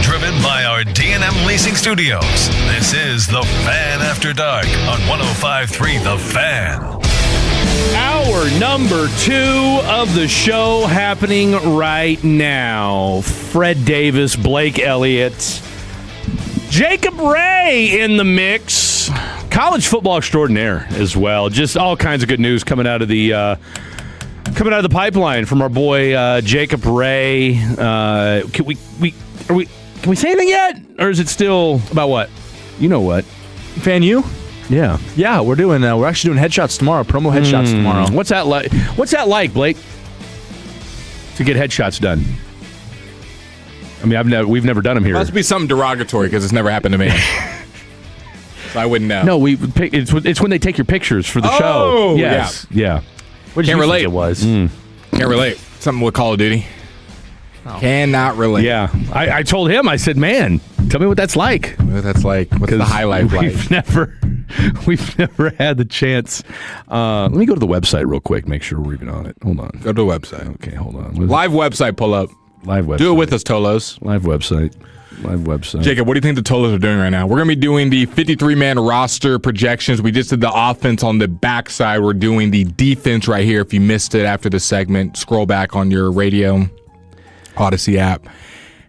Driven by our D&M Leasing Studios, this is The Fan After Dark on 105.3 The Fan. Hour number 2 of the show happening right now. Fred Davis, Blake Elliott, Jacob Ray in the mix. College football extraordinaire as well. Just all kinds of good news coming out of the pipeline from our boy Jacob Ray. Can we say anything yet, or is it still about what? You know what? Fan U? Yeah. We're actually doing headshots tomorrow. Promo headshots tomorrow. What's that like? What's that like, Blake? To get headshots done. I mean, we've never done them here. It must be something derogatory because it's never happened to me. So I wouldn't know. No, it's when they take your pictures for the show. Yes. Yeah. What Can't relate. It was. Can't relate. Something with Call of Duty. Oh. Cannot relate. Yeah. I told him, I said, man, tell me what that's like. What's the highlight like? We've never had the chance. Let me go to the website real quick, make sure we're even on it. Hold on. Go to the website. Okay, hold on. Live website pull up. Live website. Do it with us, Tolos. Live website. Jacob, what do you think the Tolos are doing right now? We're going to be doing the 53-man roster projections. We just did the offense on the backside. We're doing the defense right here. If you missed it after the segment, scroll back on your radio Odyssey app.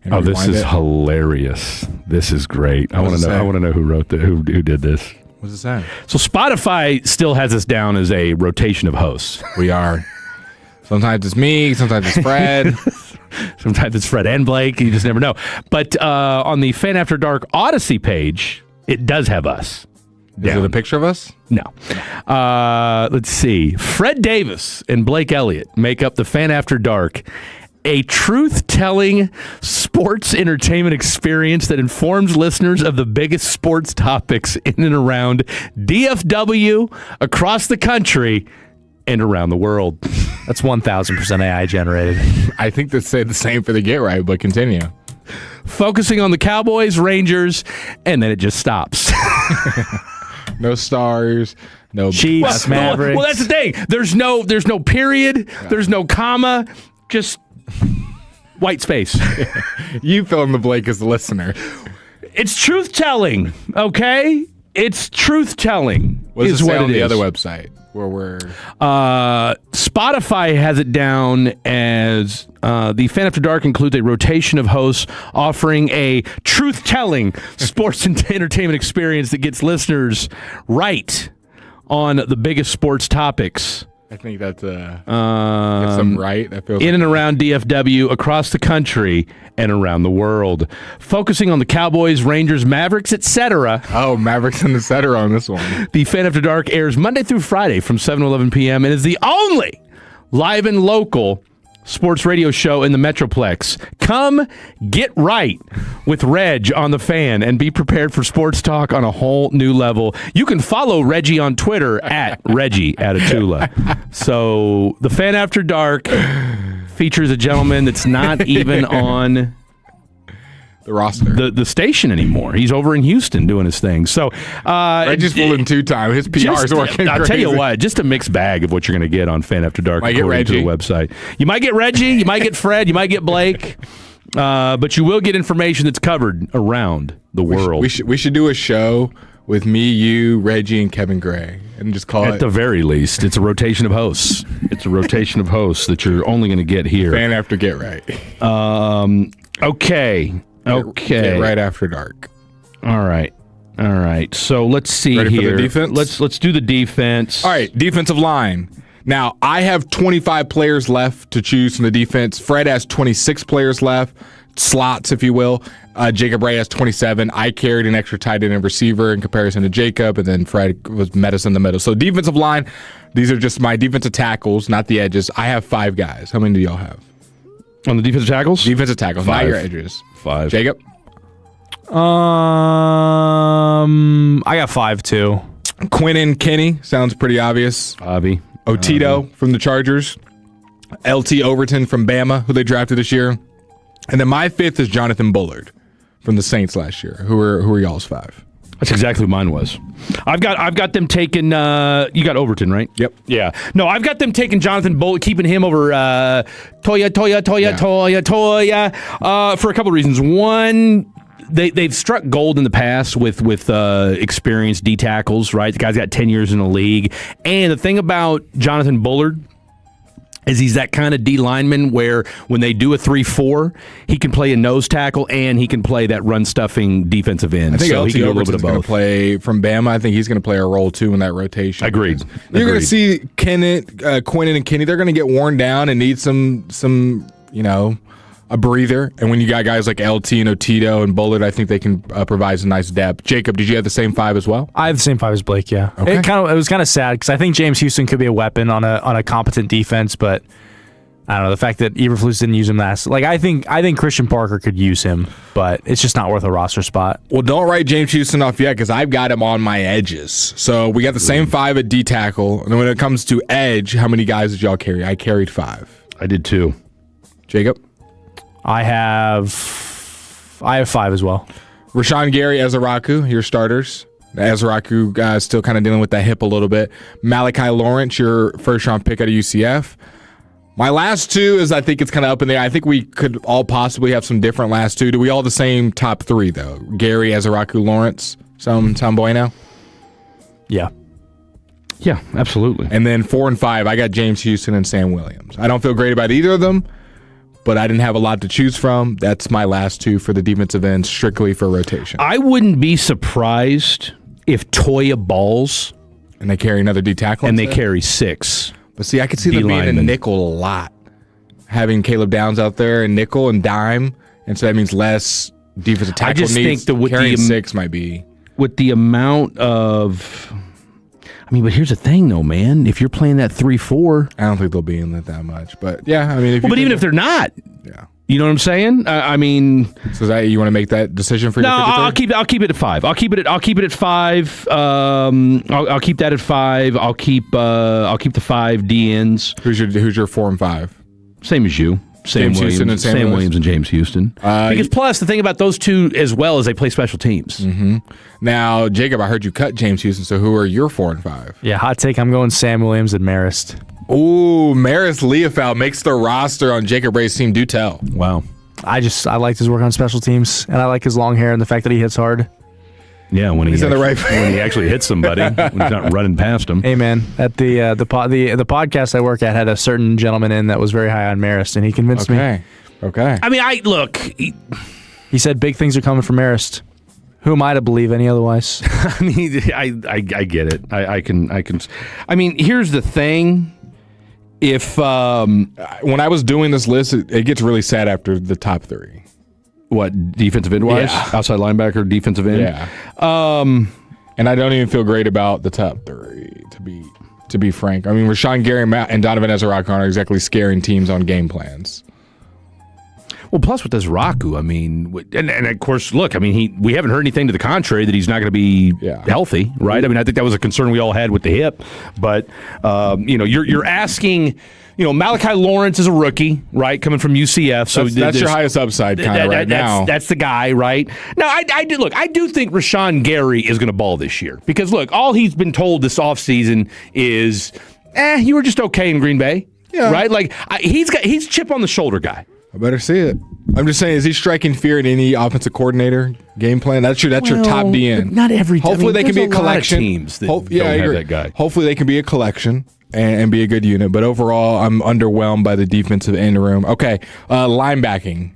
And this is hilarious. This is great. I want to know who wrote who did this. What's it say? So Spotify still has us down as a rotation of hosts. We are. Sometimes it's me. Sometimes it's Fred. Sometimes it's Fred and Blake. You just never know. But on the Fan After Dark Odyssey page, it does have us. Is it a picture of us? No. Let's see. Fred Davis and Blake Elliott make up the Fan After Dark, a truth-telling sports entertainment experience that informs listeners of the biggest sports topics in and around DFW, across the country, and around the world. That's 1,000% AI generated. I think they say the same for the Get Right, but continue. Focusing on the Cowboys, Rangers, and then it just stops. No stars, no Chiefs, Mavericks. Well, that's the thing. There's no period. Yeah. There's no comma. Just white space. You fill in the blank as the listener. It's truth-telling, okay? It's truth-telling. What does it say on the other website? Where we're Spotify has it down as the Fan After Dark includes a rotation of hosts offering a truth-telling sports entertainment experience that gets listeners right on the biggest sports topics. I think that's something right. That feels in and around DFW, across the country, and around the world. Focusing on the Cowboys, Rangers, Mavericks, etc. Oh, Mavericks and etc. on this one. The Fan After Dark airs Monday through Friday from 7 to 11 p.m. and is the only live and local sports radio show in the Metroplex. Come get right with Reg on the Fan and be prepared for sports talk on a whole new level. You can follow Reggie on Twitter at Reggie Atatula. So the Fan After Dark features a gentleman that's not even on the roster, the station anymore. He's over in Houston doing his thing. So Reggie's fooling 2-time. His PR is working. I'll tell you what, just a mixed bag of what you're going to get on Fan After Dark according to the website. You might get Reggie, you might get Fred, you might get Blake, but you will get information that's covered around the world. We should do a show with me, you, Reggie, and Kevin Gray, and just call it. At the very least, it's a rotation of hosts. It's a rotation of hosts that you're only going to get here. Fan After Get Right. Okay. Get right after dark. All right. So let's see Ready here. For the defense? Let's do the defense. All right, defensive line. Now, I have 25 players left to choose from the defense. Fred has 26 players left, slots, if you will. Jacob Ray has 27. I carried an extra tight end and receiver in comparison to Jacob, and then Fred met us in the middle. So defensive line, these are just my defensive tackles, not the edges. I have 5 guys. How many do y'all have? On the defensive tackles? Defensive tackles, 5. Not your edges. 5. Jacob? I got 5 too. Quinnen Kenny sounds pretty obvious. Bobby. Otito from the Chargers. LT Overton from Bama, who they drafted this year. And then my 5th is Jonathan Bullard from the Saints last year. Who are y'all's 5? That's exactly what mine was. I've got them taking. You got Overton, right? Yep. Yeah. No, I've got them taking Jonathan Bullard, keeping him over Toya for a couple of reasons. One, they've struck gold in the past with experienced D tackles, right? The guy's got 10 years in the league. And the thing about Jonathan Bullard is he's that kind of D lineman where when they do a 3-4, he can play a nose tackle and he can play that run stuffing defensive end. I think so LT he can do a little bit Overton's of going both. to play from Bama. I think he's going to play a role too in that rotation. Agreed. You're going to see Quinnen and Kenny. They're going to get worn down and need some a breather. And when you got guys like LT and Otito and Bullard, I think they can provide some nice depth. Jacob, did you have the same 5 as well? I have the same 5 as Blake. Yeah. Okay. It was kind of sad because I think James Houston could be a weapon on a competent defense, but I don't know the fact that Eberflus didn't use him last. Like I think Christian Parker could use him, but it's just not worth a roster spot. Well, don't write James Houston off yet because I've got him on my edges. So we got the same 5 at D tackle, and then when it comes to edge, how many guys did y'all carry? I carried 5. I did 2. Jacob. I have 5 as well. Rashawn Gary, Ezeraku, your starters. Ezeraku still kind of dealing with that hip a little bit. Malachi Lawrence, your first-round pick out of UCF. My last 2 is I think it's kind of up in there. I think we could all possibly have some different last 2. Do we all the same top 3, though? Gary, Ezeraku, Lawrence, some bueno? Yeah. Yeah, absolutely. And then 4 and 5, I got James Houston and Sam Williams. I don't feel great about either of them, but I didn't have a lot to choose from. That's my last 2 for the defensive ends, strictly for rotation. I wouldn't be surprised if Toya balls. And they carry another D tackle. And they carry 6. But see, I could see them being a nickel a lot. Having Caleb Downs out there and nickel and dime. And so that means less defensive tackle needs. I just think that carrying 6 might be. With the amount of... I mean, but here's the thing, though, man. If you're playing that 3-4, I don't think they'll be in it that much. But yeah, I mean, but even if they're not, yeah, you know what I'm saying? I mean, so that you want to make that decision for your 53? I'll keep it at 5. I'll keep it at 5. I'll keep that at 5. I'll keep the 5 DNs. Who's your 4 and 5? Same as you. Sam Williams and James Houston. Because plus, the thing about those 2 as well is they play special teams. Mm-hmm. Now, Jacob, I heard you cut James Houston, so who are your 4 and 5? Yeah, hot take. I'm going Sam Williams and Marist. Ooh, Marist Leofau makes the roster on Jacob Ray's team. Do tell. Wow. I liked his work on special teams, and I like his long hair and the fact that he hits hard. Yeah, when he's when he actually hits somebody, when he's not running past him. Hey man, at the podcast I work at had a certain gentleman in that was very high on Marist, and he convinced me. Okay. I mean, he said big things are coming from Marist. Who am I to believe any otherwise? I mean, I get it. I can. I mean, here's the thing. If when I was doing this list, it gets really sad after the top 3. What, defensive end wise? Yeah. Outside linebacker, defensive end? Yeah. And I don't even feel great about the top 3, to be frank. I mean, Rashawn Gary and Donovan Ezeraku aren't exactly scaring teams on game plans. Well, plus with Ezeraku, I mean, and of course, look, I mean, we haven't heard anything to the contrary that he's not going to be healthy, right? I mean, I think that was a concern we all had with the hip, but you're asking. Malachi Lawrence is a rookie, right, coming from UCF. So that's your highest upside kind of right now. That's the guy, right? Now, I do think Rashawn Gary is going to ball this year because, look, all he's been told this offseason is, you were just okay in Green Bay, right? Like, he's chip on the shoulder guy. I better see it. I'm just saying, is he striking fear in any offensive coordinator game plan? That's your top DN. Not every team. Hopefully they can be a collection. Teams that don't have that guy. Hopefully they can be a collection and be a good unit. But overall, I'm underwhelmed by the defensive end room. Okay, linebacking.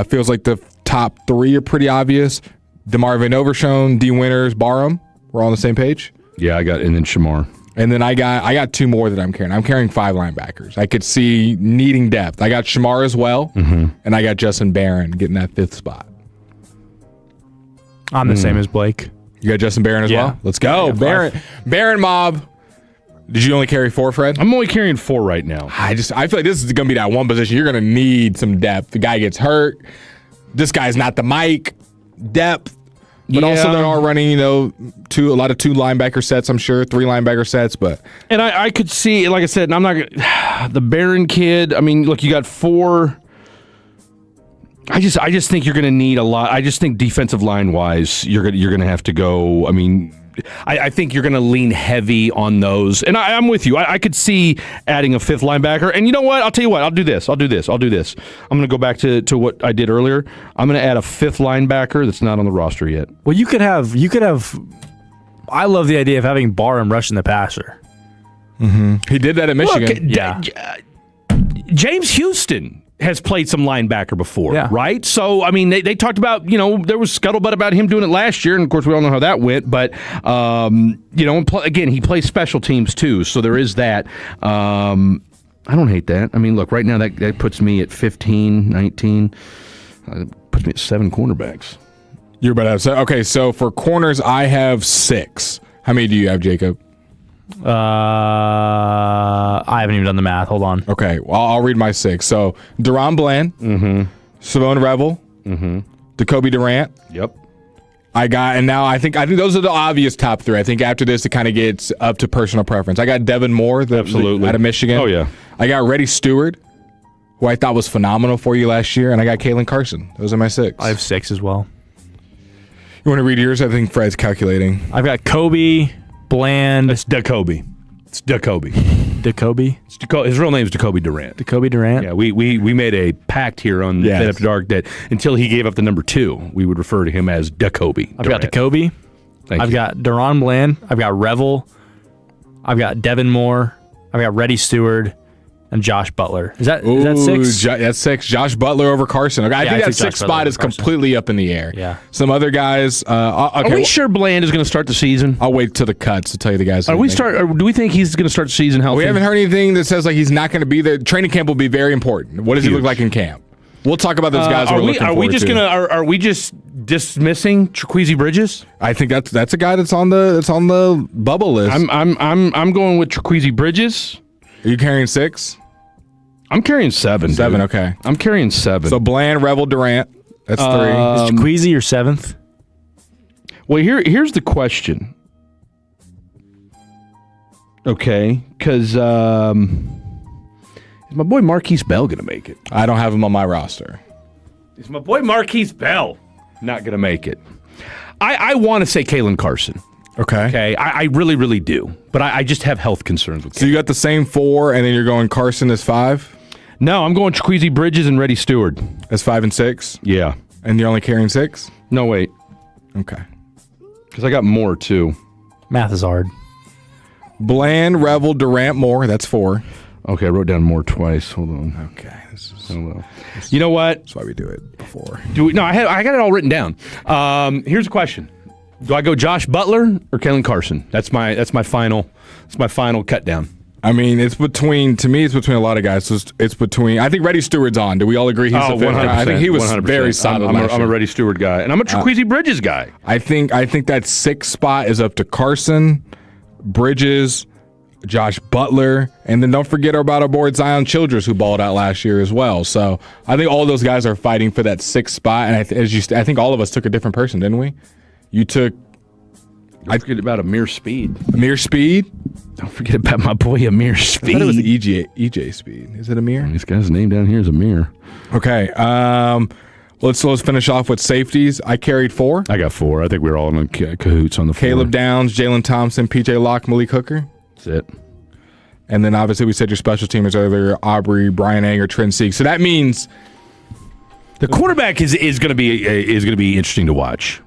Feels like the top 3 are pretty obvious. DeMarvin Overshown, D. Winters, Barham. We're all on the same page? Yeah, and then Shamar. And then I got 2 more that I'm carrying. I'm carrying 5 linebackers. I could see needing depth. I got Shamar as well, and I got Justin Barron getting that 5th spot. I'm the same as Blake. You got Justin Barron as well? Let's go. Barron mob. Did you only carry 4, Fred? I'm only carrying 4 right now. I feel like this is going to be that one position. You're going to need some depth. The guy gets hurt. This guy's not the Mike. Depth. But also they are running, a lot of 2 linebacker sets, I'm sure, 3 linebacker sets. But and I could see, like I said, and I'm not the Barron kid. I mean, look, you got 4. I just think you're going to need a lot. I just think defensive line wise, you're going to have to go. I mean, I think you're going to lean heavy on those. And I'm with you. I could see adding a fifth linebacker. And you know what? I'll tell you what. I'll do this. I'm going to go back to what I did earlier. I'm going to add a fifth linebacker that's not on the roster yet. Well, you could have. I love the idea of having Barham rushing the passer. Mm-hmm. He did that at Michigan. James Houston has played some linebacker before, right? So, I mean, they talked about, there was scuttlebutt about him doing it last year, and of course we all know how that went, but, again, he plays special teams too, so there is that. I don't hate that. I mean, look, right now that puts me at 15, 19, puts me at 7 cornerbacks. You're about to have okay, so for corners, I have 6. How many do you have, Jacob? I haven't even done the math. Hold on. Okay, well, I'll read my 6. So, Deron Bland, Savone Revel, Jacoby Durant. Yep. I think those are the obvious top 3. I think after this, it kind of gets up to personal preference. I got Devin Moore, absolutely, out of Michigan. Oh, yeah. I got Reddy Stewart, who I thought was phenomenal for you last year, and I got Kalen Carson. Those are my 6. I have 6 as well. You want to read yours? I think Fred's calculating. I've got Kobe, Bland. It's Jacoby. Jacoby? His real name is Jacoby Durant. Jacoby Durant? Yeah, we made a pact here on Fed After Dark that until he gave up the number 2, we would refer to him as Jacoby. I've got Jacoby. I've got Deron Bland. I've got Revel. I've got Devin Moore. I've got Reddy Stewart. And Josh Butler. Is that 6? That's 6. Josh Butler over Carson. Okay, I think that 6th spot is completely up in the air. Yeah. Some other guys. Okay, are we sure Bland is going to start the season? I'll wait till the cuts to tell you the guys. Do we think he's going to start the season healthy? We haven't heard anything that says like he's not going to be there. Training camp will be very important. What does he look like in camp? We'll talk about those guys. Are we just dismissing Trequezie Bridges? I think that's a guy that's on the bubble list. I'm going with Trequezie Bridges. Are you carrying 6? I'm carrying 7. 7, okay. I'm carrying 7. So Bland, Revel, Durant. That's 3. Is Trequezie your 7th? Well, here's the question. Okay, because is my boy Marquise Bell going to make it? I don't have him on my roster. Is my boy Marquise Bell not going to make it? I want to say Kalen Carson. Okay. I really, really do. But I just have health concerns with Kalen. So you got the same 4, and then you're going Carson as 5? No, I'm going Trequezie Bridges and Reddy Stewart. As 5 and 6? Yeah. And you're only carrying 6? No, wait. Okay. Because I got more, too. Math is hard. Bland, Revel, Durant, Moore. That's 4. Okay, I wrote down more twice. Hold on. Okay. You know what? That's why we do it before. I got it all written down. Here's a question. Do I go Josh Butler or Kalen Carson? That's my final cut down. I mean, it's between a lot of guys. So it's between. I think Reddy Stewart's on. Do we all agree he's a 100%? I think he was 100%. Very solid. I'm a Reddy Stewart guy, and I'm a Trequezie Bridges guy. I think that 6th spot is up to Carson, Bridges, Josh Butler, and then don't forget about our boy Zion Childress, who balled out last year as well. So I think all those guys are fighting for that 6th spot, and I think all of us took a different person, didn't we? You took. I forget about Amir Speed. Amir Speed? Don't forget about my boy Amir Speed. I thought it was EJ Speed. Is it Amir? This guy's name down here is Amir. Okay. Let's finish off with safeties. I carried 4. I got 4. I think we were all in cahoots on the 4. Caleb Downs, Jalen Thompson, PJ Locke, Malik Hooker. That's it. And then obviously we said your special teamers earlier, Aubrey, Brian Anger, Trent Sieg. So that means the quarterback is going to be interesting to watch.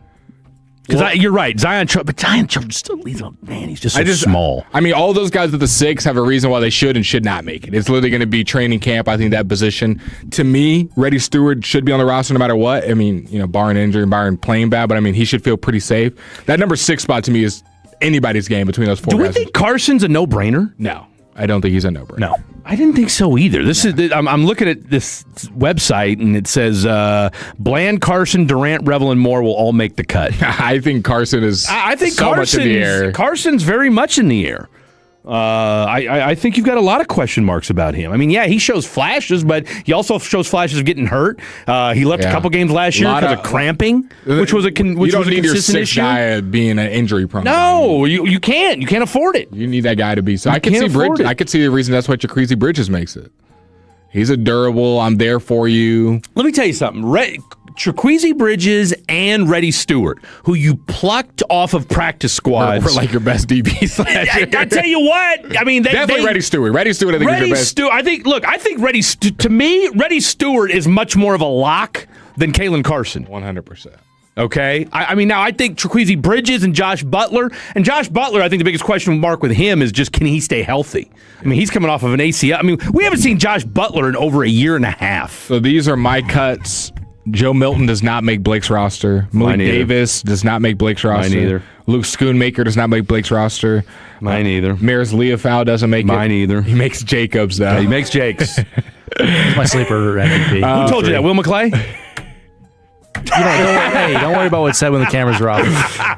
Because you're right, Zion Childress still leads on. Man, he's just small. I mean, all those guys with the 6 have a reason why they should and should not make it. It's literally going to be training camp. I think that position, to me, Reddy Stewart should be on the roster no matter what. I mean, barring injury and barring playing bad, but I mean, he should feel pretty safe. That number 6 spot to me is anybody's game between those 4 guys. Do we think Carson's a no-brainer? No, I don't think he's a no-brainer. No. I didn't think so either. I'm looking at this website, and it says Bland, Carson, Durant, Revel, and Moore will all make the cut. I think Carson is much in the air. Carson's very much in the air. I think you've got a lot of question marks about him. I mean, yeah, he shows flashes, but he also shows flashes of getting hurt. He left a couple games last year because of cramping, which was a consistent issue. Guy being an injury prone. No, you can't. You can't afford it. You need that guy to be. So I can see Bridges. I could see the reason that's why Trequezie Bridges makes it. He's a durable. I'm there for you. Let me tell you something. Trequezie Bridges and Reddy Stewart, who you plucked off of practice squads. We're like your best DBs last year. I tell you what. I mean, definitely Reddy Stewart. Reddy Stewart, I think, is your best. I think Reddy Stewart is much more of a lock than Kalen Carson. 100%. Okay? I mean, now I think Trequezie Bridges and Josh Butler, I think the biggest question mark with him is just, can he stay healthy? I mean, he's coming off of an ACL. I mean, we haven't seen Josh Butler in over a year and a half. So these are my cuts. Joe Milton does not make Blake's roster. Malik Davis does not make Blake's roster. Mine either. Luke Schoonmaker does not make Blake's roster. Mine either. Maris Leofau doesn't make Mine either. He makes Jacobs, though. Yeah, he makes Jake's. He's my sleeper MVP. Who told you that? Will McClay? Don't worry about what's said when the cameras are off.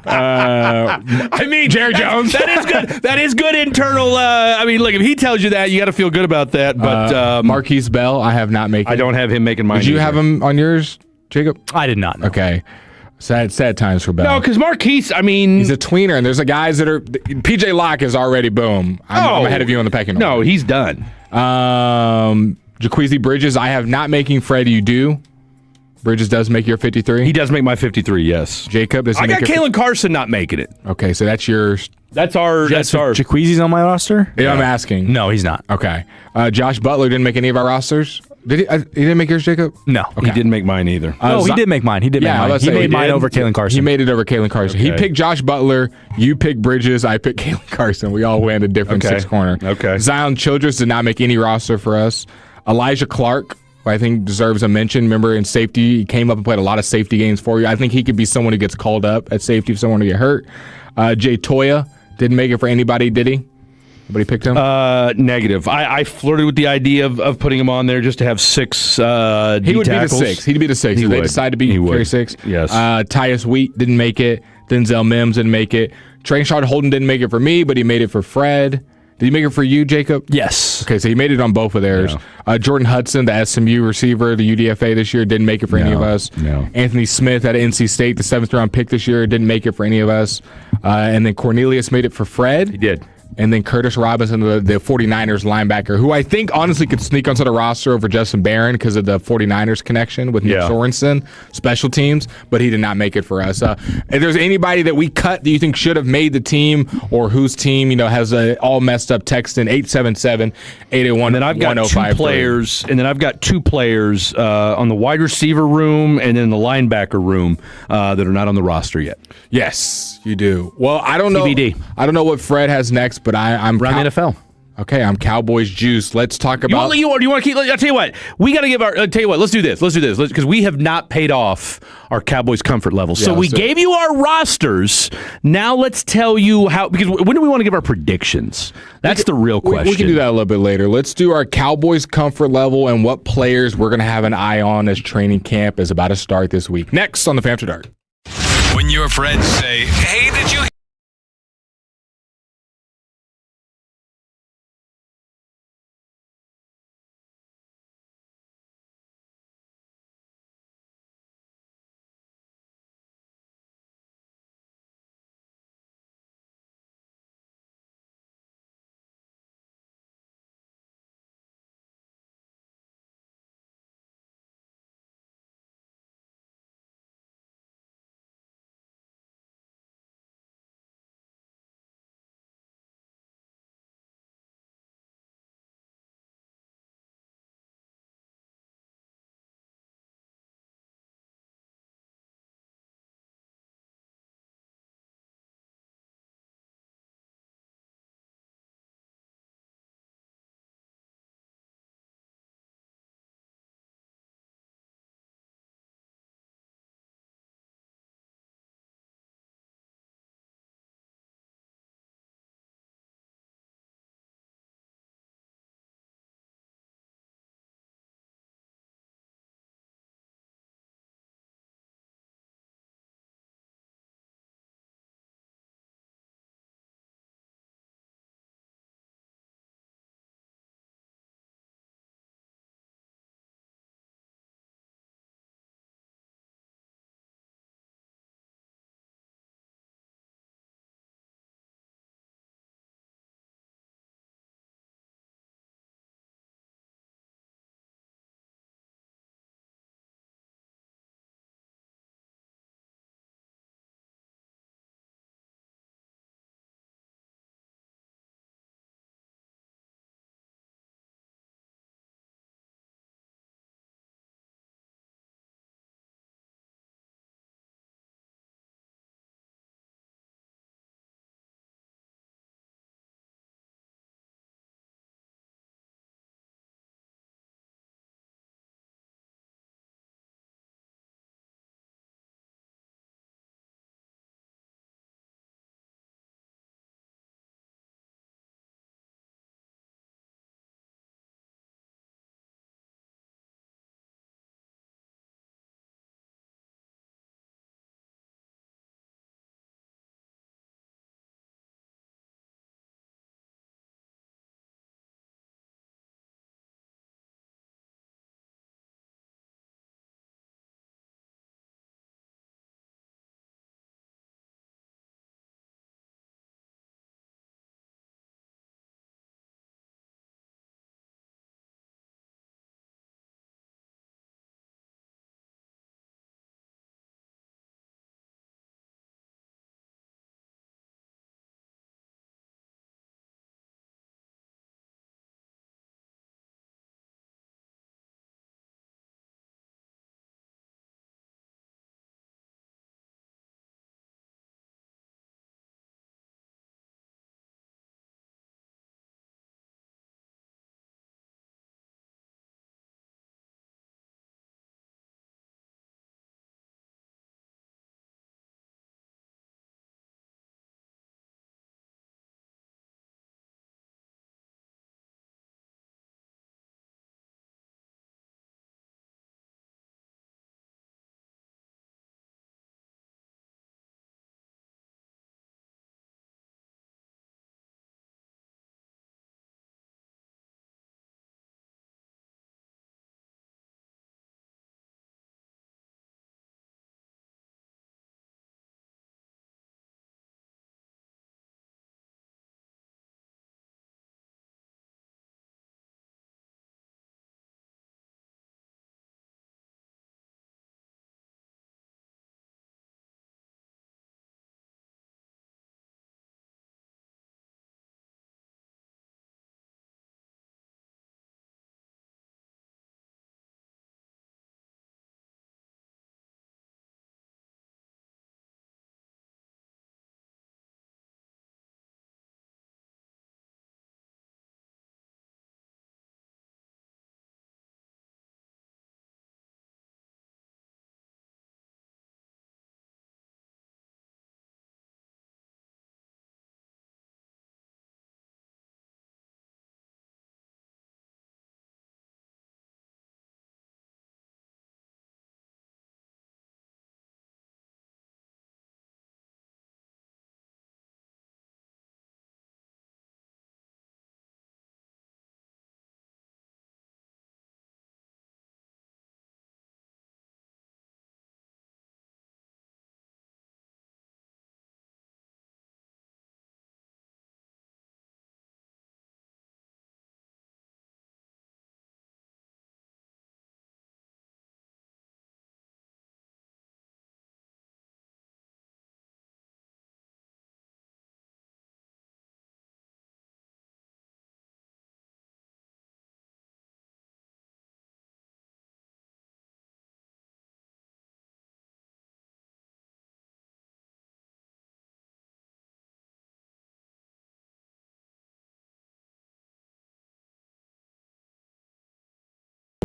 I mean, Jerry Jones. That is good. That is good internal. I mean, look, if he tells you that, you got to feel good about that. But Marquise Bell, I have not making. I don't have him making mine. Did you have him on yours, Jacob? I did not. No. Okay. Sad times for Bell. No, because Marquise, I mean, he's a tweener, and there's the guys that are. PJ Locke is already boom. I'm ahead of you on the pecking order. No, he's done. Jaquezie Bridges, I have not making Fred. You do. Bridges does make your 53? He does make my 53, yes. Jacob, does he I got Kalen Carson not making it. Okay, so that's yours. That's our. Jaquezzi's on my roster? Yeah, I'm asking. No, he's not. Okay. Josh Butler didn't make any of our rosters. Did he? He didn't make yours, Jacob? No. Okay. He didn't make mine either. No, he did make mine. He did make mine. He made mine over Kalen Carson. He made it over Kalen Carson. Okay. He picked Josh Butler. You picked Bridges. I picked Kalen Carson. We all went a different six corner. Okay. Zion Childress did not make any roster for us. Elijah Clark, who I think deserves a mention. Remember, in safety, he came up and played a lot of safety games for you. I think he could be someone who gets called up at safety if someone to get hurt. Jay Toya didn't make it for anybody, did he? Nobody picked him? Negative. I flirted with the idea of putting him on there just to have six He would be the six. He'd be the six. If they decide to be carry six. Yes. Tyus Wheat didn't make it. Denzel Mims didn't make it. Trayshawn Holden didn't make it for me, but he made it for Fred. Did he make it for you, Jacob? Yes. Okay, so he made it on both of theirs. Yeah. Jordan Hudson, the SMU receiver, the UDFA this year, didn't make it for any of us. No. Anthony Smith at NC State, the 7th-round pick this year, didn't make it for any of us. And then Cornelius made it for Fred. He did. And then Curtis Robinson, the 49ers linebacker, who I think honestly could sneak onto the roster over Justin Barron because of the 49ers connection with Nick Sorensen, special teams, but he did not make it for us. If there's anybody that we cut that you think should have made the team or whose team, has all messed up, text in 877-881-1053. And then I've got two players on the wide receiver room and in the linebacker room that are not on the roster yet. Yes, you do. Well, I don't know. TBD. I don't know what Fred has next, but I'm around the NFL. Okay, I'm Cowboys juice. Let's talk about. Do you want to keep? I'll tell you what. We got to give our. I'll tell you what. Let's do this. Because we have not paid off our Cowboys comfort level. So we gave you our rosters. Now let's tell you how. Because when do we want to give our predictions? That's the real question. We can do that a little bit later. Let's do our Cowboys comfort level and what players we're going to have an eye on as training camp is about to start this week. Next on the Fan After Dark. When your friends say, "Hey, did you?"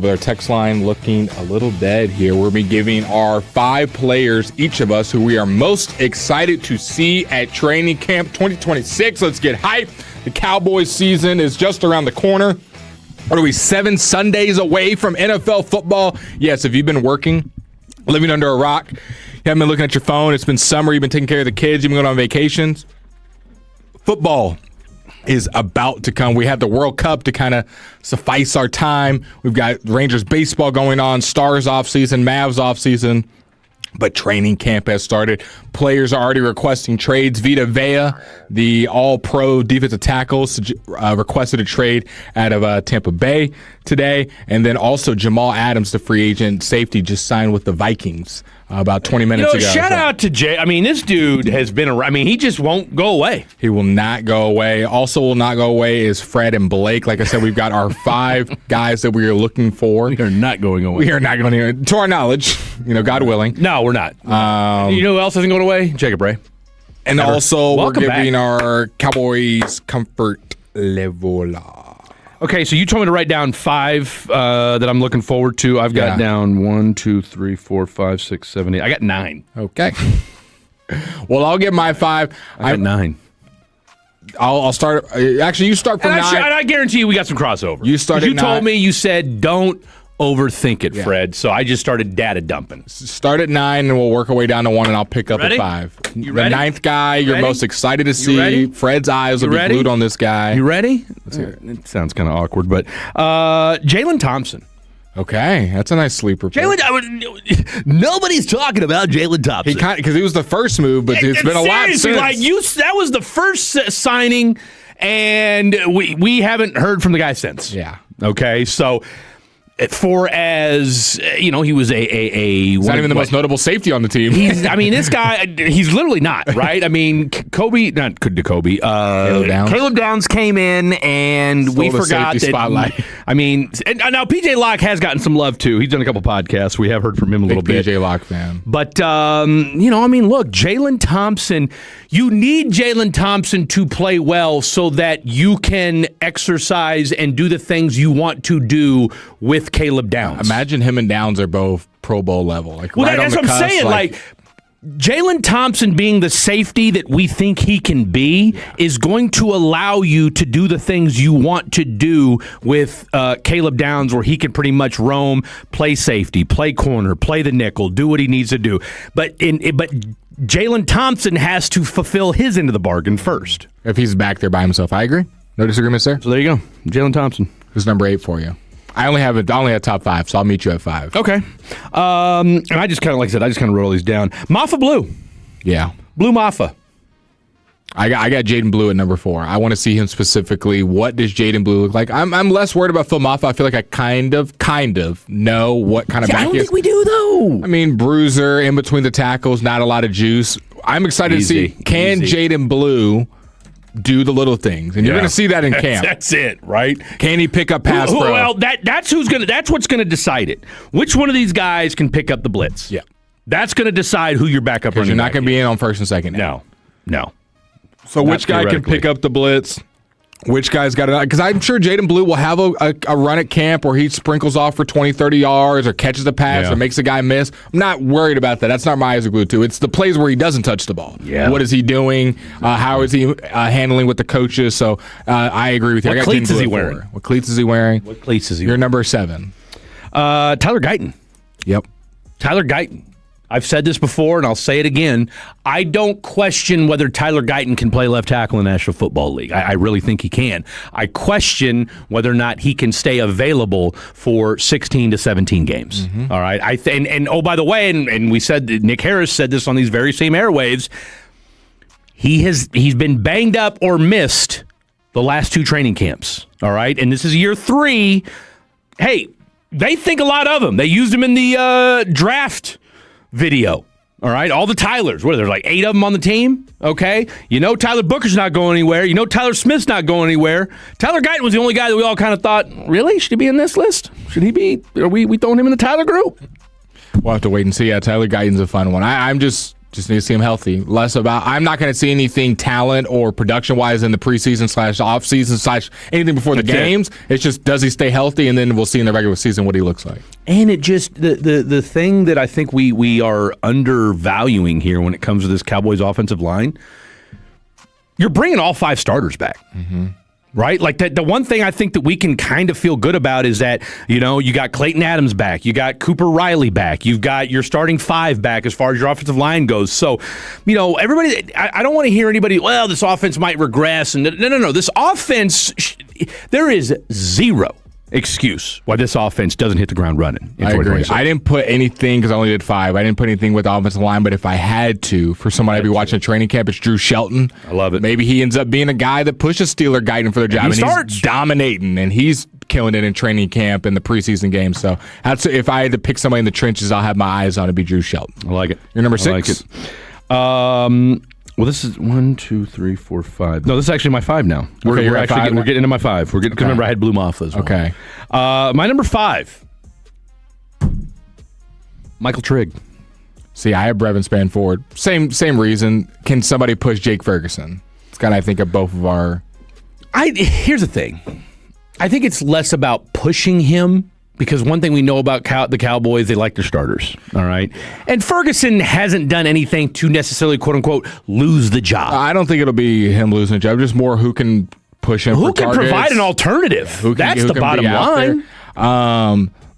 With our text line looking a little dead here, we'll be giving our 5 players, each of us, who we are most excited to see at training camp 2026. Let's get hyped. The Cowboys season is just around the corner. What are we, 7 Sundays away from NFL football? Yes, if you've been working, living under a rock, you haven't been looking at your phone, it's been summer, you've been taking care of the kids, you've been going on vacations. Football is about to come. We have the World Cup to kind of suffice our time. We've got Rangers baseball going on, Stars offseason, Mavs offseason, but training camp has started. Players are already requesting trades. Vita Vea, the all-pro defensive tackle, requested a trade out of Tampa Bay today. And then also Jamal Adams, the free agent safety, just signed with the Vikings about 20 minutes ago. Shout out to Jay. I mean, this dude has been around. I mean, he just won't go away. He will not go away. Also will not go away is Fred and Blake. Like I said, we've got our 5 guys that we are looking for. We are not going away. We are not going away. To our knowledge, God willing. No, we're not. You know who else isn't going away? Jacob Ray. And also, Welcome we're giving back. our Cowboys comfort level. Okay, so you told me to write down 5 that I'm looking forward to. I've got down 1, 2, 3, 4, 5, 6, 7, 8. I got 9. Okay. Well, I'll get my 5. I got 9. I'll start. Actually, you start from 9. And I guarantee you we got some crossover. You started. You told me, you said don't overthink it, Yeah. Fred. So I just started data dumping. Start at 9, and we'll work our way down to 1, and I'll pick up Ready? at 5. You ready? The 9th guy you're Ready? most excited to see. ready? Fred's eyes will You be ready? glued on this guy. You ready? Let's hear it. It sounds kind of awkward, but Jalen Thompson. Okay, that's a nice sleeper pick. Nobody's talking about Jalen Thompson. Because he was the first move, but it's been a lot Seriously, since. that was the first signing, and we haven't heard from the guy since. Yeah. Okay, so for as he was a He's not even the most notable safety on the team. This guy, he's literally not, right? I mean, Caleb Downs came in, and Stole we the forgot safety that. spotlight. I mean, and now PJ Locke has gotten some love too. He's done a couple podcasts. We have heard from him a little bit. PJ Locke fan. But, look, Jalen Thompson, you need Jalen Thompson to play well so that you can exercise and do the things you want to do with Caleb Downs. Imagine him and Downs are both Pro Bowl level. That's what I'm saying. Like Jalen Thompson being the safety that we think he can be is going to allow you to do the things you want to do with Caleb Downs, where he can pretty much roam, play safety, play corner, play the nickel, do what he needs to do. But Jalen Thompson has to fulfill his end of the bargain first. If he's back there by himself, I agree. No disagreements there. So there you go, Jalen Thompson. Who's number 8 for you? I only have top 5, so I'll meet you at 5. Okay. And I just kind of, like I said, wrote all these down. Maffa Blue. Yeah. Blue Maffa. I got Jaden Blue at number 4. I want to see him specifically. What does Jaden Blue look like? I'm less worried about Phil Maffa. I feel like I kind of know what kind of back he is. I don't think we do, though. I mean, bruiser, in between the tackles, not a lot of juice. I'm excited to see, can Jaden Blue do the little things? And you're going to see that in camp. That's it, right? Can he pick up pass pro? Well, that's what's going to decide it. Which one of these guys can pick up the blitz? Yeah. That's going to decide who your backup running Because you're not back going to be in on first and second. No. So which guy can pick up the blitz? Which guy's got it? Because I'm sure Jaden Blue will have a run at camp where he sprinkles off for 20, 30 yards or catches a pass or makes a guy miss. I'm not worried about that. That's not my eyes are glued to. It's the plays where he doesn't touch the ball. Yeah. What is he doing? How is he handling with the coaches? So I agree with you. What cleats is he wearing? What cleats is he wearing? What cleats is he You're wearing? number 7. Tyler Guyton. Yep. Tyler Guyton. I've said this before, and I'll say it again. I don't question whether Tyler Guyton can play left tackle in the National Football League. I really think he can. I question whether or not he can stay available for 16 to 17 games. All right. And oh, by the way, and we said Nick Harris said this on these very same airwaves. He's been banged up or missed the last 2 training camps. All right, and this is year 3. Hey, they think a lot of him. They used him in the draft video. All right, all the Tylers. What are there, like 8 of them on the team? Okay, Tyler Booker's not going anywhere. Tyler Smith's not going anywhere. Tyler Guyton was the only guy that we all kind of thought, really? Should he be in this list? Should he be? Are we throwing him in the Tyler group? We'll have to wait and see. Yeah, Tyler Guyton's a fun one. I'm just Just need to see him healthy. Less about, I'm not going to see anything talent or production-wise in the preseason / off-season / anything before the games. It's just, does he stay healthy? And then we'll see in the regular season what he looks like. And it just, the thing that I think we are undervaluing here when it comes to this Cowboys offensive line, you're bringing all 5 starters back. Mm-hmm. Right? Like the one thing I think that we can kind of feel good about is that, you got Clayton Adams back. You got Cooper Riley back. You've got your starting 5 back as far as your offensive line goes. So, everybody, I don't want to hear anybody, well, this offense might regress. And no. This offense, there is zero excuse why this offense doesn't hit the ground running. I agree. I didn't put anything because I only did 5. I didn't put anything with the offensive line, but if I had to, for somebody to be watching a training camp, it's Drew Shelton. I love it. Maybe he ends up being a guy that pushes Steeler guiding for their job, and he's dominating, and he's killing it in training camp in the preseason game. So if I had to pick somebody in the trenches, I'll have my eyes on, it'd be Drew Shelton. I like it. You're number 6? I like it. Well, this is 1, 2, 3, 4, 5. No, this is actually my 5 now. We're getting into my 5. Because remember, I had Bloom off as well. Okay. My number 5, Michael Trigg. See, I have Brevin Spanford. Same reason. Can somebody push Jake Ferguson? It's kind of, I think, of both of our. Here's the thing. I think it's less about pushing him. Because one thing we know about the Cowboys, they like their starters, all right? And Ferguson hasn't done anything to necessarily, quote-unquote, lose the job. I don't think it'll be him losing the job. Just more who can push him for targets. Who can provide an alternative? That's the bottom line.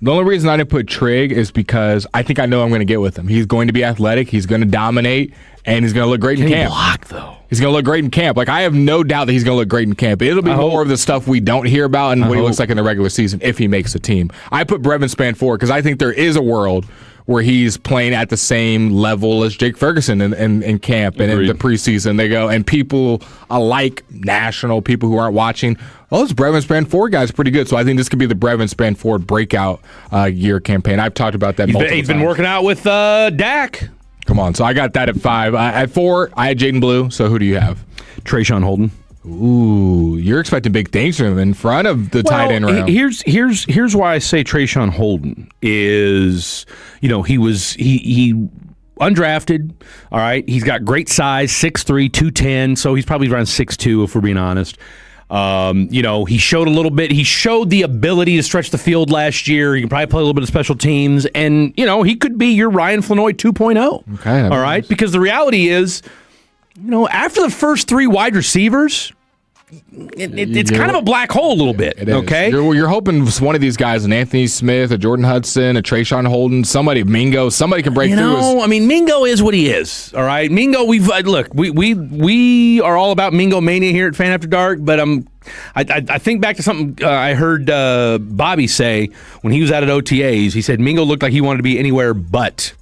The only reason I didn't put Trigg is because I think I know I'm going to get with him. He's going to be athletic. He's going to dominate. And he's going to look great in camp. Can he block, though? He's going to look great in camp. Like, I have no doubt that he's going to look great in camp. It'll be more of the stuff we don't hear about and what he looks like in the regular season if he makes the team. I put Brevin Spanford because I think there is a world where he's playing at the same level as Jake Ferguson in camp and in the preseason. They go, and people alike, national people who aren't watching, this Brevin Spanford guy's pretty good. So I think this could be the Brevin Spanford breakout year campaign. I've talked about that multiple times. He's been working out with Dak. Come on. So I got that at 5. At 4, I had Jaden Blue. So who do you have? Trayshawn Holden. Ooh, you're expecting big things from him in front of the tight end round. Here's why I say Trayshawn Holden is, he undrafted, all right? He's got great size, 6'3", 210, so he's probably around 6'2", if we're being honest. He showed a little bit. He showed the ability to stretch the field last year. He can probably play a little bit of special teams. And, he could be your Ryan Flanoy 2.0. Okay. All right? Nice. Because the reality is, after the first 3 wide receivers, it's kind of a black hole a little bit. It is. Okay? You're hoping one of these guys, an Anthony Smith, a Jordan Hudson, a Trayshawn Holden, Mingo, somebody can break through. Mingo is what he is. All right, Mingo. We are all about Mingo mania here at Fan After Dark. But I think back to something I heard Bobby say when he was out at OTAs. He said Mingo looked like he wanted to be anywhere but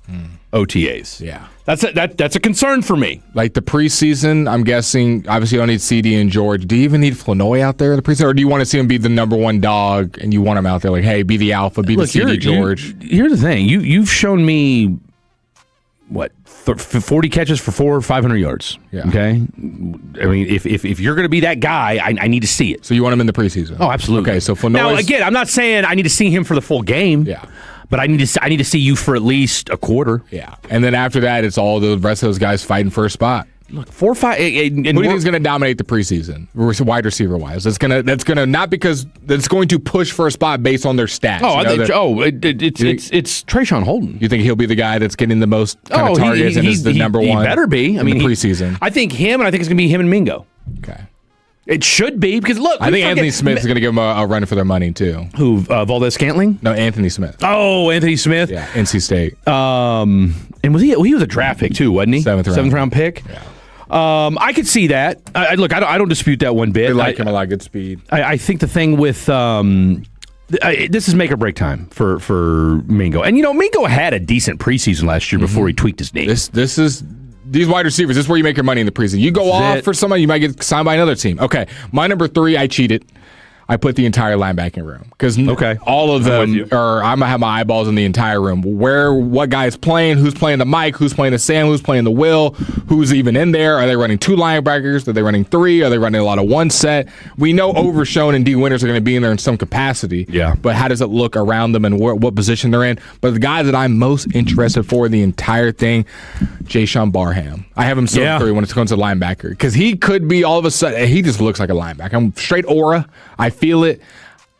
OTAs. Yeah. That's a concern for me. Like the preseason, I'm guessing, obviously you don't need CD and George. Do you even need Flanoy out there in the preseason? Or do you want to see him be the number 1 dog and you want him out there like, hey, be the alpha, be the CD George? Here's the thing. You've shown me, 40 catches for 400 or 500 yards. Yeah. Okay? I mean, if you're going to be that guy, I need to see it. So you want him in the preseason? Oh, absolutely. Okay, so Flanoy. Now, again, I'm not saying I need to see him for the full game. Yeah. But I need to see you for at least a quarter. Yeah. And then after that, it's all the rest of those guys fighting for a spot. Look, 4 or 5. Who do you think is going to dominate the preseason, wide receiver wise? That's gonna not because that's going to push for a spot based on their stats. It's Trayshawn Holden. You think he'll be the guy that's getting the most kind of targets and is the number 1? He better be. I mean, the preseason. I think him, and I think it's going to be him and Mingo. Okay. It should be because look, I think Anthony Smith is going to give them a run for their money too. Who, Valdez-Scantling? No, Anthony Smith. Oh, Anthony Smith. Yeah, NC State. And was he was a draft pick too, wasn't he? 7th round pick. Yeah. I could see that. I don't dispute that one bit. They like him a lot. Good speed. I think the thing with this is make or break time for Mingo, and Mingo had a decent preseason last year before he tweaked his knee. This is. These wide receivers, this is where you make your money in the preseason. You go off for somebody, you might get signed by another team. Okay, my number 3, I cheated. I put the entire linebacking room because all of them are. I'm gonna have my eyeballs in the entire room. What guy is playing? Who's playing the Mike? Who's playing the Sam? Who's playing the Will? Who's even in there? Are they running 2 linebackers? Are they running 3? Are they running a lot of one set? We know Overshone and D. Winters are going to be in there in some capacity. Yeah. But how does it look around them and what position they're in? But the guy that I'm most interested for the entire thing, Jayshawn Barham. I have him so 3 when it comes to linebacker because he could be all of a sudden. He just looks like a linebacker. I'm straight aura. I feel it.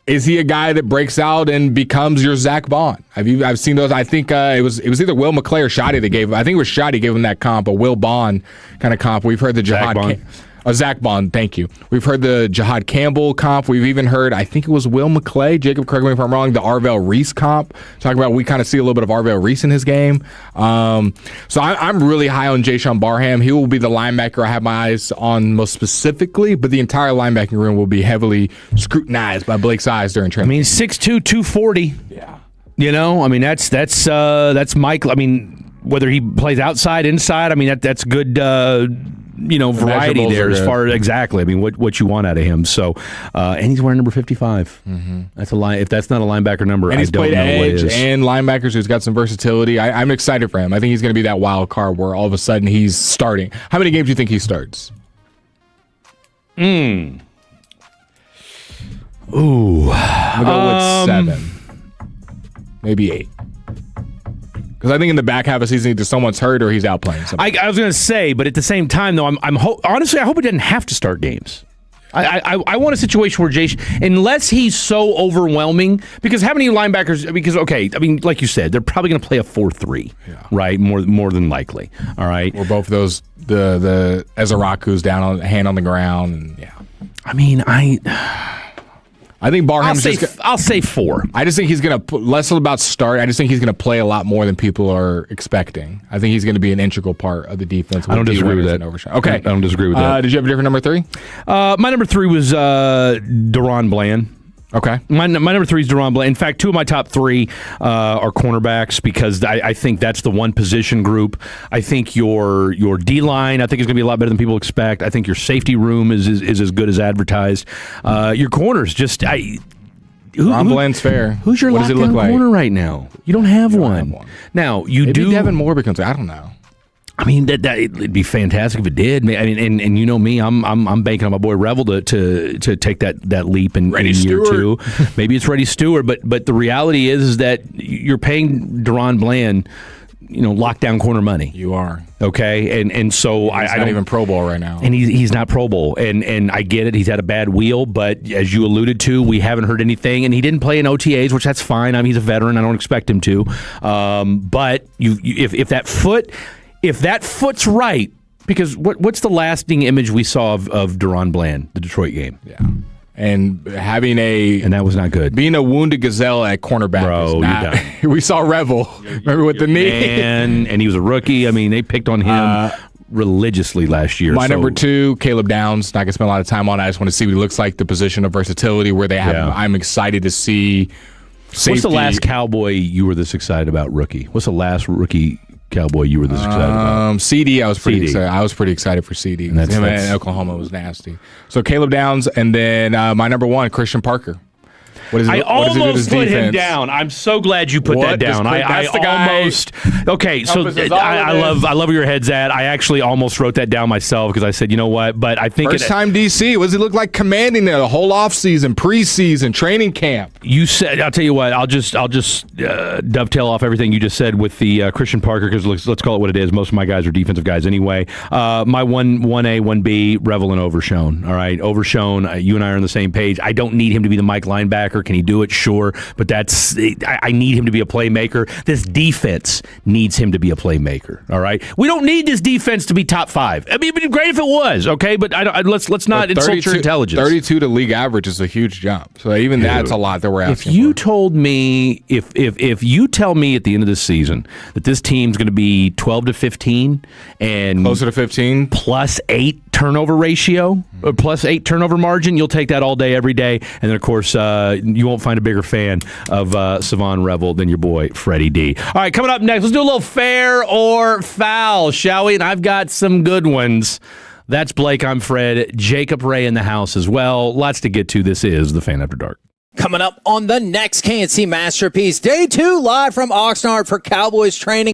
Is he a guy that breaks out and becomes your Zach Bond? I've seen those. I think it was either Will McClay or Shoddy that gave. I think it was Shoddy gave him that comp, a Will Bond kind of comp. We've heard the Zach Bond, thank you. We've heard the Jahad Campbell comp. We've even heard, I think it was Will McClay, Jacob, correct me if I'm wrong, the Arvell Reese comp. Talking about we kind of see a little bit of Arvell Reese in his game. So I'm really high on Jayshawn Barham. He will be the linebacker I have my eyes on most specifically, but the entire linebacking room will be heavily scrutinized by Blake's eyes during training. I mean, 6'2", 240. Yeah. You know, I mean, that's Mike. I mean, whether he plays outside, inside, I mean, that's good variety there as far as exactly. I mean, what you want out of him. So, and he's wearing number 55. Mm-hmm. That's a line. If that's not a linebacker number, and he's I don't played know what edge is. And linebackers who's got some versatility. I'm excited for him. I think he's going to be that wild card where all of a sudden he's starting. How many games do you think he starts? Ooh, I'm gonna go with 7, maybe 8. Because I think in the back half of the season, either someone's hurt or he's out playing somebody. I was going to say, but at the same time, though, honestly, I hope he doesn't have to start games. I want a situation where Jayshawn, unless he's so overwhelming, because how many linebackers? Because I mean, like you said, they're probably going to play a 4-3, right? More than likely. All right. Or both of those, the Ezraku's down on hand on the ground, and I mean, I think Barham's I'll say 4. I just think he's going to less about start. I just think he's going to play a lot more than people are expecting. I think he's going to be an integral part of the defense. I don't disagree with that. Okay, I don't disagree with that. Did you have a different number 3? My number 3 was Deron Bland. Okay. My number 3 is Deron Bland. In fact, 2 of my top 3 are cornerbacks because I think that's the one position group. I think your D-line, I think, is going to be a lot better than people expect. I think your safety room is as good as advertised. Your corners, Deron Bland's fair. Who's your lockdown corner right now? You don't have one. Now, Maybe Devin Moore becomes, I don't know. I mean, that it'd be fantastic if it did. I mean, and you know me, I'm banking on my boy Revel to take that leap in year 2. Maybe it's Reddy Stewart, but the reality is that you're paying Deron Bland, lockdown corner money. You are. Okay, and so I don't even Pro Bowl right now, and he's not Pro Bowl, and I get it. He's had a bad wheel, but as you alluded to, we haven't heard anything, and he didn't play in OTAs, which that's fine. I mean, he's a veteran. I don't expect him to, but if that foot's right, because what's the lasting image we saw of Deron Bland, the Detroit game? Yeah. And and that was not good. Being a wounded gazelle at cornerback, bro, you're done. We saw Revel, remember with the knee, and he was a rookie. I mean, they picked on him religiously last year. My number 2, Caleb Downs. Not gonna spend a lot of time on it. I just want to see what he looks like, the position of versatility where they have. Yeah. I'm excited to see. Safety. What's the last Cowboy you were this excited about? Rookie. What's the last rookie Cowboy you were this excited about? CD, I was pretty excited. I was pretty excited for CD. Him in Oklahoma was nasty. So Caleb Downs, and then my number 1, Christian Parker. I almost put him down. I'm so glad you put that down. I almost. Okay, so I love where your head's at. I actually almost wrote that down myself because I said, you know what? But I think first time DC. What does he look like commanding there the whole offseason, preseason, training camp? You said. I'll tell you what. I'll just dovetail off everything you just said with the Christian Parker because let's call it what it is. Most of my guys are defensive guys anyway. My 1A, 1B, Revel and Overshone. All right, Overshone. You and I are on the same page. I don't need him to be the Mike linebacker. Can he do it? Sure, but I need him to be a playmaker. This defense needs him to be a playmaker. All right, we don't need this defense to be top 5. I mean, it'd be great if it was. Okay, but let's not insult your intelligence. 32 to league average is a huge jump. So even that's a lot that we're asking. If you told me, if you tell me at the end of the season that this team's going to be 12 to 15 and closer to 15 plus 8 turnover ratio, or plus 8 turnover margin, you'll take that all day, every day. And then, of course, you won't find a bigger fan of Savon Revel than your boy, Freddie D. All right, coming up next, let's do a little fair or foul, shall we? And I've got some good ones That's Blake. I'm Fred. Jacob Ray in the house as well. Lots to get to. This is the Fan After Dark. Coming up on the next KNC Masterpiece, Day 2, live from Oxnard for Cowboys training.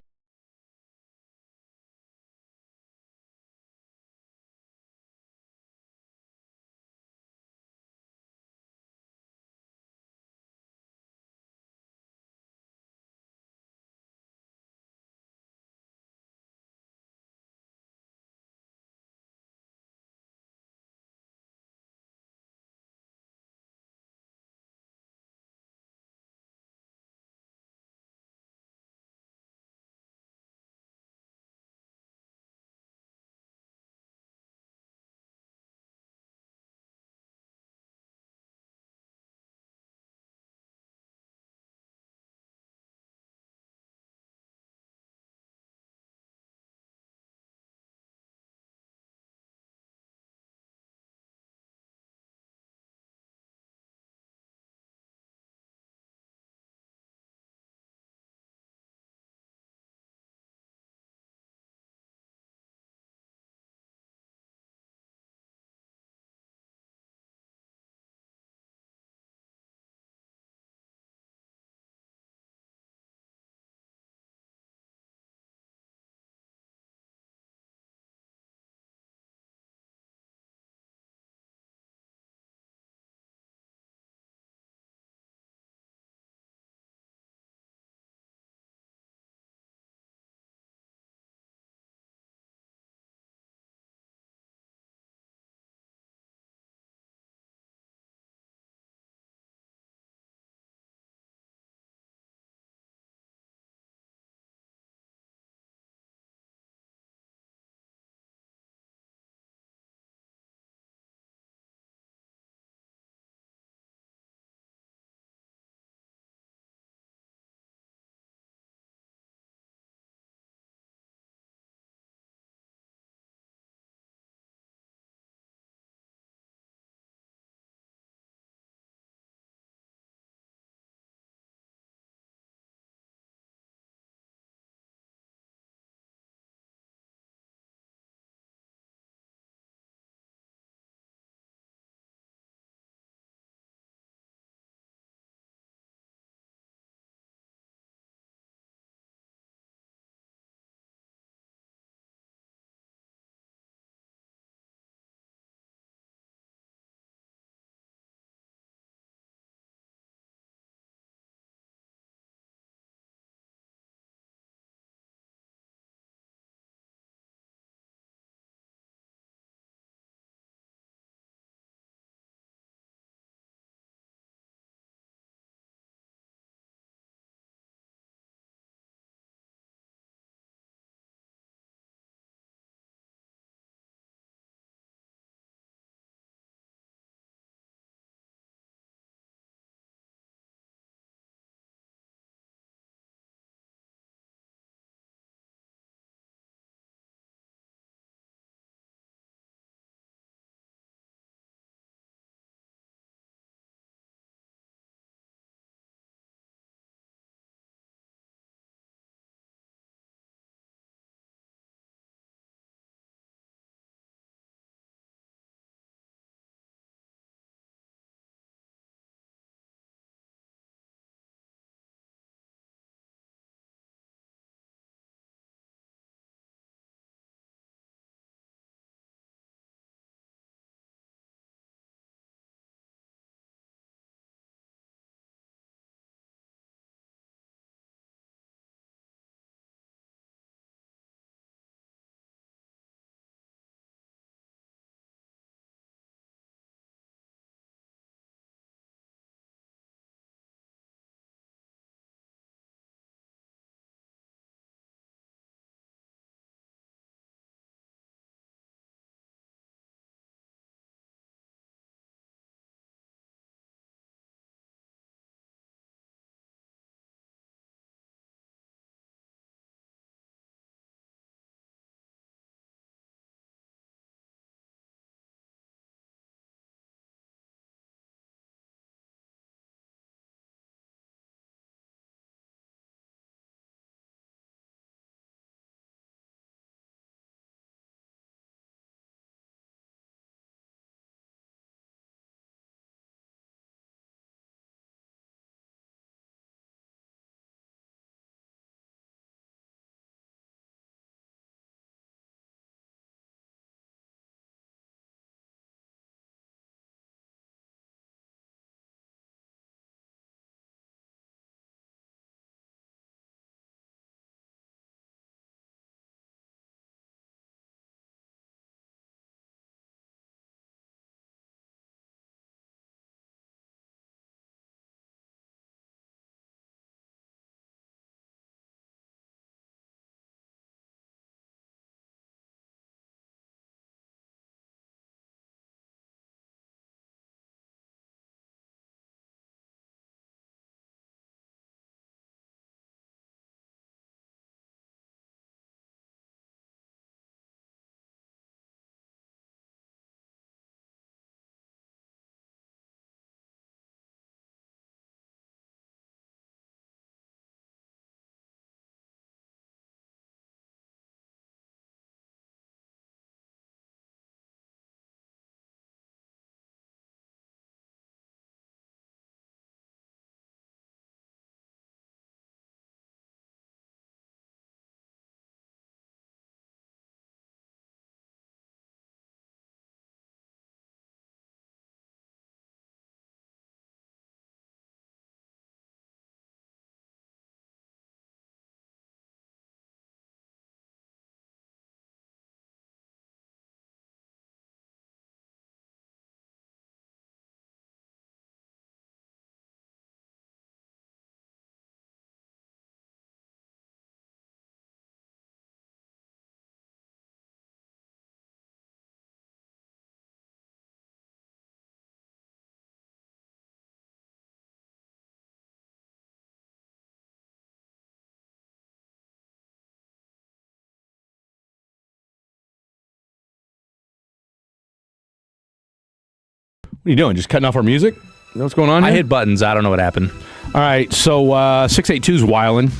are you doing? Just cutting off our music? You know what's going on here? I hit buttons. I don't know what happened. All right, so 682's wildin'.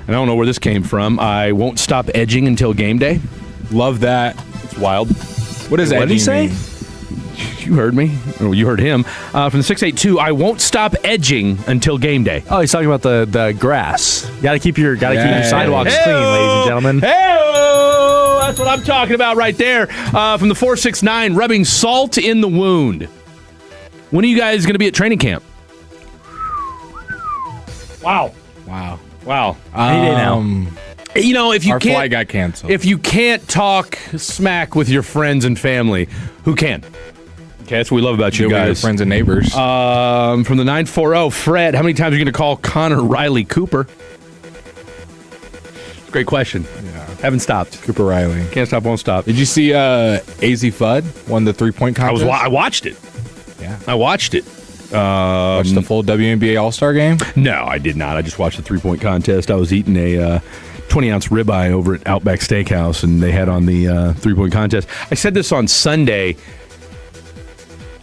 I don't know where this came from. I won't stop edging until game day. Love that. It's wild. What does What did he say? mean? You heard me. Oh, you heard him. From the 682, I won't stop edging until game day. Oh, he's talking about the grass. You gotta keep your sidewalks clean, ladies and gentlemen. Hey-o! That's what I'm talking about right there. From the 469, rubbing salt in the wound. When are you guys going to be at training camp? Wow. Any day now. You know, if you Our can't, flight got canceled. If you can't talk smack with your friends and family, who can? Okay, that's what we love about you With your guys. friends and neighbors. From the 940, Fred, how many times are you going to call Connor Riley Cooper? Great question. Yeah. Haven't stopped. Cooper Riley. Can't stop, won't stop. Did you see AZ Fudd won the 3-point contest? I watched it. Yeah. I watched it. Watched the full WNBA All-Star game? No, I did not. I just watched the 3-point contest. I was eating a 20-ounce ribeye over at Outback Steakhouse, and they had on the 3-point contest. I said this on Sunday.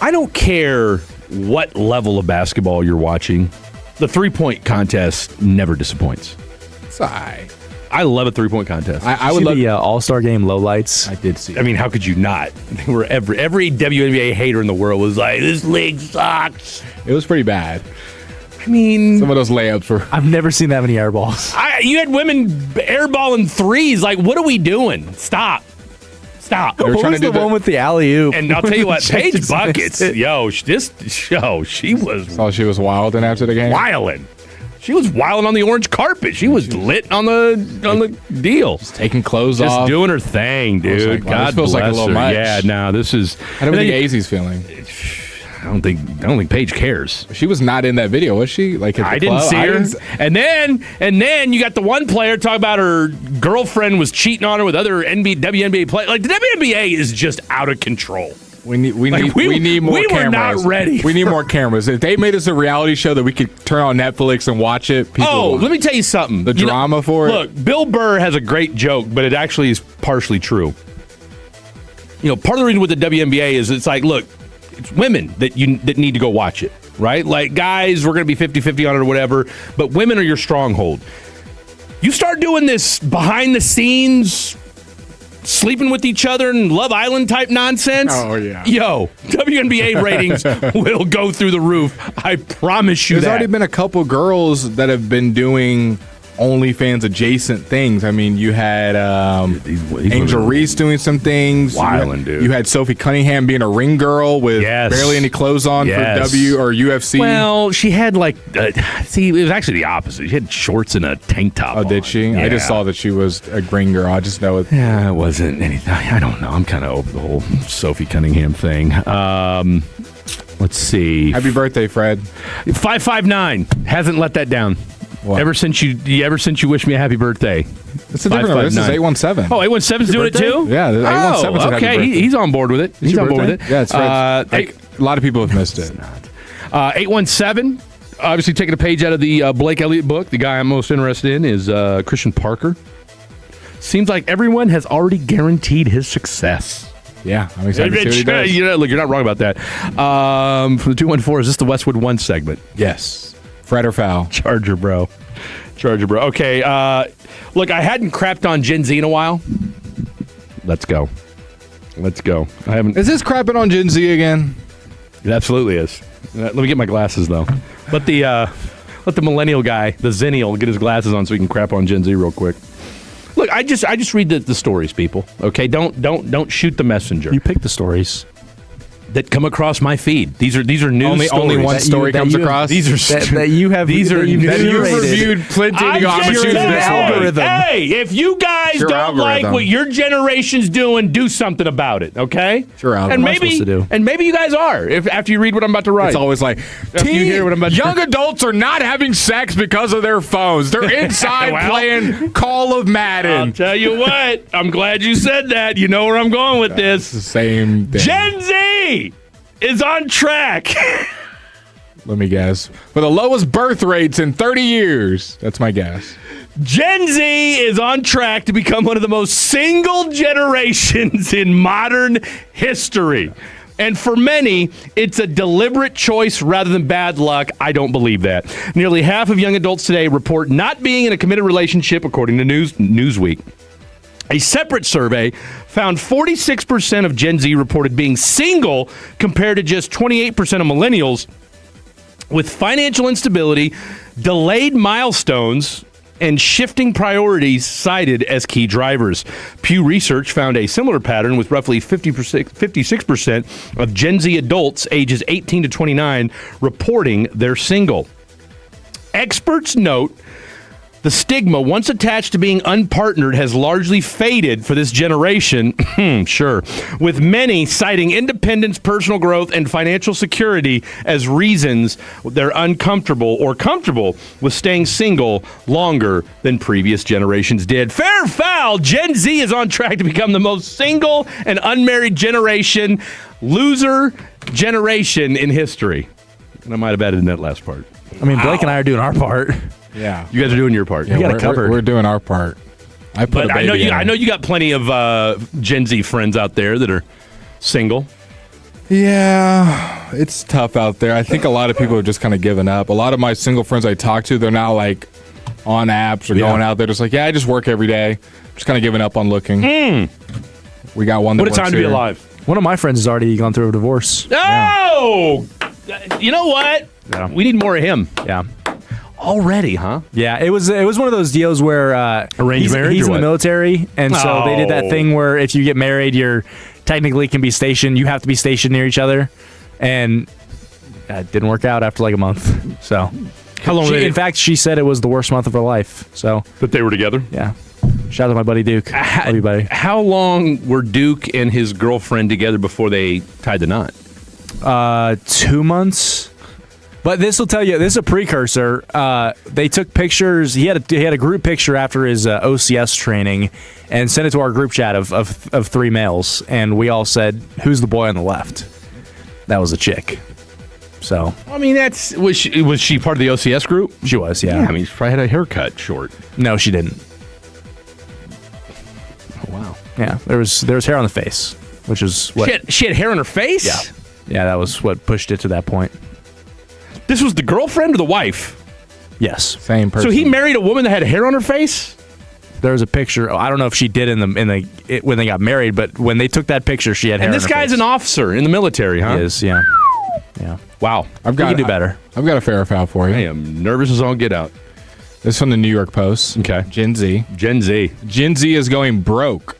I don't care what level of basketball you're watching. The 3-point contest never disappoints. It's all right. I love a 3-point contest. I would love the All-Star Game lowlights. I did see. I mean, how could you not? Where every WNBA hater in the world was like, "This league sucks." It was pretty bad. I mean, some of those layups were. I've never seen that many air balls. You had women airballing threes. Like, what are we doing? Stop. They were What trying was to do the one with the alley-oop? And I'll tell you what, Paige Just Buckets, missed it. she was Oh, she was wilding after the game. wilding. She was wilding on the orange carpet. She was lit on the deal. Just taking clothes Just off. doing her thing, I was dude. like, wow, God this feels bless like a little her. much. Yeah, no, this is. How do we think AZ's feeling? I don't think Paige cares. She was not in that video, was she? Like at the I didn't club? see I her. didn't And then you got the one player talking about her girlfriend was cheating on her with other WNBA players. Like, the WNBA is just out of control. We need more we cameras. were not ready. We need more cameras. If they made us a reality show that we could turn on Netflix and watch it, people would. Let me tell you something. The drama for it. Look, Bill Burr has a great joke, but it actually is partially true. You know, part of the reason with the WNBA is it's like, look, it's women that need to go watch it, right? Like, guys, we're going to be 50-50 on it or whatever, but women are your stronghold. You start doing this behind the scenes, sleeping with each other and Love Island type nonsense. Oh, yeah. Yo, WNBA ratings will go through the roof. I promise you There's that. already been a couple girls that have been doing OnlyFans adjacent things. I mean, you had Angel Reese doing some things. Wildin', dude. You had Sophie Cunningham being a ring girl with barely any clothes on for W or UFC. Well, she had it was actually the opposite. She had shorts and a tank top. Oh, did she? Yeah. I just saw that she was a ring girl. I just know it. Yeah, it wasn't anything. I don't know. I'm kind of over the whole Sophie Cunningham thing. Let's see. Happy birthday, Fred. 559 hasn't let that down. What? Ever since you wished me a happy birthday. It's a different number. This is 817. Oh, 817's doing it too? Yeah, 817's Oh, okay. He's on board with it. He's on board with it. Yeah, it's Fred's. A lot of people have missed it. 817, obviously taking a page out of the Blake Elliott book. The guy I'm most interested in is Christian Parker. Seems like everyone has already guaranteed his success. Yeah, I'm excited to see what he does. Look, you're not wrong about that. From the 214, is this the Westwood One segment? Yes. Fred or foul? Charger, bro. Okay, look, I hadn't crapped on Gen Z in a while. Let's go. I haven't. Is this crapping on Gen Z again? It absolutely is. Let me get my glasses, though. Let the millennial guy, the Zennial, get his glasses on so he can crap on Gen Z real quick. Look, I just read the stories, people. Okay, don't shoot the messenger. You pick the stories that come across my feed. These are news stories. Only one story comes across. These are that you have. These are you've reviewed plenty. I'm just saying, algorithm. Hey, if you guys Sure, don't algorithm. like what your generation's doing, do something about it. Okay? Sure, and algorithm. maybe you guys are. If after you read what I'm about to write, It's always like, you hear what I'm about to- young adults are not having sex because of their phones. They're inside Well, playing Call of Madden. I'll tell you what. I'm glad you said that. You know where I'm going with It's the this. same thing. Gen Z is on track. Let me guess. For the lowest birth rates in 30 years. That's my guess. Gen Z is on track to become one of the most single generations in modern history. And for many, it's a deliberate choice rather than bad luck. I don't believe that. Nearly half of young adults today report not being in a committed relationship, according to Newsweek. A separate survey found 46% of Gen Z reported being single compared to just 28% of millennials, with financial instability, delayed milestones, and shifting priorities cited as key drivers. Pew Research found a similar pattern with roughly 56% of Gen Z adults ages 18 to 29 reporting they're single. Experts note the stigma once attached to being unpartnered has largely faded for this generation, sure, with many citing independence, personal growth, and financial security as reasons they're uncomfortable or comfortable with staying single longer than previous generations did. Fair or foul, Gen Z is on track to become the most single and unmarried generation, loser generation in history. And I might have added in that last part. I mean, Blake and I are doing our part. Yeah, you guys are doing your part. Yeah, you got it covered. We're doing our part. I know you got plenty of Gen Z friends out there that are single. Yeah, it's tough out there. I think a lot of people have just kind of given up. A lot of my single friends I talk to, they're not like on apps or going out there. Just like, I just work every day. Just kind of giving up on looking. We got one that what a time to be alive. One of my friends has already gone through a divorce. Oh! Yeah. You know what? Yeah. We need more of him. Yeah. Already, huh? Yeah, it was one of those deals where arranged marriage. He's or in the military, and so they did that Oh. thing where if you get married, you're technically can be stationed. You have to be stationed near each other, and it didn't work out after like a month. So, How long? in fact, she said it was the worst month of her life. So that they were together. Yeah. Shout out to my buddy Duke. Love you, buddy. How long were Duke and his girlfriend together before they tied the knot? 2 months. But this will tell you, this is a precursor. They took pictures. He had a group picture after his OCS training and sent it to our group chat of 3 males. And we all said, who's the boy on the left? That was a chick. So, I mean, was she part of the OCS group? She was, yeah. I mean, she probably had a haircut short. No, she didn't. Oh, wow. Yeah, there was hair on the face, which is what she had hair on her face? Yeah, that was what pushed it to that point. This was the girlfriend or the wife? Yes. Same person. So he married a woman that had hair on her face? There was a picture. I don't know if she did when they got married, but when they took that picture, she had hair. And this on her guy's face. an officer in the military, huh? He is, yeah. Yeah. Wow. We can do better. I've got a fair or foul for you. I am nervous as all get out. This is from the New York Post. Okay. Gen Z. Gen Z is going broke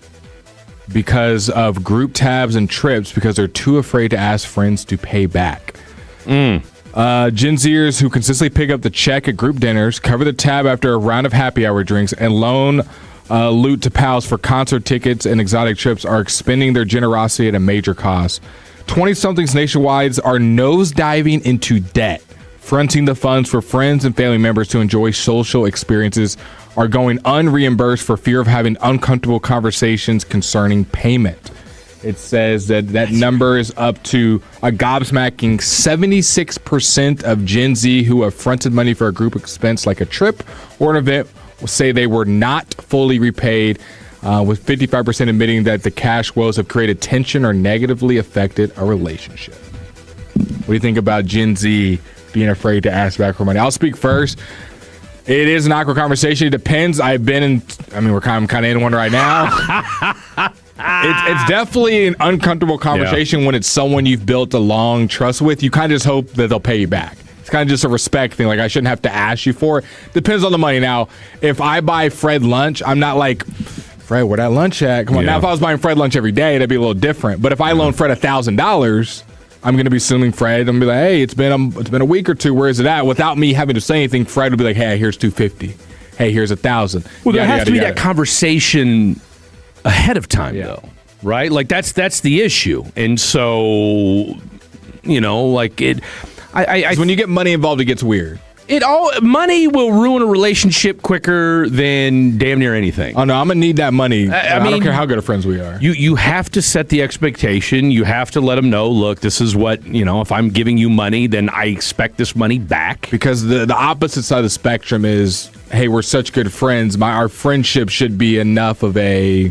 because of group tabs and trips because they're too afraid to ask friends to pay back. Gen Zers who consistently pick up the check at group dinners, cover the tab after a round of happy hour drinks, and loan loot to pals for concert tickets and exotic trips are expending their generosity at a major cost. 20-somethings nationwide are nosediving into debt, fronting the funds for friends and family members to enjoy social experiences are going unreimbursed for fear of having uncomfortable conversations concerning payment. It says that number is up to a gobsmacking 76% of Gen Z who have fronted money for a group expense like a trip or an event will say they were not fully repaid, with 55% admitting that the cash woes have created tension or negatively affected a relationship. What do you think about Gen Z being afraid to ask back for money? I'll speak first. It is an awkward conversation. It depends. We're kind of in one right now. It's definitely an uncomfortable conversation when it's someone you've built a long trust with. You kind of just hope that they'll pay you back. It's kind of just a respect thing. Like, I shouldn't have to ask you for it. Depends on the money. Now, if I buy Fred lunch, I'm not like, Fred, where that lunch at? Come on. Now, if I was buying Fred lunch every day, that'd be a little different. But if I loan Fred $1,000, I'm going to be assuming Fred. I'm going to be like, hey, it's been a week or two. Where is it at? Without me having to say anything, Fred would be like, hey, here's $250. Hey, here's $1,000. Well, there has to be that conversation ahead of time, though, right? Like that's the issue, and so like it. When you get money involved, it gets weird. Money will ruin a relationship quicker than damn near anything. Oh no, I'm gonna need that money. I mean, don't care how good of friends we are. You have to set the expectation. You have to let them know. Look, this is what if I'm giving you money, then I expect this money back. Because the opposite side of the spectrum is, hey, we're such good friends. Our friendship should be enough of a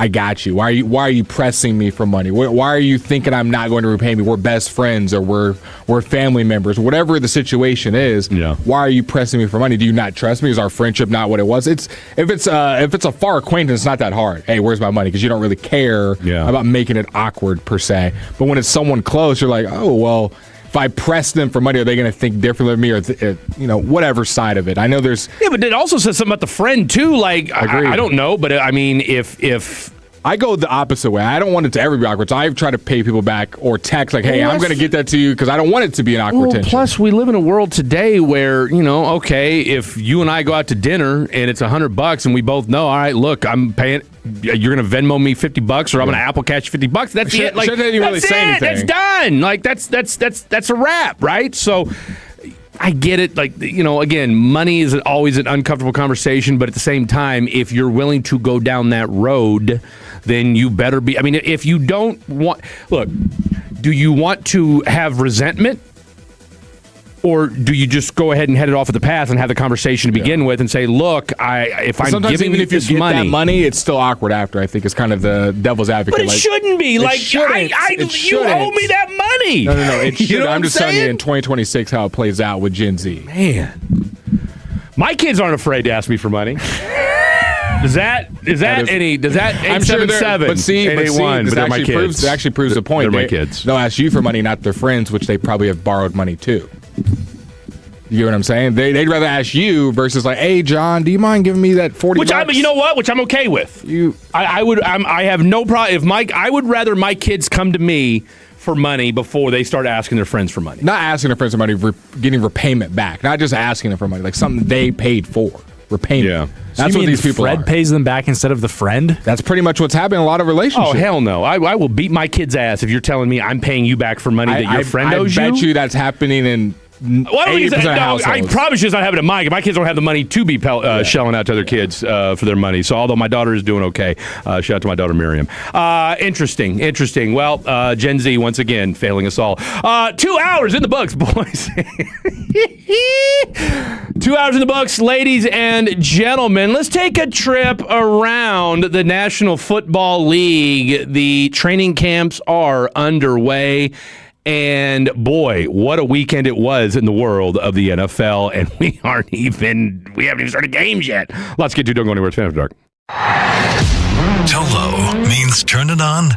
I got you. Why are you pressing me for money? Why are you thinking I'm not going to repay me? We're best friends or we're family members. Whatever the situation is, why are you pressing me for money? Do you not trust me? Is our friendship not what it was? If it's a far acquaintance, it's not that hard. Hey, where's my money? Because you don't really care about making it awkward per se. But when it's someone close, you're like, oh, well, if I press them for money, are they going to think differently of me, or whatever side of it? I know there's. Yeah, but it also says something about the friend too. Like I don't know, but I mean, if I go the opposite way, I don't want it to ever be awkward. So I try to pay people back or text like, "Hey, I'm going to get that to you," because I don't want it to be an awkward tension. Plus, we live in a world today where okay, if you and I go out to dinner and it's $100 and we both know, all right, look, I'm paying. You're going to Venmo me $50 or I'm going to Apple Cash $50. That's it. Like, didn't really say anything. That's done. Like that's a wrap, right? So I get it. Like, again, money is always an uncomfortable conversation, but at the same time, if you're willing to go down that road, then you better be. I mean, if you don't want, look, do you want to have resentment? Or do you just go ahead and head it off at the path and have the conversation to begin with and say, look, if I'm sometimes giving even you if you this get money, that money, it's still awkward after. I think it's kind of the devil's advocate. But it shouldn't be. Like, you owe me that money. No. It should. You I'm just telling you in 2026 how it plays out with Gen Z. Man, my kids aren't afraid to ask me for money. Does that I'm sure they're, but see, this actually proves the point. They're my kids. They'll ask you for money, not their friends, which they probably have borrowed money too. You know what I'm saying? They'd rather ask you versus like, hey, John, do you mind giving me that $40? Which I'm okay with. I have no problem. I would rather my kids come to me for money before they start asking their friends for money. Not asking their friends for money, getting repayment back. Not just asking them for money, like something they paid for. Repayment. Yeah. That's what these people Fred are. pays them back instead of the friend? That's pretty much what's happening in a lot of relationships. Oh, hell no. I will beat my kid's ass if you're telling me I'm paying you back for money that your friend owes you. I bet you that's happening in 80% of households. I promise you it's not happening to mine. My kids don't have the money to be shelling out to other kids for their money. So although my daughter is doing okay, shout out to my daughter Miriam. Interesting. Well, Gen Z once again failing us all. 2 hours in the books, boys. 2 hours in the books, ladies and gentlemen. Let's take a trip around the National Football League. The training camps are underway. And boy, what a weekend it was in the world of the NFL. And we haven't even started games yet. Let's get to Don't Go Anywhere. It's Fan After Dark. Tolo means turn it on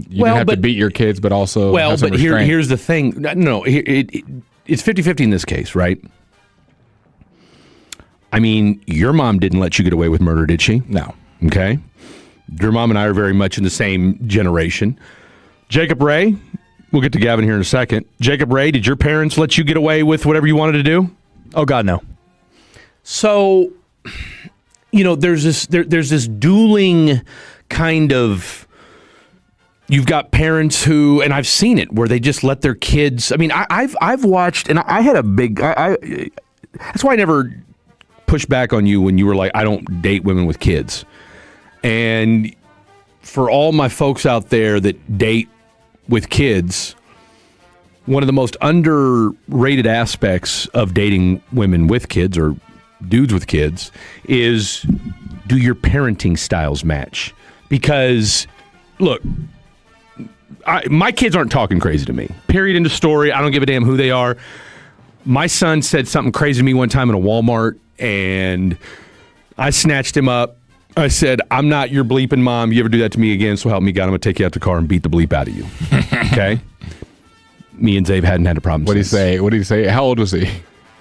you didn't have to beat your kids, but also have some restraint. Here's the thing. No, it's 50-50 in this case, right? I mean, your mom didn't let you get away with murder, did she? No. Okay. Your mom and I are very much in the same generation. Jacob Ray, we'll get to Gavin here in a second. Jacob Ray, did your parents let you get away with whatever you wanted to do? Oh, God, no. So, there's this dueling kind of, you've got parents who, and I've seen it, where they just let their kids, I mean, I've watched, and I had a big, that's why I never pushed back on you when you were like, I don't date women with kids. And for all my folks out there that date with kids, one of the most underrated aspects of dating women with kids or dudes with kids is, do your parenting styles match? Because, look, my kids aren't talking crazy to me. Period, end of story. I don't give a damn who they are. My son said something crazy to me one time in a Walmart, and I snatched him up. I said, I'm not your bleeping mom. You ever do that to me again, so help me God, I'm going to take you out the car and beat the bleep out of you. Okay? Me and Zave hadn't had a problem What did he say? How old was he?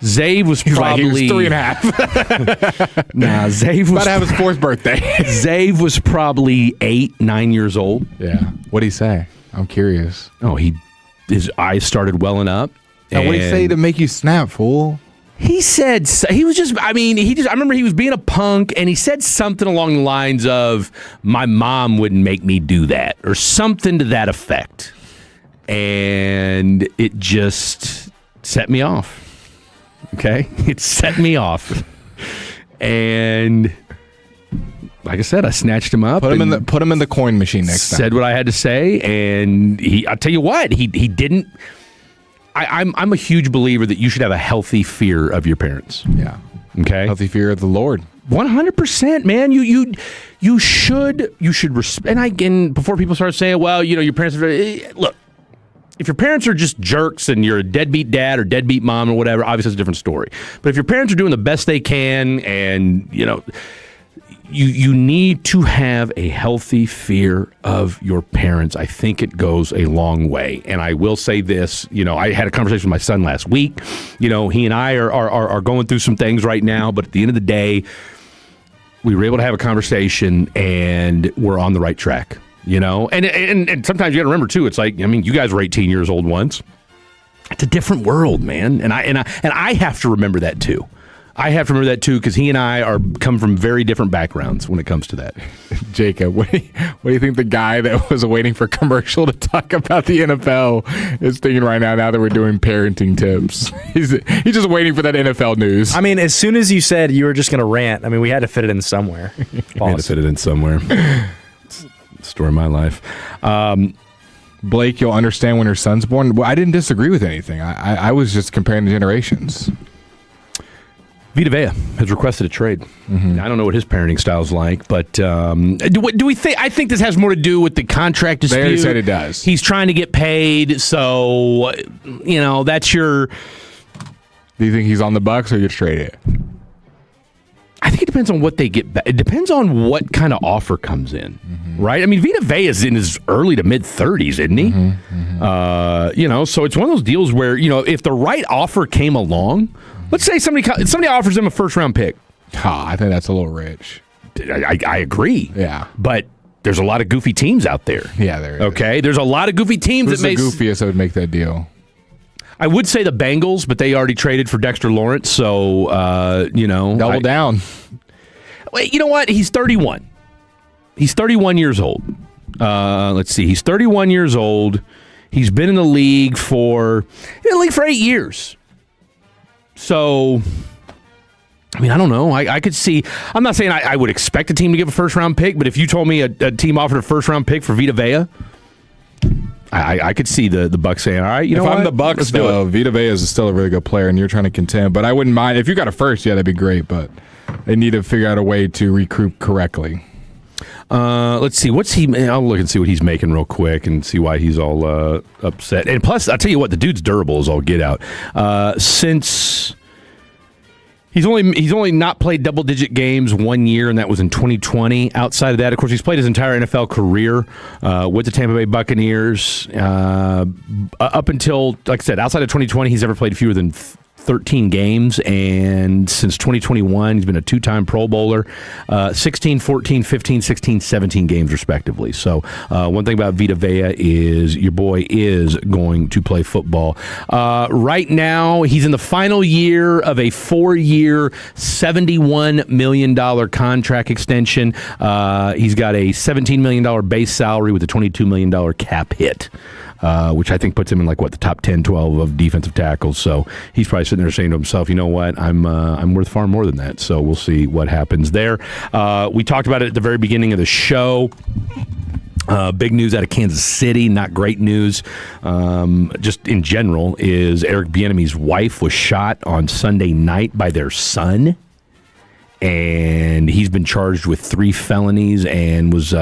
Zave was probably... He was 3.5. Nah, Zave was... About to have his 4th birthday. Zave was probably 8, 9 years old. Yeah. What did he say? I'm curious. Oh, his eyes started welling up. Now, what did he say to make you snap, fool? He said, I remember he was being a punk, and he said something along the lines of, my mom wouldn't make me do that, or something to that effect. And it just set me off. Okay? It set me off. And like I said, I snatched him up. Put him in the coin machine next time. Said what I had to say, and I'll tell you what, he didn't. I'm a huge believer that you should have a healthy fear of your parents. Yeah. Okay. Healthy fear of the Lord. 100%, man. You should respect. And again, before people start saying, well, your parents are, look, if your parents are just jerks and you're a deadbeat dad or deadbeat mom or whatever, obviously it's a different story. But if your parents are doing the best they can, and you need to have a healthy fear of your parents. I think it goes a long way. And I will say this, I had a conversation with my son last week. He and I are going through some things right now, but at the end of the day, we were able to have a conversation and we're on the right track, And sometimes you got to remember too, it's like, you guys were 18 years old once. It's a different world, man. And I have to remember that too. I have to remember that too, because he and I come from very different backgrounds when it comes to that. Jacob, what do you think the guy that was waiting for commercial to talk about the NFL is thinking right now that we're doing parenting tips? He's just waiting for that NFL news. I mean, as soon as you said you were just going to rant, we had to fit it in somewhere. We had to fit it in somewhere. It's the story of my life. Blake, you'll understand when your son's born. Well, I didn't disagree with anything. I was just comparing the generations. Vita Vea has requested a trade. Mm-hmm. I don't know what his parenting style's like, but do we think? I think this has more to do with the contract dispute. They already said it does. He's trying to get paid, so that's your. Do you think he's on the Bucks or you trade it? I think it depends on what they get back. It depends on what kind of offer comes in, right? Vita Vea is in his early to mid 30s, isn't he? So it's one of those deals where if the right offer came along. Let's say somebody offers him a first-round pick. I think that's a little rich. I agree. Yeah. But there's a lot of goofy teams out there. Yeah, there is. Okay? There's a lot of goofy teams Who's the goofiest that would make that deal? I would say the Bengals, but they already traded for Dexter Lawrence, so, Double down. Wait, you know what? He's 31. He's 31 years old. Let's see. He's 31 years old. He's been in the league for 8 years. So, I don't know. I could see. I'm not saying I would expect a team to give a first-round pick, but if you told me a team offered a first-round pick for Vita Vea, I could see the Bucs saying, all right, if I'm the Bucs, though, Vita Vea is still a really good player, and you're trying to contend. But I wouldn't mind. If you got a first, yeah, that'd be great, but they need to figure out a way to recruit correctly. Let's see. I'll look and see what he's making real quick and see why he's all upset. And plus, I'll tell you what, the dude's durable as all get out. Since He's only not played double-digit games 1 year, and that was in 2020. Outside of that, of course, he's played his entire NFL career with the Tampa Bay Buccaneers. Up until, like I said, outside of 2020, he's ever played fewer than 13 games, and since 2021, he's been a two-time Pro Bowler, 16, 14, 15, 16, 17 games, respectively. So one thing about Vita Vea is your boy is going to play football. Right now, he's in the final year of a 4-year, $71 million contract extension. He's got a $17 million base salary with a $22 million cap hit. Which I think puts him in the top 10, 12 of defensive tackles. So he's probably sitting there saying to himself, you know what, I'm worth far more than that. So we'll see what happens there. We talked about it at the very beginning of the show. Big news out of Kansas City, not great news. Just in general, is Eric Bieniemy's wife was shot on Sunday night by their son. And he's been charged with 3 felonies and was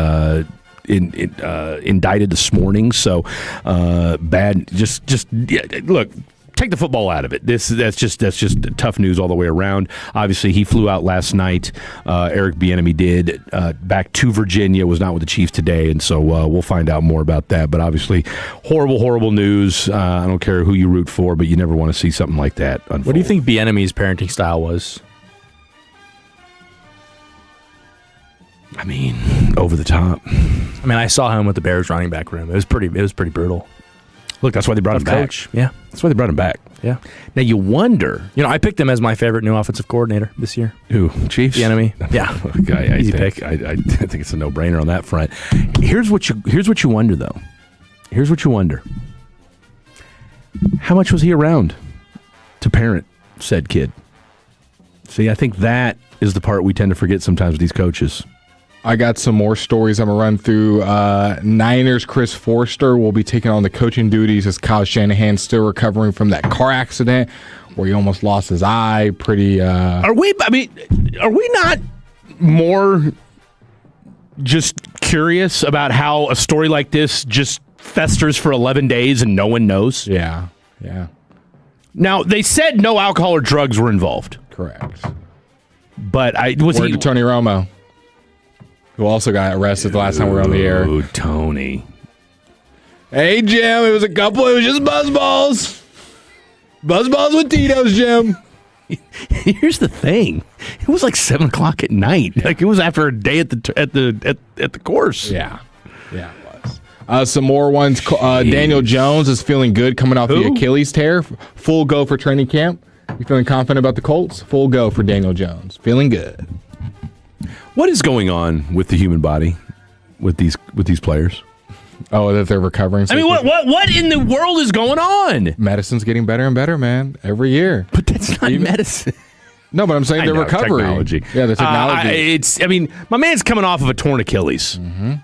indicted this morning. So bad. Look, take the football out of it. That's just tough news all the way around. Obviously, he flew out last night. Eric Bieniemy did back to Virginia. Was not with the Chiefs today, and so we'll find out more about that. But obviously, horrible news. I don't care who you root for, but you never want to see something like that unfold. What do you think Bieniemy's parenting style was? I mean, over the top. I mean, I saw him with the Bears running back room. It was pretty brutal. Look, that's why they brought him back. Coach. Yeah, that's why they brought him back. Yeah. Now you wonder. I picked him as my favorite new offensive coordinator this year. Who? Chiefs? Bieniemy. Yeah. Easy pick. I think it's a no-brainer on that front. Here's what you wonder though. Here's what you wonder. How much was he around to parent said kid? See, I think that is the part we tend to forget sometimes with these coaches. I got some more stories I'm going to run through. Niners' Chris Forster will be taking on the coaching duties as Kyle Shanahan's still recovering from that car accident where he almost lost his eye. Are we not more just curious about how a story like this just festers for 11 days and no one knows? Yeah. Now, they said no alcohol or drugs were involved. Correct. But Word to Tony Romo, who also got arrested the last time we were on the air. Oh, Tony. Hey, Jim, it was just buzzballs. Buzzballs with Tito's, Jim. Here's the thing. It was like 7 o'clock at night. Like it was after a day at the course. Yeah, it was. Some more ones. Daniel Jones is feeling good coming off the Achilles tear. Full go for training camp. You feeling confident about the Colts? Full go for Daniel Jones. Feeling good. What is going on with the human body with these players? Oh, that they're recovering. I mean, what in the world is going on? Medicine's getting better and better, man, every year. But that's not medicine. No, but I'm saying the recovery. Technology. Yeah, the technology. My man's coming off of a torn Achilles. Mm-hmm.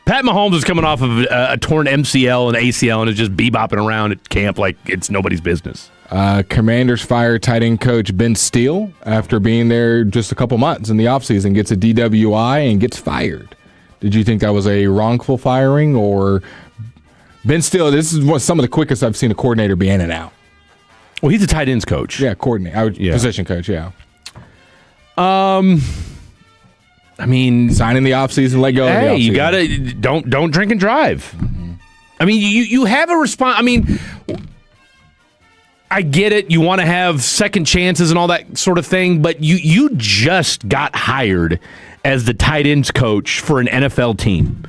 Pat Mahomes is coming off of a torn MCL and ACL and is just bebopping around at camp like it's nobody's business. Commanders fired tight end coach Ben Steele after being there just a couple months in the offseason, gets a DWI and gets fired. Did you think that was a wrongful firing or Ben Steele? This is some of the quickest I've seen a coordinator be in and out. Well, he's a tight ends coach. Yeah, position coach, yeah. I mean, sign in the offseason, let go. Hey, you gotta don't drink and drive. Mm-hmm. I mean, you have a response. I mean, I get it. You want to have second chances and all that sort of thing, but you just got hired as the tight ends coach for an NFL team,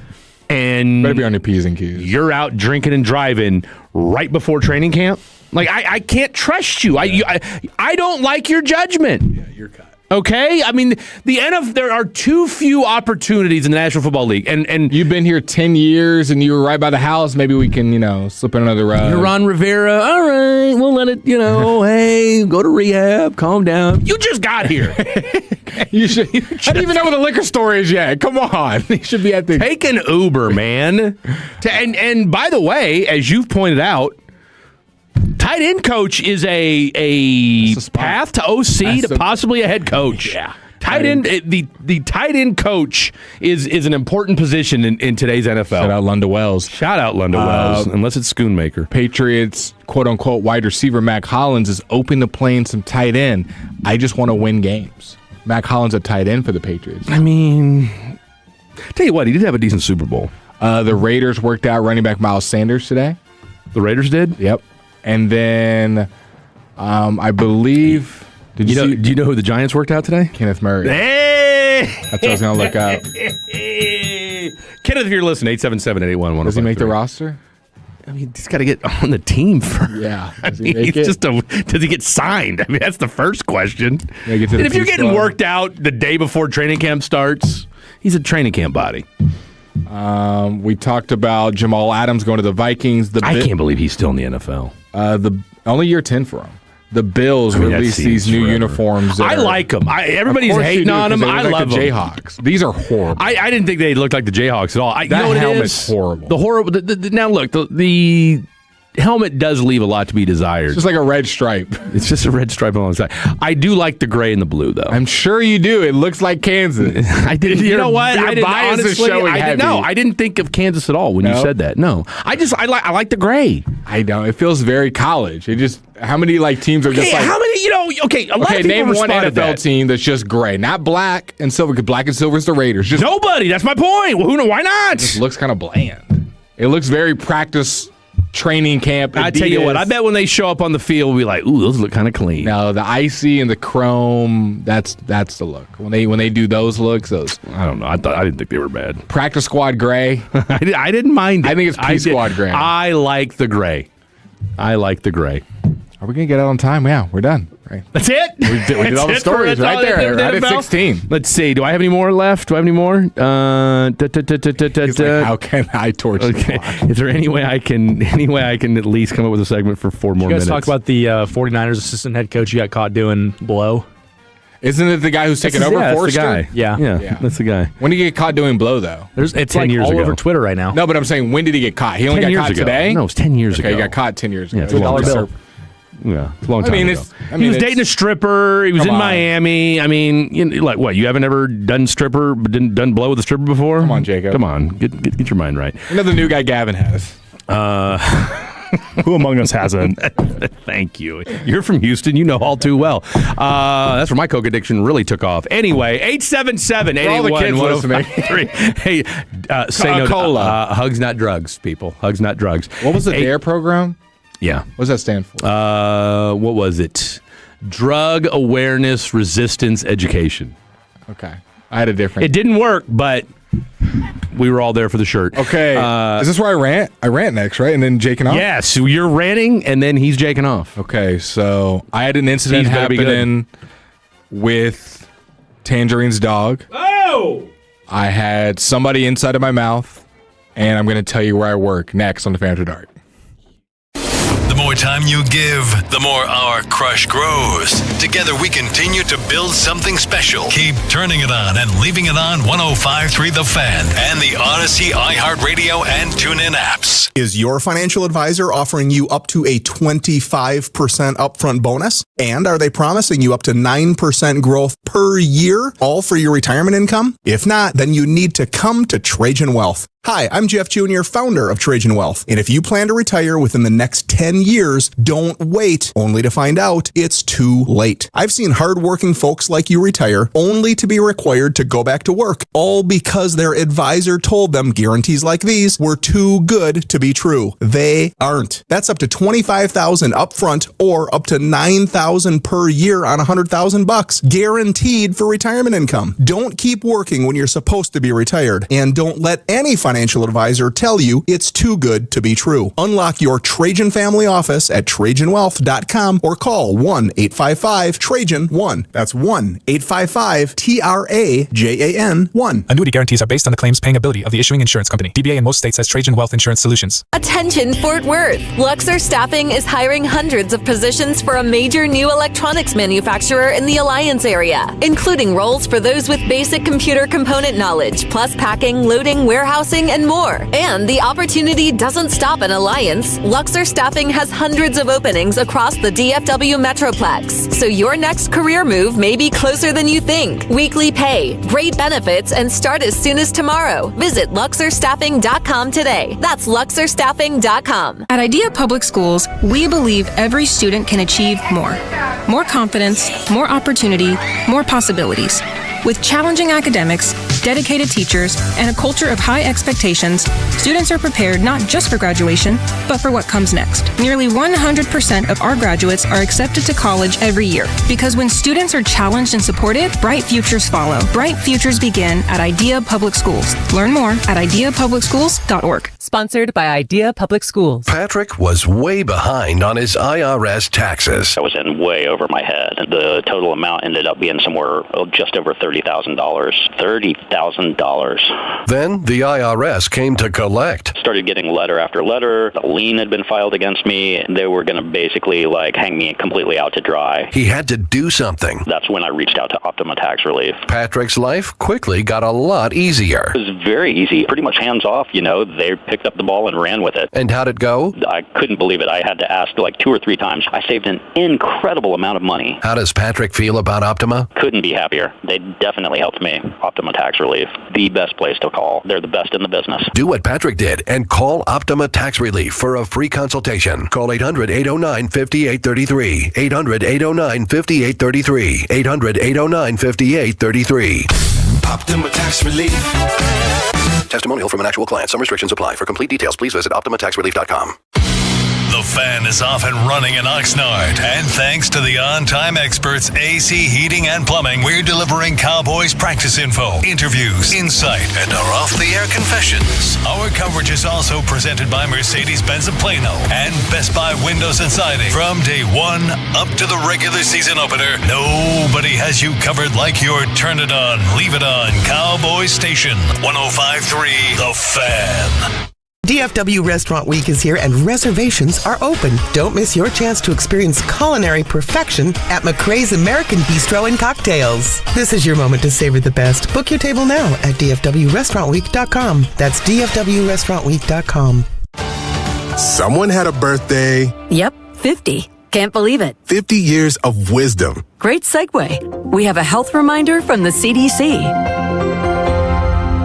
and better be on your P's and Q's. You're out drinking and driving right before training camp. Like I can't trust you. I don't like your judgment. Yeah, you're cut. Okay, I mean the NFL. There are too few opportunities in the National Football League, and you've been here 10 years, and you were right by the house. Maybe we can, slip in another rug. You're Ron Rivera. All right, we'll let it. Hey, go to rehab, calm down. You just got here. you should. I don't even know what a liquor store is yet. Come on, you should be at the. Take an Uber, man. And by the way, as you've pointed out, tight end coach is a path to OC to possibly a head coach. Yeah. Tight end, the tight end coach is an important position in today's NFL. Shout out Lunda Wells. Unless it's Schoonmaker. Patriots, quote-unquote, wide receiver Mac Hollins is open to playing some tight end. I just want to win games. Mac Hollins a tight end for the Patriots. I mean, tell you what, he did have a decent Super Bowl. The Raiders worked out running back Miles Sanders today. The Raiders did? Yep. And then I believe... Do you know who the Giants worked out today? Kenneth Murray. Hey! That's what I was going to look up. Kenneth, if you're listening, 877-881-1053. Does he make the roster? I mean, he's got to get on the team first. Yeah. Does he get signed? I mean, that's the first question. And if you're getting worked out the day before training camp starts, he's a training camp body. We talked about Jamal Adams going to the Vikings. I can't believe he's still in the NFL. Only year 10 for him. The Bills released these new uniforms. I like them. Everybody's hating on them. I love them. Jayhawks. These are horrible. I didn't think they looked like the Jayhawks at all. You know what helmet's horrible. The horrible. Now look, the helmet does leave a lot to be desired. It's just like a red stripe. It's just a red stripe on the side. I do like the gray and the blue, though. I'm sure you do. It looks like Kansas. I didn't. You know what? Your bias is showing heavy. No, I didn't think of Kansas at all when you said that. No, I like the gray. I know it feels very college. It just how many teams are just like how many? A lot of people name one NFL team that's just gray, not black and silver. Because black and silver is the Raiders. Just nobody. That's my point. Well, why not? It just looks kind of bland. It looks very practice. Training camp. Adidas. I tell you what, I bet when they show up on the field, we'll be like, "Ooh, those look kind of clean." No, the icy and the chrome, that's the look. When they do those looks, I don't know. I didn't think they were bad. Practice squad gray. I didn't mind it. I think it's P squad gray. I like the gray. Are we gonna get out on time? Yeah, we're done. Right. That's it. We did all the stories right there. I did 16. Let's see. Do I have any more left? He's like, how can I torch the clock? Is there any way I can at least come up with a segment for 4 more minutes? You guys talk about the 49ers assistant head coach you got caught doing blow. Isn't it the guy who's taking over Forster? That's the guy. Yeah, that's the guy. When did he get caught doing blow, though? It's 10 years all ago. over Twitter right now. No, but I'm saying, when did he get caught? He only got caught today? No, it was 10 years ago. He got caught 10 years ago. Yeah, it's a $1 bill. Yeah, it's a long time ago. He was dating a stripper. He was in Miami. I mean, what? You haven't ever done done blow with a stripper before? Come on, Jacob. Come on, get your mind right. You know the new guy Gavin has. Who among us hasn't? Thank you. You're from Houston. You know all too well. That's where my coke addiction really took off. Anyway, 877-881-1053. Hey, say no to hugs, not drugs, people. Hugs, not drugs. What was the DARE program? Yeah. What does that stand for? What was it? Drug Awareness Resistance Education. Okay. I had a different. It didn't work, but we were all there for the shirt. Okay. Is this where I rant? I rant next, right? And then jaking off? Yes. So you're ranting, and then he's jaking off. Okay. So I had an incident happening with Tangerine's dog. Oh! I had somebody inside of my mouth, and I'm going to tell you where I work next on the Fan After Dark. The more time you give, the more our crush grows. Together we continue to build something special. Keep turning it on and leaving it on 105.3 The Fan and the Odyssey, iHeartRadio, and TuneIn apps. Is your financial advisor offering you up to a 25% upfront bonus? And are they promising you up to 9% growth per year, all for your retirement income? If not, then you need to come to Trajan Wealth. Hi, I'm Jeff Jr., founder of Trajan Wealth. And if you plan to retire within the next 10 years, don't wait, only to find out it's too late. I've seen hardworking folks like you retire only to be required to go back to work, all because their advisor told them guarantees like these were too good to be true. They aren't. That's up to $25,000 upfront or up to $9,000 per year on $100,000, guaranteed for retirement income. Don't keep working when you're supposed to be retired, and don't let any financial advisor tell you it's too good to be true. Unlock your Trajan family office at TrajanWealth.com or call 1-855-TRAJAN-1. That's 1-855-TRAJAN-1. Annuity guarantees are based on the claims paying ability of the issuing insurance company. DBA in most states has Trajan Wealth Insurance Solutions. Attention Fort Worth. Luxor Staffing is hiring hundreds of positions for a major new electronics manufacturer in the Alliance area, including roles for those with basic computer component knowledge, plus packing, loading, warehousing, staffing, and more. And the opportunity doesn't stop in Alliance. Luxor Staffing has hundreds of openings across the DFW Metroplex. So your next career move may be closer than you think. Weekly pay, great benefits, and start as soon as tomorrow. Visit LuxorStaffing.com today. That's LuxorStaffing.com. At Idea Public Schools, we believe every student can achieve more. More confidence, more opportunity, more possibilities. With challenging academics, dedicated teachers, and a culture of high expectations, students are prepared not just for graduation, but for what comes next. Nearly 100% of our graduates are accepted to college every year. Because when students are challenged and supported, bright futures follow. Bright futures begin at Idea Public Schools. Learn more at ideapublicschools.org. Sponsored by Idea Public Schools. Patrick was way behind on his IRS taxes. I was in way over my head. The total amount ended up being somewhere just over $30,000. $30,000. Then the IRS came to collect. Started getting letter after letter. A lien had been filed against me. They were going to basically hang me completely out to dry. He had to do something. That's when I reached out to Optima Tax Relief. Patrick's life quickly got a lot easier. It was very easy, pretty much hands off. They picked up the ball and ran with it. And how'd it go? I couldn't believe it. I had to ask 2 or 3 times. I saved an incredible amount of money. How does Patrick feel about Optima? Couldn't be happier. They definitely helped me. Optima Tax Relief, the best place to call. They're the best in the business. Do what Patrick did and call Optima Tax Relief for a free consultation. Call 800-809-5833. 800-809-5833. 800-809-5833. Optima Tax Relief. Testimonial from an actual client. Some restrictions apply. For complete details, please visit OptimaTaxRelief.com. The Fan is off and running in Oxnard. And thanks to the on-time experts, AC Heating and Plumbing, we're delivering Cowboys practice info, interviews, insight, and our off-the-air confessions. Our coverage is also presented by Mercedes-Benz of Plano and Best Buy Windows and Siding. From day one up to the regular season opener, nobody has you covered like your Turn It On, Leave It On Cowboys Station. 105.3 The Fan. DFW Restaurant Week is here and reservations are open. Don't miss your chance to experience culinary perfection at McRae's American Bistro and Cocktails. This is your moment to savor the best. Book your table now at dfwrestaurantweek.com. That's dfwrestaurantweek.com. Someone had a birthday. Yep, 50. Can't believe it. 50 years of wisdom. Great segue. We have a health reminder from the CDC.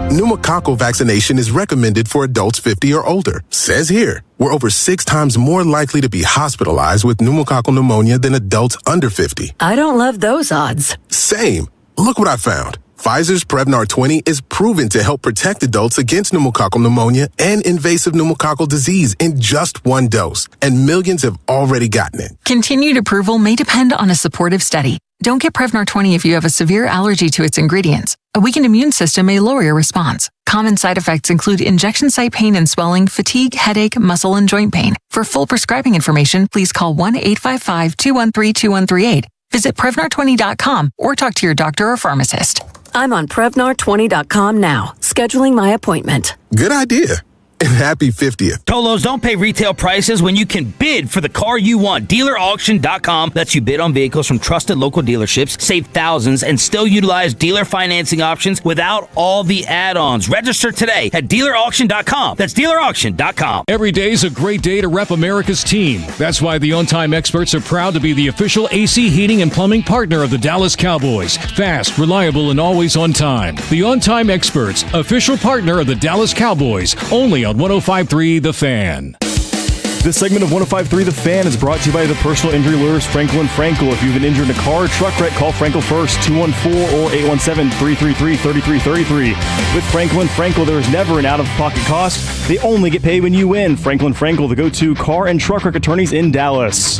Pneumococcal vaccination is recommended for adults 50 or older. Says here, we're over 6 times more likely to be hospitalized with pneumococcal pneumonia than adults under 50. I don't love those odds. Same. Look what I found. Pfizer's Prevnar 20 is proven to help protect adults against pneumococcal pneumonia and invasive pneumococcal disease in just 1 dose, and millions have already gotten it. Continued approval may depend on a supportive study. Don't get Prevnar 20 if you have a severe allergy to its ingredients. A weakened immune system may lower your response. Common side effects include injection site pain and swelling, fatigue, headache, muscle, and joint pain. For full prescribing information, please call 1-855-213-2138. Visit Prevnar20.com or talk to your doctor or pharmacist. I'm on Prevnar20.com now, scheduling my appointment. Good idea. And happy 50th. Tolos, don't pay retail prices when you can bid for the car you want. DealerAuction.com lets you bid on vehicles from trusted local dealerships, save thousands, and still utilize dealer financing options without all the add-ons. Register today at DealerAuction.com. That's DealerAuction.com. Every day is a great day to rep America's team. That's why the On-Time Experts are proud to be the official AC Heating and Plumbing partner of the Dallas Cowboys. Fast, reliable, and always on time. The On-Time Experts, official partner of the Dallas Cowboys, only on 105.3 The Fan. This segment of 105.3 The Fan is brought to you by the personal injury lawyers Frankel & Frankel. If you've been injured in a car or truck wreck, call Frankel first, 214 or 817-333-3333. With Frankel & Frankel, there is never an out-of-pocket cost. They only get paid when you win. Frankel & Frankel, the go-to car and truck wreck attorneys in Dallas.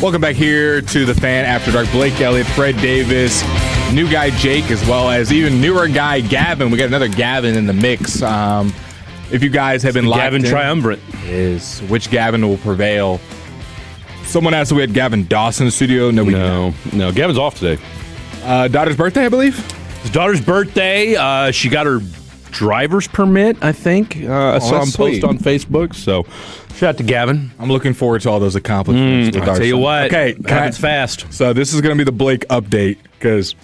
Welcome back here to The Fan After Dark. Blake Elliott, Fred Davis, new guy Jake, as well as even newer guy Gavin. We got another Gavin in the mix. If you guys have been locked Gavin in, triumvirate is which Gavin will prevail. Someone asked if we had Gavin Dawson in the studio. No, Gavin's off today. Daughter's birthday, I believe. His daughter's birthday. She got her driver's permit, I think. I saw him post on Facebook. So, shout out to Gavin. I'm looking forward to all those accomplishments. I'll tell you what. Okay, Gavin's fast. So this is going to be the Blake update because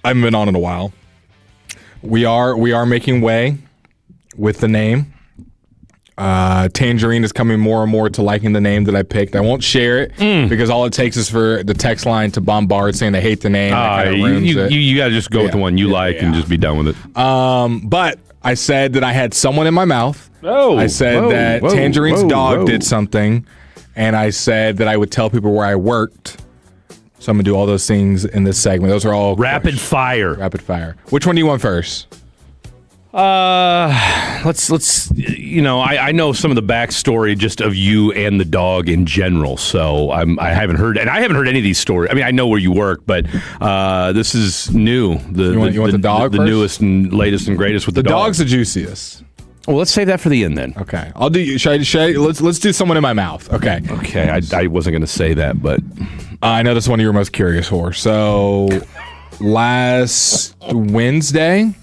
I haven't been on in a while. We are making way with the name. Tangerine is coming more and more to liking the name that I picked. I won't share it because all it takes is for the text line to bombard saying they hate the name. You got to just go with the one you like and just be done with it. But I said that I had someone in my mouth. I said that Tangerine's dog did something, and I said that I would tell people where I worked. So I'm gonna do all those things in this segment. Those are all rapid fire. Rapid fire. Which one do you want first? Let's I know some of the backstory just of you and the dog in general, so I haven't heard any of these stories. I mean, I know where you work, but this is new. You want the dog the first? newest and latest and greatest with the dog. Dog's the juiciest. Well, let's save that for the end then. Okay, I'll do. Should I let's do someone in my mouth. Okay. I wasn't going to say that, but I know this is one you were most curious for. So last Wednesday,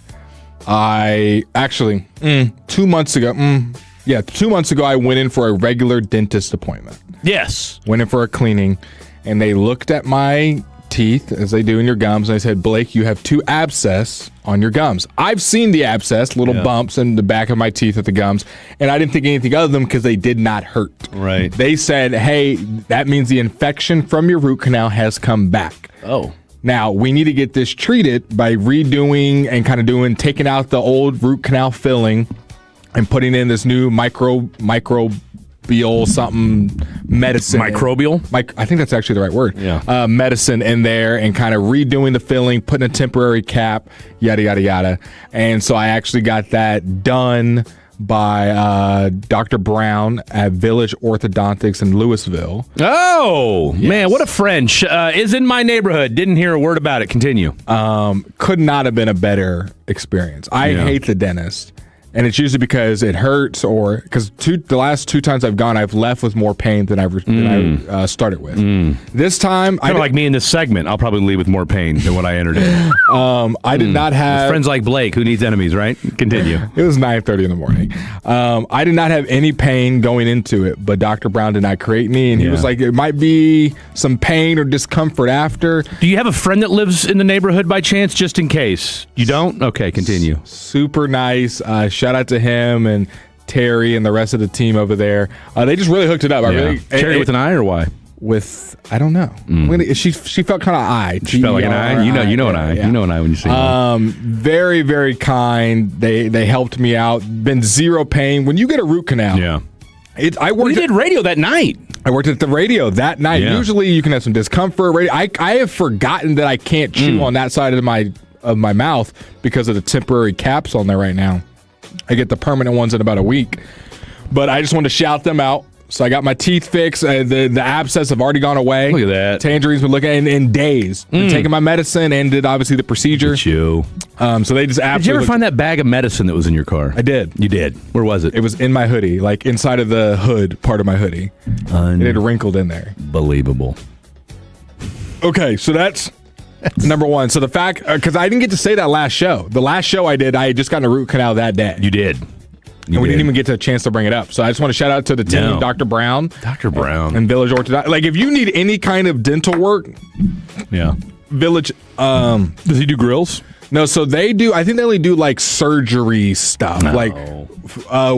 I actually 2 months ago. 2 months ago, I went in for a regular dentist appointment. Yes, went in for a cleaning, and they looked at my teeth as they do in your gums, and they said, Blake, you have 2 abscess on your gums. I've seen the abscess, little bumps in the back of my teeth at the gums, and I didn't think anything of them because they did not hurt. Right. They said, hey, that means the infection from your root canal has come back. Oh. Now, we need to get this treated by redoing and kind of taking out the old root canal filling and putting in this new microbial something medicine. Microbial? I think that's actually the right word. Yeah. Medicine in there and kind of redoing the filling, putting a temporary cap, yada, yada, yada. And so I actually got that done by Dr. Brown at Village Orthodontics in Louisville. Oh, man, what a friend. Is in my neighborhood. Didn't hear a word about it. Continue. Could not have been a better experience. I hate the dentist. And it's usually because it hurts or because the last 2 times I've gone, I've left with more pain than I started with. This time, kind of like me in this segment, I'll probably leave with more pain than what I entered in. I did not have... With friends like Blake, who needs enemies, right? Continue. It was 9:30 in the morning. I did not have any pain going into it, but Dr. Brown did not create me, and he was like, it might be some pain or discomfort after. Do you have a friend that lives in the neighborhood by chance, just in case? You don't? Okay, continue. Super nice. Shout out to him and Terry and the rest of the team over there. They just really hooked it up. Terry with an I or Y? I don't know. She felt kind of I. She felt like an I. You know an I. You know an I when you see one. Very, very kind. They helped me out. Been zero pain. When you get a root canal. Yeah. We did radio that night. I worked at the radio that night. Yeah. Usually you can have some discomfort. I have forgotten that I can't chew on that side of my mouth because of the temporary caps on there right now. I get the permanent ones in about a week. But I just wanted to shout them out. So I got my teeth fixed. The abscess have already gone away. Look at that. Tangerine's been looking in days. Been taking my medicine and did obviously the procedure. So they just absolutely... Did you ever find that bag of medicine that was in your car? I did. You did? Where was it? It was in my hoodie, like inside of the hood part of my hoodie. It had wrinkled in there. Believable. Okay, so that's number one. So the fact... Because I didn't get to say that last show. The last show I did, I had just gotten a root canal that day. You did. And we didn't even get a chance to bring it up. So I just want to shout out to the team, Dr. Brown. Dr. Brown. And Village Orthodontics. Like, if you need any kind of dental work, Village... Does he do grills? No, so they do... I think they only do, like, surgery stuff. No. Like,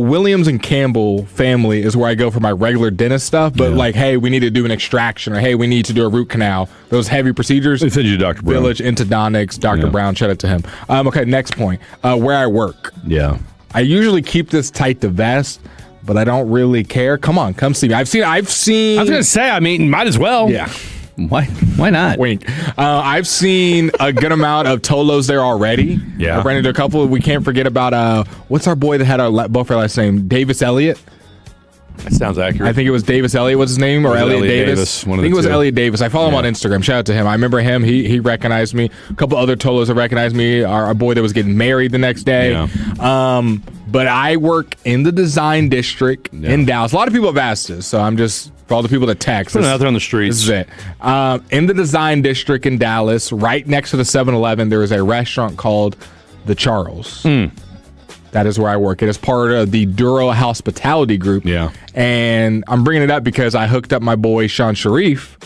Williams and Campbell family is where I go for my regular dentist stuff. But, like, hey, we need to do an extraction. Or, hey, we need to do a root canal. Those heavy procedures. They send you to Dr. Brown. Village Orthodontics, Dr. Brown. Shout out to him. Okay, next point. Where I work. Yeah. I usually keep this tight to vest, but I don't really care. Come on, come see me. I've seen. I was gonna say, I mean, might as well. Yeah. Why not? Wink. I've seen a good amount of Tolos there already. Yeah. I've ran into a couple. We can't forget about what's our boy that had both our last name, Davis Elliott. That sounds accurate. I think it was Davis Elliott was his name, or Elliott Davis. One of I think it was the two. Elliott Davis. I follow him on Instagram. Shout out to him. I remember him. He recognized me. A couple other Tolos that recognized me. Our boy that was getting married the next day. Yeah. But I work in the design district in Dallas. A lot of people have asked this, so I'm just, for all the people that text. Put it out there on the streets. This is it. In the design district in Dallas, right next to the 7-Eleven, there is a restaurant called The Charles. That is where I work. It is part of the Duro Hospitality Group. Yeah. And I'm bringing it up because I hooked up my boy, Sean Sharif.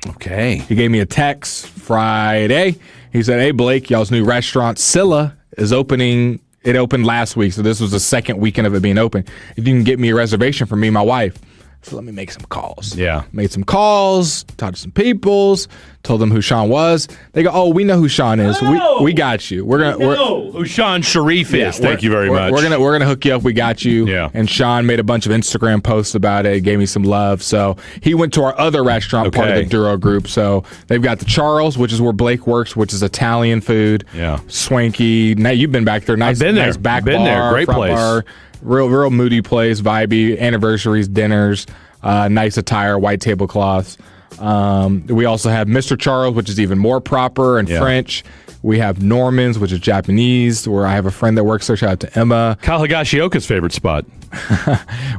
Okay. He gave me a text Friday. He said, hey, Blake, y'all's new restaurant, Scylla, is opening. It opened last week, so this was the second weekend of it being open. If you can get me a reservation for me and my wife. So let me make some calls. Yeah. Made some calls, talked to some peoples, told them who Sean was. They go, oh, we know who Sean is. We got you. We're who Sean Sharif is. Thank you very much. We're gonna hook you up. We got you. Yeah. And Sean made a bunch of Instagram posts about it, gave me some love. So he went to our other restaurant, part of the Duro group. So they've got the Charles, which is where Blake works, which is Italian food. Yeah. Swanky. Now you've been back there. Nice, I've been there. Nice back Been bar, there. Great front place. Bar. Real moody place, vibey, anniversaries, dinners, nice attire, white tablecloths. We also have Mr. Charles, which is even more proper and French. We have Norman's, which is Japanese, where I have a friend that works there. Shout out to Emma. Kyle Higashioka's favorite spot.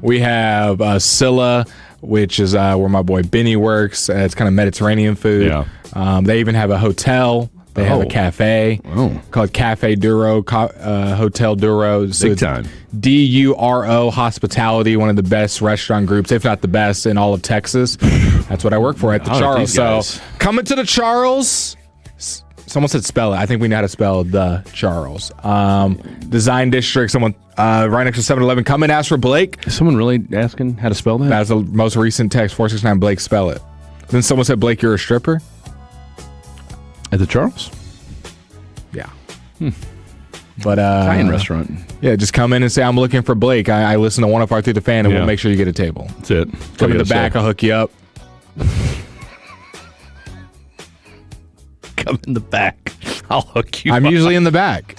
We have Scylla, which is where my boy Benny works. It's kind of Mediterranean food. Yeah. They even have a hotel. They have a cafe called Cafe Duro, Hotel Duro. So Big time. Duro Hospitality, one of the best restaurant groups, if not the best, in all of Texas. That's what I work for at the Charles. So coming to the Charles. Someone said spell it. I think we know how to spell the Charles. Design District, someone right next to 7-Eleven. Come and ask for Blake. Is someone really asking how to spell that? That's the most recent text, 469 Blake, spell it. Then someone said, Blake, you're a stripper? At the Charles? Yeah. But Italian restaurant. Yeah, just come in and say, I'm looking for Blake. I listen to 105 through the fan, and we'll make sure you get a table. That's it. Come in the back, I'll hook you up. Come in the back. I'll hook you up. I'm usually in the back.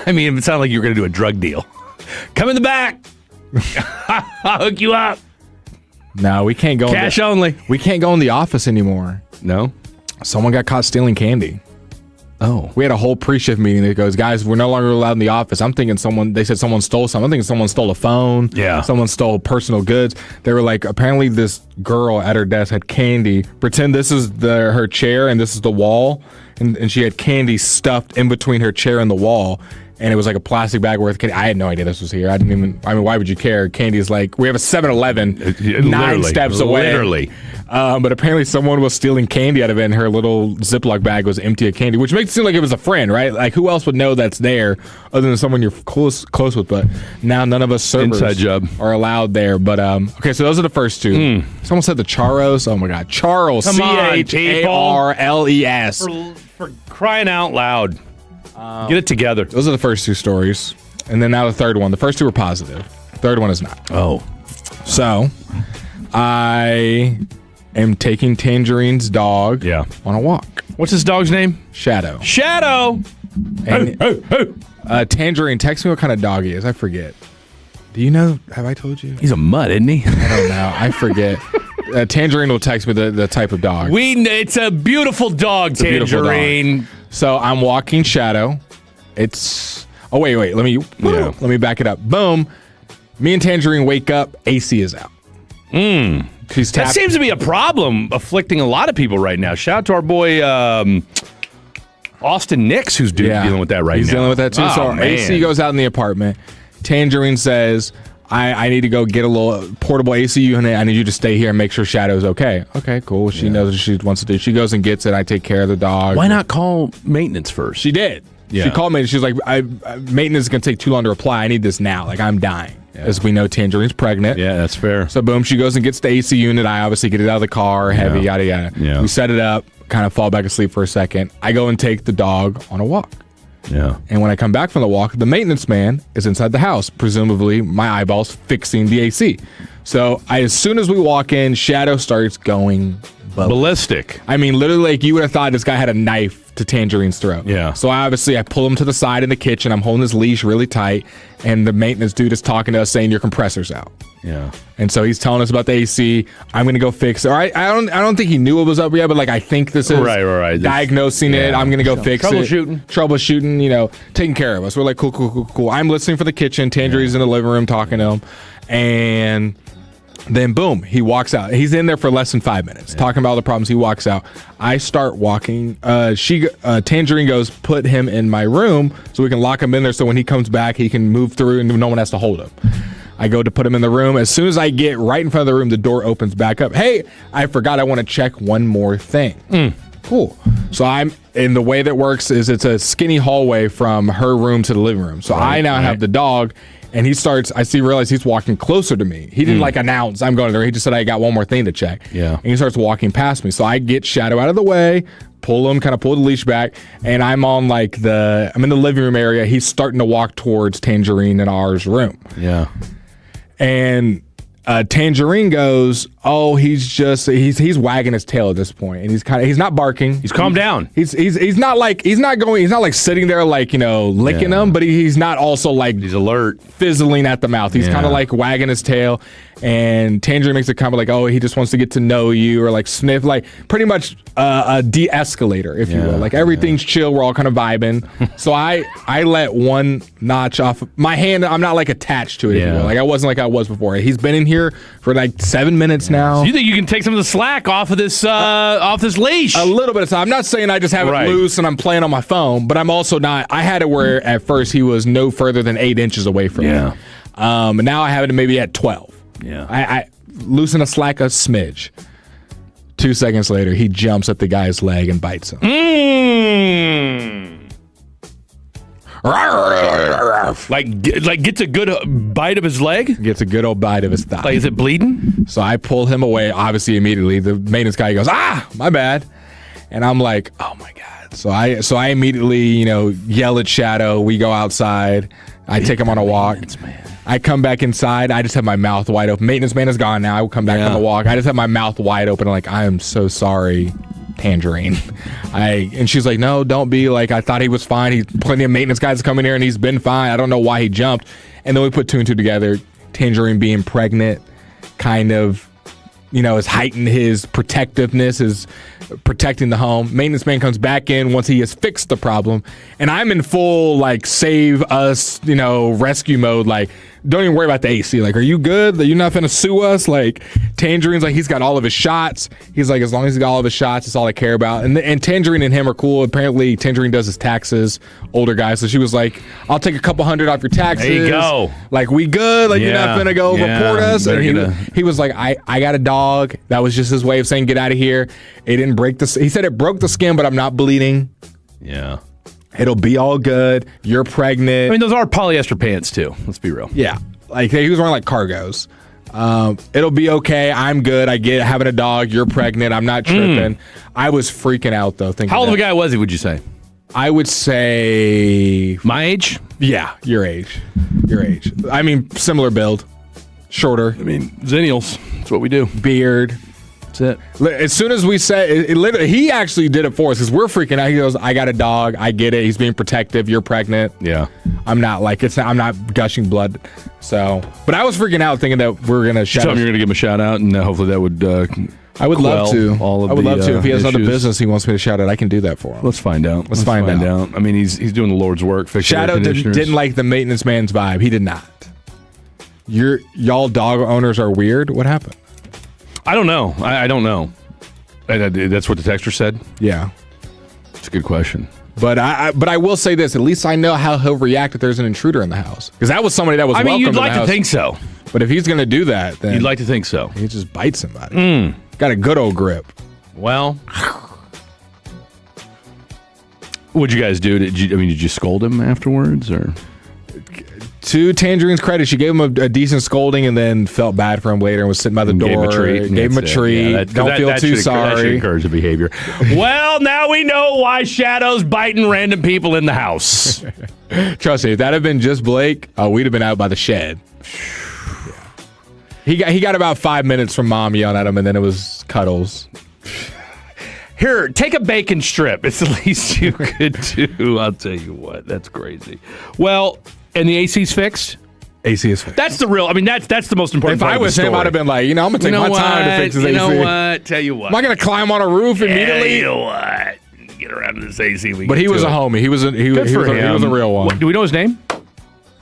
I mean, it sounded like you were going to do a drug deal. Come in the back. I'll hook you up. No, we can't go. Cash only. We can't go in the office anymore. No? Someone got caught stealing candy. Oh. We had a whole pre-shift meeting that goes, guys, we're no longer allowed in the office. I'm thinking they said someone stole something. I'm thinking someone stole a phone. Yeah. Someone stole personal goods. They were like, apparently this girl at her desk had candy. Pretend this is her chair and this is the wall. And she had candy stuffed in between her chair and the wall. And it was like a plastic bag worth of candy. I had no idea this was here. I mean, why would you care? Candy is like, we have a 7-Eleven 9 steps away. Literally. But apparently someone was stealing candy out of it, and her little Ziploc bag was empty of candy, which makes it seem like it was a friend, right? Like, who else would know that's there other than someone you're close with? But now none of us servers Inside job. are allowed there. But, okay, so those are the first two. Someone said the Charros. Oh, my God. Charles. Come on, Charles. For crying out loud. Get it together. Those are the first two stories. And then now the third one. The first two were positive. Third one is not. Oh. So, I am taking Tangerine's dog on a walk. What's his dog's name? Shadow. Shadow! And, Tangerine, text me what kind of dog he is. I forget. Do you know? Have I told you? He's a mutt, isn't he? I don't know. I forget. Tangerine will text me the type of dog. It's a beautiful dog, Tangerine. So I'm walking Shadow. It's wait. Let me back it up. Boom. Me and Tangerine wake up. AC is out. That seems to be a problem afflicting a lot of people right now. Shout out to our boy Austin Nix, who's dealing with that right now. He's dealing with that too. So AC goes out in the apartment. Tangerine says, I need to go get a little portable AC unit. I need you to stay here and make sure Shadow's okay. Okay, cool. She knows what she wants to do. She goes and gets it. I take care of the dog. Why not call maintenance first? She did. Yeah. She called me and she was like, maintenance is going to take too long to reply. I need this now. Like, I'm dying. Yeah. As we know, Tangerine's pregnant. Yeah, that's fair. So, boom, she goes and gets the AC unit. I obviously get it out of the car, heavy, yada, yada. Yeah. We set it up, kind of fall back asleep for a second. I go and take the dog on a walk. Yeah. And when I come back from the walk, the maintenance man is inside the house, presumably my eyeballs fixing the AC. So as soon as we walk in, Shadow starts going ballistic. I mean, literally, like, you would have thought this guy had a knife to Tangerine's throat. Yeah. So I pull him to the side in the kitchen. I'm holding his leash really tight, and the maintenance dude is talking to us saying your compressor's out. Yeah. And so he's telling us about the AC. I'm gonna go fix it. All right. I don't think he knew what was up yet, but like, I think this is right. Diagnosing it. I'm gonna go fix it. Troubleshooting. You know, taking care of us. We're like, cool. I'm listening for the kitchen. Tangerine's in the living room talking to him, and then boom, he walks out. He's in there for less than 5 minutes talking about all the problems. He walks out. I start walking. Tangerine goes, put him in my room so we can lock him in there. So when he comes back, he can move through and no one has to hold him. I go to put him in the room. As soon as I get right in front of the room, the door opens back up. Hey, I forgot I want to check one more thing. cool. So and the way that works is it's a skinny hallway from her room to the living room. So I now have the dog, and realize he's walking closer to me. He didn't announce I'm going there. He just said I got one more thing to check. Yeah. And he starts walking past me. So I get Shadow out of the way, pull the leash back, and I'm in the living room area. He's starting to walk towards Tangerine and ours room. Yeah. And Tangerine goes, oh, he's wagging his tail at this point, and he's not barking. He's calmed down. He's not sitting there licking him, but he's not also he's alert, fizzling at the mouth. He's kind of wagging his tail, and Tangerine makes a comment like, oh, he just wants to get to know you, or sniff, pretty much a de-escalator, if you will. Everything's chill, we're all kind of vibing. So I let one notch off my hand. I'm not attached to it, if you will. I wasn't like I was before. He's been in here for 7 minutes now. So you think you can take some of the slack off of this leash? A little bit of time. I'm not saying I just have it loose and I'm playing on my phone, but I'm also not. I had it where at first he was no further than 8 inches away from me. Now I have it maybe at 12. Yeah. I loosen a slack a smidge. 2 seconds later, he jumps at the guy's leg and bites him. Gets a good bite of his leg? Gets a good old bite of his thigh. Is it bleeding? So I pull him away, obviously immediately. The maintenance guy goes, my bad. And I'm like, oh my God. So I immediately, yell at Shadow. We go outside. I take him on a walk. I come back inside. I just have my mouth wide open. Maintenance man is gone now. I will come back on the walk. I just have my mouth wide open. I am so sorry, Tangerine. And she's like, no, don't be. I thought he was fine. He's plenty of maintenance guys coming here, and he's been fine. I don't know why he jumped. And then we put 2 and 2 together. Tangerine being pregnant kind of, has heightened his protectiveness, is protecting the home. Maintenance man comes back in once he has fixed the problem, and I'm in full save us, rescue mode. Don't even worry about the AC. Are you good? Are you not gonna sue us? Tangerine's he's got all of his shots. He's as long as he's got all of his shots, it's all I care about. And Tangerine and him are cool. Apparently Tangerine does his taxes, older guy. So she was like, I'll take a couple $100 off your taxes. There you go. We good? You're not gonna go report us? And he was like, I got a dog. That was just his way of saying get out of here. It didn't break he said it broke the skin, but I'm not bleeding. Yeah. It'll be all good. You're pregnant. I mean, those are polyester pants too. Let's be real. Yeah. He was wearing cargos. It'll be okay. I'm good. I get having a dog. You're pregnant. I'm not tripping. I was freaking out though. How old of a guy was he, would you say? I would say my age? Yeah, your age. I mean, similar build. Shorter. I mean, Zennials. That's what we do. Beard. That's it. As soon as we said it, literally, he actually did it for us because we're freaking out. He goes, I got a dog. I get it. He's being protective. You're pregnant. Yeah. I'm not I'm not gushing blood. So, but I was freaking out thinking that we were going to shout out. You're going to give him a shout out, and hopefully that would I would love to. I would love to. If he has other business he wants me to shout out, I can do that for him. Let's find out. Let's find out. I mean, he's doing the Lord's work. Shadow didn't like the maintenance man's vibe. He did not. Y'all dog owners are weird. What happened? I don't know. I don't know. That's what the texter said? Yeah. It's a good question. But I will say this. At least I know how he'll react if there's an intruder in the house. Because that was somebody that was welcome you'd to the like house. to think so. But if he's going to do that, then... You'd like to think so. He just bites somebody. Got a good old grip. Well... What'd you guys do? Did you scold him afterwards, or... To Tangerine's credit, she gave him a decent scolding and then felt bad for him later and was sitting by the door. Gave him a treat. Yeah, don't feel too sorry. That should encourage the behavior. Well, now we know why Shadow's biting random people in the house. Trust me, if that had been just Blake, we'd have been out by the shed. Yeah. He got about 5 minutes from mom yelling at him, and then it was cuddles. Here, take a bacon strip. It's the least you could do. I'll tell you what. That's crazy. Well... And the AC's fixed? AC is fixed. That's the real, that's the most important part of the story. If I was him, I'd have been like, I'm going to take my time to fix his AC. You know what? Tell you what. Am I going to climb on a roof immediately? You know what? Get around to this AC. But he was a homie. He was a real one. Do we know his name?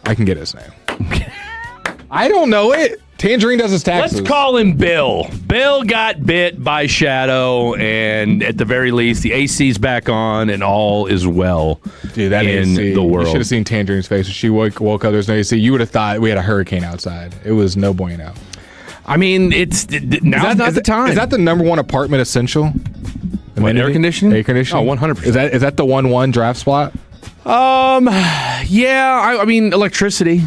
I can get his name. I don't know it. Tangerine does his taxes. Let's call him Bill. Bill got bit by Shadow, and at the very least, the AC's back on, and all is well. Dude, that in AC, the world. You should have seen Tangerine's face when she woke up. There's no AC. You would have thought we had a hurricane outside. It was no bueno. I mean, now's not the time. Is that the number one apartment essential? Air conditioning? Air conditioning? Oh, 100%. Is that the 1-1 draft spot? Yeah. I mean, electricity.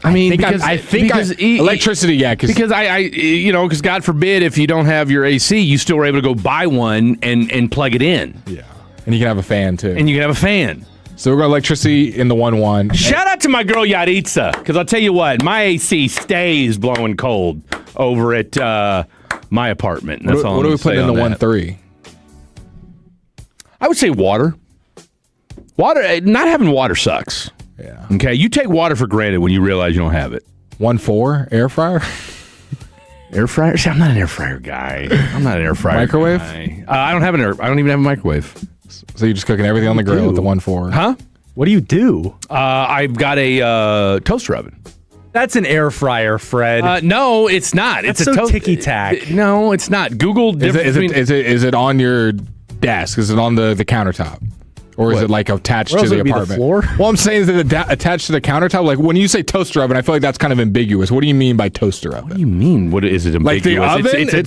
Electricity, yeah. Because God forbid if you don't have your AC, you still were able to go buy one and plug it in. Yeah. And you can have a fan, too. And you can have a fan. So we're going electricity in the 1-1. Shout out to my girl Yaritza, because I'll tell you what, my AC stays blowing cold over at my apartment. That's all. What are we putting in the 1-3? I would say water. Water. Not having water sucks. Yeah. Okay, you take water for granted when you realize you don't have it. 1-4 air fryer. Air fryer? See, I'm not an air fryer guy. I'm not an air fryer microwave guy. I don't even have a microwave. So you're just cooking everything on the grill with the 1-4. Huh? What do you do? I've got a toaster oven. That's an air fryer, Fred. No, it's not. That's it's a so ticky-tack. No, it's not. Google. Is it on your desk? Is it on the countertop? Or is it like attached to the apartment? The floor? Well, I'm saying is it attached to the countertop? Like when you say toaster oven, I feel like that's kind of ambiguous. What do you mean by toaster oven? What do you mean? What is it ambiguous? Like the oven? It's a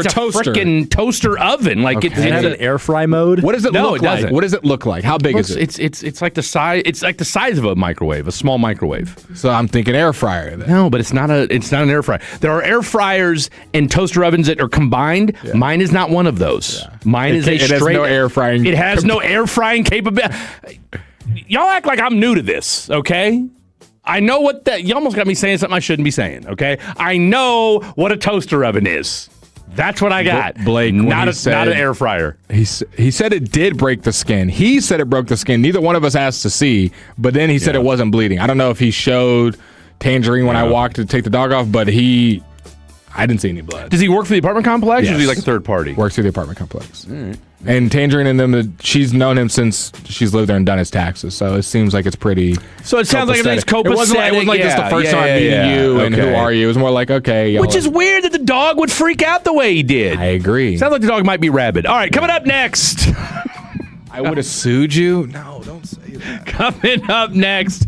toaster. Freaking toaster oven. Like Does it have an air fry mode? What does it look like? Doesn't. What does it look like? How big is it? It's like the size. It's like the size of a microwave, a small microwave. So I'm thinking air fryer. Then. No, but it's not an air fryer. There are air fryers and toaster ovens that are combined. Yeah. Mine is not one of those. Yeah. Mine is a straight. It has no air frying. It has no air frying capability. Y'all act like I'm new to this, okay? I know what that. You almost got me saying something I shouldn't be saying, okay? I know what a toaster oven is. That's what I got. Blake, not an air fryer. He said it did break the skin. He said it broke the skin. Neither one of us asked to see, but then he said it wasn't bleeding. I don't know if he showed Tangerine when I walked to take the dog off, but I didn't see any blood. Does he work for the apartment complex, yes. Or is he like a third party? Works for the apartment complex. All right. And Tangerine and them, she's known him since she's lived there and done his taxes, so it seems like it's pretty. So it sounds like everything's copacetic. It wasn't like this the first time I'm meeting you and who are you. It was more like, okay. Which is weird that the dog would freak out the way he did. I agree. Sounds like the dog might be rabid. All right, coming up next. I would have sued you? No, don't say that. Coming up next.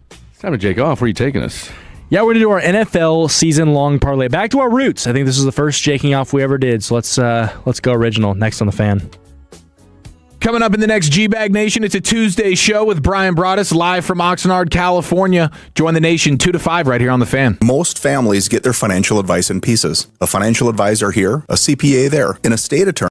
It's time to take off. Where are you taking us? Yeah, we're going to do our NFL season-long parlay. Back to our roots. I think this is the first jaking off we ever did, so let's go original. Next on The Fan. Coming up in the next G-Bag Nation, it's a Tuesday show with Brian Broaddus live from Oxnard, California. Join the nation 2 to 5 right here on The Fan. Most families get their financial advice in pieces. A financial advisor here, a CPA there, an estate attorney.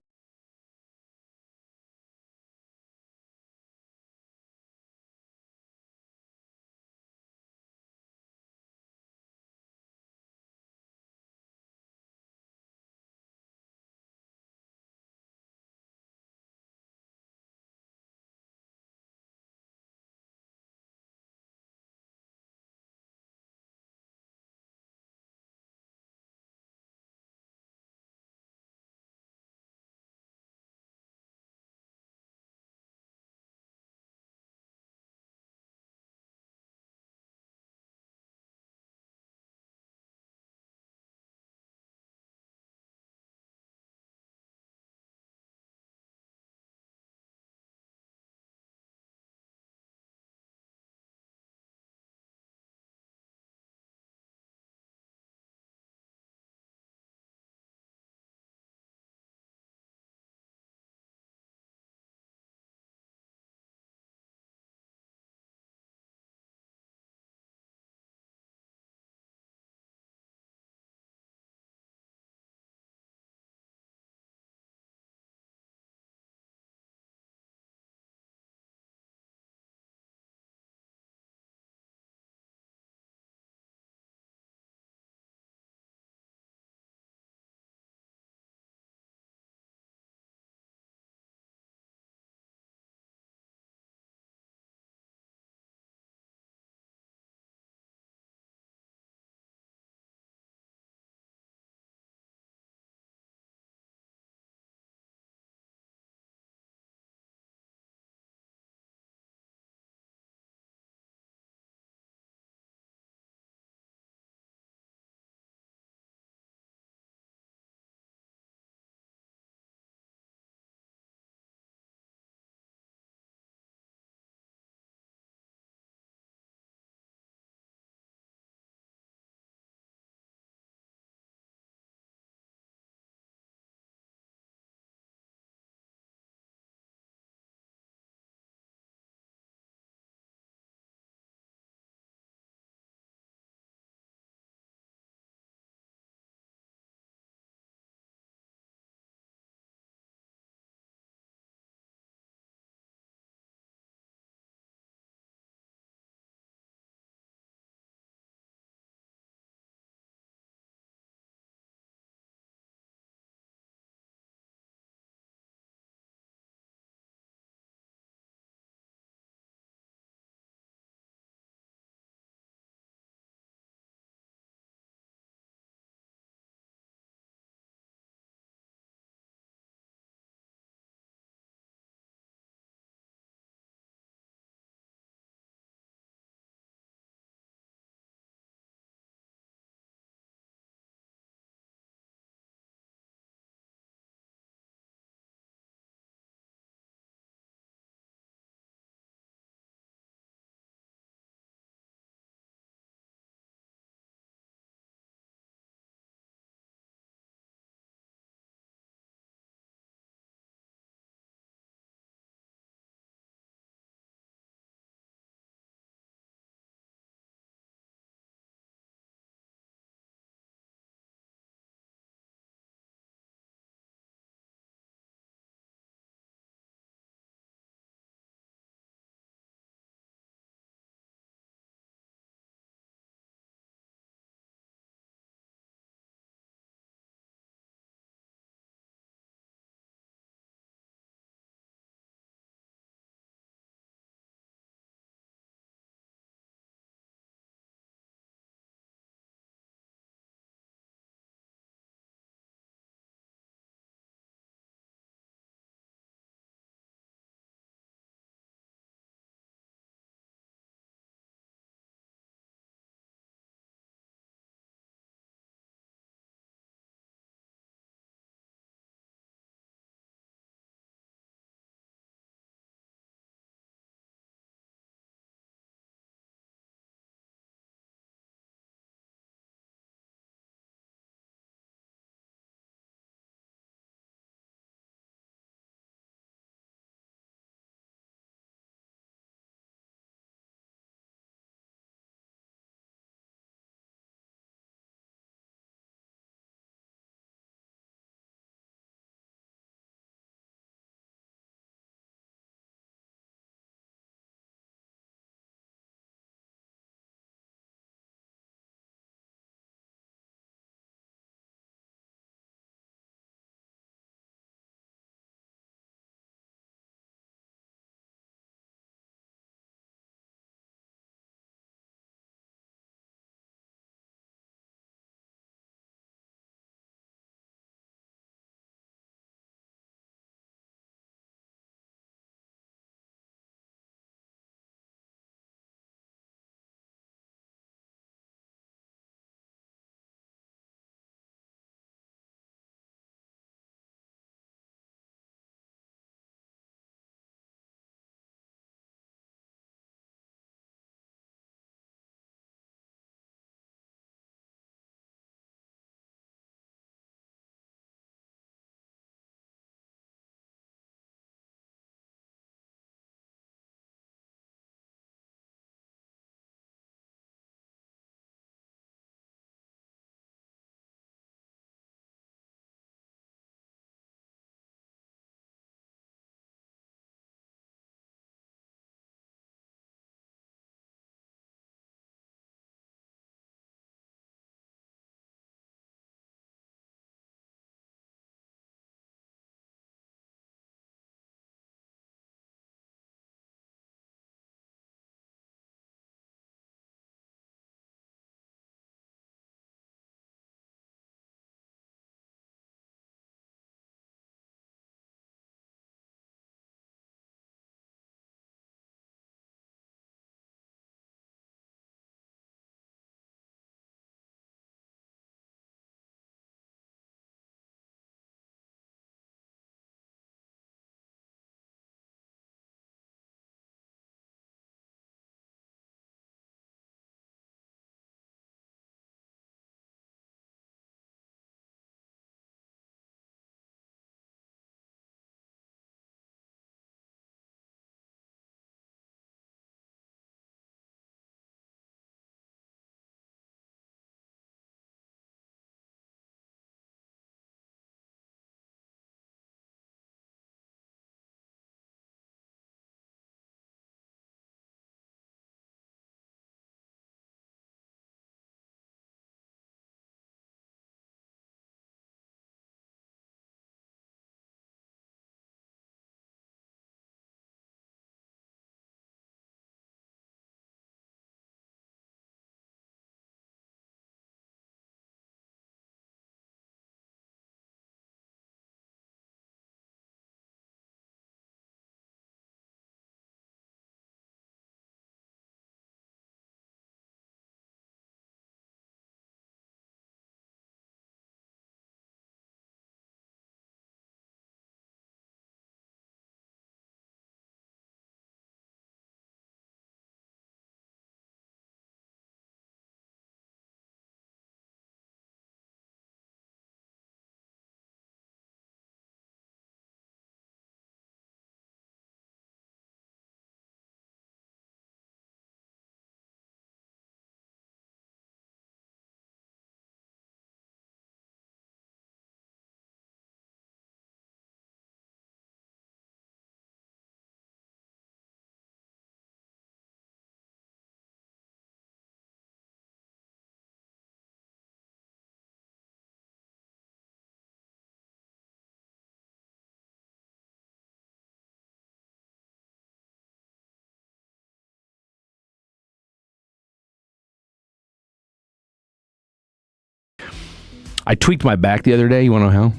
I tweaked my back the other day. You want to know how?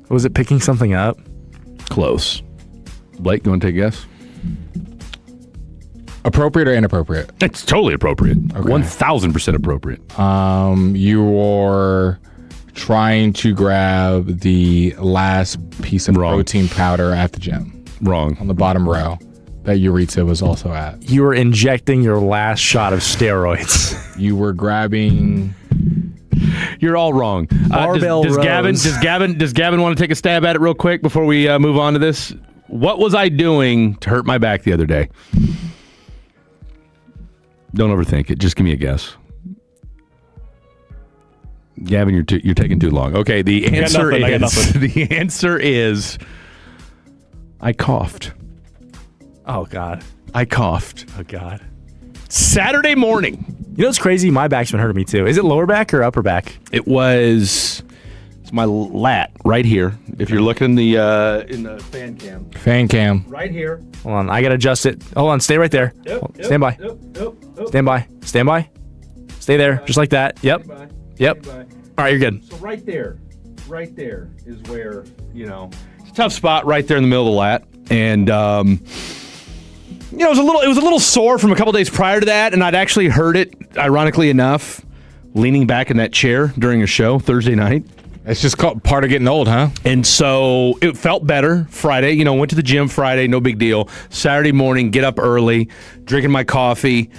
Was it picking something up? Close. Blake, you want to take a guess? Appropriate or inappropriate? It's totally appropriate. Okay. 1,000% appropriate. You were trying to grab the last piece of protein powder at the gym. Wrong. On the bottom row that Eureka was also at. You were injecting your last shot of steroids. You were grabbing... You're all wrong. Does Gavin want to take a stab at it real quick before we move on to this? What was I doing to hurt my back the other day? Don't overthink it. Just give me a guess. Gavin, you're taking too long. Okay, the answer is I coughed. Oh, God. I coughed. Oh, God. Saturday morning. You know what's crazy? My back's been hurting me, too. Is it lower back or upper back? It's my lat right here. If you're looking in the fan cam. Fan cam. Right here. Hold on. I got to adjust it. Hold on. Stay right there. Stand by. Stand by. Stand by. Stay there. Just like that. Yep. Yep. All right, you're good. So right there is where, it's a tough spot right there in the middle of the lat. And, it was a little sore from a couple days prior to that, and I'd actually heard it, ironically enough, leaning back in that chair during a show Thursday night. It's just part of getting old, huh? And so it felt better Friday. Went to the gym Friday, no big deal. Saturday morning, get up early, drinking my coffee.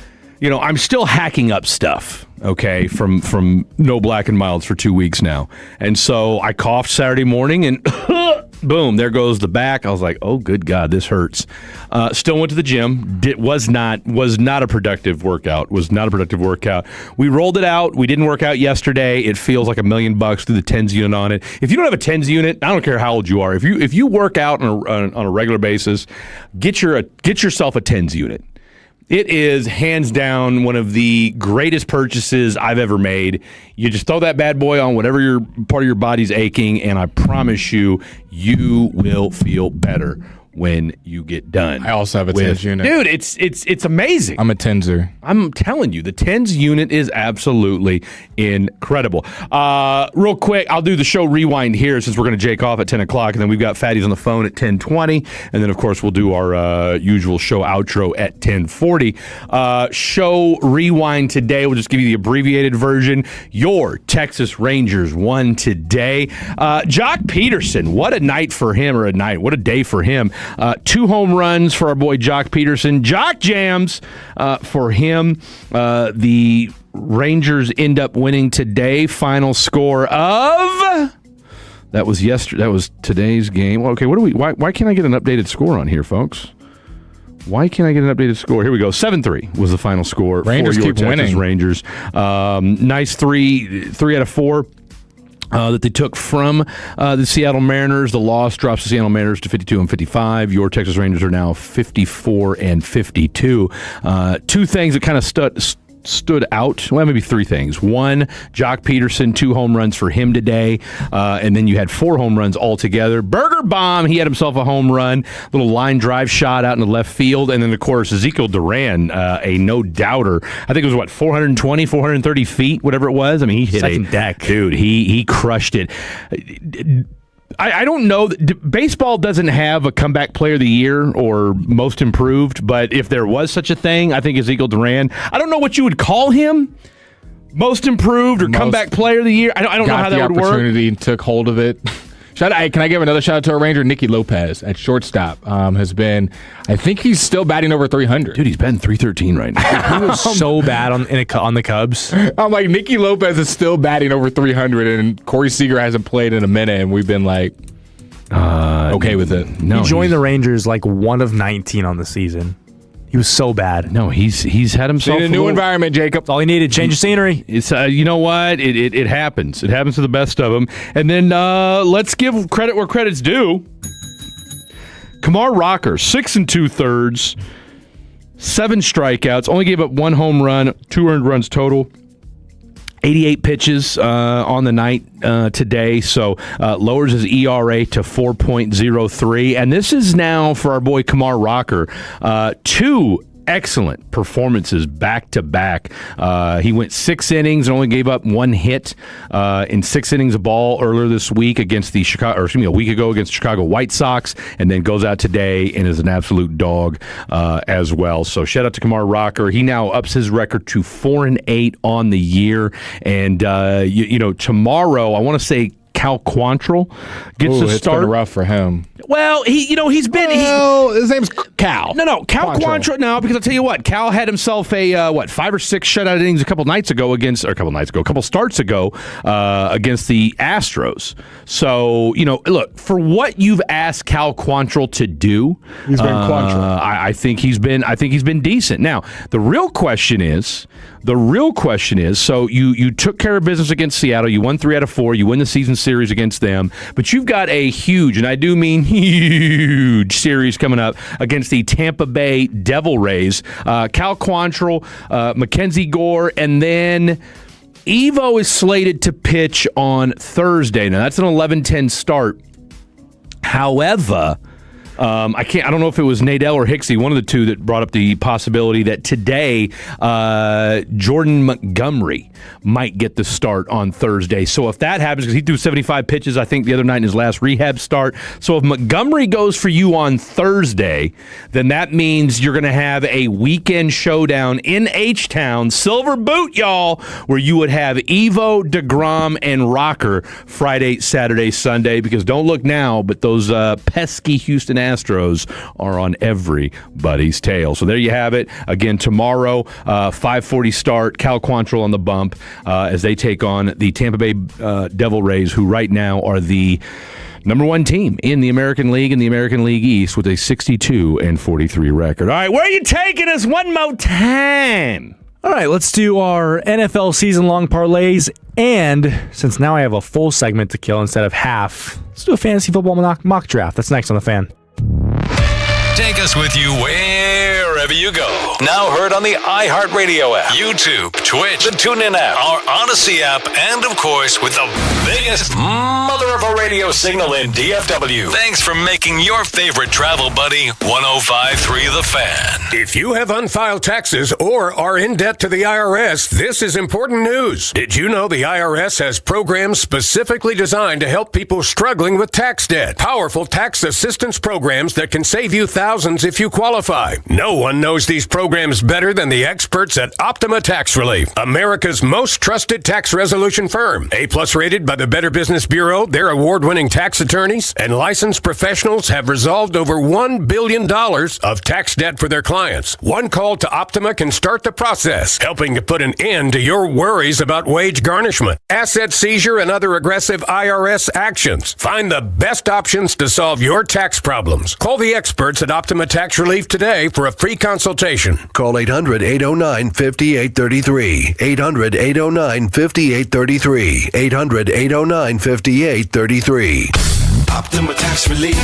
I'm still hacking up stuff, okay, from No Black and Milds for 2 weeks now. And so I coughed Saturday morning and boom, there goes the back. I was like, oh, good God, this hurts. Still went to the gym. Was not a productive workout. We rolled it out. We didn't work out yesterday. It feels like $1 million through the TENS unit on it. If you don't have a TENS unit, I don't care how old you are. If you work out on a regular basis, get yourself a TENS unit. It is hands down one of the greatest purchases I've ever made. You just throw that bad boy on whatever your part of your body's aching, and I promise you will feel better when you get done. I also have a TENS unit. Dude, it's amazing. I'm a TENSer. I'm telling you, the TENS unit is absolutely incredible. Real quick, I'll do the show rewind here since we're going to jake off at 10 o'clock, and then we've got Fatty's on the phone at 10:20, and then, of course, we'll do our usual show outro at 10:40. Show rewind today. We'll just give you the abbreviated version. Your Texas Rangers won today. Jock Peterson, what a night for him, what a day for him. 2 home runs for our boy Jock Peterson. Jock jams for him. The Rangers end up winning today. Final score of... That was yesterday. That was today's game. Okay, why can't I get an updated score on here, folks? Why can't I get an updated score? Here we go. 7-3 was the final score Rangers for your keep Texas winning. Rangers. Nice 3 out of 4. That they took from the Seattle Mariners. The loss drops the Seattle Mariners to 52-55. Your Texas Rangers are now 54-52. 2 things that kind of stood out. Well, maybe 3 things. 1, Jock Peterson, 2 home runs for him today. And then you had 4 home runs altogether. Burger Bomb, he had himself a home run. Little line drive shot out in the left field. And then, of course, Ezekiel Duran, a no-doubter. I think it was, 420, 430 feet, whatever it was. I mean, he hit second deck. Dude, he crushed it. I don't know. Baseball doesn't have a comeback player of the year or most improved, but if there was such a thing, I think Ezekiel Duran. I don't know what you would call him. Most improved or comeback player of the year. I don't know how that would work. Got the opportunity, took hold of it. Can I give another shout out to our Ranger, Nicky Lopez at shortstop? Has been, I think he's still batting over 300. Dude, he's batting 313 right now. He was so bad on the Cubs. I'm like, Nicky Lopez is still batting over 300, and Corey Seager hasn't played in a minute, and we've been like, okay with it. No, he joined the Rangers 1 of 19 on the season. He was so bad. No, he's had himself in a new environment, Jacob. That's all he needed. Change of scenery. It's you know what? It happens. It happens to the best of them. And then let's give credit where credit's due. Kumar Rocker, 6 2/3, 7 strikeouts, only gave up 1 home run, 2 earned runs total. 88 pitches on the night today, so lowers his ERA to 4.03. And this is now, for our boy Kumar Rocker, 2 excellent performances back to back. He went 6 innings and only gave up 1 hit in 6 innings of ball earlier this week against a week ago against the Chicago White Sox, and then goes out today and is an absolute dog as well. So shout out to Kumar Rocker. He now ups his record to 4-8 on the year, and tomorrow I want to say Cal Quantrill gets a start. It's been rough for him. Well, he's been. His name's Cal. No, Cal Quantrill. No, because I'll tell you what, Cal had himself a 5 or 6 shutout innings a couple starts ago against the Astros. So look, for what you've asked Cal Quantrill to do, he's been Quantrill. I think he's been decent. Now the real question is, so you took care of business against Seattle. You won 3 out of 4. You win the season series against them, but you've got a huge, and I do mean huge, series coming up against the Tampa Bay Devil Rays. Cal Quantrill, Mackenzie Gore, and then Evo is slated to pitch on Thursday. Now that's an 11-10 start. However, I don't know if it was Nadell or Hixie, one of the two, that brought up the possibility that today Jordan Montgomery might get the start on Thursday. So if that happens, because he threw 75 pitches, I think, the other night in his last rehab start. So if Montgomery goes for you on Thursday, then that means you're going to have a weekend showdown in H-Town, Silver Boot, y'all, where you would have Evo, DeGrom, and Rocker Friday, Saturday, Sunday. Because don't look now, but those pesky Houston Astros are on everybody's tail. So there you have it. Again, tomorrow, 5:40 start. Cal Quantrill on the bump as they take on the Tampa Bay Devil Rays, who right now are the number 1 team in the American League, in the American League East, with a 62-43 record. All right, where are you taking us one more time? All right, let's do our NFL season-long parlays. And since now I have a full segment to kill instead of half, let's do a fantasy football mock draft. That's next on The Fan. Take us with you wherever you go. Now heard on the iHeartRadio app, YouTube, Twitch, the TuneIn app, our Odyssey app, and of course with the biggest mother of a radio signal in DFW. Thanks for making your favorite travel buddy 105.3 The Fan. If you have unfiled taxes or are in debt to the IRS, this is important news. Did you know the IRS has programs specifically designed to help people struggling with tax debt? Powerful tax assistance programs that can save you thousands if you qualify. No one knows these programs better than the experts at Optima Tax Relief, America's most trusted tax resolution firm. A+ rated by the Better Business Bureau, their award-winning tax attorneys and licensed professionals have resolved over $1 billion of tax debt for their clients. One call to Optima can start the process, helping to put an end to your worries about wage garnishment, asset seizure, and other aggressive IRS actions. Find the best options to solve your tax problems. Call the experts at Optima Tax Relief today for a free consultation. Call 800-809-5833. 800-809-5833. 800-809-5833. Optima Tax Relief.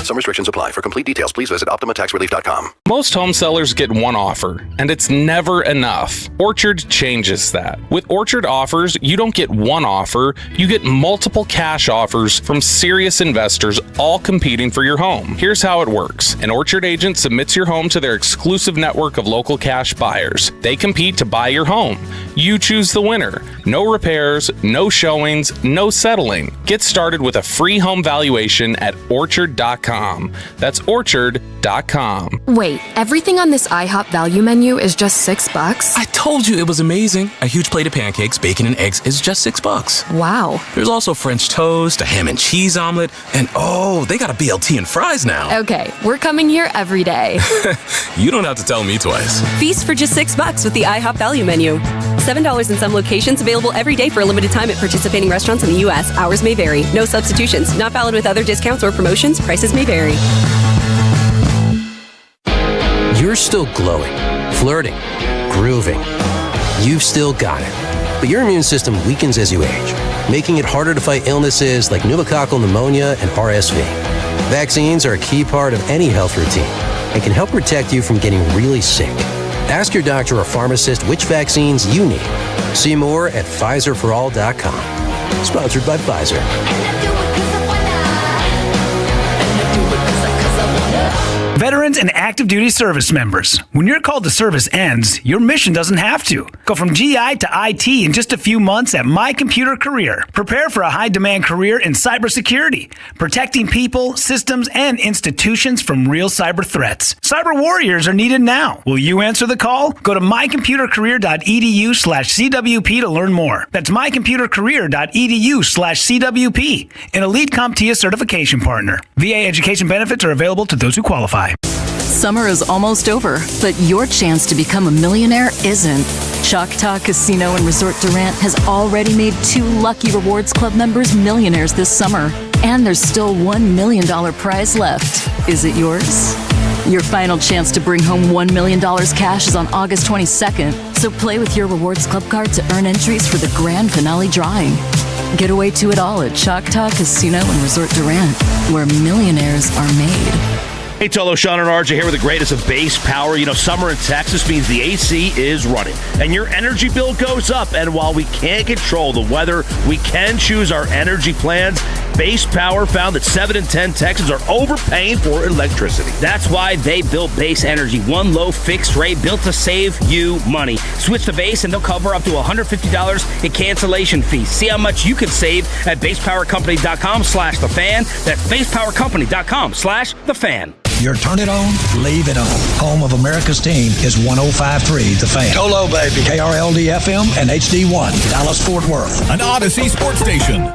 Some restrictions apply. For complete details, please visit OptimaTaxRelief.com. Most home sellers get one offer, and it's never enough. Orchard changes that. With Orchard offers, you don't get one offer, you get multiple cash offers from serious investors, all competing for your home. Here's how it works. An Orchard agent submits your home to their exclusive network of local cash buyers. They compete to buy your home. You choose the winner. No repairs, no showings, no settling. Get started with a free home valuation at Orchard.com. That's Orchard.com. Wait, everything on this IHOP value menu is just $6? I told you it was amazing. A huge plate of pancakes, bacon, and eggs is just $6. Wow. There's also French toast, a ham and cheese omelet, and they got a BLT and fries now. Okay, we're coming here every day. You don't have to tell me twice. Feast for just $6 with the IHOP value menu. $7 in some locations, available every day for a limited time at participating restaurants in the U.S. Hours may vary. No substitutions. Not valid with other discounts or promotions. Prices may vary. You're still glowing, flirting, grooving. You've still got it. But your immune system weakens as you age, making it harder to fight illnesses like pneumococcal pneumonia and RSV. Vaccines are a key part of any health routine and can help protect you from getting really sick. Ask your doctor or pharmacist which vaccines you need. See more at PfizerForAll.com. Sponsored by Pfizer. Veterans and active duty service members, when your call to service ends, your mission doesn't have to. Go from GI to IT in just a few months at My Computer Career. Prepare for a high-demand career in cybersecurity, protecting people, systems, and institutions from real cyber threats. Cyber warriors are needed now. Will you answer the call? Go to mycomputercareer.edu/CWP to learn more. That's mycomputercareer.edu/CWP, an Elite CompTIA certification partner. VA education benefits are available to those who qualify. Summer is almost over, but your chance to become a millionaire isn't. Choctaw Casino and Resort Durant has already made 2 Lucky Rewards Club members millionaires this summer. And there's still $1 million prize left. Is it yours? Your final chance to bring home $1 million cash is on August 22nd. So play with your Rewards Club card to earn entries for the grand finale drawing. Get away to it all at Choctaw Casino and Resort Durant, where millionaires are made. Hey, Tolo, Sean and RJ here with the greatest of base power. You know, summer in Texas means the AC is running, and your energy bill goes up. And while we can't control the weather, we can choose our energy plans. Base Power found that 7 in 10 Texans are overpaying for electricity. That's why they built Base Energy, one low fixed rate built to save you money. Switch to Base and they'll cover up to $150 in cancellation fees. See how much you can save at basepowercompany.com/thefan. That's basepowercompany.com/thefan. Your turn it on, leave it on. Home of America's team is 105.3 The Fan. Tolo, baby. KRLD-FM and HD1, Dallas-Fort Worth. An Odyssey sports station.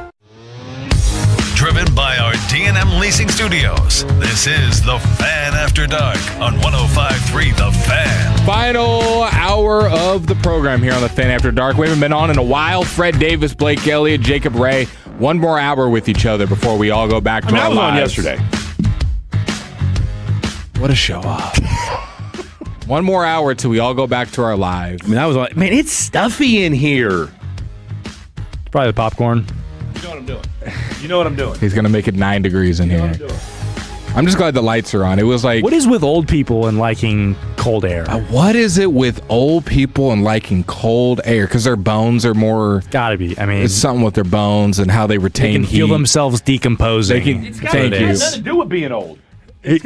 Driven by our D&M Leasing Studios. This is The Fan After Dark on 105.3 The Fan. Final hour of the program here on The Fan After Dark. We haven't been on in a while. Fred Davis, Blake Elliott, Jacob Ray. One more hour with each other before we all go back to our I was on lives. yesterday. What a show off. One more hour till we all go back to our lives. I mean, I was like, man, it's stuffy in here. It's probably the popcorn. You know what I'm doing. You know what I'm doing. He's going to make it 9 degrees in here. I'm just glad the lights are on. It was like... What is with old people and liking cold air? What is it with old people and liking cold air? Because their bones are more... Gotta be. I mean... It's something with their bones and how they retain They can heat. feel themselves decomposing. Thank you. It has nothing to do with being old. He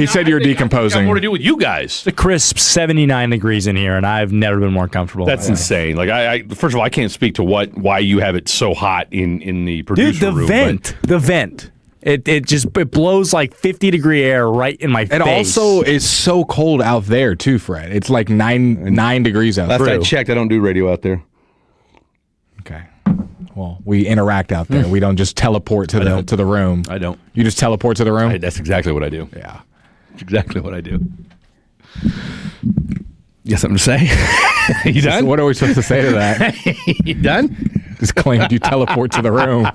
said you're decomposing. It's got more to do with you guys. It's a crisp 79 degrees in here, and I've never been more comfortable. That's insane. Like I first of all, I can't speak to why you have it so hot in the producer room. The vent. It blows like 50-degree air right in my face. It also is so cold out there too, Fred. It's like 9 degrees out there. Last I checked, I don't do radio out there. Okay. Well, we interact out there. We don't just teleport to the room. I don't. You just teleport to the room? That's exactly what I do. Yeah. That's exactly what I do. You got something to say? You done? What are we supposed to say to that? You done? Just claimed you teleport to the room.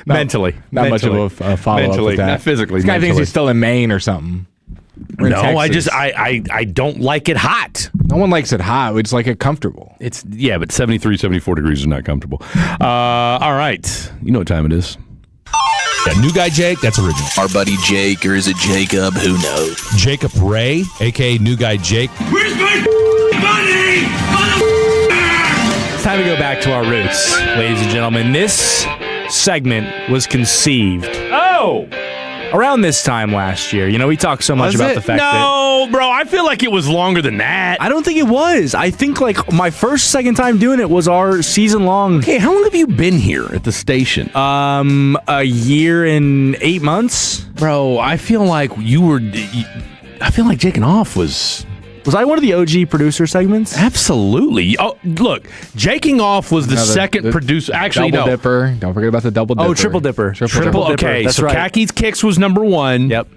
Mentally. Not much of a follow-up with that. Not physically. This guy thinks he's still in Maine or something. No, I don't like it hot. No one likes it hot. We just like it comfortable. But 73, 74 degrees is not comfortable. All right. You know what time it is. That new guy Jake, that's original. Our buddy Jake, or is it Jacob? Who knows? Jacob Ray, a.k.a. new guy Jake. Where's my money? It's time to go back to our roots, ladies and gentlemen. This segment was conceived around this time last year. You know, we talked so much about the fact that... No, bro, I feel like it was longer than that. I don't think it was. I think, like, my second time doing it was our season-long... Hey, how long have you been here at the station? A year and 8 months. Bro, I feel like I feel like Jaking Off was... Was I one of the OG producer segments? Absolutely. Oh, look, Jaking Off was the second producer. Actually, Double no. Dipper. Don't forget about the Double Dipper. Oh, Triple Dipper. Triple Dipper. Okay, that's so right. Khakis Kicks was number 1. Yep.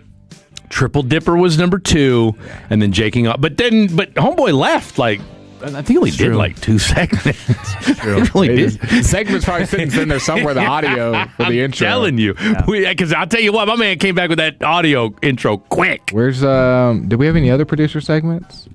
Triple Dipper was number 2, and then Jaking Off. But Homeboy left like. I think he only did like 2 segments. He really did. Segment's probably sitting there somewhere, the audio for the intro. I'm telling you. Because I'll tell you what, my man came back with that audio intro quick. Where's, did we have any other producer segments?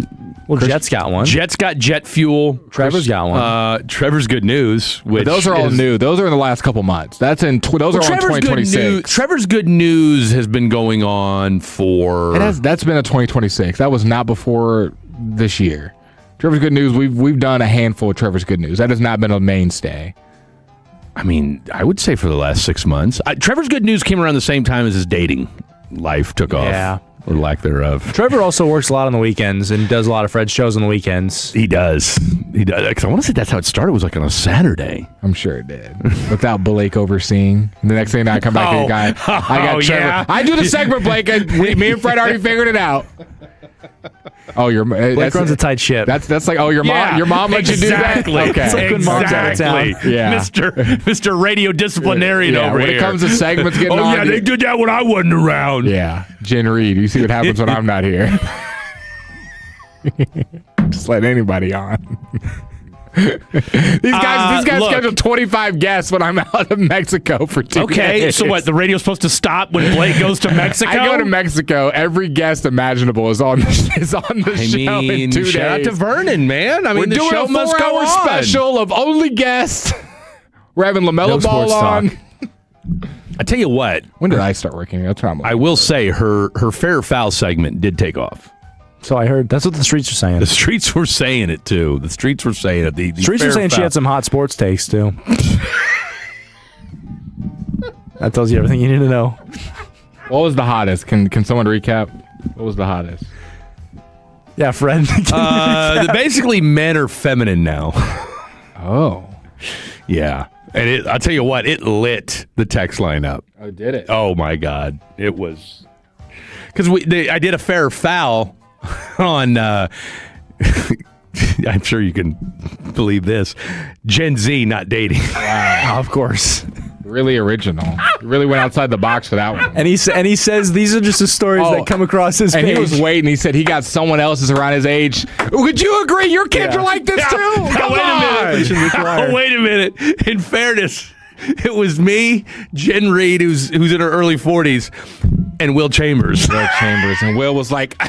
Well, Jet's got one. Jet's got Jet Fuel. Trevor's got one. Trevor's Good News. Which those are all new. Those are in the last couple months. Those are all in 2026. Trevor's Good News has been going on for... That's been a 2026. That was not before this year. Trevor's Good News, we've done a handful of Trevor's Good News. That has not been a mainstay. I mean, I would say for the last 6 months. Trevor's Good News came around the same time as his dating life took off. Yeah. or lack thereof. Trevor also works a lot on the weekends and does a lot of Fred's shows on the weekends. He does. Because I want to say that's how it started. It was like on a Saturday. I'm sure it did. Without Blake overseeing. The next thing I come back to the guy, I got Trevor. Yeah. I do the segment, Blake. Me and Fred already figured it out. Oh, Blake runs a tight ship. That's like, your mom let you do that? Okay. It's like when mom's out of town. Yeah. Mr. Radio Disciplinarian over when here. it comes to segments getting on. Yeah, they did that when I wasn't around. Yeah. Jen Reed, you see what happens when I'm not here. Just let anybody on. These guys schedule 25 guests when I'm out of Mexico for 2 days. Okay, so what? The radio's supposed to stop when Blake goes to Mexico? I go to Mexico. Every guest imaginable is on the show in 2 days. Shout out to Vernon, man. I mean, we're the doing show a must go 4-hour on. special of only guests. We're having LaMelo Ball on. I tell you what. When did I start working? That's what I will say her fair or foul segment did take off. So I heard. That's what the streets are saying. The streets were saying it, too. The streets were saying it. The streets were saying she had some hot sports takes, too. That tells you everything you need to know. What was the hottest? Can someone recap? What was the hottest? Yeah, Fred. Basically, men are feminine now. Oh. Yeah. And I'll tell you what, it lit the text line up. Oh, did it? Oh, my God. It was... Because I did a fair or foul on... I'm sure you can believe this. Gen Z not dating. Wow. Of course. Really original. You really went outside the box for that one. And he says these are just the stories that come across his page. And he was waiting. He said he got someone else's around his age. Would you agree? Your kids are like this too? Wait a minute. In fairness, it was me, Jen Reed, who's in her early 40s, and Will Chambers. And Will was like...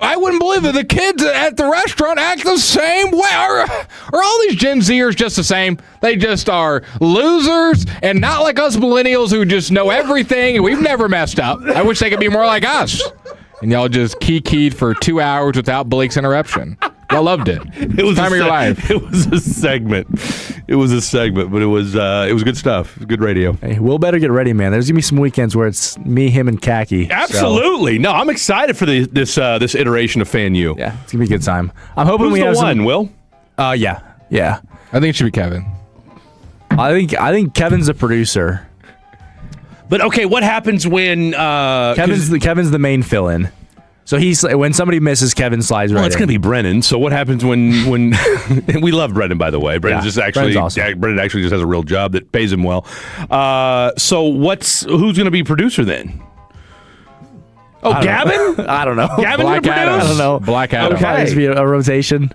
I wouldn't believe it. The kids at the restaurant act the same way. Are all these Gen Zers just the same? They just are losers and not like us millennials who just know everything and we've never messed up. I wish they could be more like us. And y'all just keyed for 2 hours without Blake's interruption. Y'all loved it. It was time of your life. It was a segment. But it was good stuff. It was good radio. Hey, Will better get ready, man. There's gonna be some weekends where it's me, him, and Khaki. Absolutely. So. No, I'm excited for this iteration of Fan U. Yeah, it's gonna be a good time. I'm hoping Who's we have one, Will? Yeah. I think it should be Kevin. I think Kevin's a producer. But okay, what happens when Kevin's the main fill-in? So when somebody misses, Kevin slides right in. Well, it's going to be Brennan. So what happens when we love Brennan, by the way. Brennan awesome. Brennan actually just has a real job that pays him well. So who's going to be producer then? Oh, Gavin? I don't know. Gavin Black Adam. I don't know. Black Adam. Okay. It's be a rotation.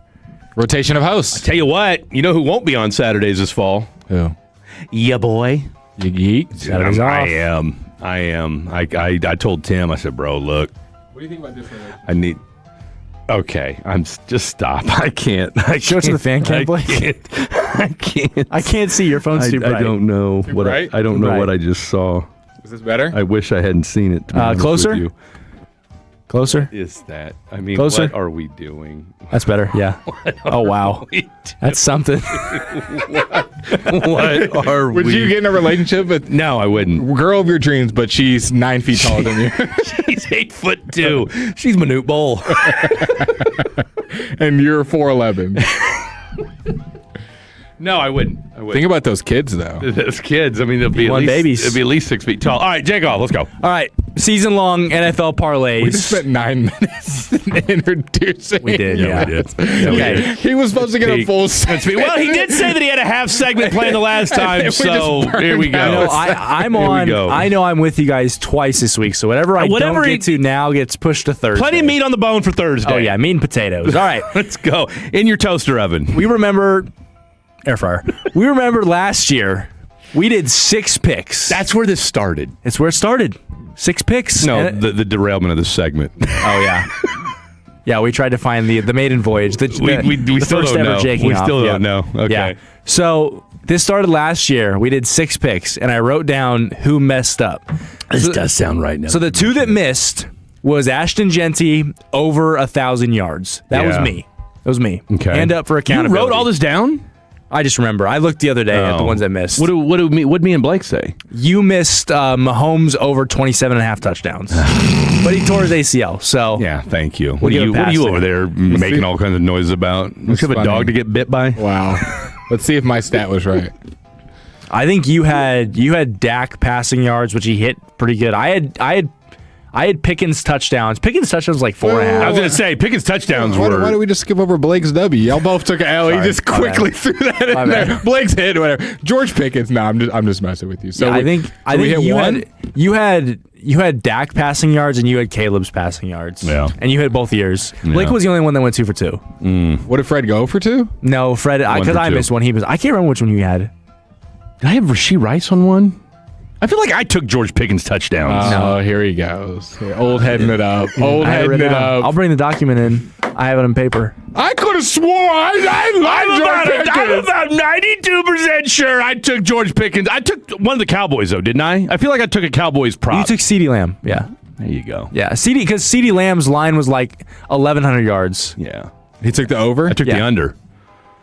Rotation of hosts. I tell you what, you know who won't be on Saturdays this fall? Who? Ya boy. Yeet. Saturdays off. I am. I told Tim, I said, bro, look. What do you think about this relationship? Okay, just stop. I can't. Show it to the fan cam, Blake. I can't. I can't see. Your phone's too bright. I don't know what bright? I don't know what I just saw. Is this better? I wish I hadn't seen it. To be honest closer? with you. Closer? What is that? I mean, Closer? What are we doing? That's better, yeah. Oh, wow. That's something. What are we? Would you get in a relationship with No, I wouldn't. girl of your dreams, but she's 9 feet taller than you? She's 8'2". She's Manute Bowl. And you're 4'11". No, I wouldn't. Think about those kids, though. Those kids. I mean, they'll be babies. They'll be at least 6 feet tall. All right, Jake off. Let's go. All right, season-long NFL parlays. We just spent 9 minutes introducing. We did, yeah. We did. Okay. He was supposed to get a full segment. Well, he did say that he had a half segment planned the last time, so here we go. I'm on. I know I'm with you guys twice this week, so whatever I don't get to now gets pushed to Thursday. Plenty of meat on the bone for Thursday. Oh, yeah, meat and potatoes. All right. Let's go. In your toaster oven. We remember... Air fryer. We remember last year, we did 6 picks. That's where this started. It's where it started. 6 picks. No, the derailment of this segment. Oh, yeah. Yeah, we tried to find the maiden voyage. We still first don't ever know. Jaking We off. still don't know. Okay. Yeah. So this started last year. We did 6 picks, and I wrote down who messed up. This does sound right now. So the 2 that missed was Ashton Genty over 1,000 yards. That was me. It was me. Okay. Hand up for accountability. You wrote all this down? I just remember. I looked the other day at the ones I missed. What do me and Blake say? You missed Mahomes over 27.5 touchdowns. But he tore his ACL, so... Yeah, thank you. We'll What are you over there making see. all kinds of noises about? Don't you have a dog to get bit by? Wow. Let's see if my stat was right. I think you had Dak passing yards, which he hit pretty good. I had Pickens touchdowns. Pickens touchdowns like 4.5. I was going to say, Pickens touchdowns Why were... did we just skip over Blake's W? Y'all both took an L. He just quickly threw that in there. Blake's hit, whatever. George Pickens. No, I'm just messing with you. So I think we hit one. You had Dak passing yards and you had Caleb's passing yards. Yeah. And you hit both years. Blake was the only one that went 2 for 2. What did Fred go for 2? No, Fred, because I missed one. I can't remember which one you had. Did I have Rasheed Rice on one? I feel like I took George Pickens touchdowns. No, here he goes. Old heading it up. Old heading it up. I'll bring the document in. I have it on paper. I could have swore I'm about 92% sure I took George Pickens. I took one of the Cowboys, though, didn't I? I feel like I took a Cowboys prop. You took CeeDee Lamb. Yeah. There you go. Yeah, because CeeDee Lamb's line was like 1,100 yards. Yeah. He took the over? I took the under.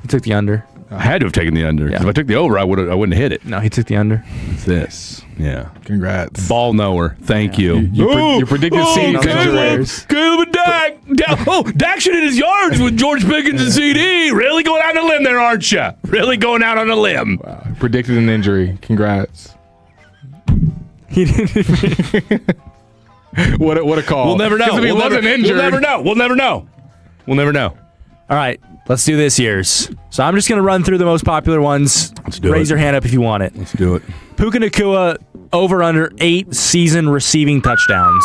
He took the under. I had to have taken the under. If I took the over, I wouldn't have hit it. No, he took the under. What's this? Yeah. Congrats. Ball knower. Thank you. You predicted Caleb and Dak. Dak should hit his yards with George Pickens and CD. Really going out on a limb there, aren't you? Really going out on a limb. Wow. Predicted an injury. Congrats. He didn't. What a call. We'll never know. If he wasn't injured. We'll never know. All right, let's do this year's. So I'm just going to run through the most popular ones. Let's do it. Raise your hand up if you want it. Let's do it. Puka Nacua over under 8 season receiving touchdowns.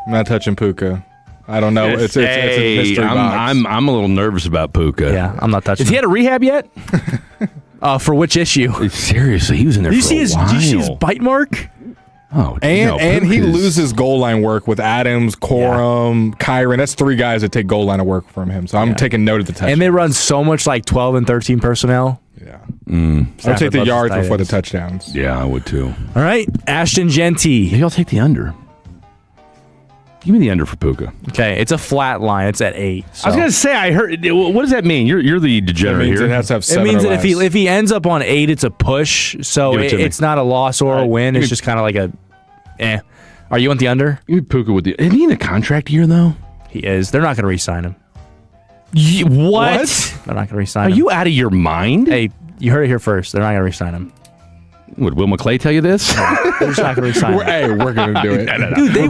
I'm not touching Puka. I don't know. It's a mystery box. I'm a little nervous about Puka. Yeah, I'm not touching Has he had a rehab yet? For which issue? Seriously, he was in there for a while. Did you see his bite mark? Oh, and he loses goal line work with Adams, Corum, Kyron. That's 3 guys that take goal line of work from him. So I'm taking note of the touchdown. And they run so much like 12 and 13 personnel. Yeah. I'll take the yards before the touchdowns. Yeah, I would too. All right, Ashton Genty. Maybe I'll take the under. Give me the under for Puka. Okay, it's a flat line. It's at 8. So. I was gonna say, I heard. What does that mean? You're the degenerate here. It has to have 7 It means or that less. if he ends up on 8, it's a push. So it's not a loss or a win. It's just kind of like a, Are you on the under? Give me Puka with the. Isn't he in a contract year though? He is. They're not going to re-sign him. What? They're not going to re-sign him. Are you out of your mind? Hey, you heard it here first. They're not going to re-sign him. Would Will McClay tell you this? They're just not going to re-sign him. Hey, we're going to do it. No. Dude, they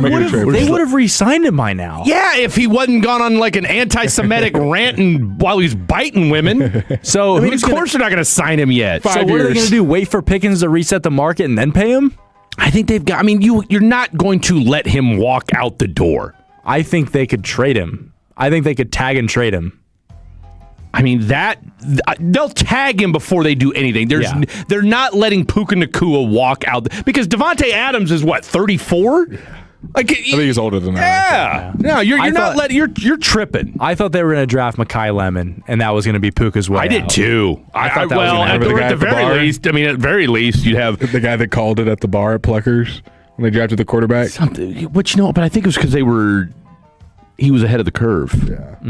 would have re-signed him by now. Yeah, if he wasn't gone on like an anti-Semitic rant while he's biting women. So I mean, of course they're not going to sign him yet. So what are they going to do? Wait for Pickens to reset the market and then pay him? I think they've got. I mean, you're not going to let him walk out the door. I think they could trade him. I think they could tag and trade him. I mean, they'll tag him before they do anything. They're not letting Puka Nacua walk out because Devontae Adams is what, 34? Like, I think he's older than that. Yeah. No, you're not letting. You're tripping. I thought they were going to draft Mekhi Lemon, and that was going to be Puka's way. I did too. I thought that well, was at the very least, I mean, at very least, you'd have the guy that called it at the bar at Pluckers when they drafted the quarterback. Something, which but I think it was because he was ahead of the curve,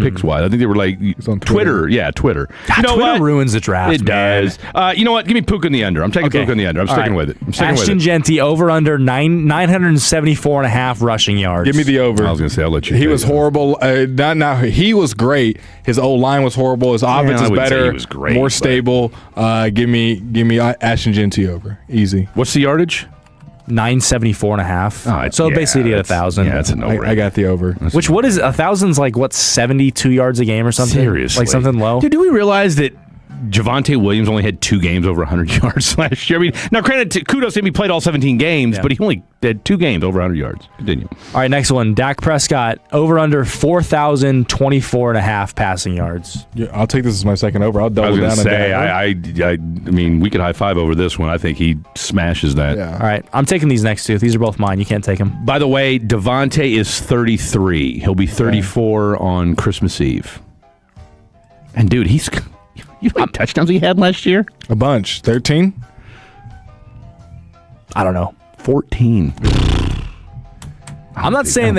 picks wise. I think they were like on Twitter. Yeah, Twitter. God, Twitter ruins the draft. It does. You know what? Give me Puka in the under. I'm taking Puka in the under. I'm sticking with it. Ashton Genty over under 974.5 rushing yards. Give me the over. I was going to say I'll let you. He was horrible. He was great. His old line was horrible. His offense is better. He was great, more stable. Give me Ashton Genty over. Easy. What's the yardage? 974.5. So basically to get 1,000. Yeah, that's a no-brainer. I got the over. What is 1,000's like? What 72 yards a game or something? Seriously, like something low. Dude, do we realize that Javonte Williams only had 2 games over 100 yards last year? I mean, now granted, kudos to him, he played all 17 games, but he only had 2 games over 100 yards. Continue. All right, next one. Dak Prescott over under 4,024.5 passing yards. Yeah, I'll take this as my second over. I'll double down on that. I mean, we could high five over this one. I think he smashes that. Yeah. All right, I'm taking these next 2. These are both mine. You can't take them. By the way, Devontae is 33. He'll be 34 on Christmas Eve. And dude, you know how many touchdowns he had last year? A bunch. 13? I don't know. 14. I'm not saying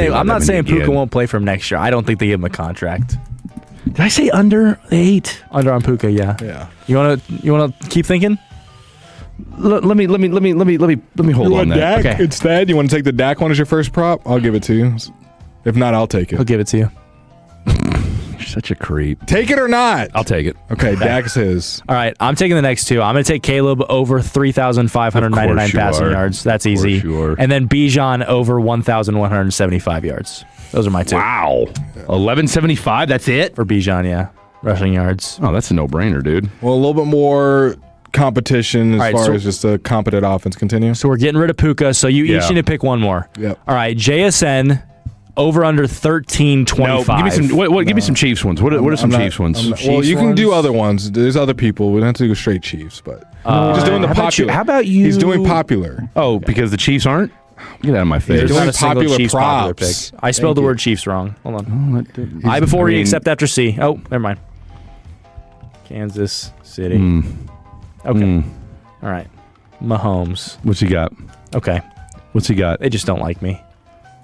Puka won't play for him next year. I don't think they give him a contract. Did I say under 8? Under on Puka, yeah. Yeah. You wanna keep thinking? Let me hold on that. Dak instead? You want to take the Dak one as your first prop? I'll give it to you. If not, I'll take it. I'll give it to you. You're such a creep. Take it or not? I'll take it. Okay, Dak's his. All right, I'm taking the next two. I'm going to take Caleb over 3,599 passing yards. That's easy. And then Bijan over 1,175 yards. Those are my two. Wow. 1175, that's it? For Bijan, yeah. Rushing yards. Oh, that's a no-brainer, dude. Well, a little bit more competition as All right, far so- as just a competent offense continue. So we're getting rid of Puka, so you each need to pick one more. Yep. All right, JSN over under 1325. No, give me some. Give me some Chiefs ones. What are some Chiefs ones? Well, you can do other ones. There's other people. We don't have to do straight Chiefs, but he's just doing the popular. How about you? He's doing popular. Oh, because the Chiefs aren't? Get out of my face. There's doing not a single popular Chiefs popular pick. props. I spelled the word Chiefs wrong. Hold on. I before E except after C. Oh, never mind. Kansas City. Okay. All right. Mahomes. What's he got? Okay. What's he got? They just don't like me.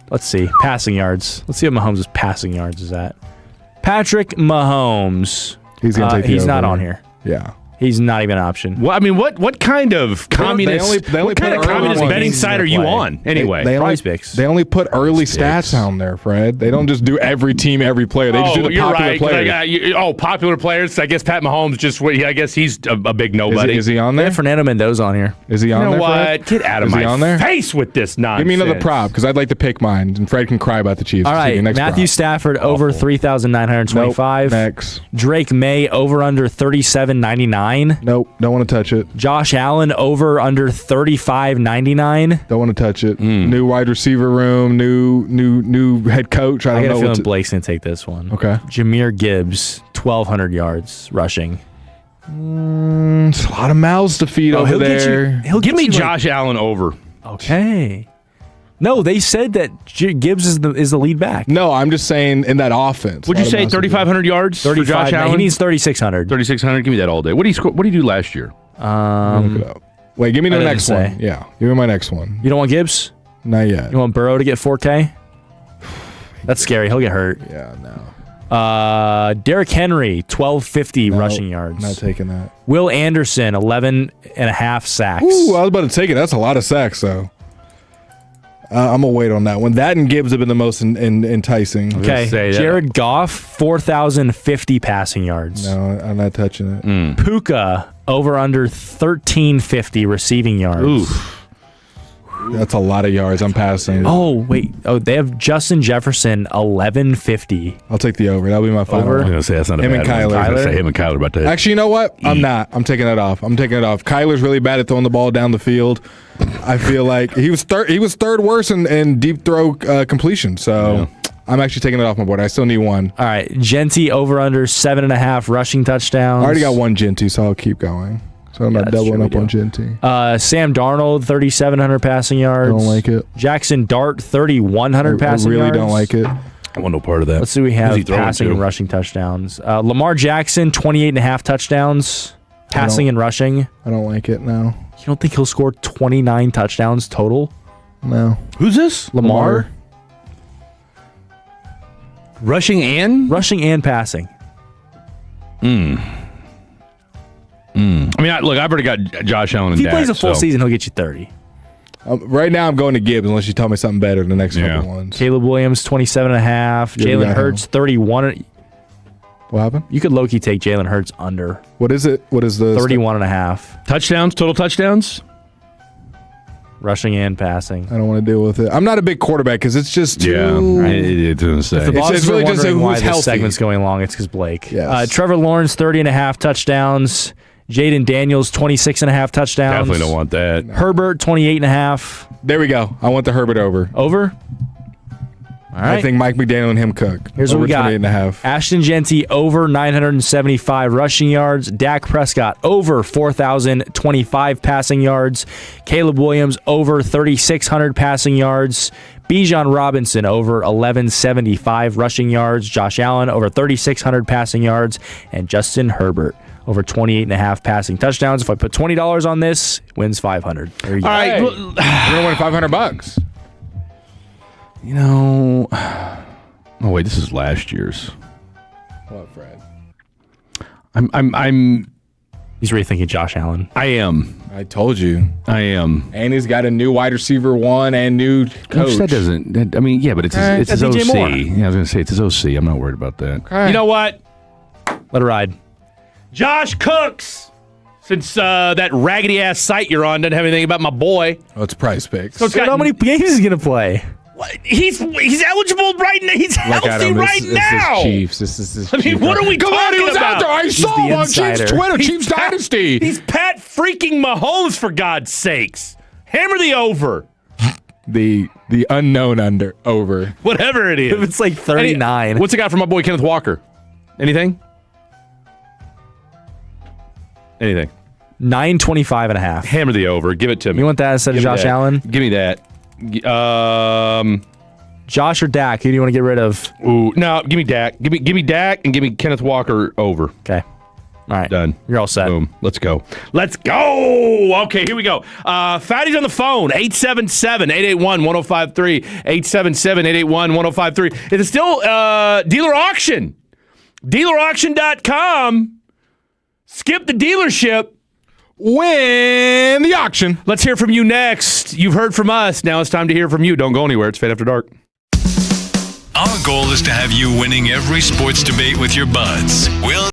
Let's see. Passing yards. Let's see what Mahomes' passing yards is at. Patrick Mahomes. He's gonna take the He's not over. on here. Yeah. He's not even an option. Well, I mean, what kind of communist? they only what kind of put early communist ones. betting site are you on? Anyway, They only, Prize Picks. they only put early Prize stats Picks. on there, Fred. They don't just do every team, every player. They just do the you're popular right. players. Popular players. I guess Pat Mahomes just. I guess he's a big nobody. Is he on They there? have Fernando Mendoza on here. Is he on You know there, what? Fred? Get out of Is he my on there? face with this nonsense. Give me another prop because I'd like to pick mine, and Fred can cry about the Chiefs. All So right. your next Matthew prop. Stafford over 3,925. Nope. Next. Drake May over under 37.99. Nope. Don't want to touch it. Josh Allen over under 35.99. Don't want to touch it. New wide receiver room. New head coach. I I don't got a know. feeling Blake's going to take this one. Okay. Jameer Gibbs, 1,200 yards rushing. It's a lot of mouths to feed over there. He'll Give get me you, like- Josh Allen over. Okay. No, they said that Gibbs is the lead back. No, I'm just saying in that offense. Would you say 3,500 yards for 35. Josh Allen? He needs 3,600. 3,600. Give me that all day. What did he do last year? Look it up. Wait, give me the I didn't next say. one. Yeah, give me my next one. You don't want Gibbs? Not yet. You want Burrow to get 4K? That's scary. He'll get hurt. Yeah, no. Derrick Henry, 1,250 rushing yards. Not taking that. Will Anderson, 11.5 sacks. Ooh, I was about to take it. That's a lot of sacks, though. I'm going to wait on that one. That and Gibbs have been the most enticing. Okay, Jared Goff, 4,050 passing yards. No, I'm not touching it. Puka, over under 1,350 receiving yards. Oof. That's a lot of yards. I'm passing. Oh, wait. Oh, they have Justin Jefferson, 1,150. I'll take the over. That'll be my final. Over? I was going to say that's not a Him bad and one. Kyler. I was going to say him and Kyler about to Actually, you know what? I'm not. I'm taking that off. Kyler's really bad at throwing the ball down the field. I feel like he was third worst in deep throw completion. So I'm actually taking it off my board. I still need one. All right. Genty, over under 7.5 rushing touchdowns. I already got one Genty, so I'll keep going. So I'm not that's doubling true, up we on do. Genty. Sam Darnold, 3,700 passing yards. Don't like it. Jackson Dart, 3,100 passing I really yards. don't like it. I want no part of that. Let's see. We Who's have he throwing passing to? and rushing touchdowns. Lamar Jackson, 28.5 touchdowns, passing and rushing. I don't like it now. You don't think he'll score 29 touchdowns total? No. Who's this? Lamar? Rushing and? Rushing and passing. I mean, look, I've already got Josh Allen If and he plays a Dak, full so- season, he'll get you 30. Right now, I'm going to Gibbs unless you tell me something better in the next couple ones. Caleb Williams, 27.5. Yeah, we Jalen got Hurts, 31. What happened? You could low-key take Jalen Hurts under. What is it? What is the 31.5. Touchdowns, total touchdowns? Rushing and passing. I don't want to deal with it. I'm not a big quarterback because it's just too. It's going to say. If the boss It's is really just wondering why who's this healthy. segment's going long, it's because Blake. Yes. Trevor Lawrence, 30.5 touchdowns. Jaden Daniels, 26.5 touchdowns. Definitely don't want that. Herbert, 28.5. There we go. I want the Herbert over. Over? All right. I think Mike McDaniel and him cook. Here's over what we got. 28.5. Ashton Genty, over 975 rushing yards. Dak Prescott, over 4,025 passing yards. Caleb Williams, over 3,600 passing yards. Bijan Robinson, over 1,175 rushing yards. Josh Allen, over 3,600 passing yards. And Justin Herbert, over 28.5 passing touchdowns. If I put $20 on this, wins 500. There you go. All right. Hey, you're gonna win $500. You know. Oh, wait, this is last year's. What, Fred? I'm. He's rethinking Josh Allen. I am. I told you. I am. And he's got a new wide receiver one and new coach. Which that doesn't. I mean, yeah, but it's his DJ OC. Moore. Yeah, I was going to say it's his OC. I'm not worried about that. Okay. You know what? Let it ride. Josh Cooks. Since that raggedy ass site you're on doesn't have anything about my boy. Oh, it's Price Picks. So it's got how many games he's going to play? He's eligible right now. He's healthy right now. This is Chiefs. This is I mean, what are we talking about? He was out there. I saw him on Chiefs Twitter. Chiefs Dynasty. He's Pat freaking Mahomes, for God's sakes. Hammer the over. The unknown over. Whatever it is. If it's like 39. What's it got for my boy Kenneth Walker? Anything? 925.5. Hammer the over. Give it to me. You want that instead of Josh Allen? Give me that. Josh or Dak? Who do you want to get rid of? Ooh, no, give me Dak. Give me Dak and give me Kenneth Walker over. Okay. All right. Done. You're all set. Boom. Let's go. Let's go. Okay, here we go. Fatty's on the phone. 877-881-1053. 877-881-1053. It's still dealer auction. Dealerauction.com. Skip the dealership. Win the auction. Let's hear from you next. You've heard from us. Now it's time to hear from you. Don't go anywhere. It's Fade After Dark. Our goal is to have you winning every sports debate with your buds. We'll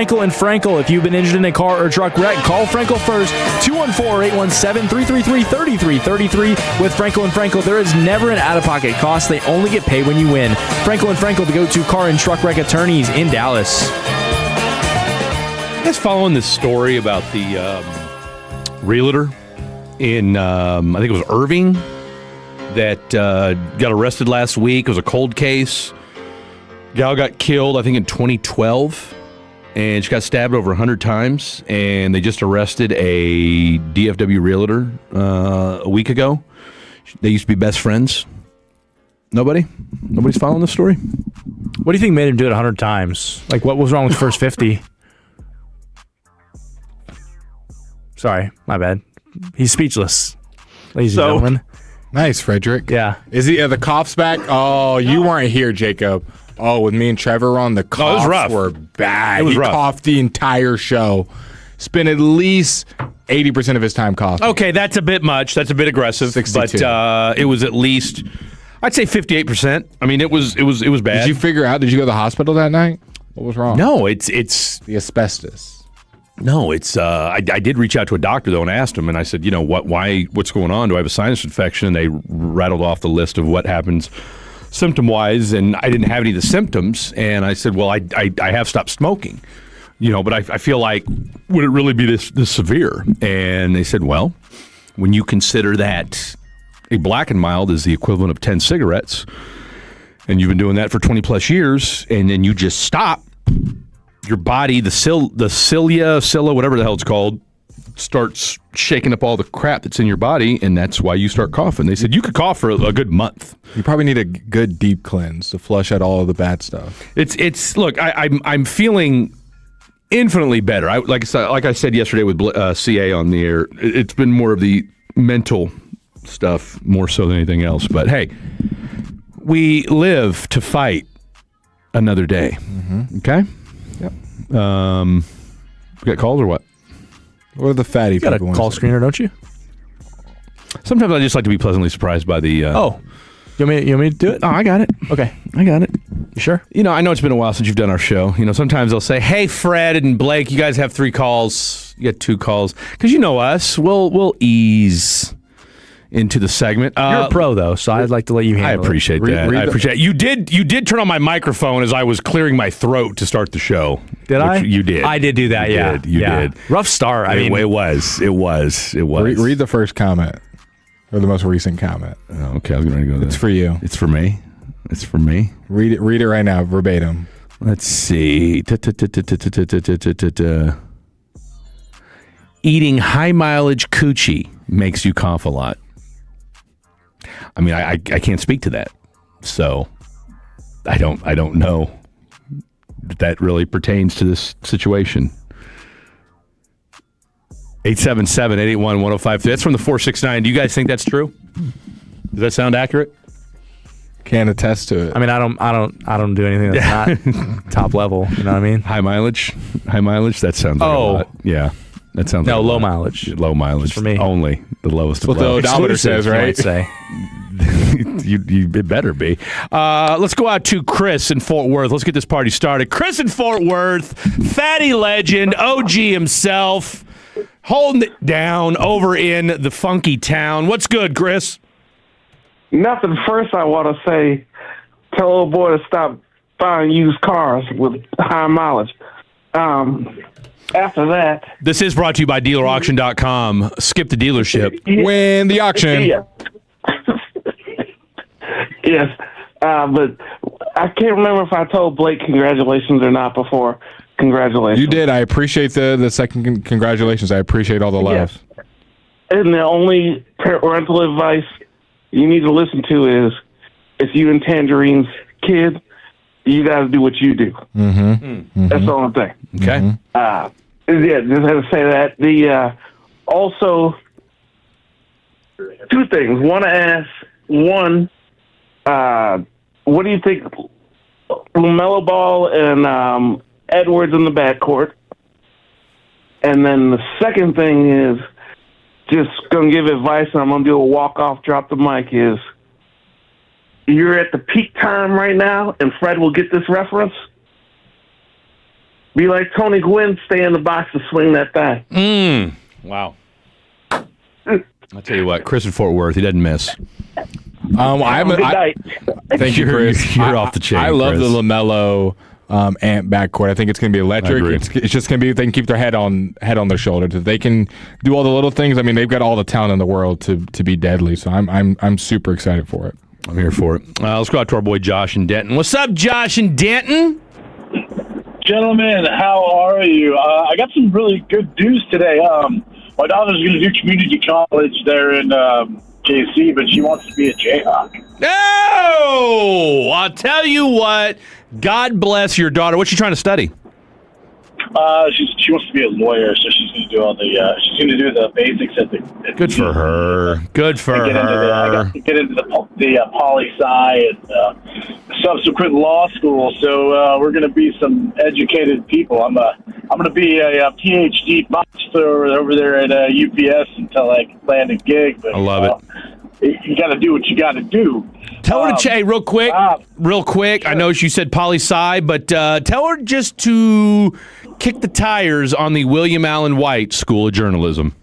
Frankel and Frankel. If you've been injured in a car or truck wreck, call Frankel first. 214-817-333-3333. With Frankel and Frankel, there is never an out-of-pocket cost. They only get paid when you win. Frankel and Frankel, the go-to car and truck wreck attorneys in Dallas. You guys following this story about the realtor in, I think it was Irving, that got arrested last week? It was a cold case. Gal got killed, I think, in 2012. And she got stabbed over 100 times, and they just arrested a DFW realtor a week ago. They used to be best friends. Nobody's following this story? What do you think made him do it 100 times? Like, what was wrong with the first 50? Sorry, my bad. He's speechless, ladies and gentlemen. Nice, Frederick. Yeah. Is he the coughs back? Oh, you weren't here, Jacob. Oh, with me and Trevor on, the coughs were bad. He coughed the entire show. Spent at least 80% of his time coughing. Okay, that's a bit much. That's a bit aggressive. 62. But it was at least, I'd say 58%. I mean, it was bad. Did you figure out? Did you go to the hospital that night? What was wrong? No, it's the asbestos. No, it's I did reach out to a doctor though and asked him, and I said, you know, what's going on? Do I have a sinus infection? And they rattled off the list of what happens symptom-wise, and I didn't have any of the symptoms. And I said, well, I have stopped smoking, you know, but I feel like, would it really be this severe? And they said, well, when you consider that a black and mild is the equivalent of 10 cigarettes, and you've been doing that for 20 plus years, and then you just stop, your body, the cilia, whatever the hell it's called, starts shaking up all the crap that's in your body, and that's why you start coughing. They said you could cough for a good month. You probably need a good deep cleanse to flush out all of the bad stuff. It's look, I'm feeling infinitely better. Like I said yesterday with CA on the air, it's been more of the mental stuff more so than anything else. But hey, we live to fight another day. Mm-hmm. Okay. Yep. We got calls or what? What are the fatty you got people? A call screener, don't you? Sometimes I just like to be pleasantly surprised by the. Oh, you want me to do it? Oh, I got it. Okay, I got it. You sure? You know, I know it's been a while since you've done our show. You know, sometimes they'll say, "Hey, Fred and Blake, you guys have 3 calls. You get 2 calls," because you know us. We'll ease into the segment. You're a pro, though, so I'd like to let you handle it. I appreciate that. I appreciate it. You did turn on my microphone as I was clearing my throat to start the show. Did I? You did. I did do that, You did. Rough start. I mean, it was. Read the first comment, or the most recent comment. Oh, okay, I was going to go there. It's for you. It's for me. It's for me. Read it right now, verbatim. Let's see. Eating high mileage coochie makes you cough a lot. I mean, I can't speak to that, so I don't know that really pertains to this situation. 877-881-1053. That's from the 469. Do you guys think that's true? Does that sound accurate? Can't attest to it. I mean, I don't do anything that's not top level. You know what I mean? High mileage. That sounds like a lot. Yeah. That sounds like low mileage. Low mileage for me. Only the lowest of what low. the odometer says, right? I'd say. It better be. Let's go out to Chris in Fort Worth. Let's get this party started. Chris in Fort Worth, fatty legend, OG himself, holding it down over in the funky town. What's good, Chris? Nothing. First, I want to say, tell old boy to stop buying used cars with high mileage. After that... This is brought to you by DealerAuction.com. Skip the dealership. Win the auction. Yeah. Yes. But I can't remember if I told Blake congratulations or not before. Congratulations. You did. I appreciate the second congratulations. I appreciate all the love. Yes. And the only parental advice you need to listen to is, if you and Tangerine's kid, you got to do what you do. Mm-hmm. Mm-hmm. That's the only thing. Okay. Yeah, just had to say that. The also, 2 things. Want to ask, one, what do you think LaMelo Ball and Edwards in the backcourt? And then the second thing is, just going to give advice, and I'm going to do a walk-off, drop the mic, is you're at the peak time right now, and Fred will get this reference. Be like Tony Gwynn, stay in the box to swing that thigh. Wow. I'll tell you what, Chris in Fort Worth, he doesn't miss. Good night. Thank you, Chris. You're off the chain. I love Chris. the LaMelo Ant backcourt. I think it's going to be electric. It's just going to be they can keep their head on their shoulders. If they can do all the little things, I mean, they've got all the talent in the world to be deadly. So I'm super excited for it. I'm here for it. Let's go out to our boy Josh in Denton. What's up, Josh in Denton? Gentlemen, how are you? I got some really good news today. My daughter's going to do community college there in KC, but she wants to be a Jayhawk. Oh, I'll tell you what. God bless your daughter. What's she trying to study? She wants to be a lawyer, so she's going to do all the she's going to do the basics at the. Good for her. Good for her. Get into the poli-sci and subsequent law school. So we're going to be some educated people. I'm going to be a PhD bachelor over there at UPS until I land a gig. But, I love it. You got to do what you got to do. Tell her to real quick. Sure. I know she said poli-sci, but tell her just to kick the tires on the William Allen White School of Journalism.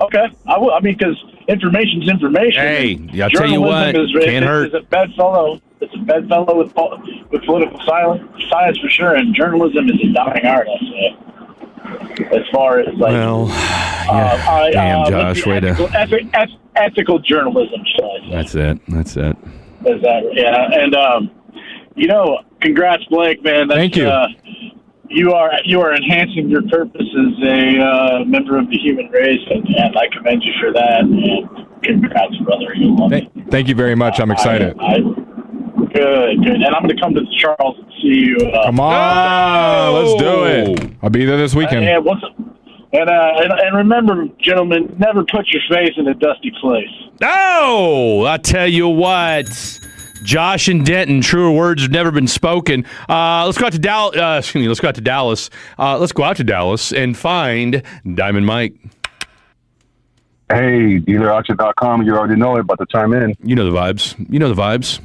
Okay, I will. I mean, because information's information. Hey, I'll tell you what, can't hurt. It's a bedfellow. It's a bedfellow with political science for sure, and journalism is a dying art. I say. As far as like, damn, Josh, way to ethical journalism. That's it. Is that yeah? And congrats, Blake, man. Thank you. You are enhancing your purpose as a member of the human race, and I commend you for that. And congrats, brother. You love it. Thank you very much. I'm excited. Good. And I'm going to come to Charles and see you. Come on, let's do it. I'll be there this weekend. And remember, gentlemen, never put your face in a dusty place. Oh, I tell you what. Josh and Denton, truer words have never been spoken. Let's go out to Dallas. Let's go out to Dallas. Let's go out to Dallas and find Diamond Mike. Hey, dealerauction.com. You already know it, but to chime in. You know the vibes.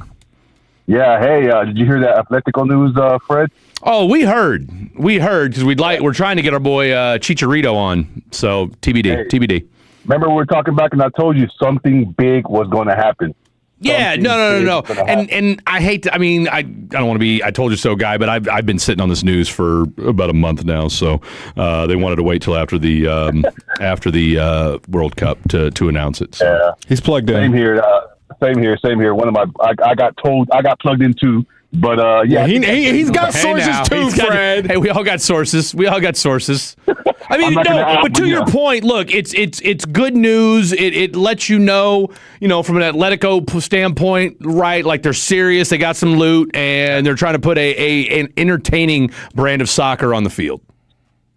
Yeah. Hey, did you hear that Atletico news, Fred? Oh, we heard because we're trying to get our boy Chicharito on. So TBD. Remember we were talking back, and I told you something big was going to happen. Yeah, no. And I hate to, I don't want to be I told you so guy, but I've been sitting on this news for about a month now, so they wanted to wait till after the World Cup to announce it. So. Yeah. He's plugged in. Same here. One of my I got plugged in too. But he's got sources too, Fred. Hey, we all got sources. I mean, but to your point, look, it's good news. It lets you know, from an Atletico standpoint, right? Like they're serious. They got some loot, and they're trying to put an entertaining brand of soccer on the field.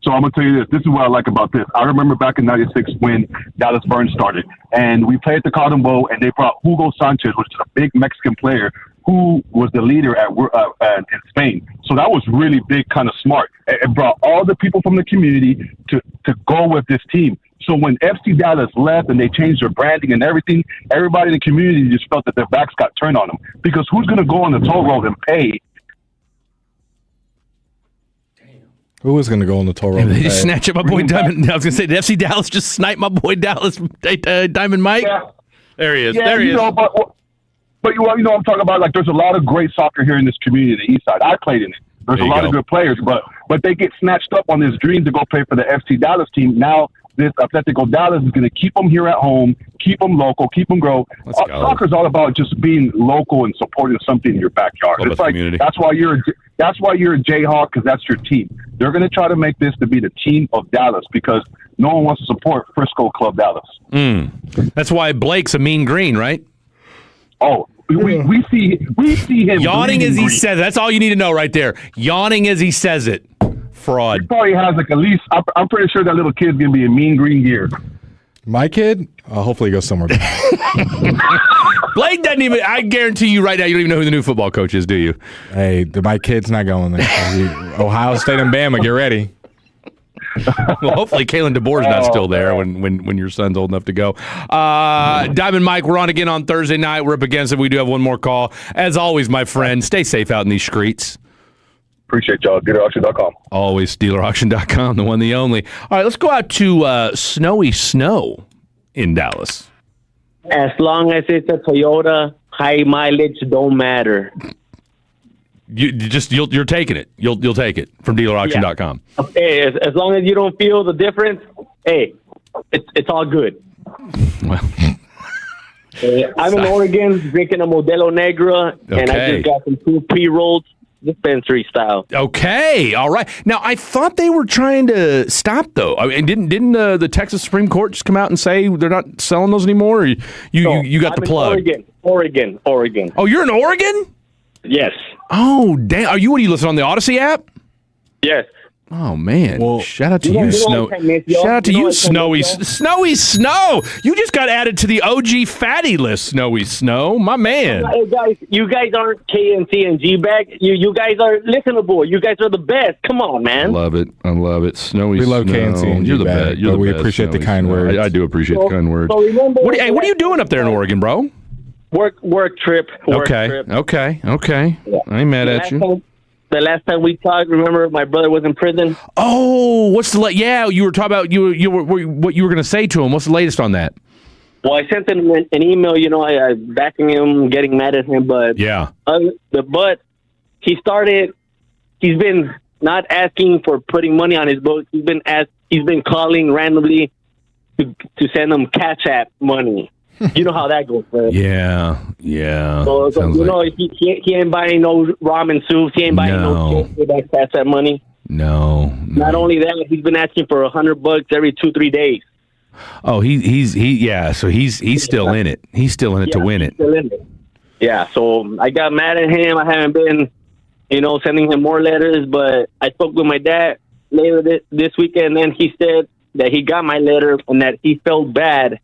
So I'm going to tell you this. This is what I like about this. I remember back in '96 when Dallas Burns started, and we played the Cotton Bowl, and they brought Hugo Sanchez, which is a big Mexican player, who was the leader in Spain. So that was really big, kind of smart. It brought all the people from the community to go with this team. So when FC Dallas left and they changed their branding and everything, everybody in the community just felt that their backs got turned on them. Because who's going to go on the toll road and pay? Who was going to go on the toll road? They just snatch up my boy Diamond. I was going to say, did FC Dallas just snipe my boy Dallas Diamond Mike? Yeah. There he is. Yeah, there he is. But I'm talking about, like, there's a lot of great soccer here in this community, the East Side. I played in it. There's a lot of good players, but they get snatched up on this dream to go play for the FC Dallas team. Now this Atletico Dallas is going to keep them here at home, keep them local, keep them grow. Soccer's all about just being local and supporting something in your backyard. It's like that's why you're a Jayhawk, because that's your team. They're going to try to make this to be the team of Dallas because no one wants to support Frisco Club Dallas. That's why Blake's a mean green, right? Oh, we see him yawning as he green. says it. That's all you need to know right there. Yawning as he says it. Fraud. He probably has at least. I'm pretty sure that little kid's gonna be in mean green gear. My kid? Hopefully he goes somewhere. Blake doesn't even. I guarantee you right now, you don't even know who the new football coach is, do you? Hey, my kid's not going there. Ohio State and Bama, get ready. Well, hopefully Kalen DeBoer's not still there when your son's old enough to go. Diamond Mike, we're on again on Thursday night. We're up against it. We do have one more call. As always, my friend, stay safe out in these streets. Appreciate y'all. DealerAuction.com. Always DealerAuction.com, the one, the only. All right, let's go out to Snowy Snow in Dallas. As long as it's a Toyota, high mileage don't matter. You're taking it. You'll take it from DealerAuction.com. Yeah. Hey, as long as you don't feel the difference, hey, it's all good. Well, I'm in Oregon drinking a Modelo Negra, and I just got some two pre-rolls, dispensary style. Okay, all right. Now I thought they were trying to stop though. I mean, didn't the Texas Supreme Court just come out and say they're not selling those anymore? Or you got the plug? Oregon. Oh, you're in Oregon? Yes. Oh, damn. What are you listening on the Odyssey app? Yes. Oh, man. Well, shout out to you, Snow. Shout out to you, Snowy Snow. You just got added to the OG fatty list, Snowy Snow. My man. Hey, guys, you guys aren't KNC and G-Bag. You guys are listenable. You guys are the best. Come on, man. I love it. Snowy We love Snow. KNC and You're the G-Bag, best. You're but the we best, appreciate the Snowy kind Snow. words. I do appreciate the kind words. So remember, what are you doing up there in Oregon, bro? Work trip. Okay. Yeah. I ain't mad at you. The last time we talked, remember my brother was in prison. Oh, what's the you were talking about what you were going to say to him. What's the latest on that? Well, I sent him an email. I backing him, getting mad at him, but but he's been not asking for putting money on his book. He's been calling randomly to send him Cash App money. You know how that goes, man. Yeah. So he ain't buying no ramen soups. He ain't buying no chips with that Cash App money. No. Not only that, he's been asking for $100 every 2-3 days. Oh, so he's still in it. He's still in it to win it. Still in it. Yeah, so I got mad at him. I haven't been, sending him more letters, but I spoke with my dad later this weekend, and he said that he got my letter and that he felt bad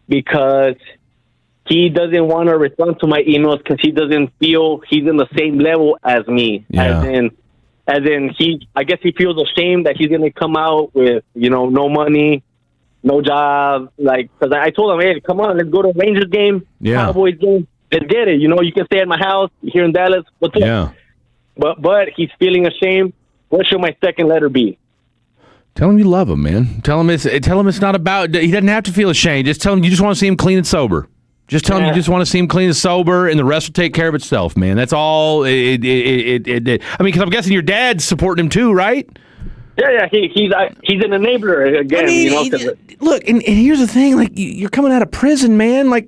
because he doesn't want to respond to my emails because he doesn't feel he's in the same level as me. Yeah. As in I guess he feels ashamed that he's going to come out with, no money, no job. Because I told him, hey, come on, let's go to a Rangers game, Cowboys game. Let's get it. You can stay at my house here in Dallas. What's up? Yeah. But he's feeling ashamed. What should my second letter be? Tell him you love him, man. Tell him it's not about. He doesn't have to feel ashamed. Just tell him you just want to see him clean and sober. Just tell him you just want to see him clean and sober, and the rest will take care of itself, man. That's all. I mean, because I'm guessing your dad's supporting him too, right? Yeah. He's an enabler again. I mean, look, and here's the thing: like you're coming out of prison, man. Like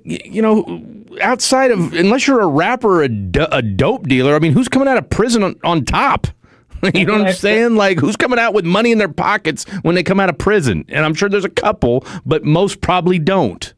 outside of unless you're a rapper or a dope dealer. I mean, who's coming out of prison on top? You know what I'm saying? Like, who's coming out with money in their pockets when they come out of prison? And I'm sure there's a couple, but most probably don't.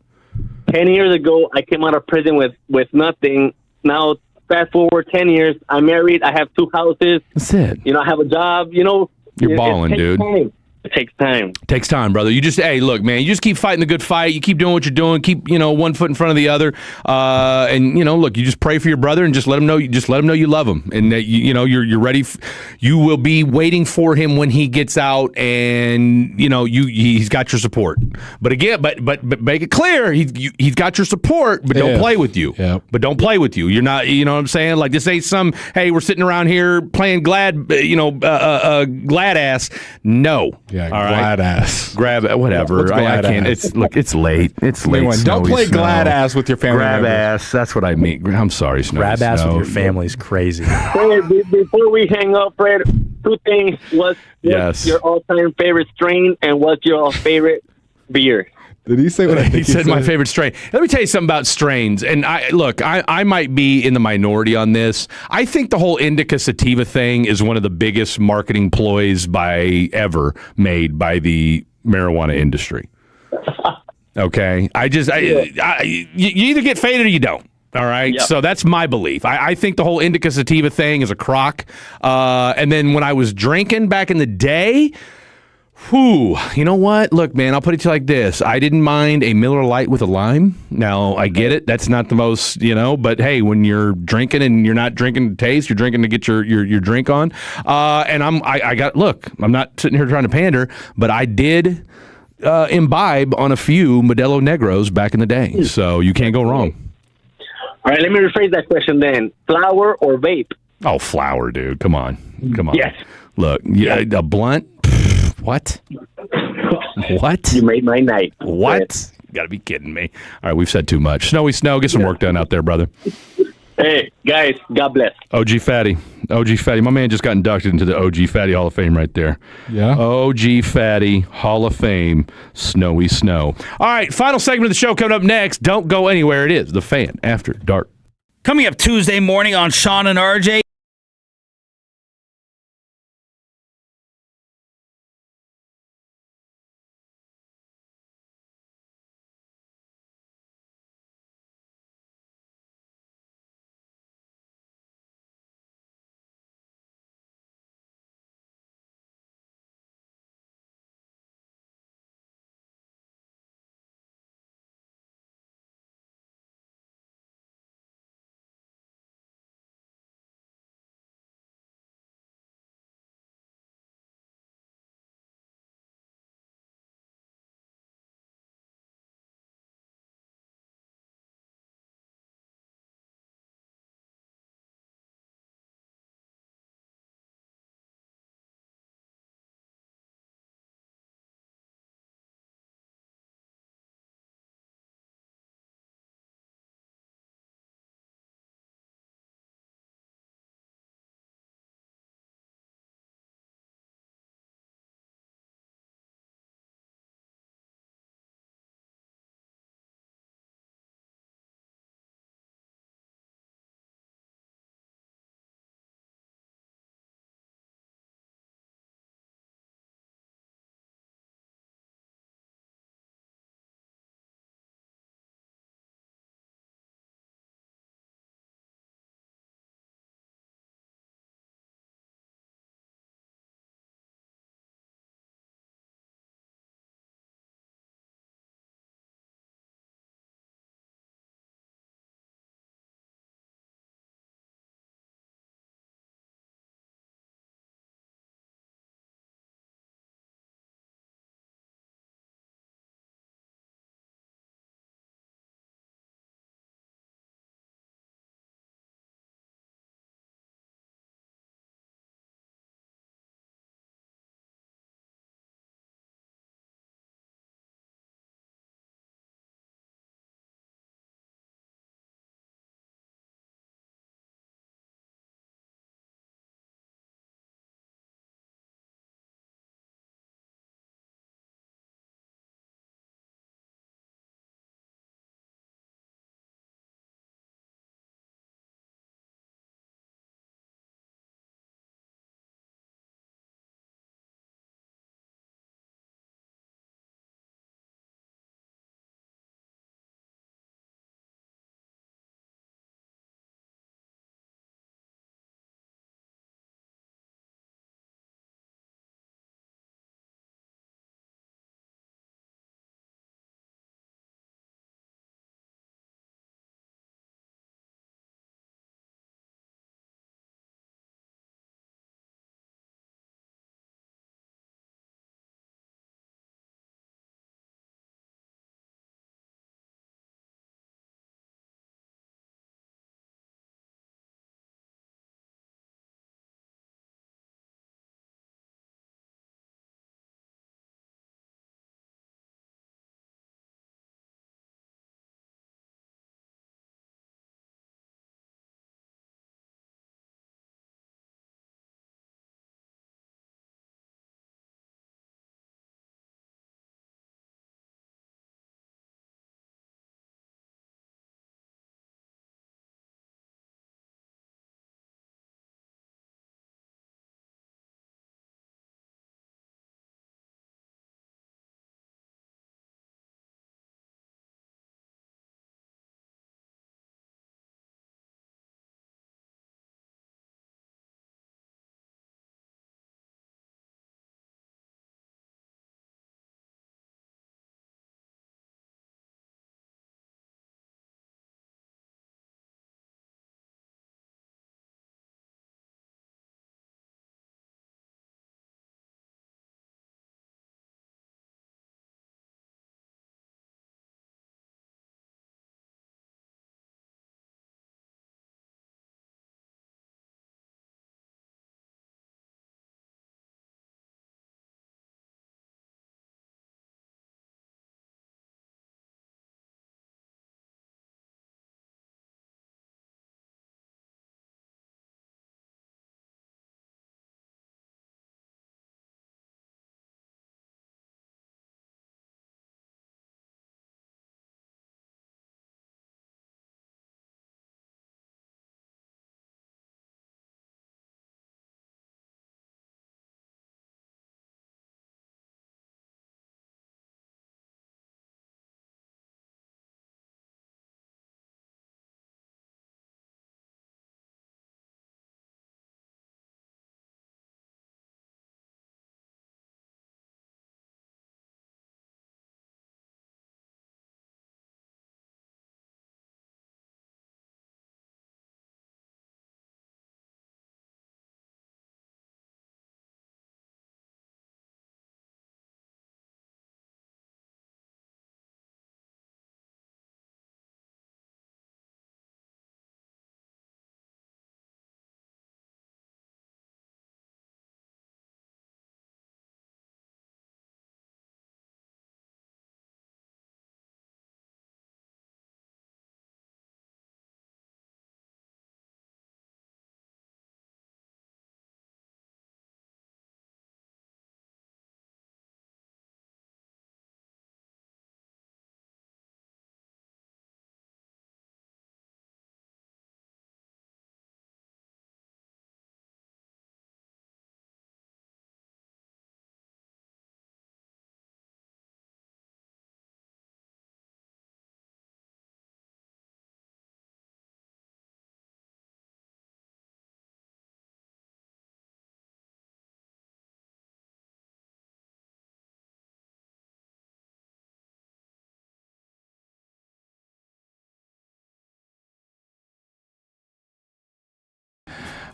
10 years ago, I came out of prison with nothing. Now, fast forward 10 years, I'm married. I have 2 houses. That's it. I have a job. You're balling, dude. Time. It takes time. Takes time, brother. You just, hey, look, man, you just keep fighting the good fight. You keep doing what you're doing. Keep, one foot in front of the other. And look, you just pray for your brother and just let him know you love him. And that you're ready. You will be waiting for him when he gets out, and he's got your support. But again, but make it clear he's got your support, but don't play with you. Yeah. But don't play with you. You're not, you know what I'm saying? Like this ain't some, hey, we're sitting around here playing glad ass. No. Yeah, all right. glad ass. Grab whatever. I can't. It's late. It's late. Don't play glad ass with your family. Grab members. ass. That's what I mean. I'm sorry, Snow. Grab ass with your family is crazy. Fred, before we hang up, Fred, 2 things. What's your all-time favorite strain, and what's your favorite beer? Did he say what I think he said? My favorite strain. Let me tell you something about strains. And I might be in the minority on this. I think the whole indica sativa thing is one of the biggest marketing ploys ever made by the marijuana industry. Okay, you either get faded or you don't. All right, Yep. So that's my belief. I think the whole indica sativa thing is a crock. And then when I was drinking back in the day. Whew, you know what? Look, man, I'll put it to you like this. I didn't mind a Miller Lite with a lime. Now, I get it. That's not the most, but hey, when you're drinking and you're not drinking to taste, you're drinking to get your drink on. And I'm not sitting here trying to pander, but I did imbibe on a few Modelo Negros back in the day. So you can't go wrong. All right, let me rephrase that question then. Flower or vape? Oh, flour, dude. Come on. Yes. Look, a blunt? What? What? You made my night. What? You got to be kidding me. All right, we've said too much. Snowy Snow, get some work done out there, brother. Hey, guys, God bless. OG Fatty. My man just got inducted into the OG Fatty Hall of Fame right there. Yeah. OG Fatty Hall of Fame, Snowy Snow. All right, final segment of the show coming up next. Don't go anywhere. It is The Fan After Dark. Coming up Tuesday morning on Sean and RJ.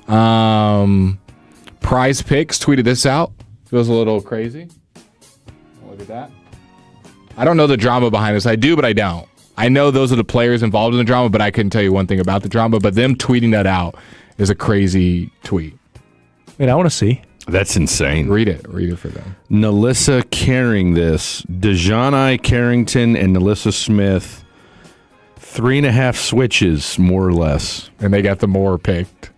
Prize Picks tweeted this out. Feels a little crazy. Look at that. I don't know the drama behind this. I do, but I don't. I know those are the players involved in the drama, but I couldn't tell you one thing about the drama. But them tweeting that out is a crazy tweet. Wait, I want to see. That's insane. Read it for them. Nalissa carrying this. DeJohni Carrington and Nalissa Smith. 3.5 switches, more or less. And they got the more picked.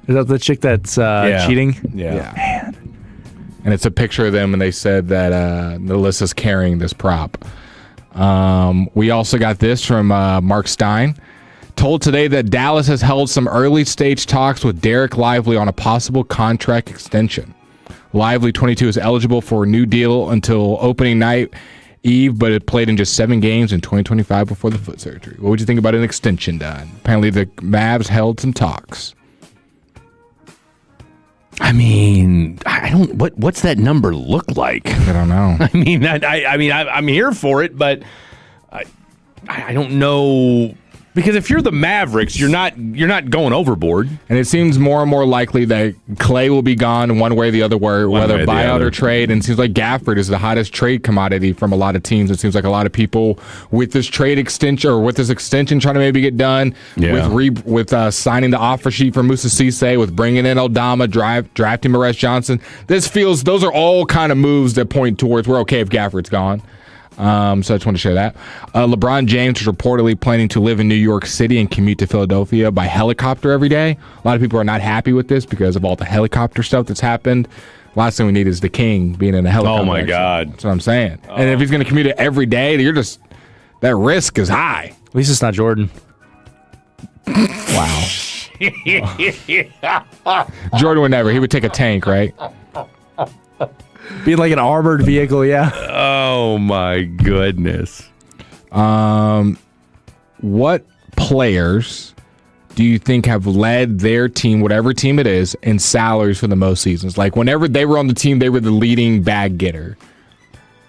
Is that the chick that's cheating? Yeah. Man. And it's a picture of them, and they said that Nalissa's carrying this prop. We also got this from Mark Stein. Told today that Dallas has held some early-stage talks with Derek Lively on a possible contract extension. Lively, 22, is eligible for a new deal until opening night eve, but it played in just 7 games in 2025 before the foot surgery. What would you think about an extension done? Apparently, the Mavs held some talks. I mean, I don't. What's that number look like? I don't know. I'm here for it, but I don't know. Because if you're the Mavericks, you're not going overboard. And it seems more and more likely that Clay will be gone one way or the other, whether buyout or trade. And it seems like Gafford is the hottest trade commodity from a lot of teams. It seems like a lot of people with this trade extension or with this extension trying to maybe get done with signing the offer sheet for Musa Cisse, with bringing in Aldama, drafting Maurice Johnson. Those are all kind of moves that point towards we're okay if Gafford's gone. So I just want to share that. LeBron James is reportedly planning to live in New York City and commute to Philadelphia by helicopter every day. A lot of people are not happy with this because of all the helicopter stuff that's happened. Last thing we need is the king being in a helicopter. Oh, my God. That's what I'm saying. And if he's going to commute it every day, that risk is high. At least it's not Jordan. Wow. Jordan would never. He would take a tank, right? Being like an armored vehicle, yeah. Oh, my goodness. What players do you think have led their team, whatever team it is, in salaries for the most seasons? Like, whenever they were on the team, they were the leading bag getter.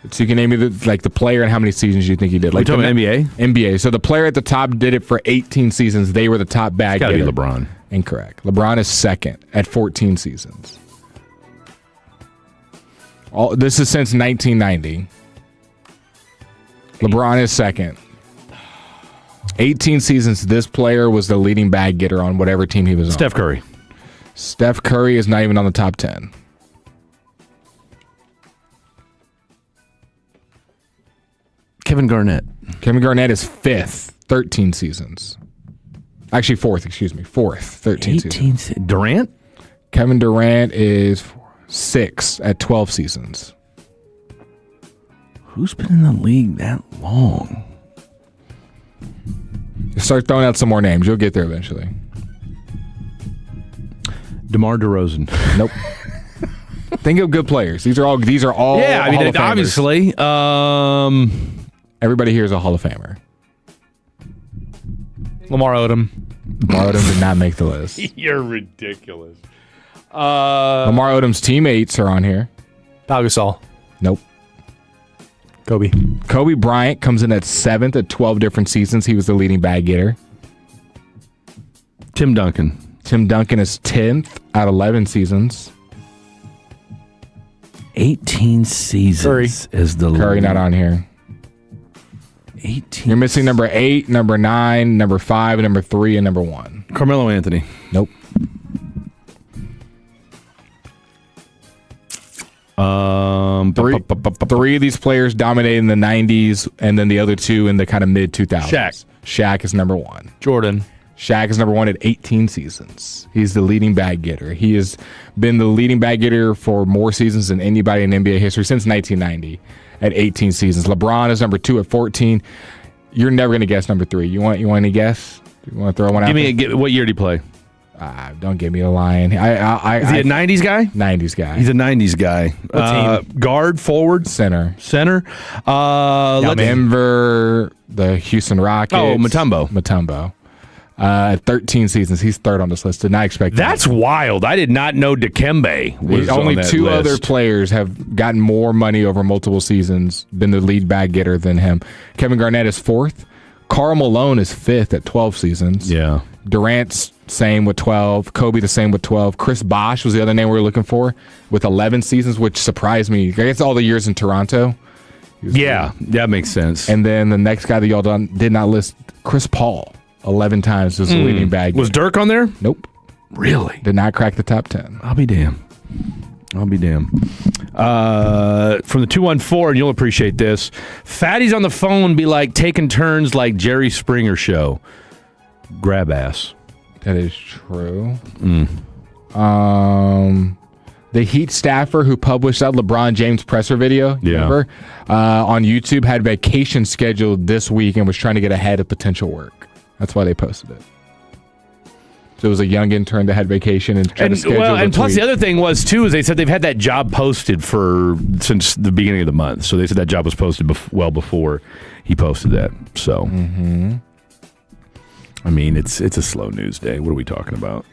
So you can name me the player and how many seasons you think he did. Like, talking NBA? NBA. So the player at the top did it for 18 seasons. They were the top bag getter. It's got to be LeBron. Incorrect. LeBron is second at 14 seasons. This is since 1990. LeBron is second. 18 seasons, this player was the leading bag getter on whatever team he was on. Steph Curry. Steph Curry is not even on the top 10. Kevin Garnett. Kevin Garnett is fifth, 13 seasons. Actually, fourth, 13 seasons. Durant? Kevin Durant is 6 at 12 seasons. Who's been in the league that long? Start throwing out some more names. You'll get there eventually. DeMar DeRozan. Nope. Think of good players. These are all. Yeah, I mean, obviously. Everybody here is a Hall of Famer. Lamar Odom. Lamar Odom did not make the list. You're ridiculous. Lamar Odom's teammates are on here. Pau Gasol. Nope. Kobe Bryant comes in at 7th at 12 different seasons. He was the leading bag getter. Tim Duncan. Tim Duncan is 10th at 11 seasons. 18 seasons is the Curry not on here. 18. You're missing number 8, number 9, number 5, number 3, and number 1. Carmelo Anthony. Nope. Three of these players dominated in the 90s, and then the other two in the kind of mid-2000s. Shaq is number 1. Jordan. Shaq is number 1 at 18 seasons. He's the leading bag getter. He has been the leading bag getter for more seasons than anybody in NBA history since 1990 at 18 seasons. LeBron is number 2 at 14. You're never going to guess number 3. You want any guess? You want to throw one out? What year did he play? Don't give me a line. Is he a 90s guy? 90s guy. He's a 90s guy. What team? Guard, forward? Center. Denver, the Houston Rockets. Oh, Mutombo. At 13 seasons, he's third on this list. Did not expect that. That's wild. I did not know Dikembe was only on that 2 list. other players have gotten more money over multiple seasons, been the lead bag getter than him. Kevin Garnett is 4th. Karl Malone is 5th at 12 seasons. Yeah. Durant's same with 12. Kobe the same with 12. Chris Bosh was the other name we were looking for with 11 seasons, which surprised me. I guess all the years in Toronto. Yeah, that makes sense. And then the next guy that y'all did not list, Chris Paul, 11 times was the leading bag. Was Dirk on there? Nope. Really? Did not crack the top 10. I'll be damned. From the 214, and you'll appreciate this. Fatties on the phone be like taking turns like Jerry Springer show. Grab ass. That is true. The Heat staffer who published that LeBron James presser video, remember, on YouTube had vacation scheduled this week and was trying to get ahead of potential work. That's why they posted it. So it was a young intern that had vacation and tried to schedule and plus tweet. the other thing was, too, is they said they've had that job posted since the beginning of the month. So they said that job was posted well before he posted that. So, I mean, it's a slow news day. What are we talking about?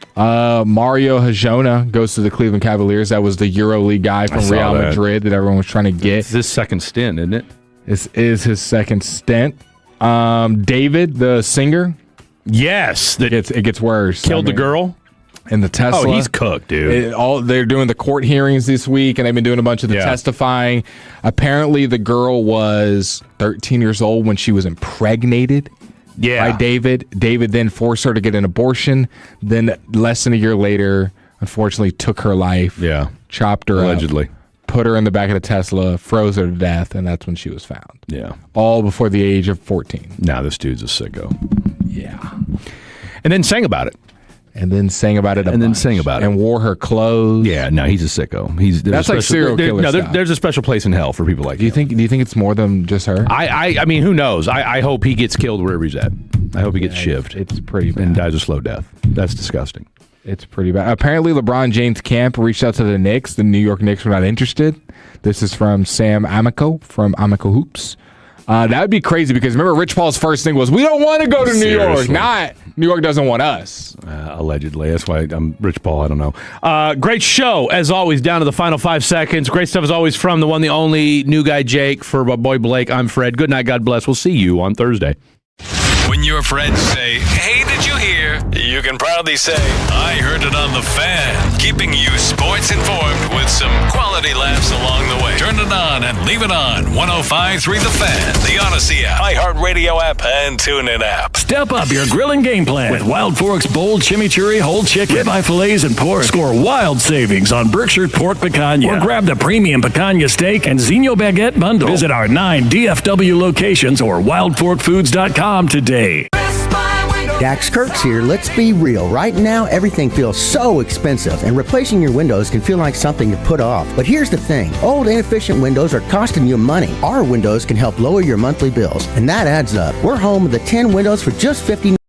Mario Hajona goes to the Cleveland Cavaliers. That was the EuroLeague guy from Real Madrid that everyone was trying to get. It's his second stint, isn't it? This is his second stint. David, the singer. Yes. It gets worse. Killed the girl? In the Tesla. Oh, he's cooked, dude. They're doing the court hearings this week, and they've been doing a bunch of the testifying. Apparently, the girl was 13 years old when she was impregnated by David. David then forced her to get an abortion. Then, less than a year later, unfortunately, took her life. Yeah. Chopped her allegedly. Put her in the back of the Tesla, froze her to death, and that's when she was found. Yeah. All before the age of 14. Now this dude's a sicko. Yeah. And then sang about it. And then sang about it And wore her clothes. Yeah, no, he's a sicko. That's like serial killer stuff. There's a special place in hell for people like that. Do you think it's more than just her? I mean, who knows? I hope he gets killed wherever he's at. I hope he gets shivved. It's pretty bad. And dies a slow death. That's disgusting. It's pretty bad. Apparently, LeBron James' camp reached out to the Knicks. The New York Knicks were not interested. This is from Sam Amico from Amico Hoops. That would be crazy because remember, Rich Paul's first thing was, we don't want to go to New York. Not New York doesn't want us. Allegedly. That's why I'm Rich Paul. I don't know. Great show, as always, down to the final 5 seconds. Great stuff, as always, from the one, the only new guy, Jake. For my boy Blake, I'm Fred. Good night. God bless. We'll see you on Thursday. When your friends say, hey, did you hear? You can proudly say, I heard it on the Fan. Keeping you sports informed with some quality laughs along the way. Turn it on and leave it on. 105.3 The Fan, the Odyssey app, iHeartRadio app, and TuneIn app. Step up your grilling game plan with Wild Fork's bold chimichurri whole chicken, ribeye fillets, and pork. Score wild savings on Berkshire pork picanha. Or grab the premium picanha steak and Zeno baguette bundle. Visit our 9 DFW locations or wildforkfoods.com today. Dax Kirks here. Let's be real. Right now, everything feels so expensive, and replacing your windows can feel like something to put off. But here's the thing. Old, inefficient windows are costing you money. Our windows can help lower your monthly bills, and that adds up. We're home with the 10 windows for just $59.